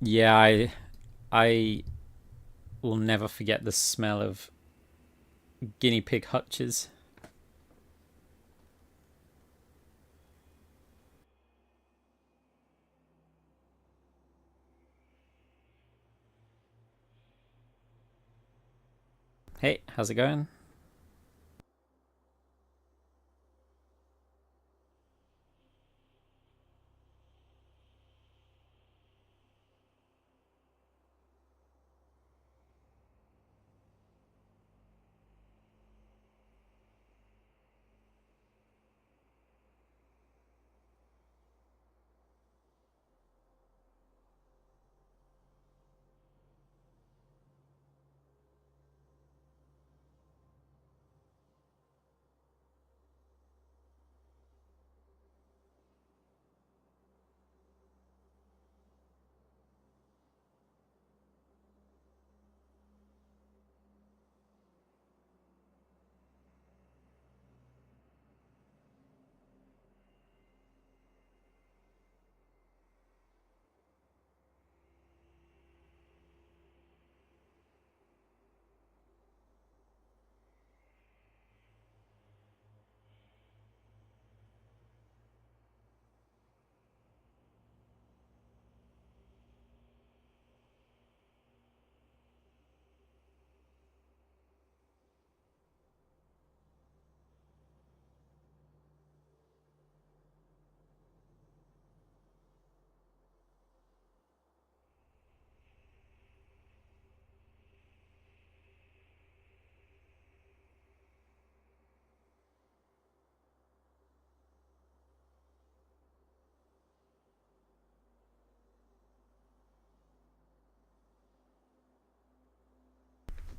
Yeah, I will never forget the smell of guinea pig hutches. Hey, how's it going?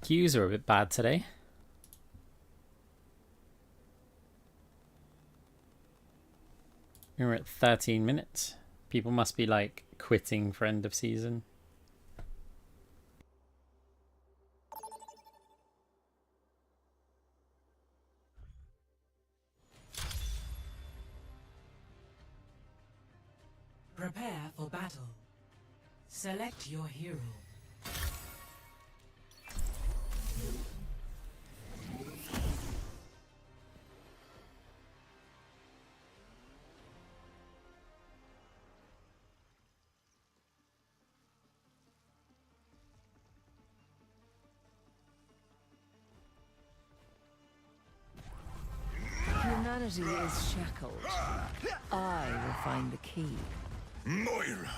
Queues are a bit bad today. We're at 13 minutes. People must be like quitting for end of season. Prepare for battle. Select your hero. Humanity is shackled. I will find the key. Moira,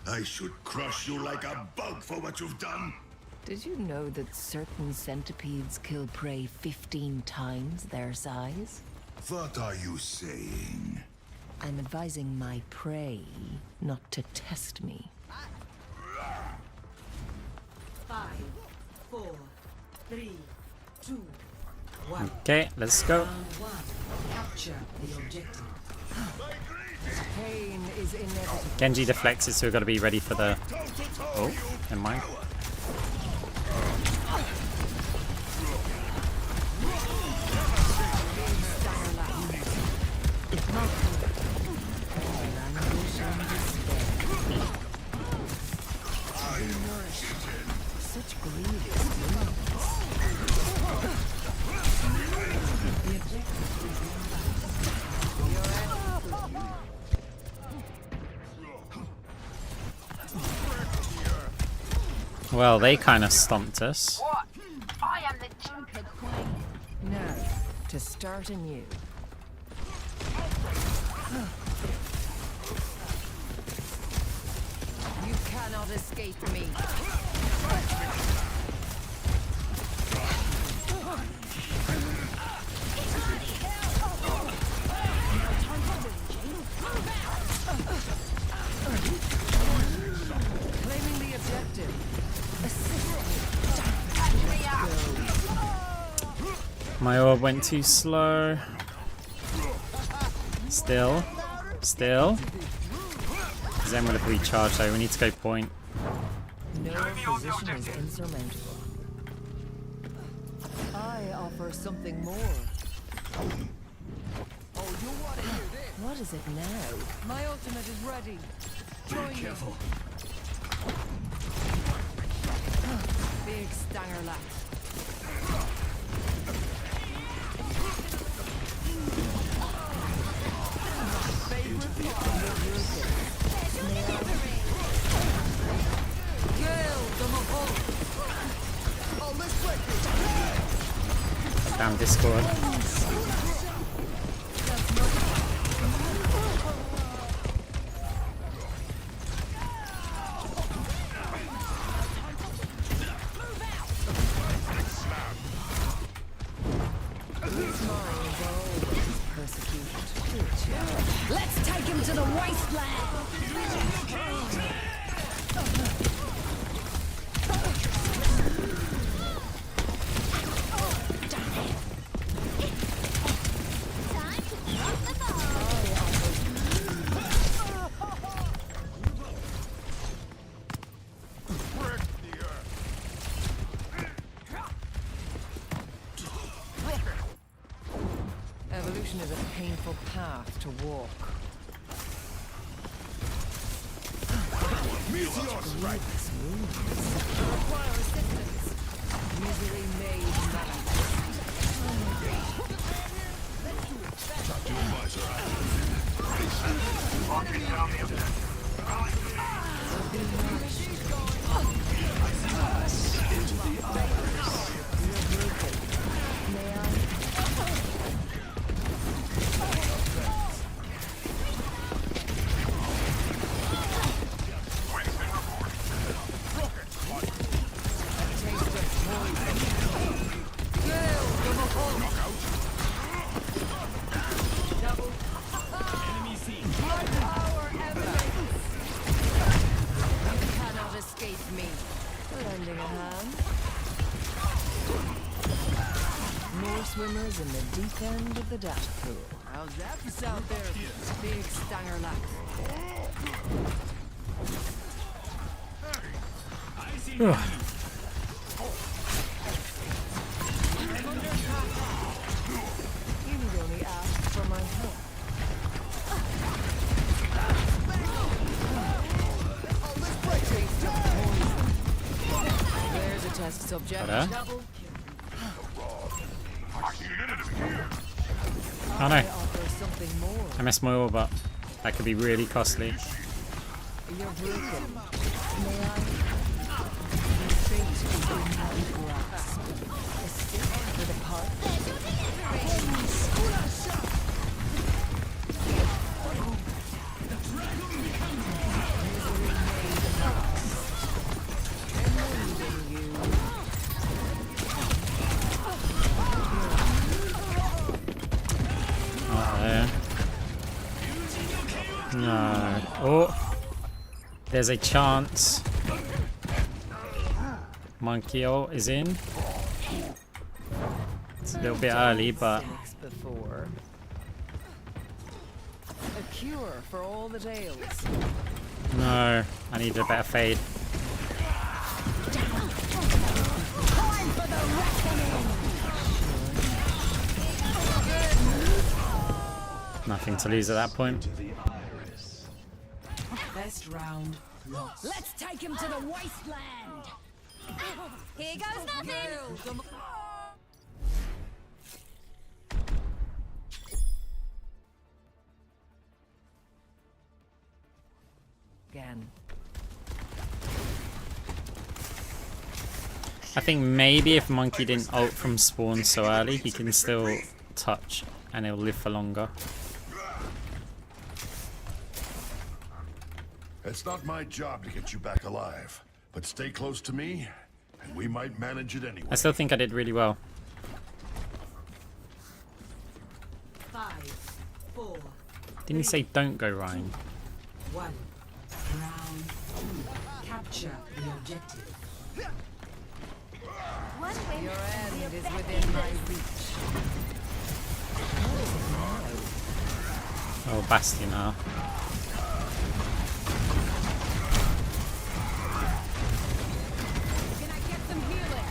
I should crush you like a bug for what you've done. Did you know that certain centipedes kill prey 15 times their size? What are you saying? I'm advising my prey not to test me. 5, 4, 3, 2, 1. Okay, let's go. Round 1. Capture the objective. Pain is inevitable. Genji deflects it, so we've got to be ready for the... Oh, never mind. Such grievous Well, they kind of stomped us. What? I am the Junker Queen. Now, to start anew. You cannot escape me. Claiming the objective. My orb went too slow. Still. Zen would have recharged though. We need to go point. No position is insurmountable. I offer something more. What is it now? My ultimate is ready. Join me. Careful. Big stanger lap. Damn Discord. Let's take him to the wasteland! Evolution is a painful path to walk. Meteor strike! Require assistance. Easily made Moira's in the deep end of the data pool. How's that for sound therapy? Big stanger lack. You need only ask for my help. There's a test subject. Oh no. I missed my ore, but that could be really costly. You're broken. May I? Your fate is in my grasp. A stick with a part. No. Oh, there's a chance. Monkey ult is in. It's a little bit early, but a cure for all the tales. no, I need a better fade. Nothing to lose at that point. Best round lost. Let's take him to the wasteland. Here goes nothing. Again. I think maybe if Monkey didn't ult from spawn so early, he can still touch and he'll live for longer. It's not my job to get you back alive, but stay close to me, and we might manage it anyway. I still think I did really well. 5, 4. Didn't he say don't go Ryan? 1. Round 2. Capture the objective. Your end is within my reach. Oh, Bastion now. Can I get some healing?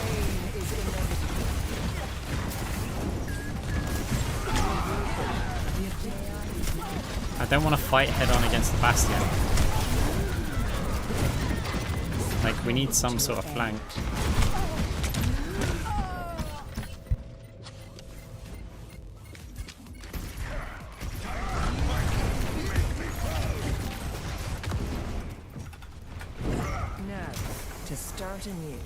Pain is inevitable. I don't want to fight head on against the Bastion. Like, we need some sort of flank. Now, to start anew.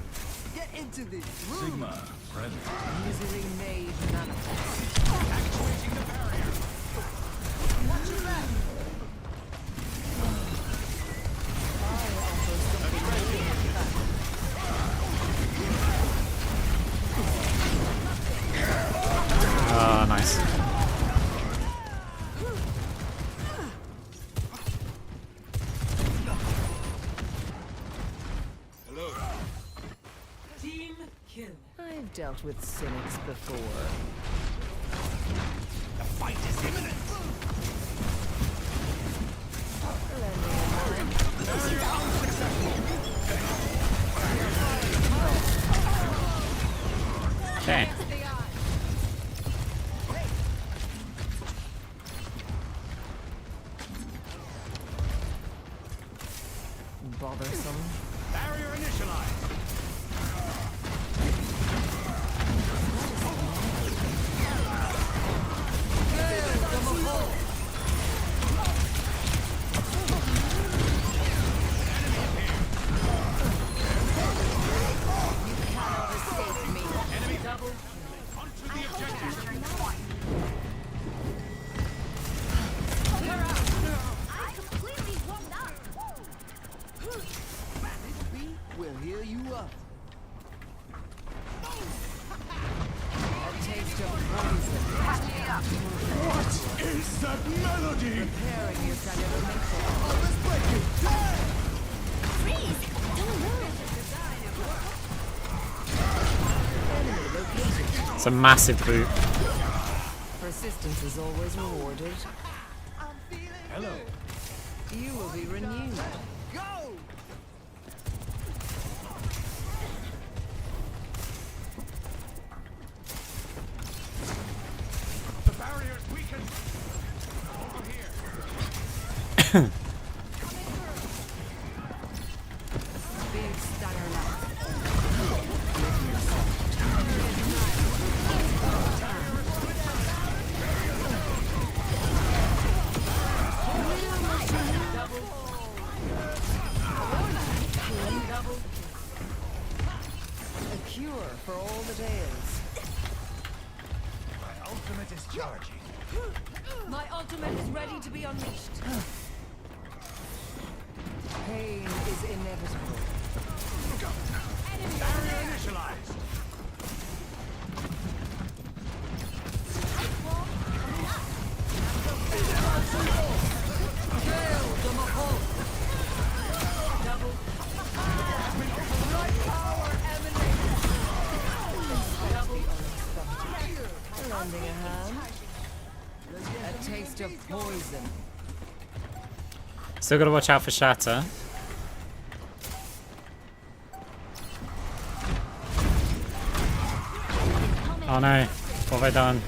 Get into this room. Sigma, present. Easily made manifest. Actuating the barrier. Watch your back. Oh, nice. Hello. Team kill. I've dealt with cynics before. The fight is imminent. Okay. Bothersome. Barrier initialized. We'll heal you up. A taste of poison. What is that melody? Preparing your cellular matrix. Oh, let's break it. Freeze! Don't move! a massive boot. Persistence is always rewarded. Hello. You will be renewed. Go! The barrier's weakened. Over here. Big stunner left. A cure for all the tales. My ultimate is charging. My ultimate is ready to be unleashed. Pain is inevitable. Barrier initialized. Lending a hand. A taste of poison. Still gotta watch out for Shatter. Oh no, what have I done?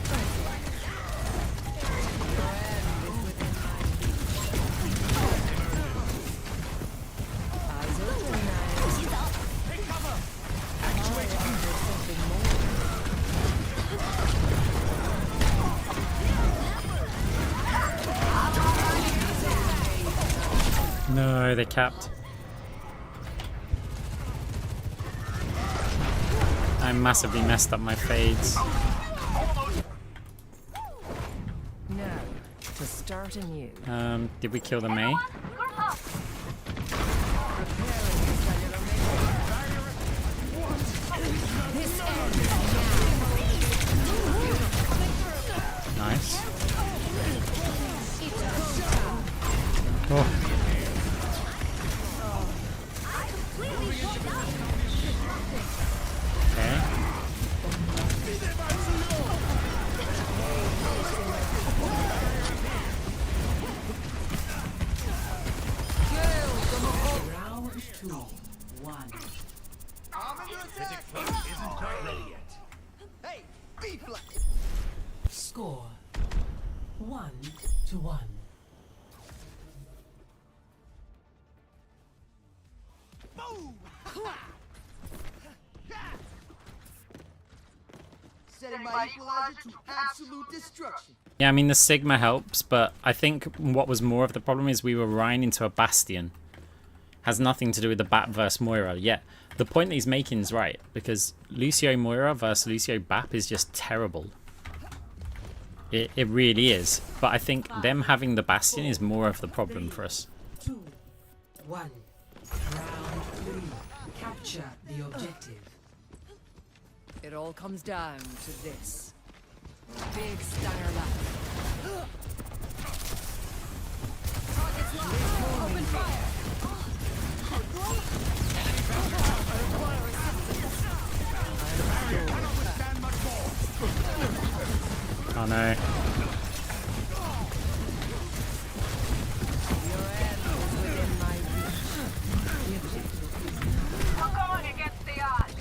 No, they capped. I massively messed up my fades. Now, to start anew. Did we kill the Mei? Nice. Oh. Okay. Round 2, 1. Isn't quite ready yet. Hey, be flat. Score 1-1. Boom! Setting my equalizer to absolute destruction. Yeah, I mean the Sigma helps, but I think what was more of the problem is we were running into a Bastion. Has nothing to do with the Bat versus Moira. Yet the point that he's making is right, because Lucio Moira versus Lucio Bap is just terrible. It really is. But I think them having the Bastion is more of the problem for us. 2, 1. Round 3. Capture the objective. It all comes down to this. Big stunner left. Target's locked. Open fire. Oh no. I'm going against the odds.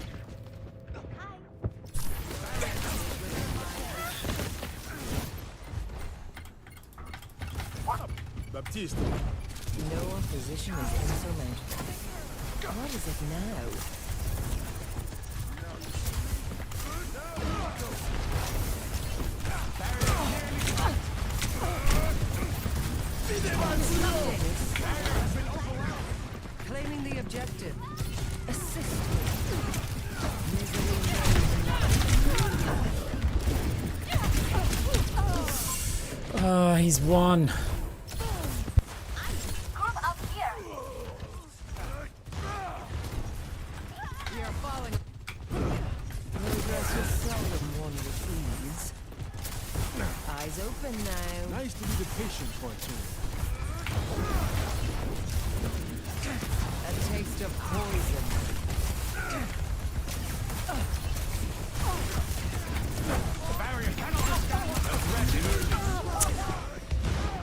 Baptiste. No opposition is insurmountable. What is it now? Claiming the objective. Assist. Oh, he's won. Group up here. We are falling. Progress is seldom won with ease. Eyes open now. Nice to be the patient for it, too. A taste of poison.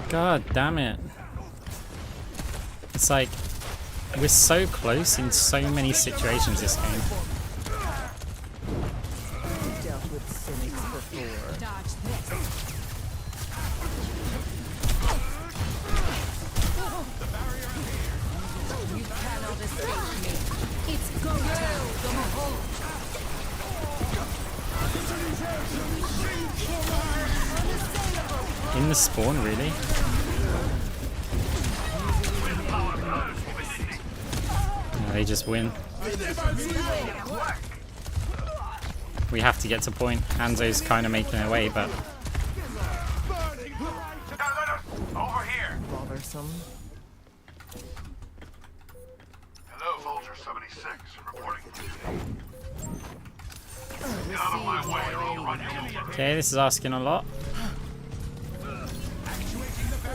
God damn it. It's like, we're so close in so many situations this game. Dealt with cynics before. Dodge this. You cannot escape me. It's go time. In the spawn, really? No, they just win. We have to get to point. Hanzo's kind of making her way, but... Over here. Bothersome. Hello, Vulture 76. Reporting. Get out of my way or I'll run you over. Okay, this is asking a lot.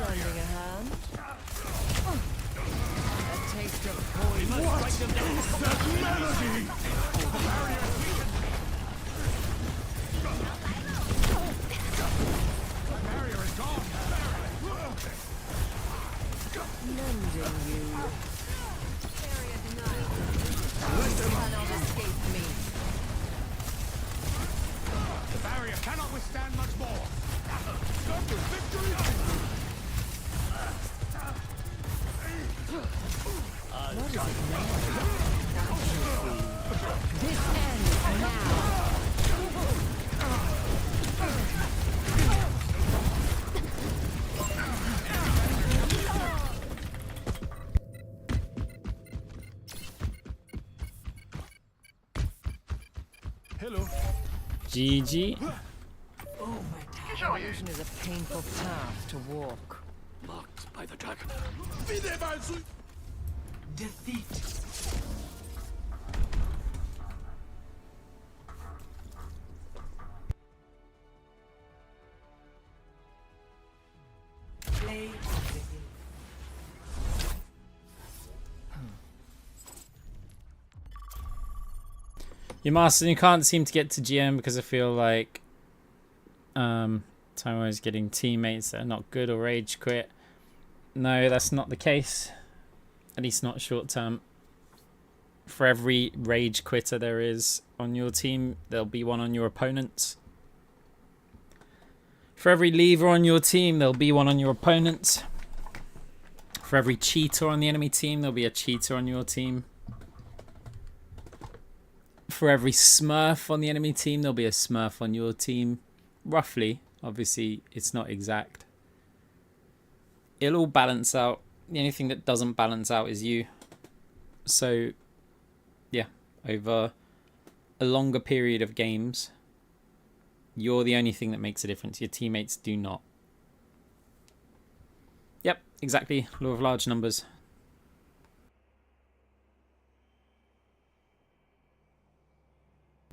Lending a hand. A taste of poison. What? That melody! The barrier is gone. Mending you. You cannot escape me. The barrier cannot withstand much more. Victory! What is it now? This ends now. Hello. GG. Illusion is a painful path to walk. Marked by the dragon. Defeat. Play of the game. Your master, you can't seem to get to GM because I feel like Tymo is getting teammates that are not good or rage quit. No, that's not the case. At least not short term. For every rage quitter there is on your team, there'll be one on your opponent's. For every leaver on your team, there'll be one on your opponent's. For every cheater on the enemy team, there'll be a cheater on your team. For every smurf on the enemy team, there'll be a smurf on your team. Roughly. Obviously, it's not exact. It'll all balance out. The only thing that doesn't balance out is you. So, yeah. Over a longer period of games, you're the only thing that makes a difference. Your teammates do not. Yep, exactly. Law of large numbers.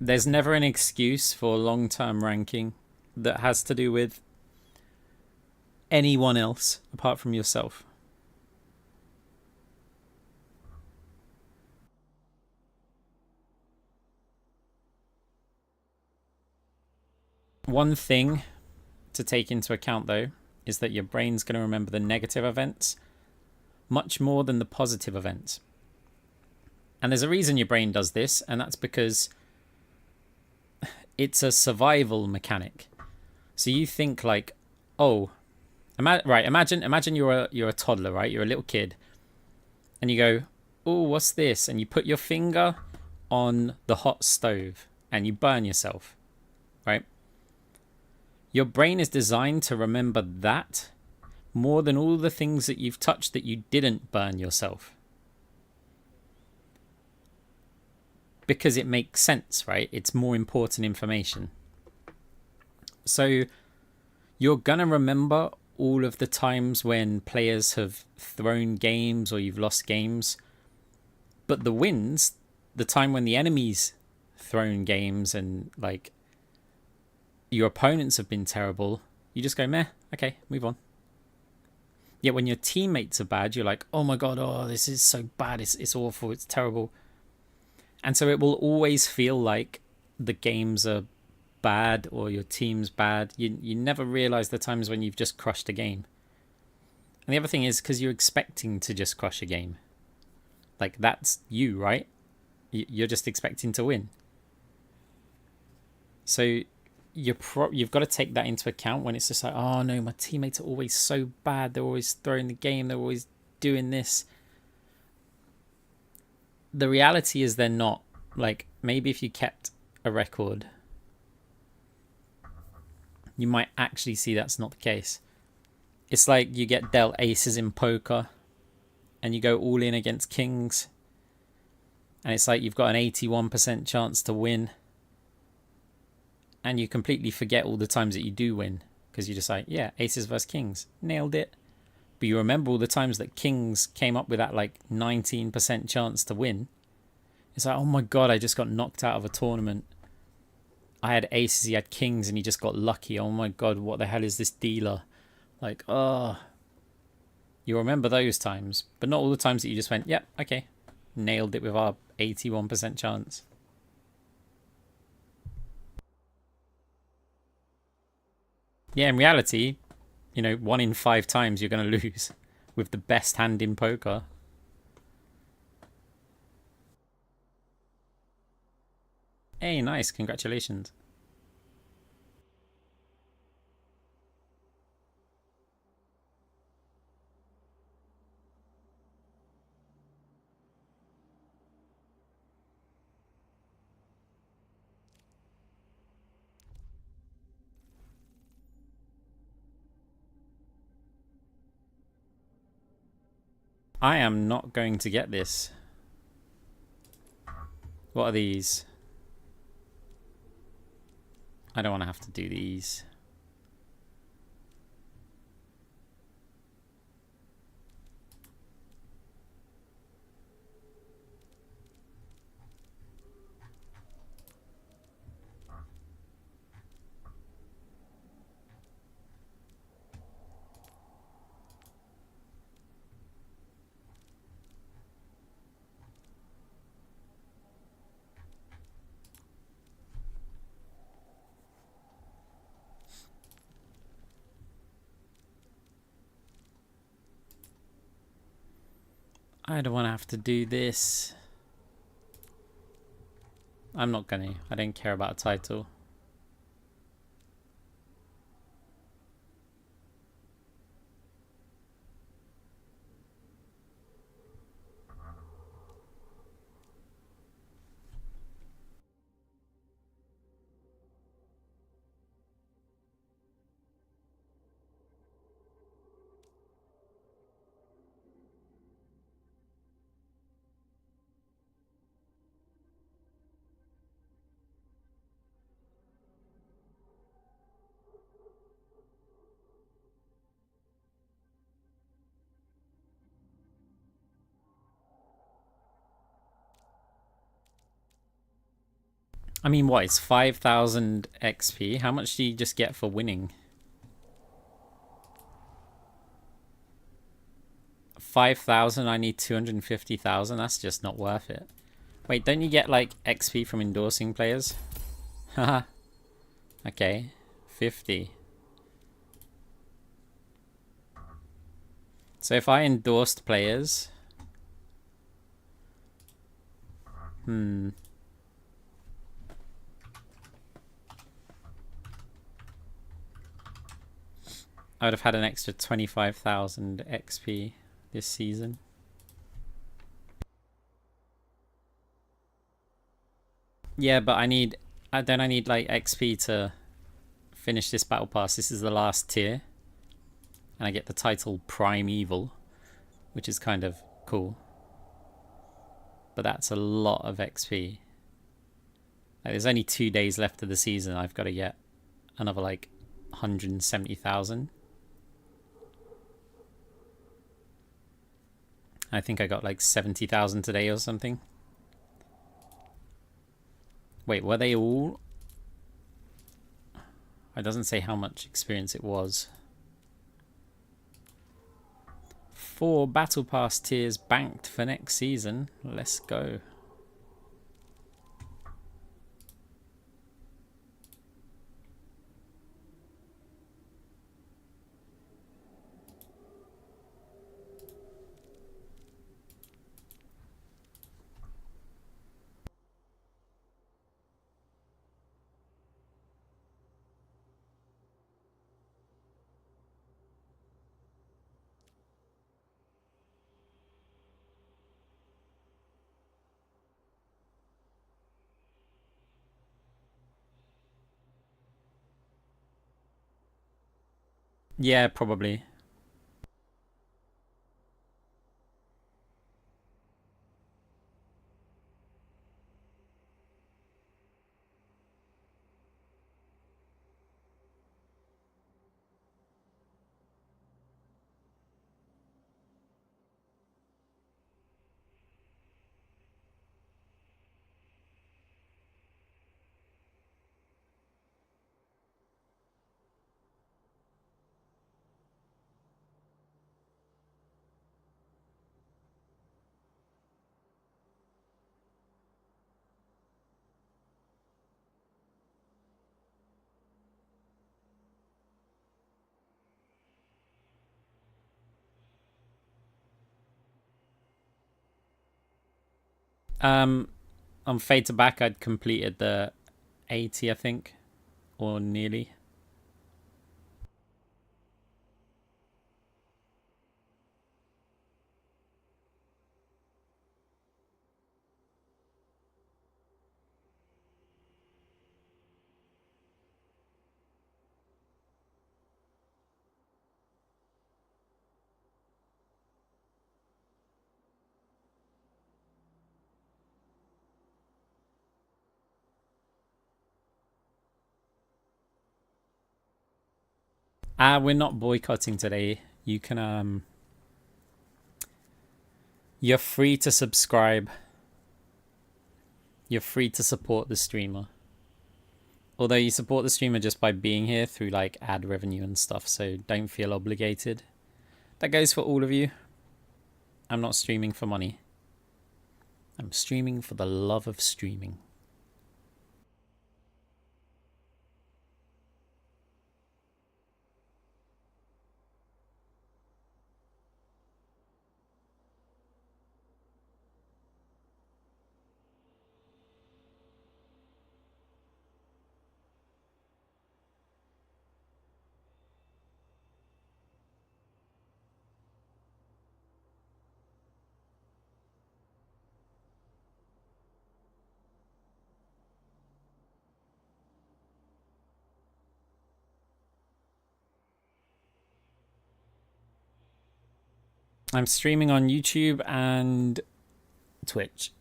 There's never an excuse for long-term ranking that has to do with anyone else apart from yourself. One thing to take into account, though, is that your brain's going to remember the negative events much more than the positive events. And there's a reason your brain does this, and that's because it's a survival mechanic. So you think like, oh, imagine you're a toddler, right? You're a little kid, and you go, oh, what's this? And you put your finger on the hot stove and you burn yourself, right? Your brain is designed to remember that more than all the things that you've touched that you didn't burn yourself. Because it makes sense, right? It's more important information. So you're going to remember all of the times when players have thrown games or you've lost games. But the wins, the time when the enemy's thrown games and like your opponents have been terrible, you just go, meh, okay, move on. Yet when your teammates are bad, you're like, oh my god, oh, this is so bad, it's awful, it's terrible. And so it will always feel like the games are bad or your team's bad. You never realize the times when you've just crushed a game. And the other thing is because you're expecting to just crush a game. Like, that's you, right? You're just expecting to win. So you've got to take that into account when it's just like, oh no, my teammates are always so bad. They're always throwing the game. They're always doing this. The reality is they're not. Like, maybe if you kept a record, you might actually see that's not the case. It's like you get dealt aces in poker and you go all in against kings. And it's like you've got an 81% chance to win. And you completely forget all the times that you do win. Because you're just like, yeah, aces versus kings. Nailed it. But you remember all the times that kings came up with that like 19% chance to win. It's like, oh my god, I just got knocked out of a tournament. I had aces, he had kings, and he just got lucky. Oh my god, what the hell is this dealer? Like, oh. You remember those times, but not all the times that you just went, yep, okay. Nailed it with our 81% chance. Yeah, in reality, you know, 1 in 5 times you're going to lose with the best hand in poker. Hey, nice, congratulations. I am not going to get this. What are these? I don't want to have to do these. I don't want to have to do this. I'm not gonna. I don't care about a title. I mean, what? It's 5,000 XP. How much do you just get for winning? 5,000, I need 250,000. That's just not worth it. Wait, don't you get like XP from endorsing players? Haha. Okay. 50. So if I endorsed players... I would have had an extra 25,000 XP this season. Yeah, but I need like XP to finish this battle pass. This is the last tier. And I get the title Primeval, which is kind of cool. But that's a lot of XP. Like, there's only 2 days left of the season. I've got to get another like 170,000. I think I got like 70,000 today or something. Wait, were they all? It doesn't say how much experience it was. 4 battle pass tiers banked for next season. Let's go. Yeah, probably. On Fade to Back, I'd completed the 80, I think, or nearly. We're not boycotting today. You can you're free to subscribe. You're free to support the streamer. Although you support the streamer just by being here through like ad revenue and stuff, so don't feel obligated. That goes for all of you. I'm not streaming for money. I'm streaming for the love of streaming. I'm streaming on YouTube and Twitch.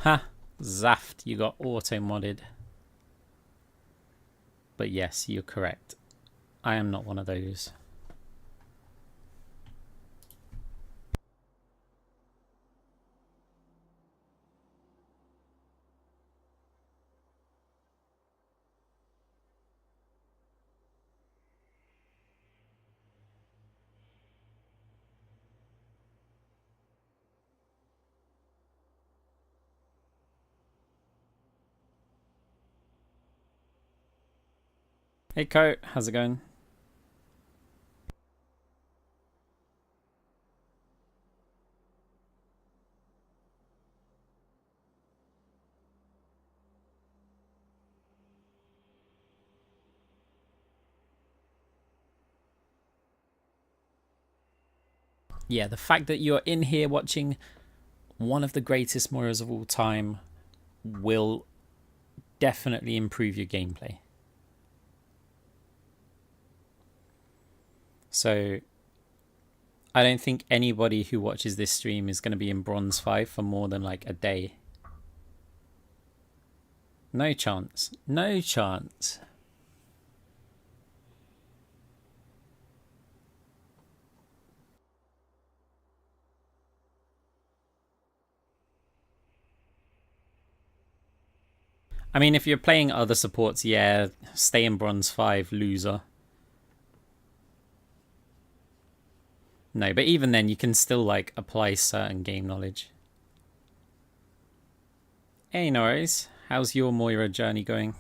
Ha! Zaft, you got auto-modded. But yes, you're correct. I am not one of those. Hey Coat, how's it going? Yeah, the fact that you're in here watching one of the greatest Moiras of all time will definitely improve your gameplay. So I don't think anybody who watches this stream is going to be in Bronze 5 for more than like a day. No chance. No chance. I mean, if you're playing other supports, yeah, stay in Bronze 5, loser. No, but even then, you can still, like, apply certain game knowledge. Hey, no worries. How's your Moira journey going?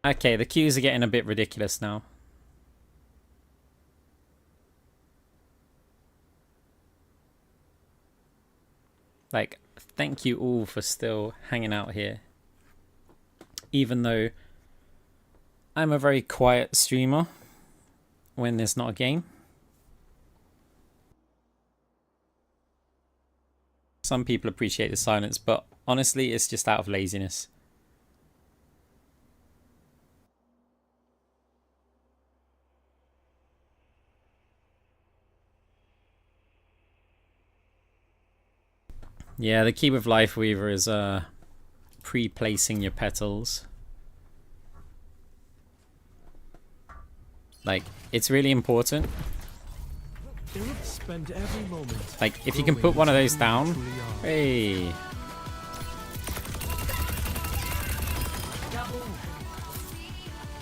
Okay, the queues are getting a bit ridiculous now. Like, thank you all for still hanging out here. Even though I'm a very quiet streamer when there's not a game. Some people appreciate the silence, but honestly, it's just out of laziness. Yeah, the key with Life Weaver is pre-placing your petals. Like, it's really important. Spend every moment. Like, if you can put one of those down, hey.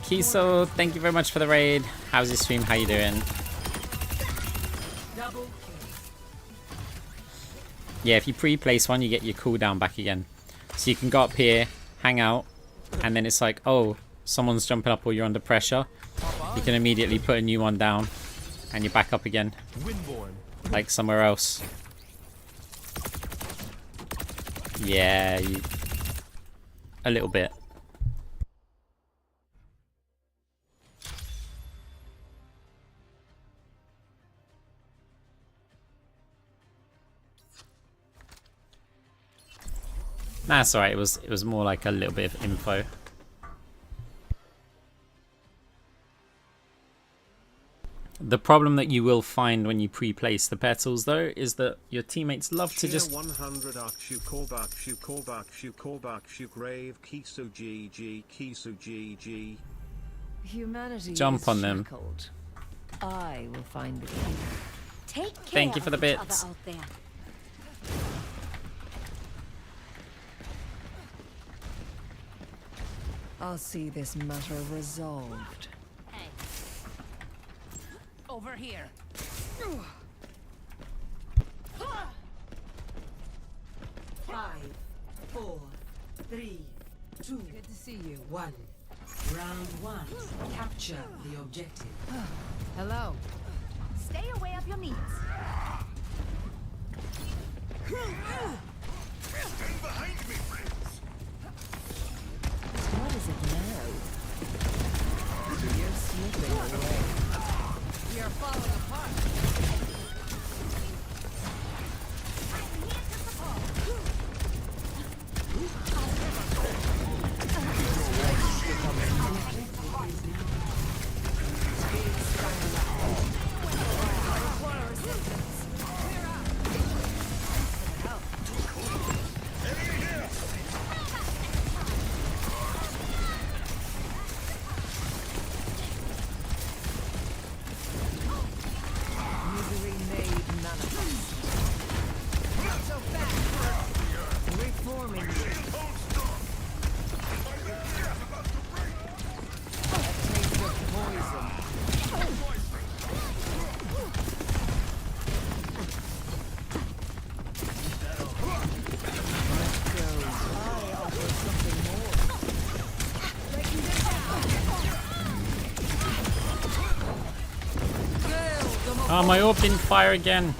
Kiso, thank you very much for the raid. How's your stream? How you doing? Yeah, if you pre-place one, you get your cooldown back again. So you can go up here, hang out, and then it's like, oh, someone's jumping up or you're under pressure. You can immediately put a new one down, and you're back up again. Like somewhere else. Yeah, a little bit. That's alright, it was more like a little bit of info. The problem that you will find when you pre-place the petals though is that your teammates love to just 100 grave Kisu GG Kisu GG. Humanity jump on them. shackled. I will find the key. Take care Thank you for the of each bits. other out there. I'll see this matter resolved. Hey. Over here. 5, 4, 3, 2. Good to see you. 1. Round 1. Capture the objective. Hello. Stay away of your meat. Stand behind me, friends. What is it now? You're slipping away. We are falling apart. Misery made manifest. Not so fast. Reforming you. A taste of poison. Let go. I offer something more. Breaking this Oh, my orb didn't fire again.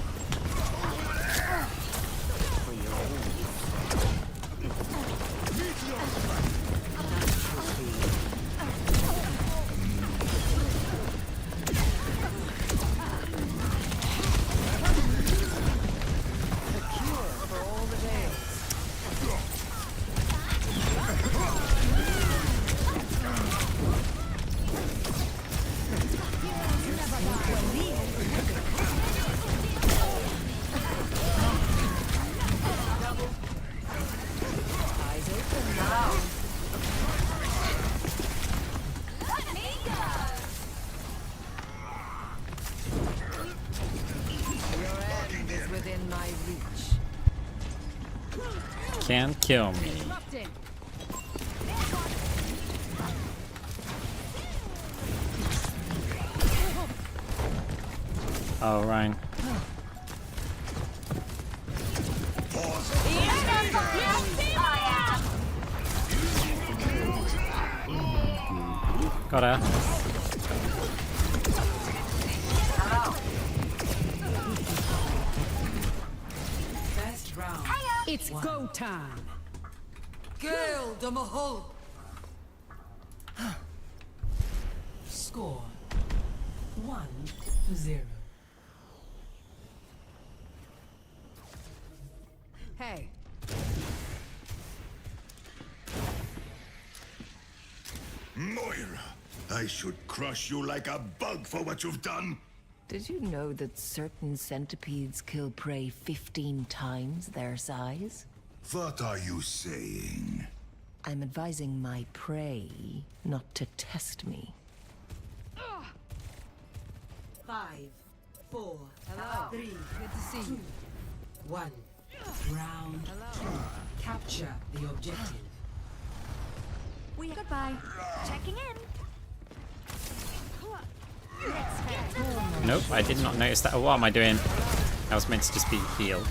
Can't kill me. Oh, Ryan. Got her. First round. It's go time. Gale de Mahol. Score 1-0. Hey. Moira, I should crush you like a bug for what you've done. Did you know that certain centipedes kill prey 15 times their size? What are you saying? I'm advising my prey not to test me. 5, 4, Hello. 3, Good to see 2, you. 1. Round 2. Capture the objective. Goodbye. Checking in. Nope, I did not notice that. Oh, what am I doing? That was meant to just be heal.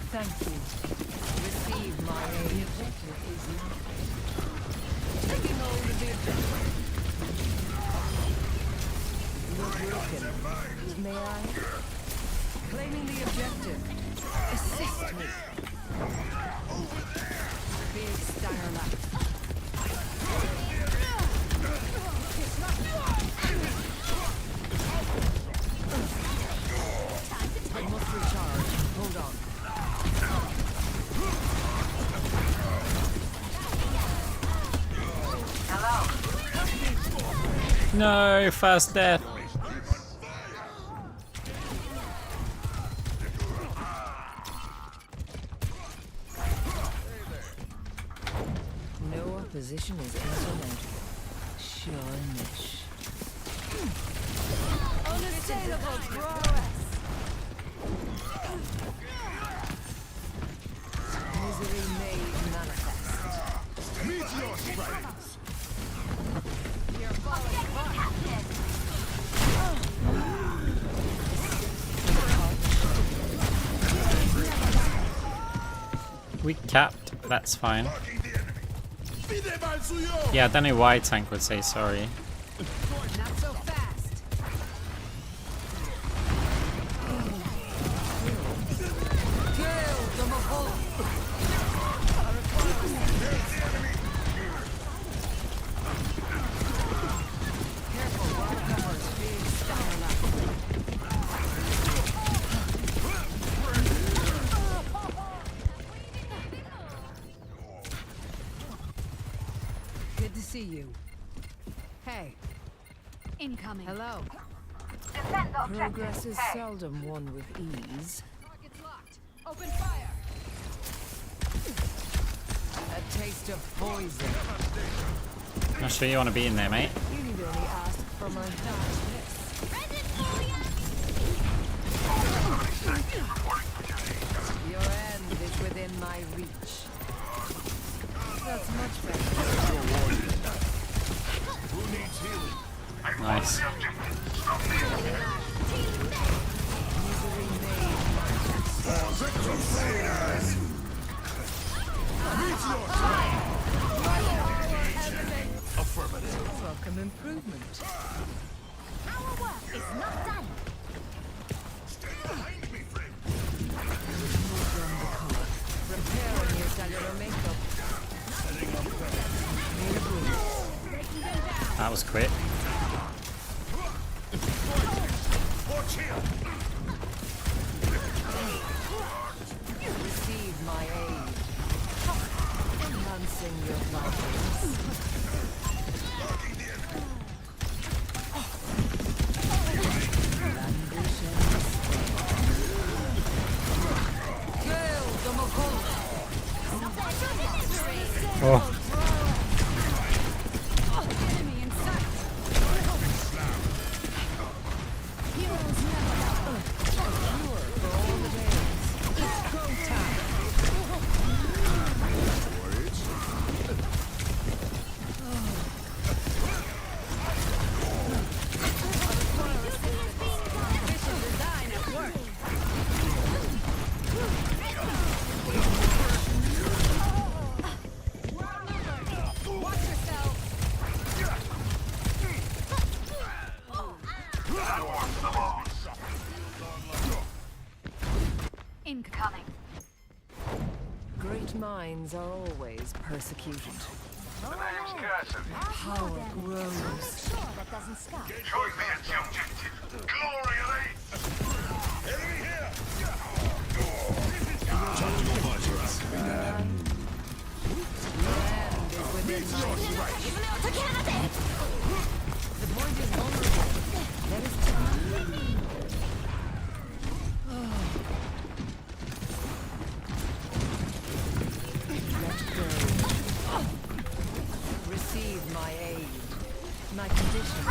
Thank you. Receive my aid. Taking hold of the objective. May I? Claiming the objective. Assist me. Big Starlight. I must recharge. Hold on. No, first death. No opposition is insurmountable. Sure niche. Unassailable prowess. Misery made manifest. Meet your strengths. You're falling apart. We capped. That's fine. Yeah, I don't know why Tank would say sorry. Not so fast. Kill the Mahol. Careful, wild covers. Big Starlight. Good to see you. Hey. Incoming. Hello. Defend the objective. Progress is Hey. seldom won with ease. Target's locked. Open fire. A taste of poison. Not sure you want to be in there, mate. You need only ask for my darkness. Your end is within my reach. That's much better. Who needs healing? Nice. Misery made Affirmative. welcome improvement. Our work is not done. Stay behind me, friend. Repairing your cellular makeup. That was quick. Watch here. Receive my aid. Enhancing your vitals. Kill the Mahol. Oh. Enemy in sight. Heroes never die. Cure for all the days. It's go time. minds are always persecuted. The name's Curtain. Power grows. Sure, that doesn't stop. Join me at the objective. Glory elite! Enemy here! The point is vulnerable. Let us try. Let go. Receive my aid. My condition.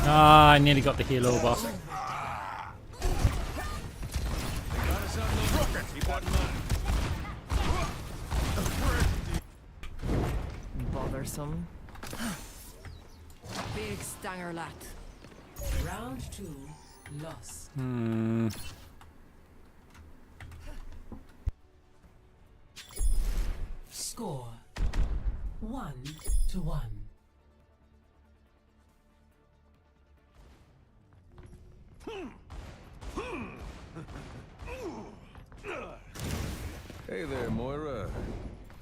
Ah, I nearly got the heal over. Bothersome. Big stanger lat. Round 2 lost. Score 1-1. Hey there, Moira.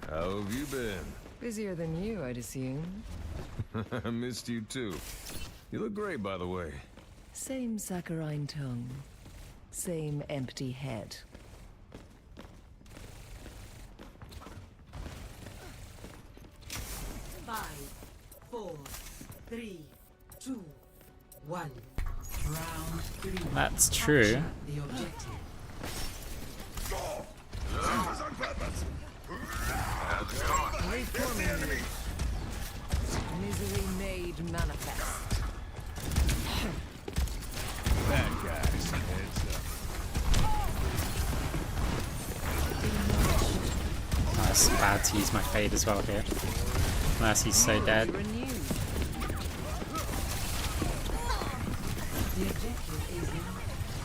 How have you been? Busier than you, I'd assume. I missed you too. You look great, by the way. Same saccharine tongue. Same empty head. Five, 4, 3, 2, 1. Round 3. That's true. The objective. Reforming. Misery made manifest. Bad guys, heads up. Nice. Bad to use my fade as well here. Mercy's so dead. The objective is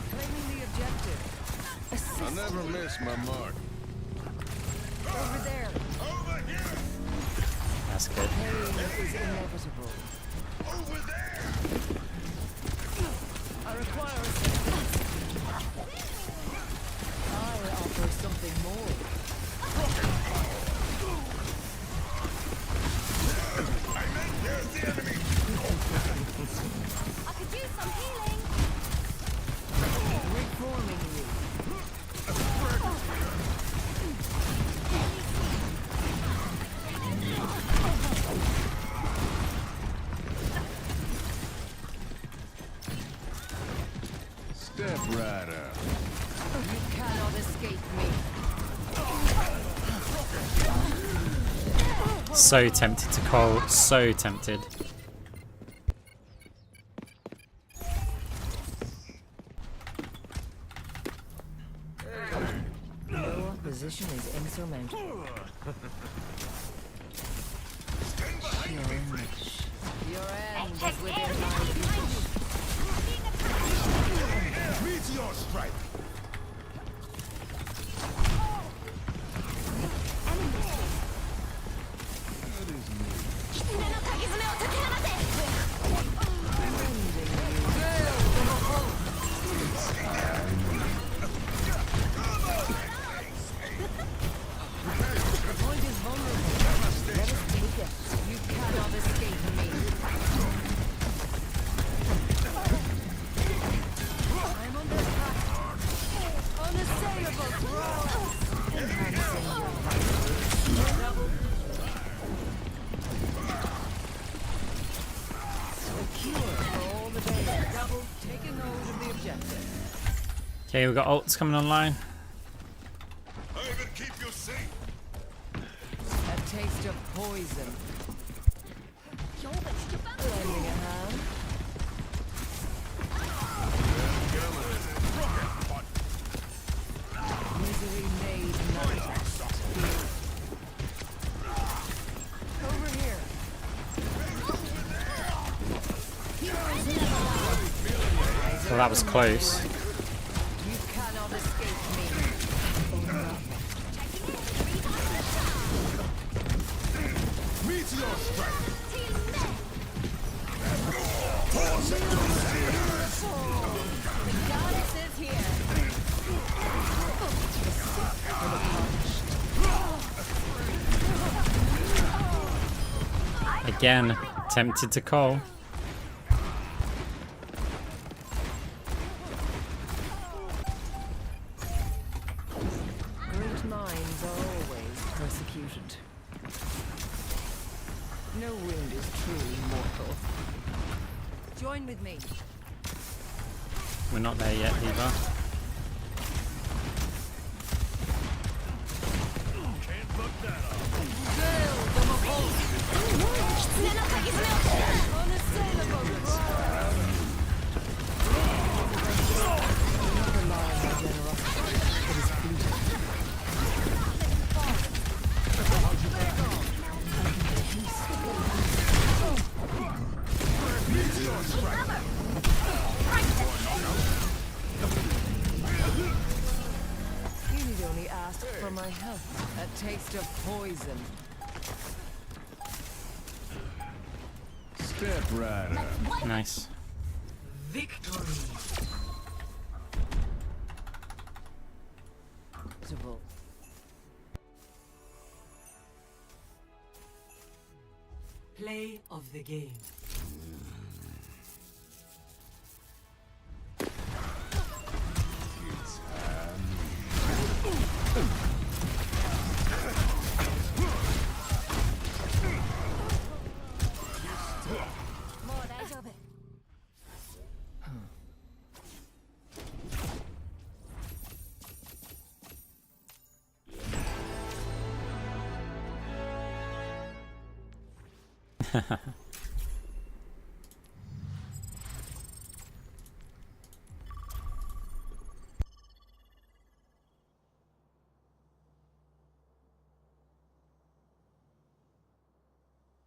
claiming the objective. I'll never miss my mark. Over there. That's good. Pain is inevitable. Over there! I require assistance. I offer something more. I meant there's the enemy! I could use some healing. Reforming you. Step right up. You cannot escape me. So tempted to call. So tempted. No opposition is insurmountable. Your end is within my reach. Meteor strike! The point is vulnerable. Let us take it. You cannot escape me. I'm under attack. Unassailable prowess. Enhancing your vitals. Double. Secure for all the day. Double. Taking hold of the objective. Okay, we've got ults coming online. I even keep you safe! A taste of poison. Lending a hand. Misery made manifest. Over here. Well, that was close. You cannot escape me. Meteor strike! The goddess is here. Again, tempted to call. Great minds are always persecuted. No wound is truly mortal. Join with me. We're not there yet, either. Can't fuck that up. You need only ask for my help. A taste of poison. Step right up. Nice. Victory. Play of the game.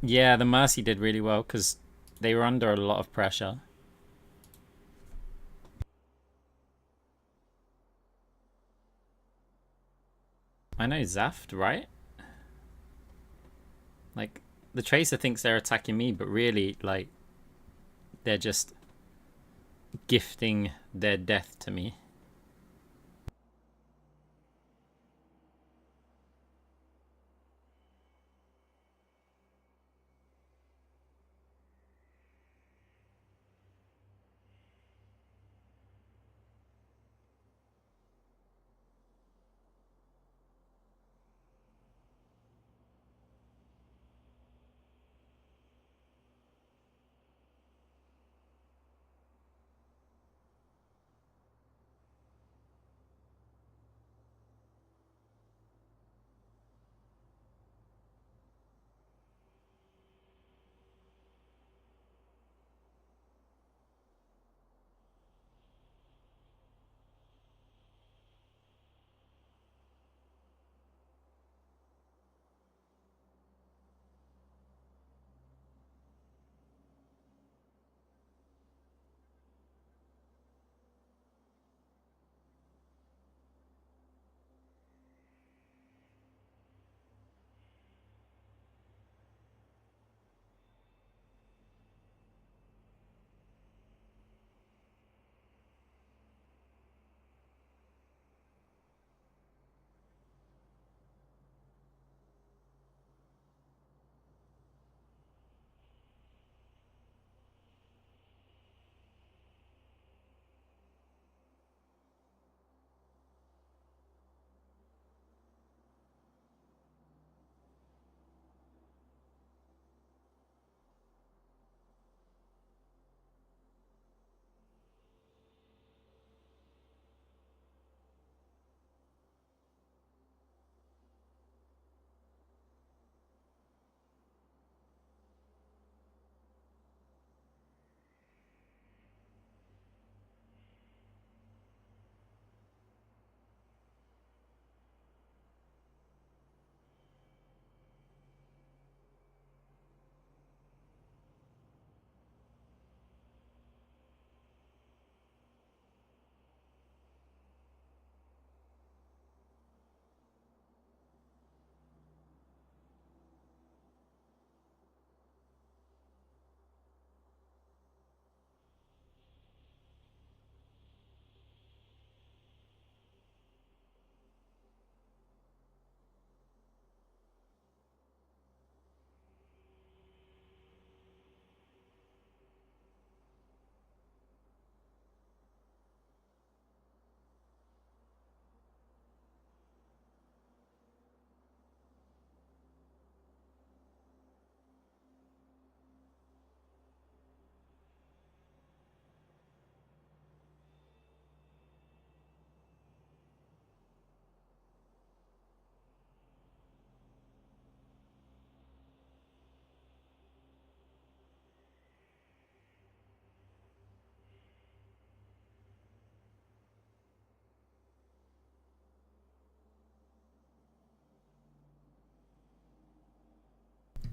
Yeah, the Mercy did really well because they were under a lot of pressure. I know Zaft, right? Like, the Tracer thinks they're attacking me, but really, like, they're just gifting their death to me.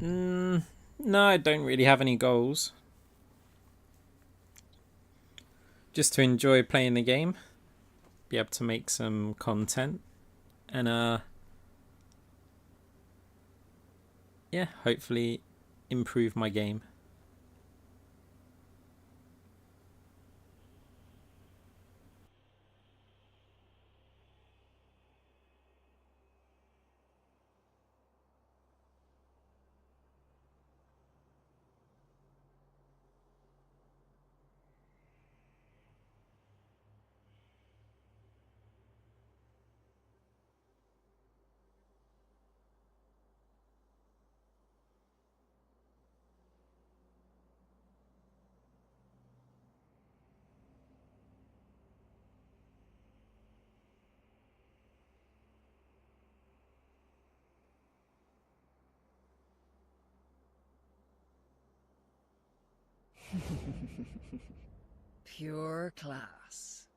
No, I don't really have any goals. Just to enjoy playing the game, be able to make some content, and yeah, hopefully improve my game. Pure class.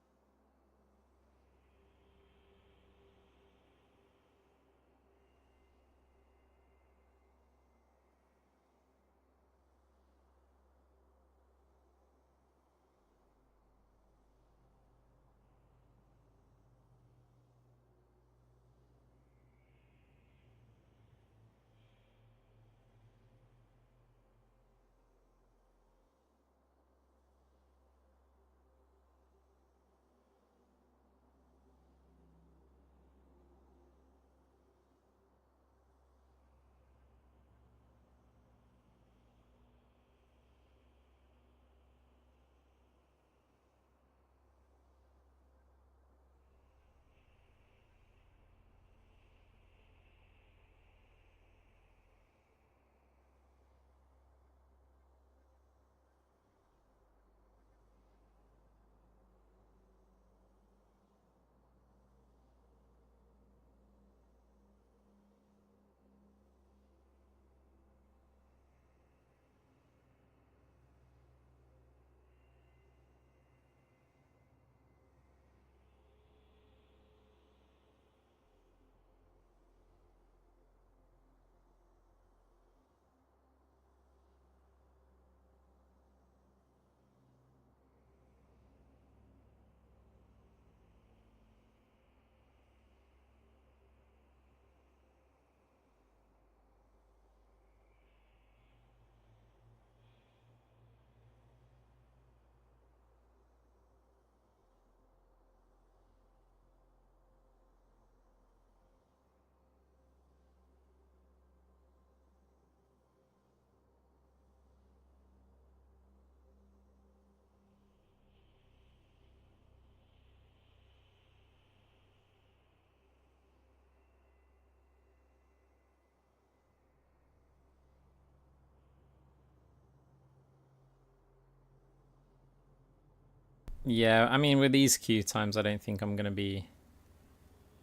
Yeah, I mean, with these queue times, I don't think I'm going to be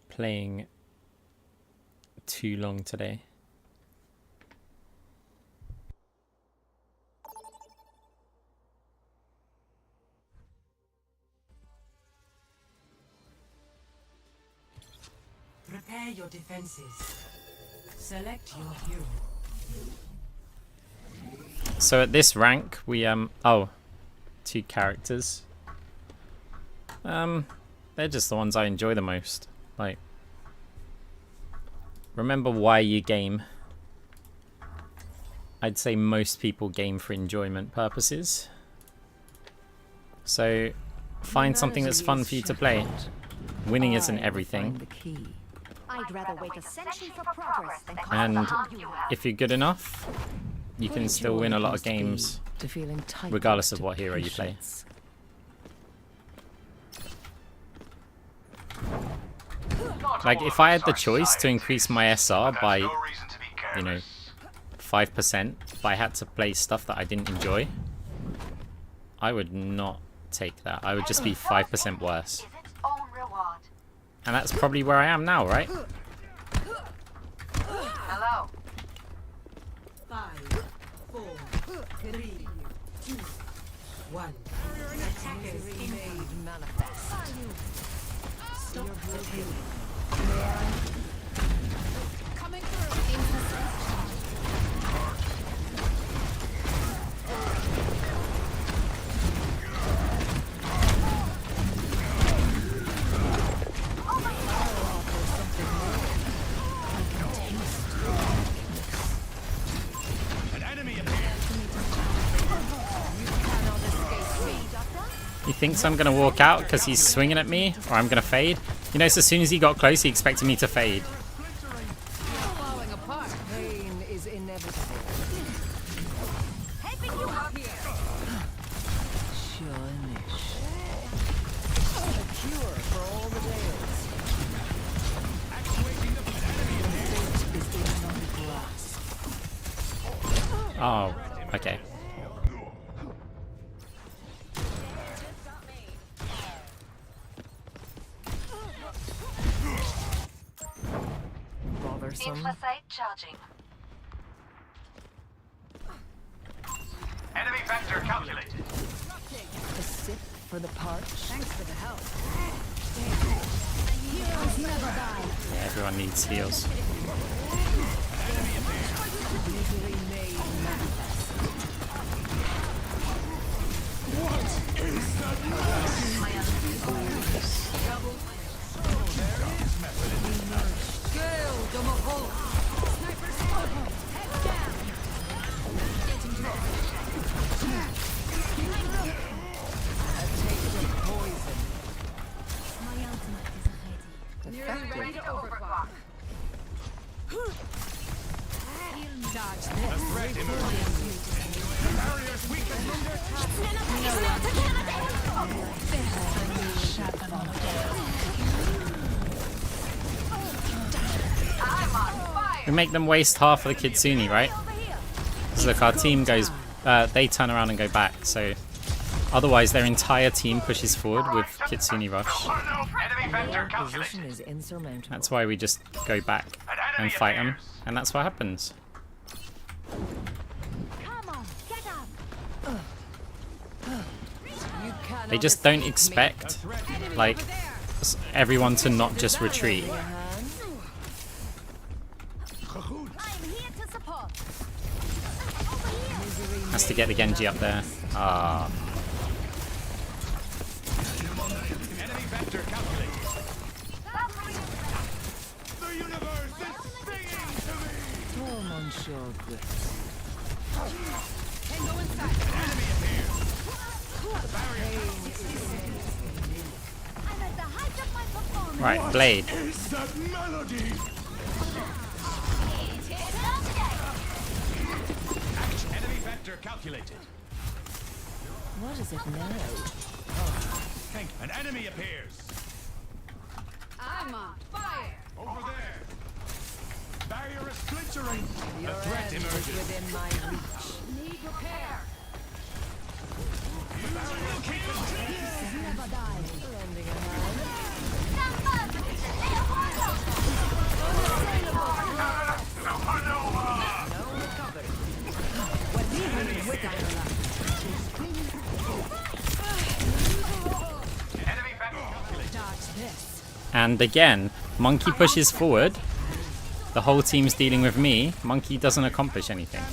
playing too long today. Prepare your defenses. Select your hero. So at this rank, we, oh, 2 characters. They're just the ones I enjoy the most. Like, remember why you game. I'd say most people game for enjoyment purposes. So, find something that's fun for you to play. Winning isn't everything. I'd rather wait a century for progress than And if you're good enough, you can still win a lot of games, regardless of what hero you play. Like, if I had the choice to increase my SR by, you know, 5%, but I had to play stuff that I didn't enjoy, I would not take that. I would just be 5% worse. And that's probably where I am now, right? Hello. 5, 4, 3, 2, 1. Attackers made manifest. Stop the tail. Coming through. thinks I'm gonna walk out because he's swinging at me, or I'm gonna fade. You notice as soon as he got close, he expected me to fade. Falling apart. Pain is inevitable. Helping you up here. A cure for all the tales. Actuating the enemy is in my grasp. Oh, okay. Bothersome. Infosite charging. Enemy vector calculated. A sip for the parch. Thanks for the help. Heroes never die. Yeah, everyone needs heals. Misery made manifest. What is that noise? There is method in this match. Gale, Domahol. Snipers head down. Getting close. A taste of poison. My ultimate is ready. Nearly ready to overclock. Dodge A this. threat emerges. The barrier's weakened. I'm on fire. We make them waste half of the Kitsune, right? Because look, our team goes, they turn around and go back, so otherwise their entire team pushes forward with Kitsune Rush. Enemy vector Position calculated. is insurmountable. That's why we just go back and fight them, and that's what happens. Come on, get up. You cannot They just don't escape me. expect, like, everyone to not just retreat. Your hand. I'm here to support. Has to get the Genji up there. Ah. Enemy vector calculated. The universe is singing to me. Oh, Monsieur Grits. Can go inside. Enemy appears. I'm at the height of my performance. Right, Blade. Is that melody? Enemy vector calculated. What is it now? Hank, an enemy appears. I'm on fire. Over there. Barrier is splintering. Your A threat end is emerges. within my reach. Need repair. Never die. Lending a hand. No recovery. What even with Enemy vector calculated. dodge this. And again, Monkey pushes forward. The whole team's dealing with me. Monkey doesn't accomplish anything.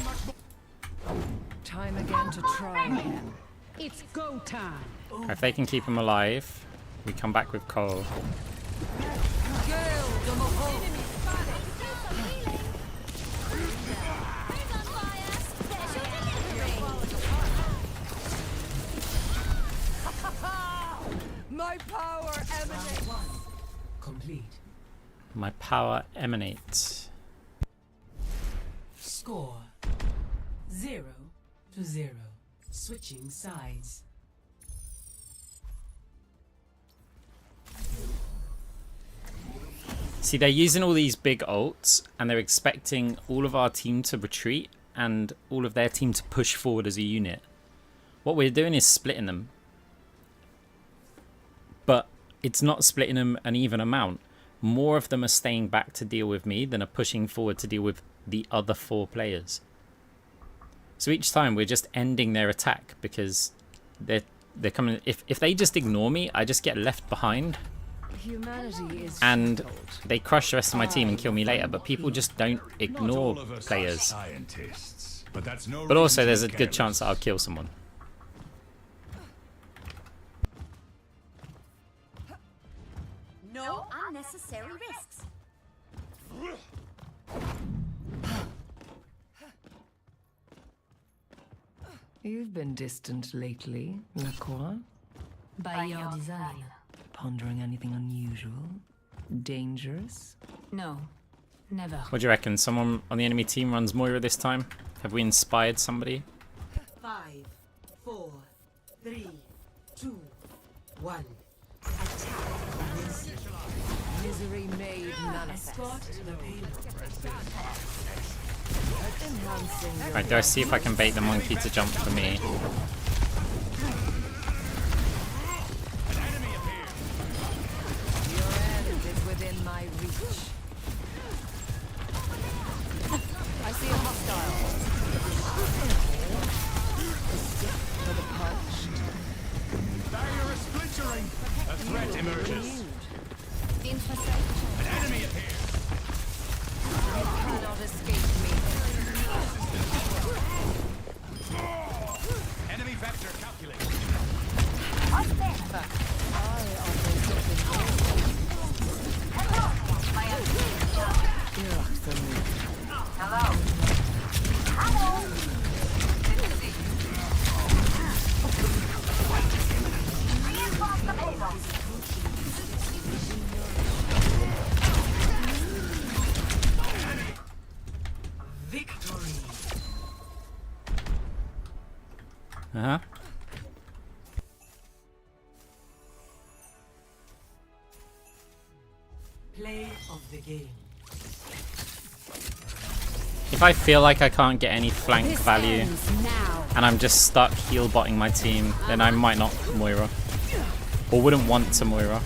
Time again to try again. It's go time. If they can keep him alive, we come back with Cole. Gale, Domahol. My power emanates. Complete. My power emanates. Score 0-0. Switching sides. See, they're using all these big ults, and they're expecting all of our team to retreat and all of their team to push forward as a unit. What we're doing is splitting them. But it's not splitting them an even amount. More of them are staying back to deal with me than are pushing forward to deal with the other 4 players. So each time we're just ending their attack because they're coming. If they just ignore me, I just get left behind. Humanity is And shackled. they crush the rest of my team and kill me later, but people just don't ignore Not all of us are players. scientists, but that's no But also reason there's to a be good careless. chance that I'll kill someone. No unnecessary risks. You've been distant lately, Lacroix. By your design. Pondering anything unusual? Dangerous? No, never. What do you reckon? Someone on the enemy team runs Moira this time? Have we inspired somebody? 5, 4, 3, 2, 1. Attack. Misery made manifest. Escort to the payload. Right, do I see if I can bait the monkey to jump for me? Your end is within my reach. I see a hostile. For the punch. Barrier is splintering. A threat emerges. Infiltration. An enemy appears. You cannot escape me. Enemy vector calculated. Victory. Uh-huh. Play of the game. If I feel like I can't get any flank value and I'm just stuck heal botting my team, then I might not Moira. Or wouldn't want to Moira.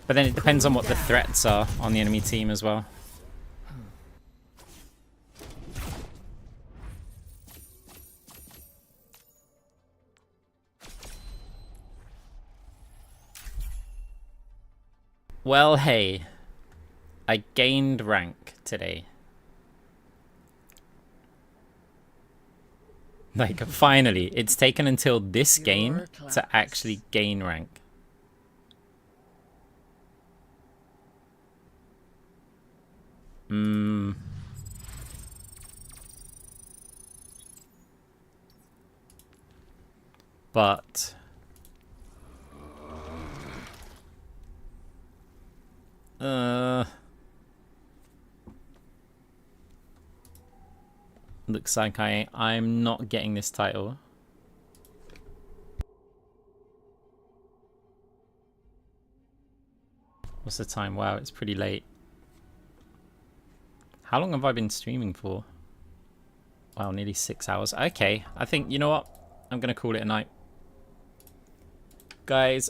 But then it depends on what the threats are on the enemy team as well. Well, hey, I gained rank today. Like, finally, it's taken until this game to actually gain rank. But looks like I'm not getting this title. What's the time? Wow, it's pretty late. How long have I been streaming for? Wow, nearly 6 hours. Okay, I think, you know what? I'm gonna call it a night. Guys,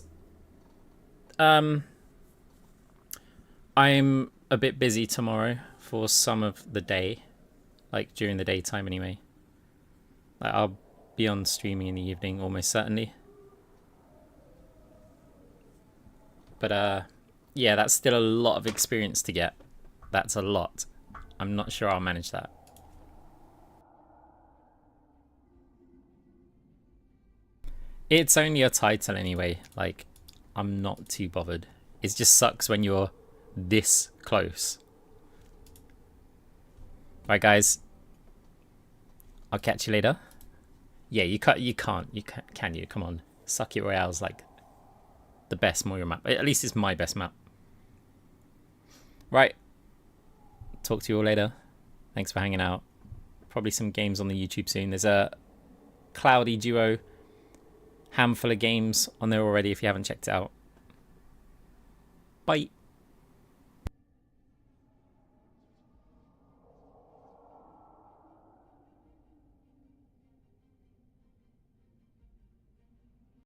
I'm a bit busy tomorrow for some of the day. Like, during the daytime anyway. Like, I'll be on streaming in the evening, almost certainly. But, yeah, that's still a lot of experience to get. That's a lot. I'm not sure I'll manage that. It's only a title anyway. Like, I'm not too bothered. It just sucks when you're this close. Right, guys. I'll catch you later. Yeah, you can't. Can you? Come on. Suck It Royale's like the best Moira map. At least it's my best map. Right. Talk to you all later. Thanks for hanging out. Probably some games on the YouTube soon. There's a Cloudy Duo handful of games on there already if you haven't checked it out. Bye.